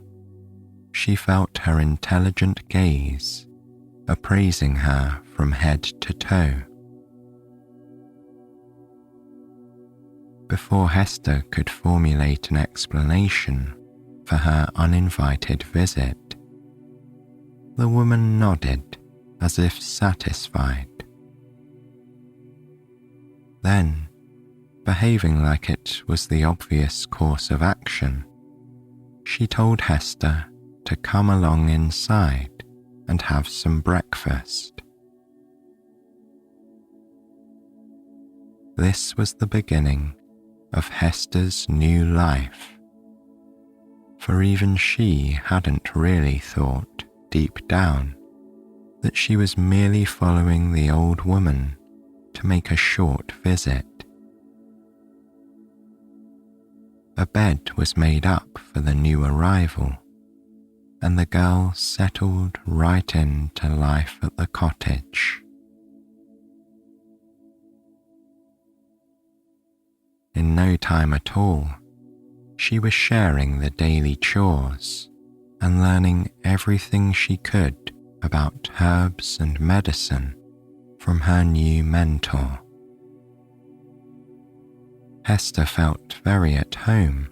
she felt her intelligent gaze appraising her from head to toe. Before Hester could formulate an explanation for her uninvited visit, the woman nodded as if satisfied. Then, behaving like it was the obvious course of action, she told Hester to come along inside and have some breakfast. This was the beginning of Hester's new life, for even she hadn't really thought deep down that she was merely following the old woman to make a short visit. A bed was made up for the new arrival, and the girl settled right into life at the cottage. In no time at all, she was sharing the daily chores and learning everything she could about herbs and medicine from her new mentor. Hester felt very at home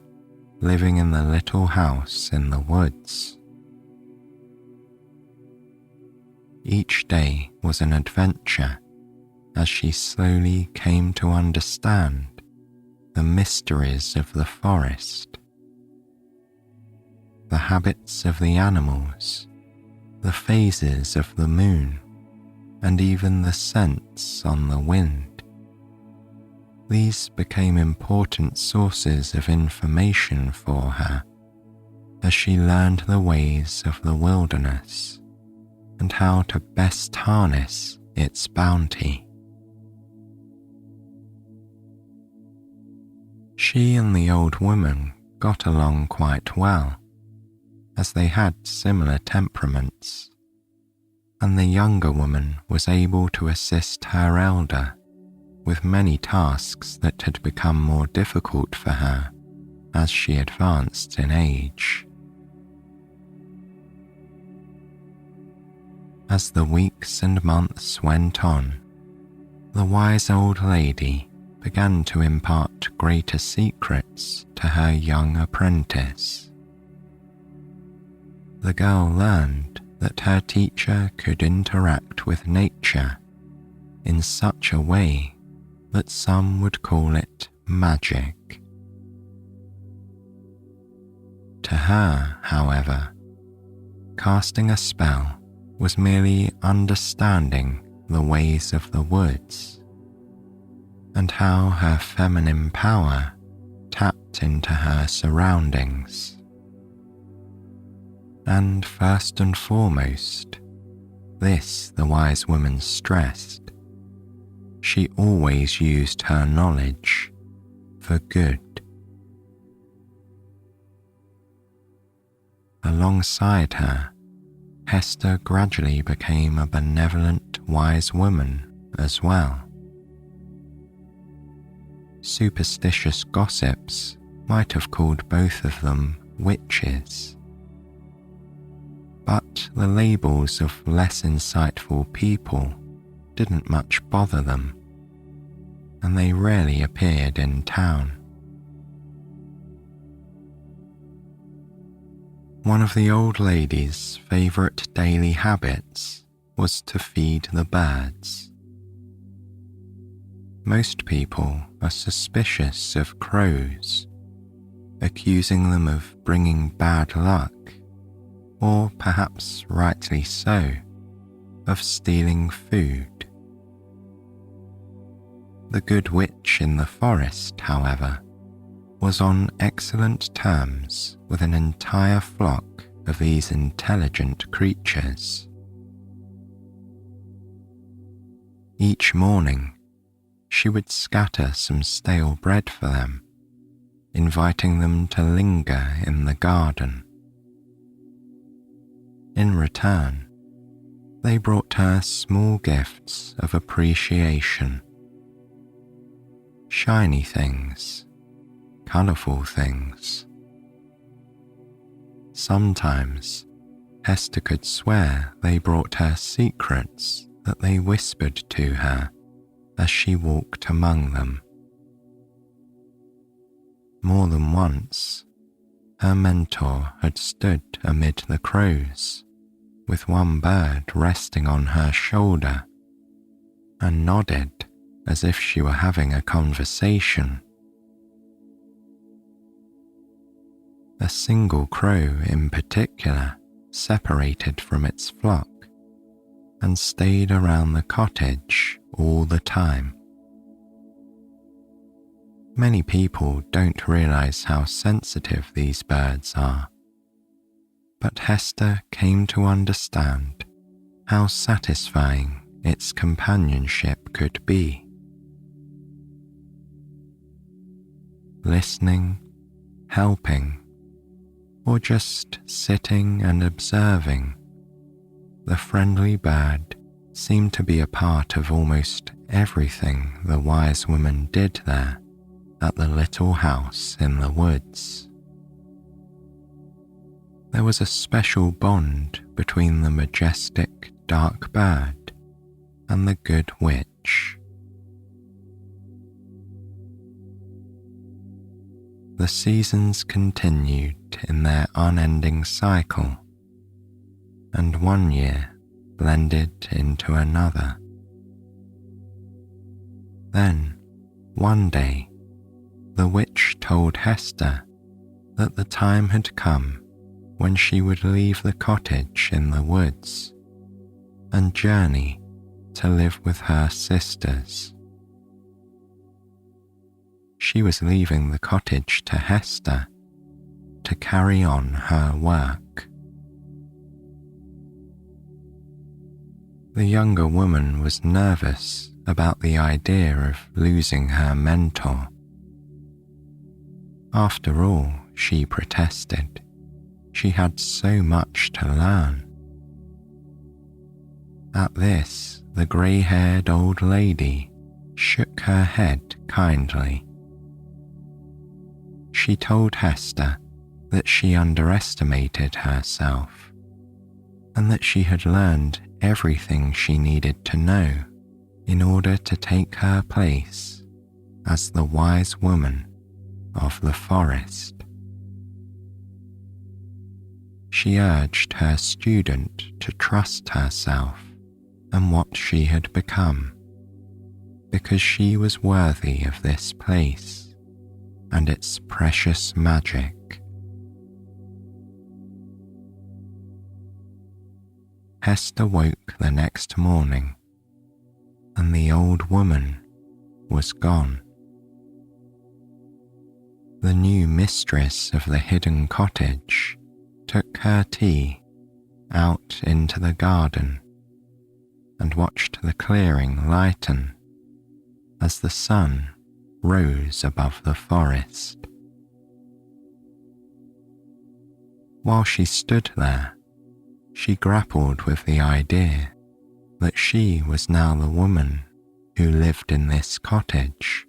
living in the little house in the woods. Each day was an adventure as she slowly came to understand the mysteries of the forest, the habits of the animals, the phases of the moon, and even the scents on the wind. These became important sources of information for her as she learned the ways of the wilderness and how to best harness its bounty. She and the old woman got along quite well, as they had similar temperaments, and the younger woman was able to assist her elder with many tasks that had become more difficult for her as she advanced in age. As the weeks and months went on, the wise old lady began to impart greater secrets to her young apprentice. The girl learned that her teacher could interact with nature in such a way that some would call it magic. To her, however, casting a spell was merely understanding the ways of the woods and how her feminine power tapped into her surroundings. And first and foremost, this the wise woman stressed, she always used her knowledge for good. Alongside her, Hester gradually became a benevolent, wise woman as well. Superstitious gossips might have called both of them witches, but the labels of less insightful people didn't much bother them, and they rarely appeared in town. One of the old lady's favourite daily habits was to feed the birds. Most people are suspicious of crows, accusing them of bringing bad luck, or perhaps rightly so, of stealing food. The good witch in the forest, however, was on excellent terms with an entire flock of these intelligent creatures. Each morning, she would scatter some stale bread for them, inviting them to linger in the garden. In return, they brought her small gifts of appreciation. Shiny things, colourful things. Sometimes, Hester could swear they brought her secrets that they whispered to her as she walked among them. More than once, her mentor had stood amid the crows, with one bird resting on her shoulder, and nodded as if she were having a conversation. A single crow in particular separated from its flock and stayed around the cottage all the time. Many people don't realize how sensitive these birds are, but Hester came to understand how satisfying its companionship could be. Listening, helping, or just sitting and observing, the friendly bird seemed to be a part of almost everything the wise woman did there at the little house in the woods. There was a special bond between the majestic dark bird and the good witch. The seasons continued in their unending cycle, and one year blended into another. Then, one day, the witch told Hester that the time had come when she would leave the cottage in the woods and journey to live with her sisters. She was leaving the cottage to Hester to carry on her work. The younger woman was nervous about the idea of losing her mentor. After all, she protested, she had so much to learn. At this, the grey-haired old lady shook her head kindly. She told Hester that she underestimated herself, and that she had learned everything she needed to know in order to take her place as the wise woman of the forest. She urged her student to trust herself and what she had become, because she was worthy of this place and its precious magic. Hester woke the next morning and the old woman was gone. The new mistress of the hidden cottage took her tea out into the garden and watched the clearing lighten as the sun rose above the forest. While she stood there, she grappled with the idea that she was now the woman who lived in this cottage,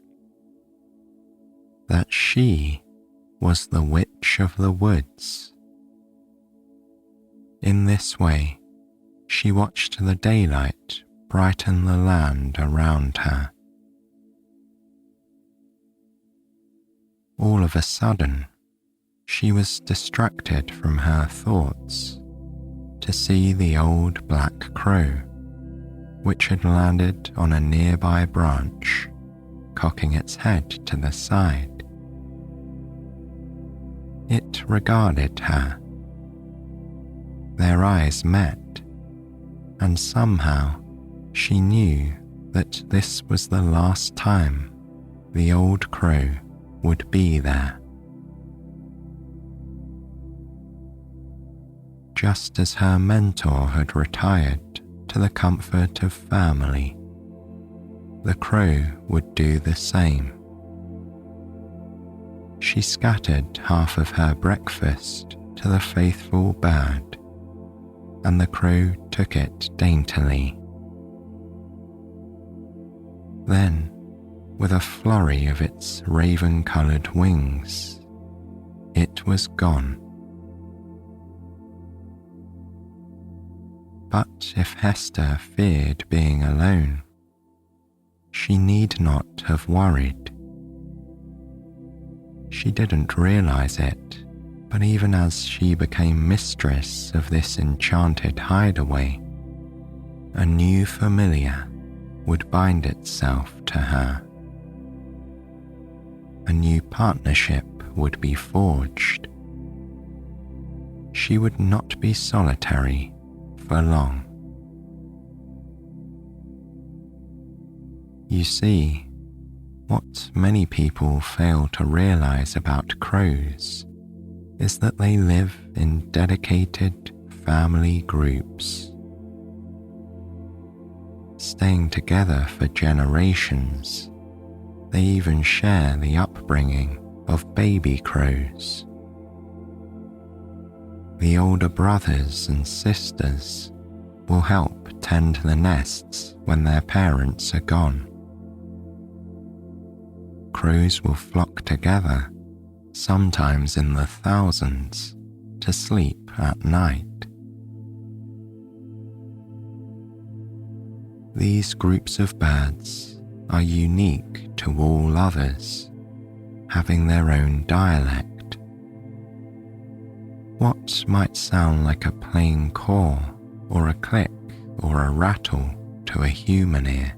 that she was the witch of the woods. In this way, she watched the daylight brighten the land around her. All of a sudden, she was distracted from her thoughts to see the old black crow, which had landed on a nearby branch, cocking its head to the side. It regarded her. Their eyes met, and somehow she knew that this was the last time the old crow would be there. Just as her mentor had retired to the comfort of family, the crow would do the same. She scattered half of her breakfast to the faithful bird, and the crow took it daintily. Then, with a flurry of its raven-coloured wings, it was gone. But if Hester feared being alone, she need not have worried. She didn't realize it, but even as she became mistress of this enchanted hideaway, a new familiar would bind itself to her. A new partnership would be forged. She would not be solitary for long. You see, what many people fail to realize about crows is that they live in dedicated family groups, staying together for generations. They even share the upbringing of baby crows. The older brothers and sisters will help tend the nests when their parents are gone. Crows will flock together, sometimes in the thousands, to sleep at night. These groups of birds are unique to all others, having their own dialect. What might sound like a plain caw or a click or a rattle to a human ear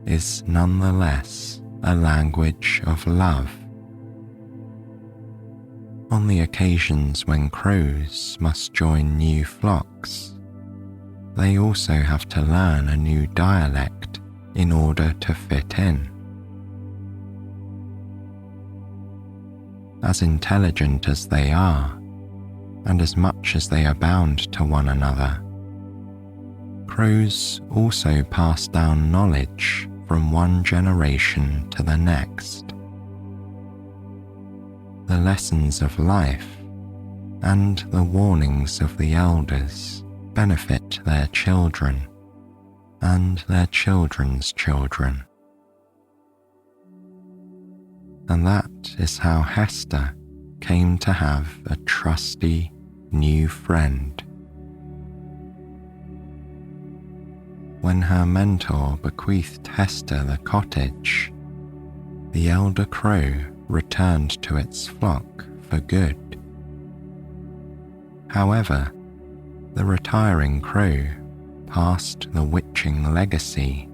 is nonetheless a language of love. On the occasions when crows must join new flocks, they also have to learn a new dialect in order to fit in. As intelligent as they are, and as much as they are bound to one another, crows also pass down knowledge from one generation to the next. The lessons of life and the warnings of the elders benefit their children and their children's children. And that is how Hester came to have a trusty new friend. When her mentor bequeathed Hester the cottage, the elder crow returned to its flock for good. However, the retiring crow passed the witching legacy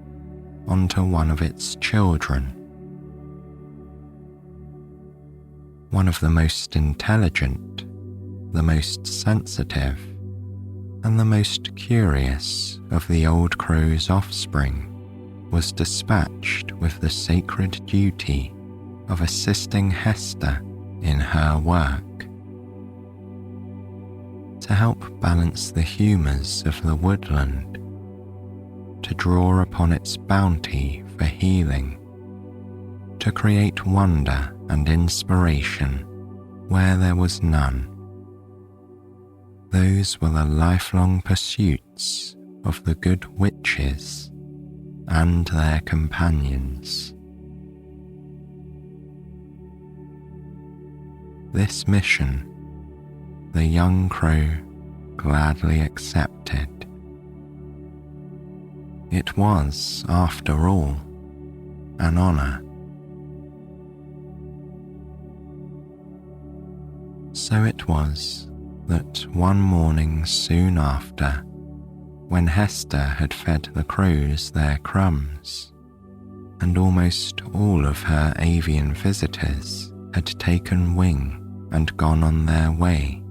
onto one of its children. One of the most intelligent, the most sensitive, and the most curious of the old crow's offspring was dispatched with the sacred duty of assisting Hester in her work. To help balance the humours of the woodland, to draw upon its bounty for healing, to create wonder and inspiration where there was none. Those were the lifelong pursuits of the good witches and their companions. This mission the young crow gladly accepted. It was, after all, an honour. So it was that one morning soon after, when Hester had fed the crows their crumbs, and almost all of her avian visitors had taken wing and gone on their way,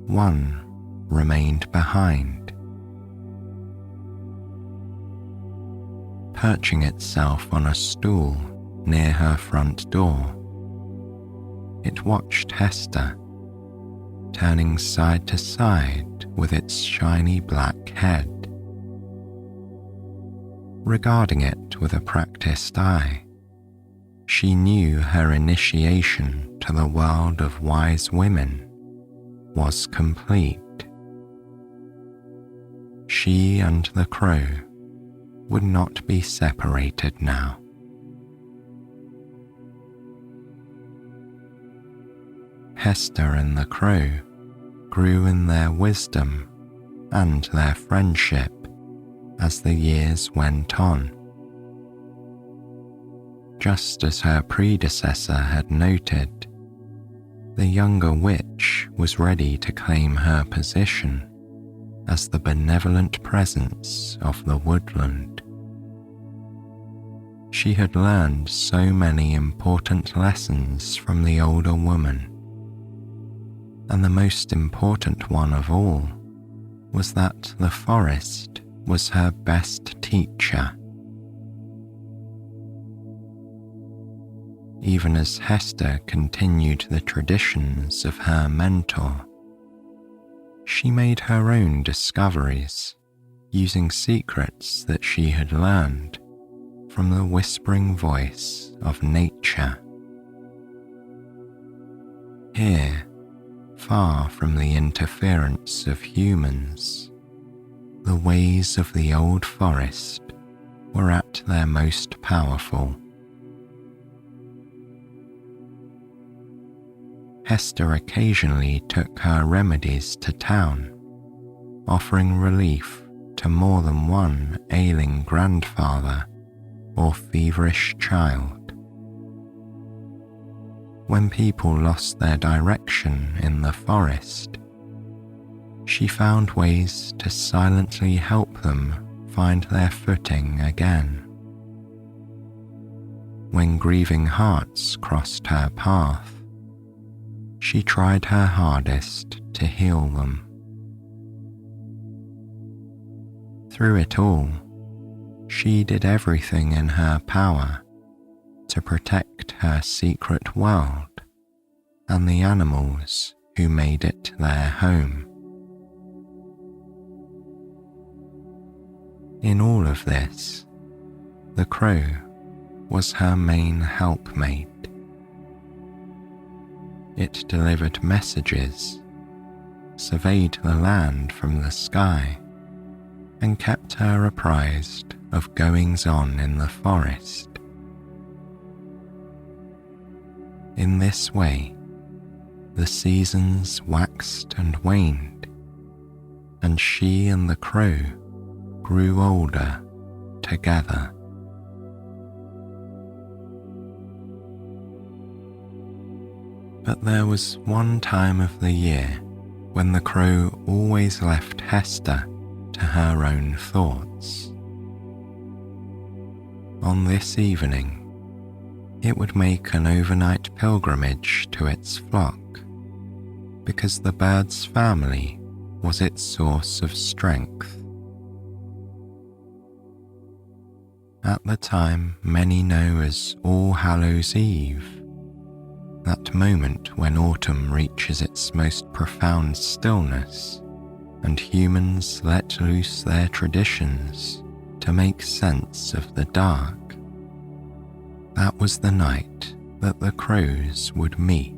one remained behind. Perching itself on a stool near her front door, it watched Hester, turning side to side with its shiny black head. Regarding it with a practiced eye, she knew her initiation to the world of wise women was complete. She and the crow would not be separated now. Hester and the crow grew in their wisdom and their friendship as the years went on. Just as her predecessor had noted, the younger witch was ready to claim her position as the benevolent presence of the woodland. She had learned so many important lessons from the older woman, and the most important one of all was that the forest was her best teacher. Even as Hester continued the traditions of her mentor, she made her own discoveries using secrets that she had learned from the whispering voice of nature. Here, far from the interference of humans, the ways of the old forest were at their most powerful. Hester occasionally took her remedies to town, offering relief to more than one ailing grandfather or feverish child. When people lost their direction in the forest, she found ways to silently help them find their footing again. When grieving hearts crossed her path, she tried her hardest to heal them. Through it all, she did everything in her power to protect her secret world and the animals who made it their home. In all of this, the crow was her main helpmate. It delivered messages, surveyed the land from the sky, and kept her apprised of goings-on in the forest. In this way, the seasons waxed and waned, and she and the crow grew older together. But there was one time of the year when the crow always left Hester to her own thoughts. On this evening, it would make an overnight pilgrimage to its flock, because the bird's family was its source of strength. at the time many know as All Hallows Eve, that moment when autumn reaches its most profound stillness and humans let loose their traditions to make sense of the dark. That was the night that the crows would meet.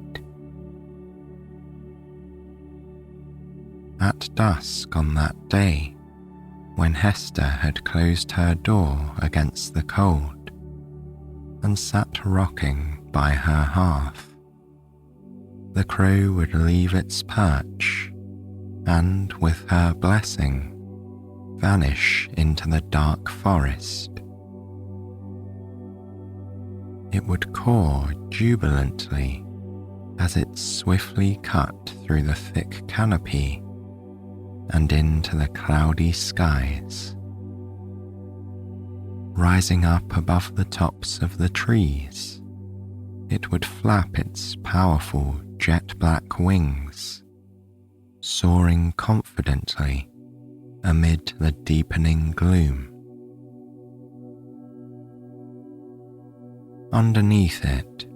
At dusk on that day, when Hester had closed her door against the cold and sat rocking by her hearth, the crow would leave its perch and, with her blessing, vanish into the dark forest. It would caw jubilantly as it swiftly cut through the thick canopy and into the cloudy skies. Rising up above the tops of the trees, it would flap its powerful jet-black wings, soaring confidently amid the deepening gloom. Underneath it,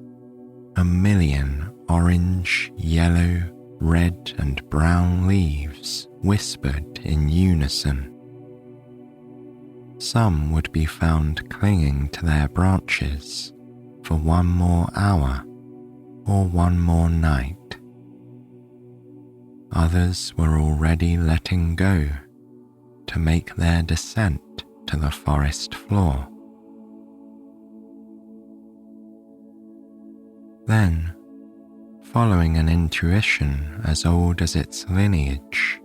a million orange, yellow, red and brown leaves whispered in unison. Some would be found clinging to their branches for one more hour or one more night. Others were already letting go to make their descent to the forest floor. Then, following an intuition as old as its lineage,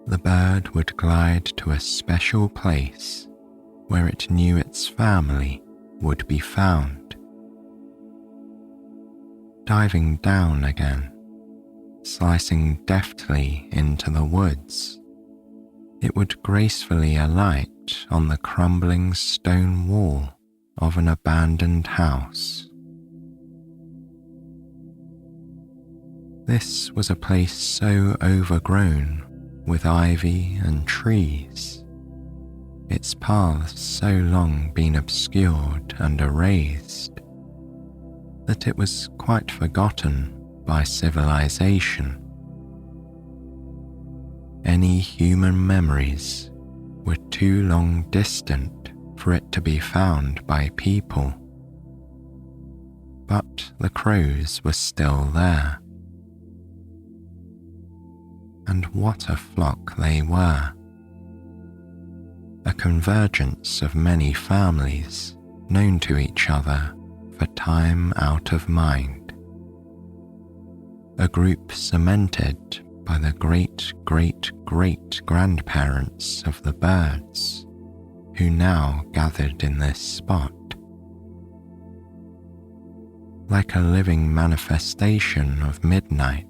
the bird would glide to a special place where it knew its family would be found. Diving down again, slicing deftly into the woods, it would gracefully alight on the crumbling stone wall of an abandoned house. This was a place so overgrown with ivy and trees, its paths so long been obscured and erased, that it was quite forgotten by civilization. Any human memories were too long distant for it to be found by people. But the crows were still there. And what a flock they were. A convergence of many families known to each other for time out of mind. A group cemented by the great-great-great-grandparents of the birds who now gathered in this spot. Like a living manifestation of midnight,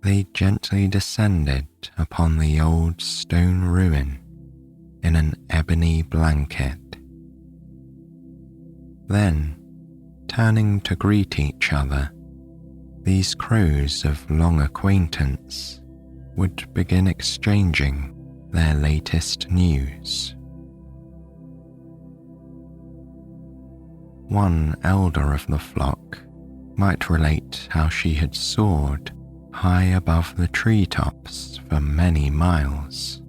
they gently descended upon the old stone ruin in an ebony blanket. Then, turning to greet each other, these crows of long acquaintance would begin exchanging their latest news. One elder of the flock might relate how she had soared high above the treetops for many miles,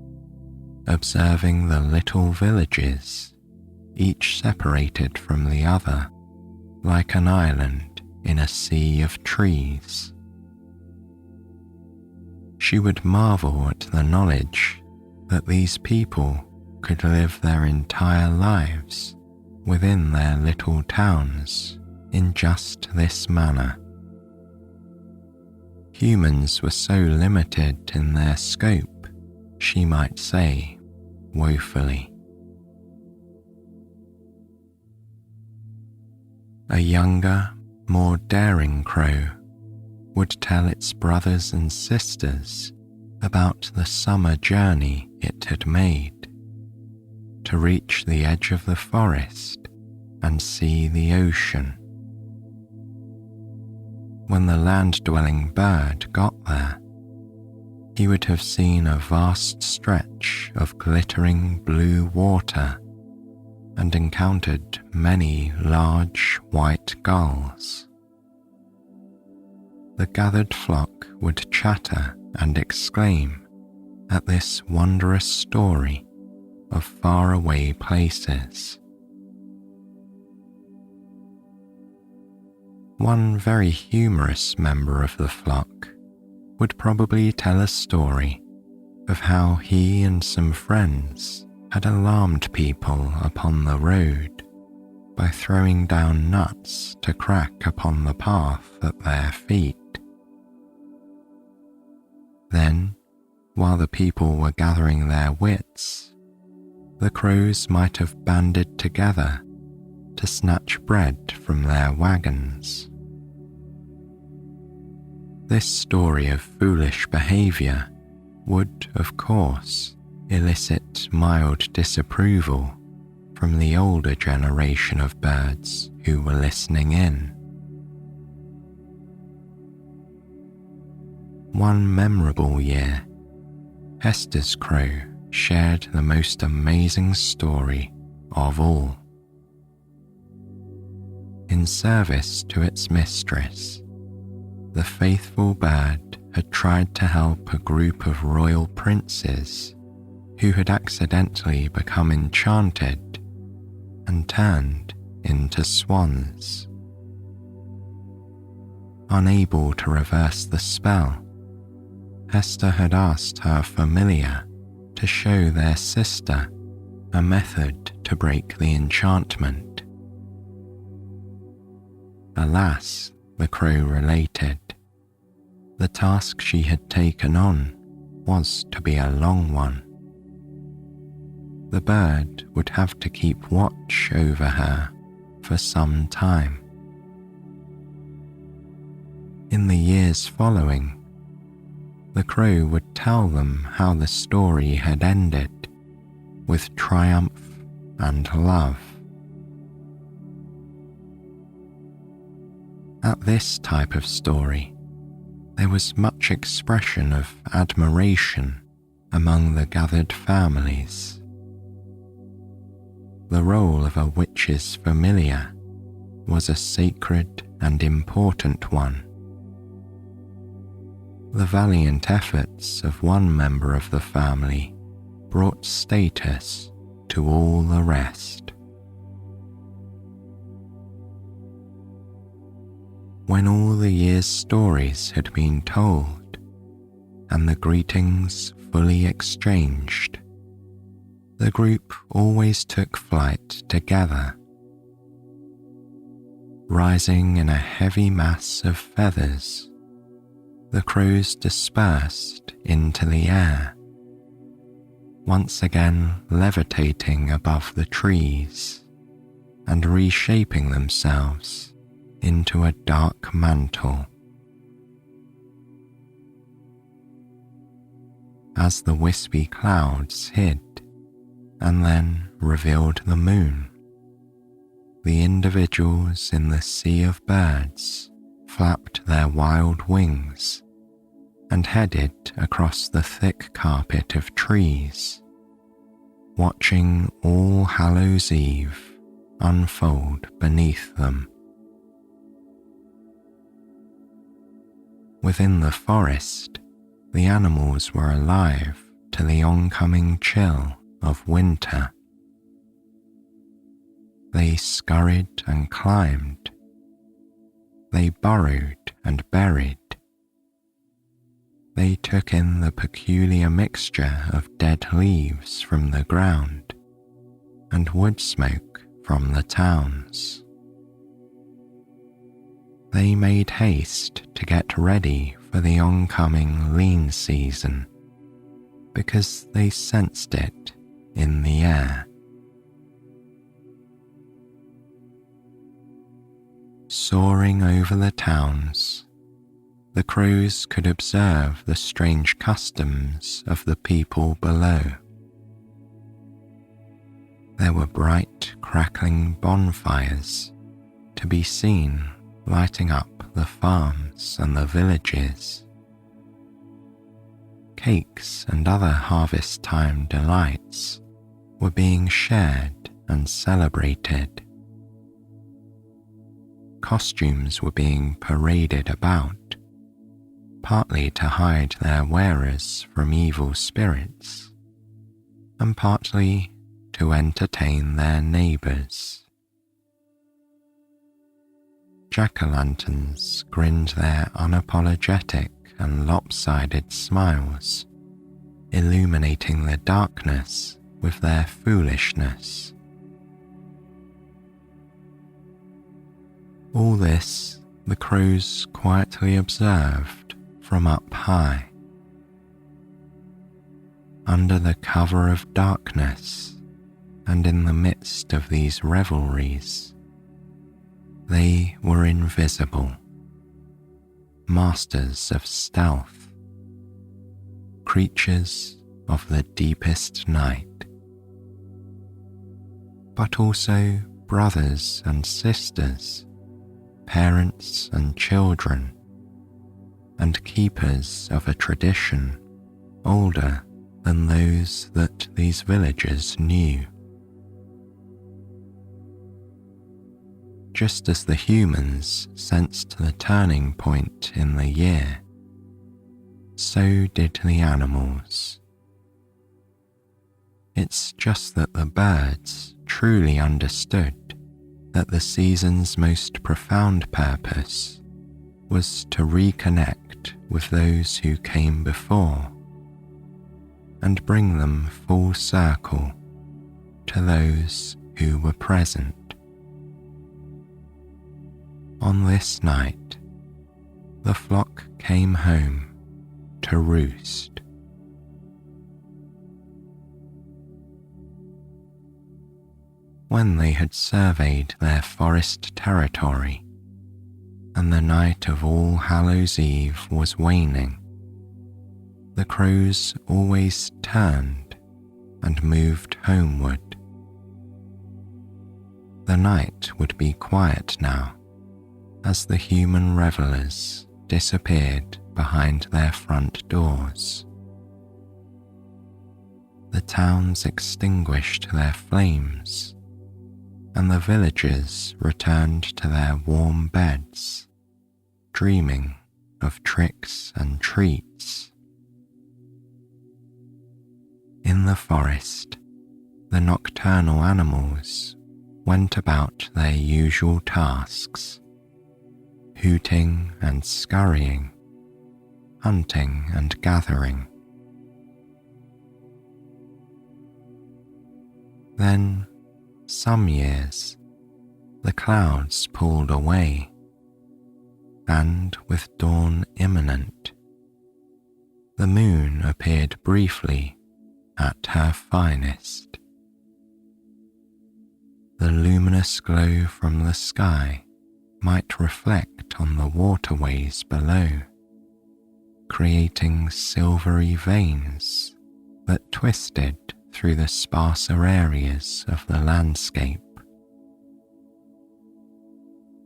observing the little villages, each separated from the other like an island in a sea of trees. She would marvel at the knowledge that these people could live their entire lives within their little towns in just this manner. Humans were so limited in their scope, she might say, woefully. A younger, more daring crow would tell its brothers and sisters about the summer journey it had made to reach the edge of the forest and see the ocean. When the land-dwelling bird got there, he would have seen a vast stretch of glittering blue water and encountered many large white gulls. The gathered flock would chatter and exclaim at this wondrous story of faraway places. One very humorous member of the flock would probably tell a story of how he and some friends had alarmed people upon the road by throwing down nuts to crack upon the path at their feet. Then, while the people were gathering their wits, the crows might have banded together to snatch bread from their wagons. This story of foolish behaviour would, of course, elicit mild disapproval from the older generation of birds who were listening in. One memorable year, Hester's crow shared the most amazing story of all. In service to its mistress, the faithful bird had tried to help a group of royal princes who had accidentally become enchanted and turned into swans. Unable to reverse the spell, Hester had asked her familiar to show their sister a method to break the enchantment. Alas, the crow related, the task she had taken on was to be a long one. The bird would have to keep watch over her for some time. In the years following, the crow would tell them how the story had ended with triumph and love. At this type of story, there was much expression of admiration among the gathered families. The role of a witch's familiar was a sacred and important one. The valiant efforts of one member of the family brought status to all the rest. When all the year's stories had been told and the greetings fully exchanged, the group always took flight together. Rising in a heavy mass of feathers, the crows dispersed into the air, once again levitating above the trees and reshaping themselves into a dark mantle. As the wispy clouds hid and then revealed the moon, the individuals in the sea of birds flapped their wild wings and headed across the thick carpet of trees, watching All Hallows' Eve unfold beneath them. Within the forest, the animals were alive to the oncoming chill of winter. They scurried and climbed. They burrowed and buried. They took in the peculiar mixture of dead leaves from the ground and wood smoke from the towns. They made haste to get ready for the oncoming lean season because they sensed it in the air. Soaring over the towns, the crows could observe the strange customs of the people below. There were bright, crackling bonfires to be seen lighting up the farms and the villages. Cakes and other harvest-time delights were being shared and celebrated. Costumes were being paraded about, partly to hide their wearers from evil spirits, and partly to entertain their neighbours. Jack-o'-lanterns grinned their unapologetic and lopsided smiles, illuminating the darkness with their foolishness. All this the crows quietly observed from up high. Under the cover of darkness and in the midst of these revelries, they were invisible, masters of stealth, creatures of the deepest night, but also brothers and sisters, parents and children, and keepers of a tradition older than those that these villagers knew. Just as the humans sensed the turning point in the year, so did the animals. It's just that the birds truly understood that the season's most profound purpose was to reconnect with those who came before and bring them full circle to those who were present. On this night, the flock came home to roost. When they had surveyed their forest territory, and the night of All Hallows' Eve was waning, the crows always turned and moved homeward. The night would be quiet now, as the human revellers disappeared behind their front doors. The towns extinguished their flames, and the villagers returned to their warm beds, dreaming of tricks and treats. In the forest, the nocturnal animals went about their usual tasks, hooting and scurrying, hunting and gathering. Then, some years, the clouds pulled away, and with dawn imminent, the moon appeared briefly at her finest. The luminous glow from the sky might reflect on the waterways below, creating silvery veins that twisted through the sparser areas of the landscape.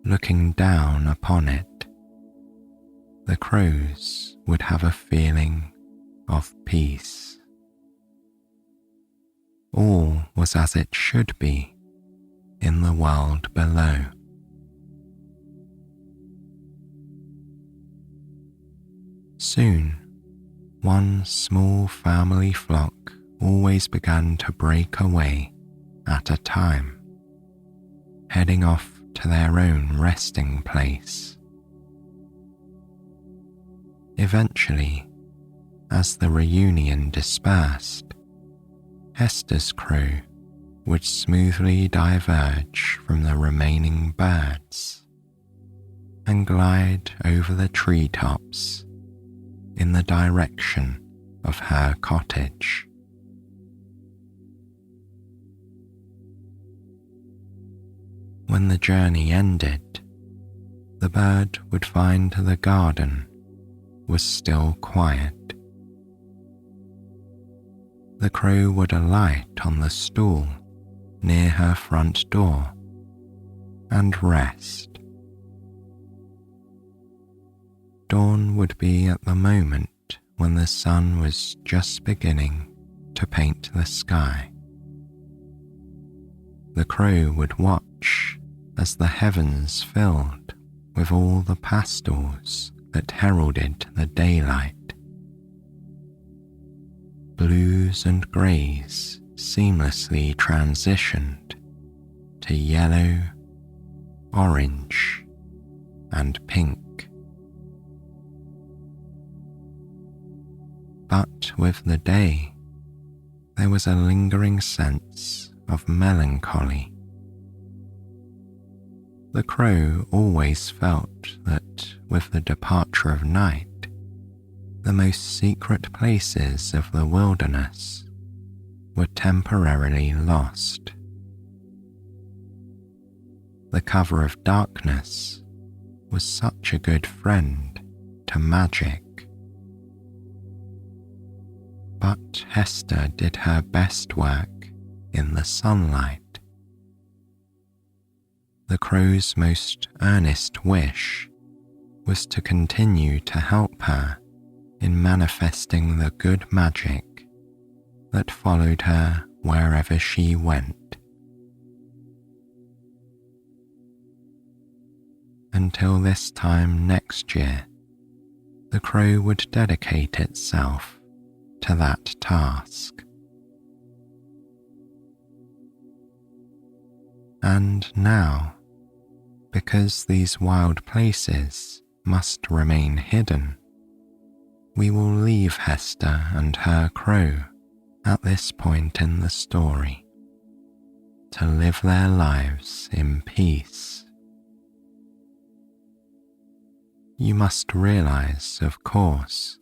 Looking down upon it, the crows would have a feeling of peace. All was as it should be in the world below. Soon, one small family flock always began to break away at a time, heading off to their own resting place. Eventually, as the reunion dispersed, Hester's crew would smoothly diverge from the remaining birds and glide over the treetops in the direction of her cottage. When the journey ended, the bird would find the garden was still quiet. The crow would alight on the stool near her front door and rest. Dawn would be at the moment when the sun was just beginning to paint the sky. the crow would watch as the heavens filled with all the pastels that heralded the daylight. Blues and greys seamlessly transitioned to yellow, orange, and pink. But with the day, there was a lingering sense of melancholy. The crow always felt that with the departure of night, the most secret places of the wilderness were temporarily lost. The cover of darkness was such a good friend to magic. But Hester did her best work in the sunlight. The crow's most earnest wish was to continue to help her in manifesting the good magic that followed her wherever she went. Until this time next year, the crow would dedicate itself to that task. And now, because these wild places must remain hidden, we will leave Hester and her crow at this point in the story to live their lives in peace. You must realize, of course,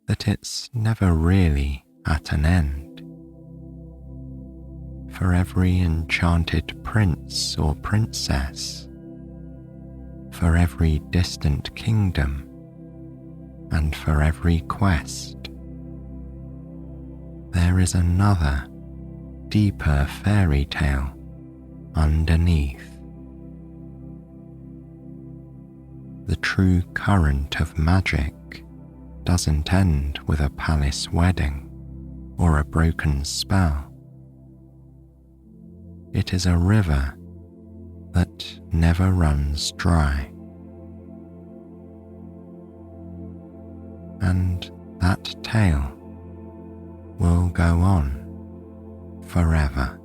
that it's never really at an end. For every enchanted prince or princess, for every distant kingdom, and for every quest, there is another, deeper fairy tale underneath. The true current of magic doesn't end with a palace wedding or a broken spell. It is a river that never runs dry. And that tale will go on forever.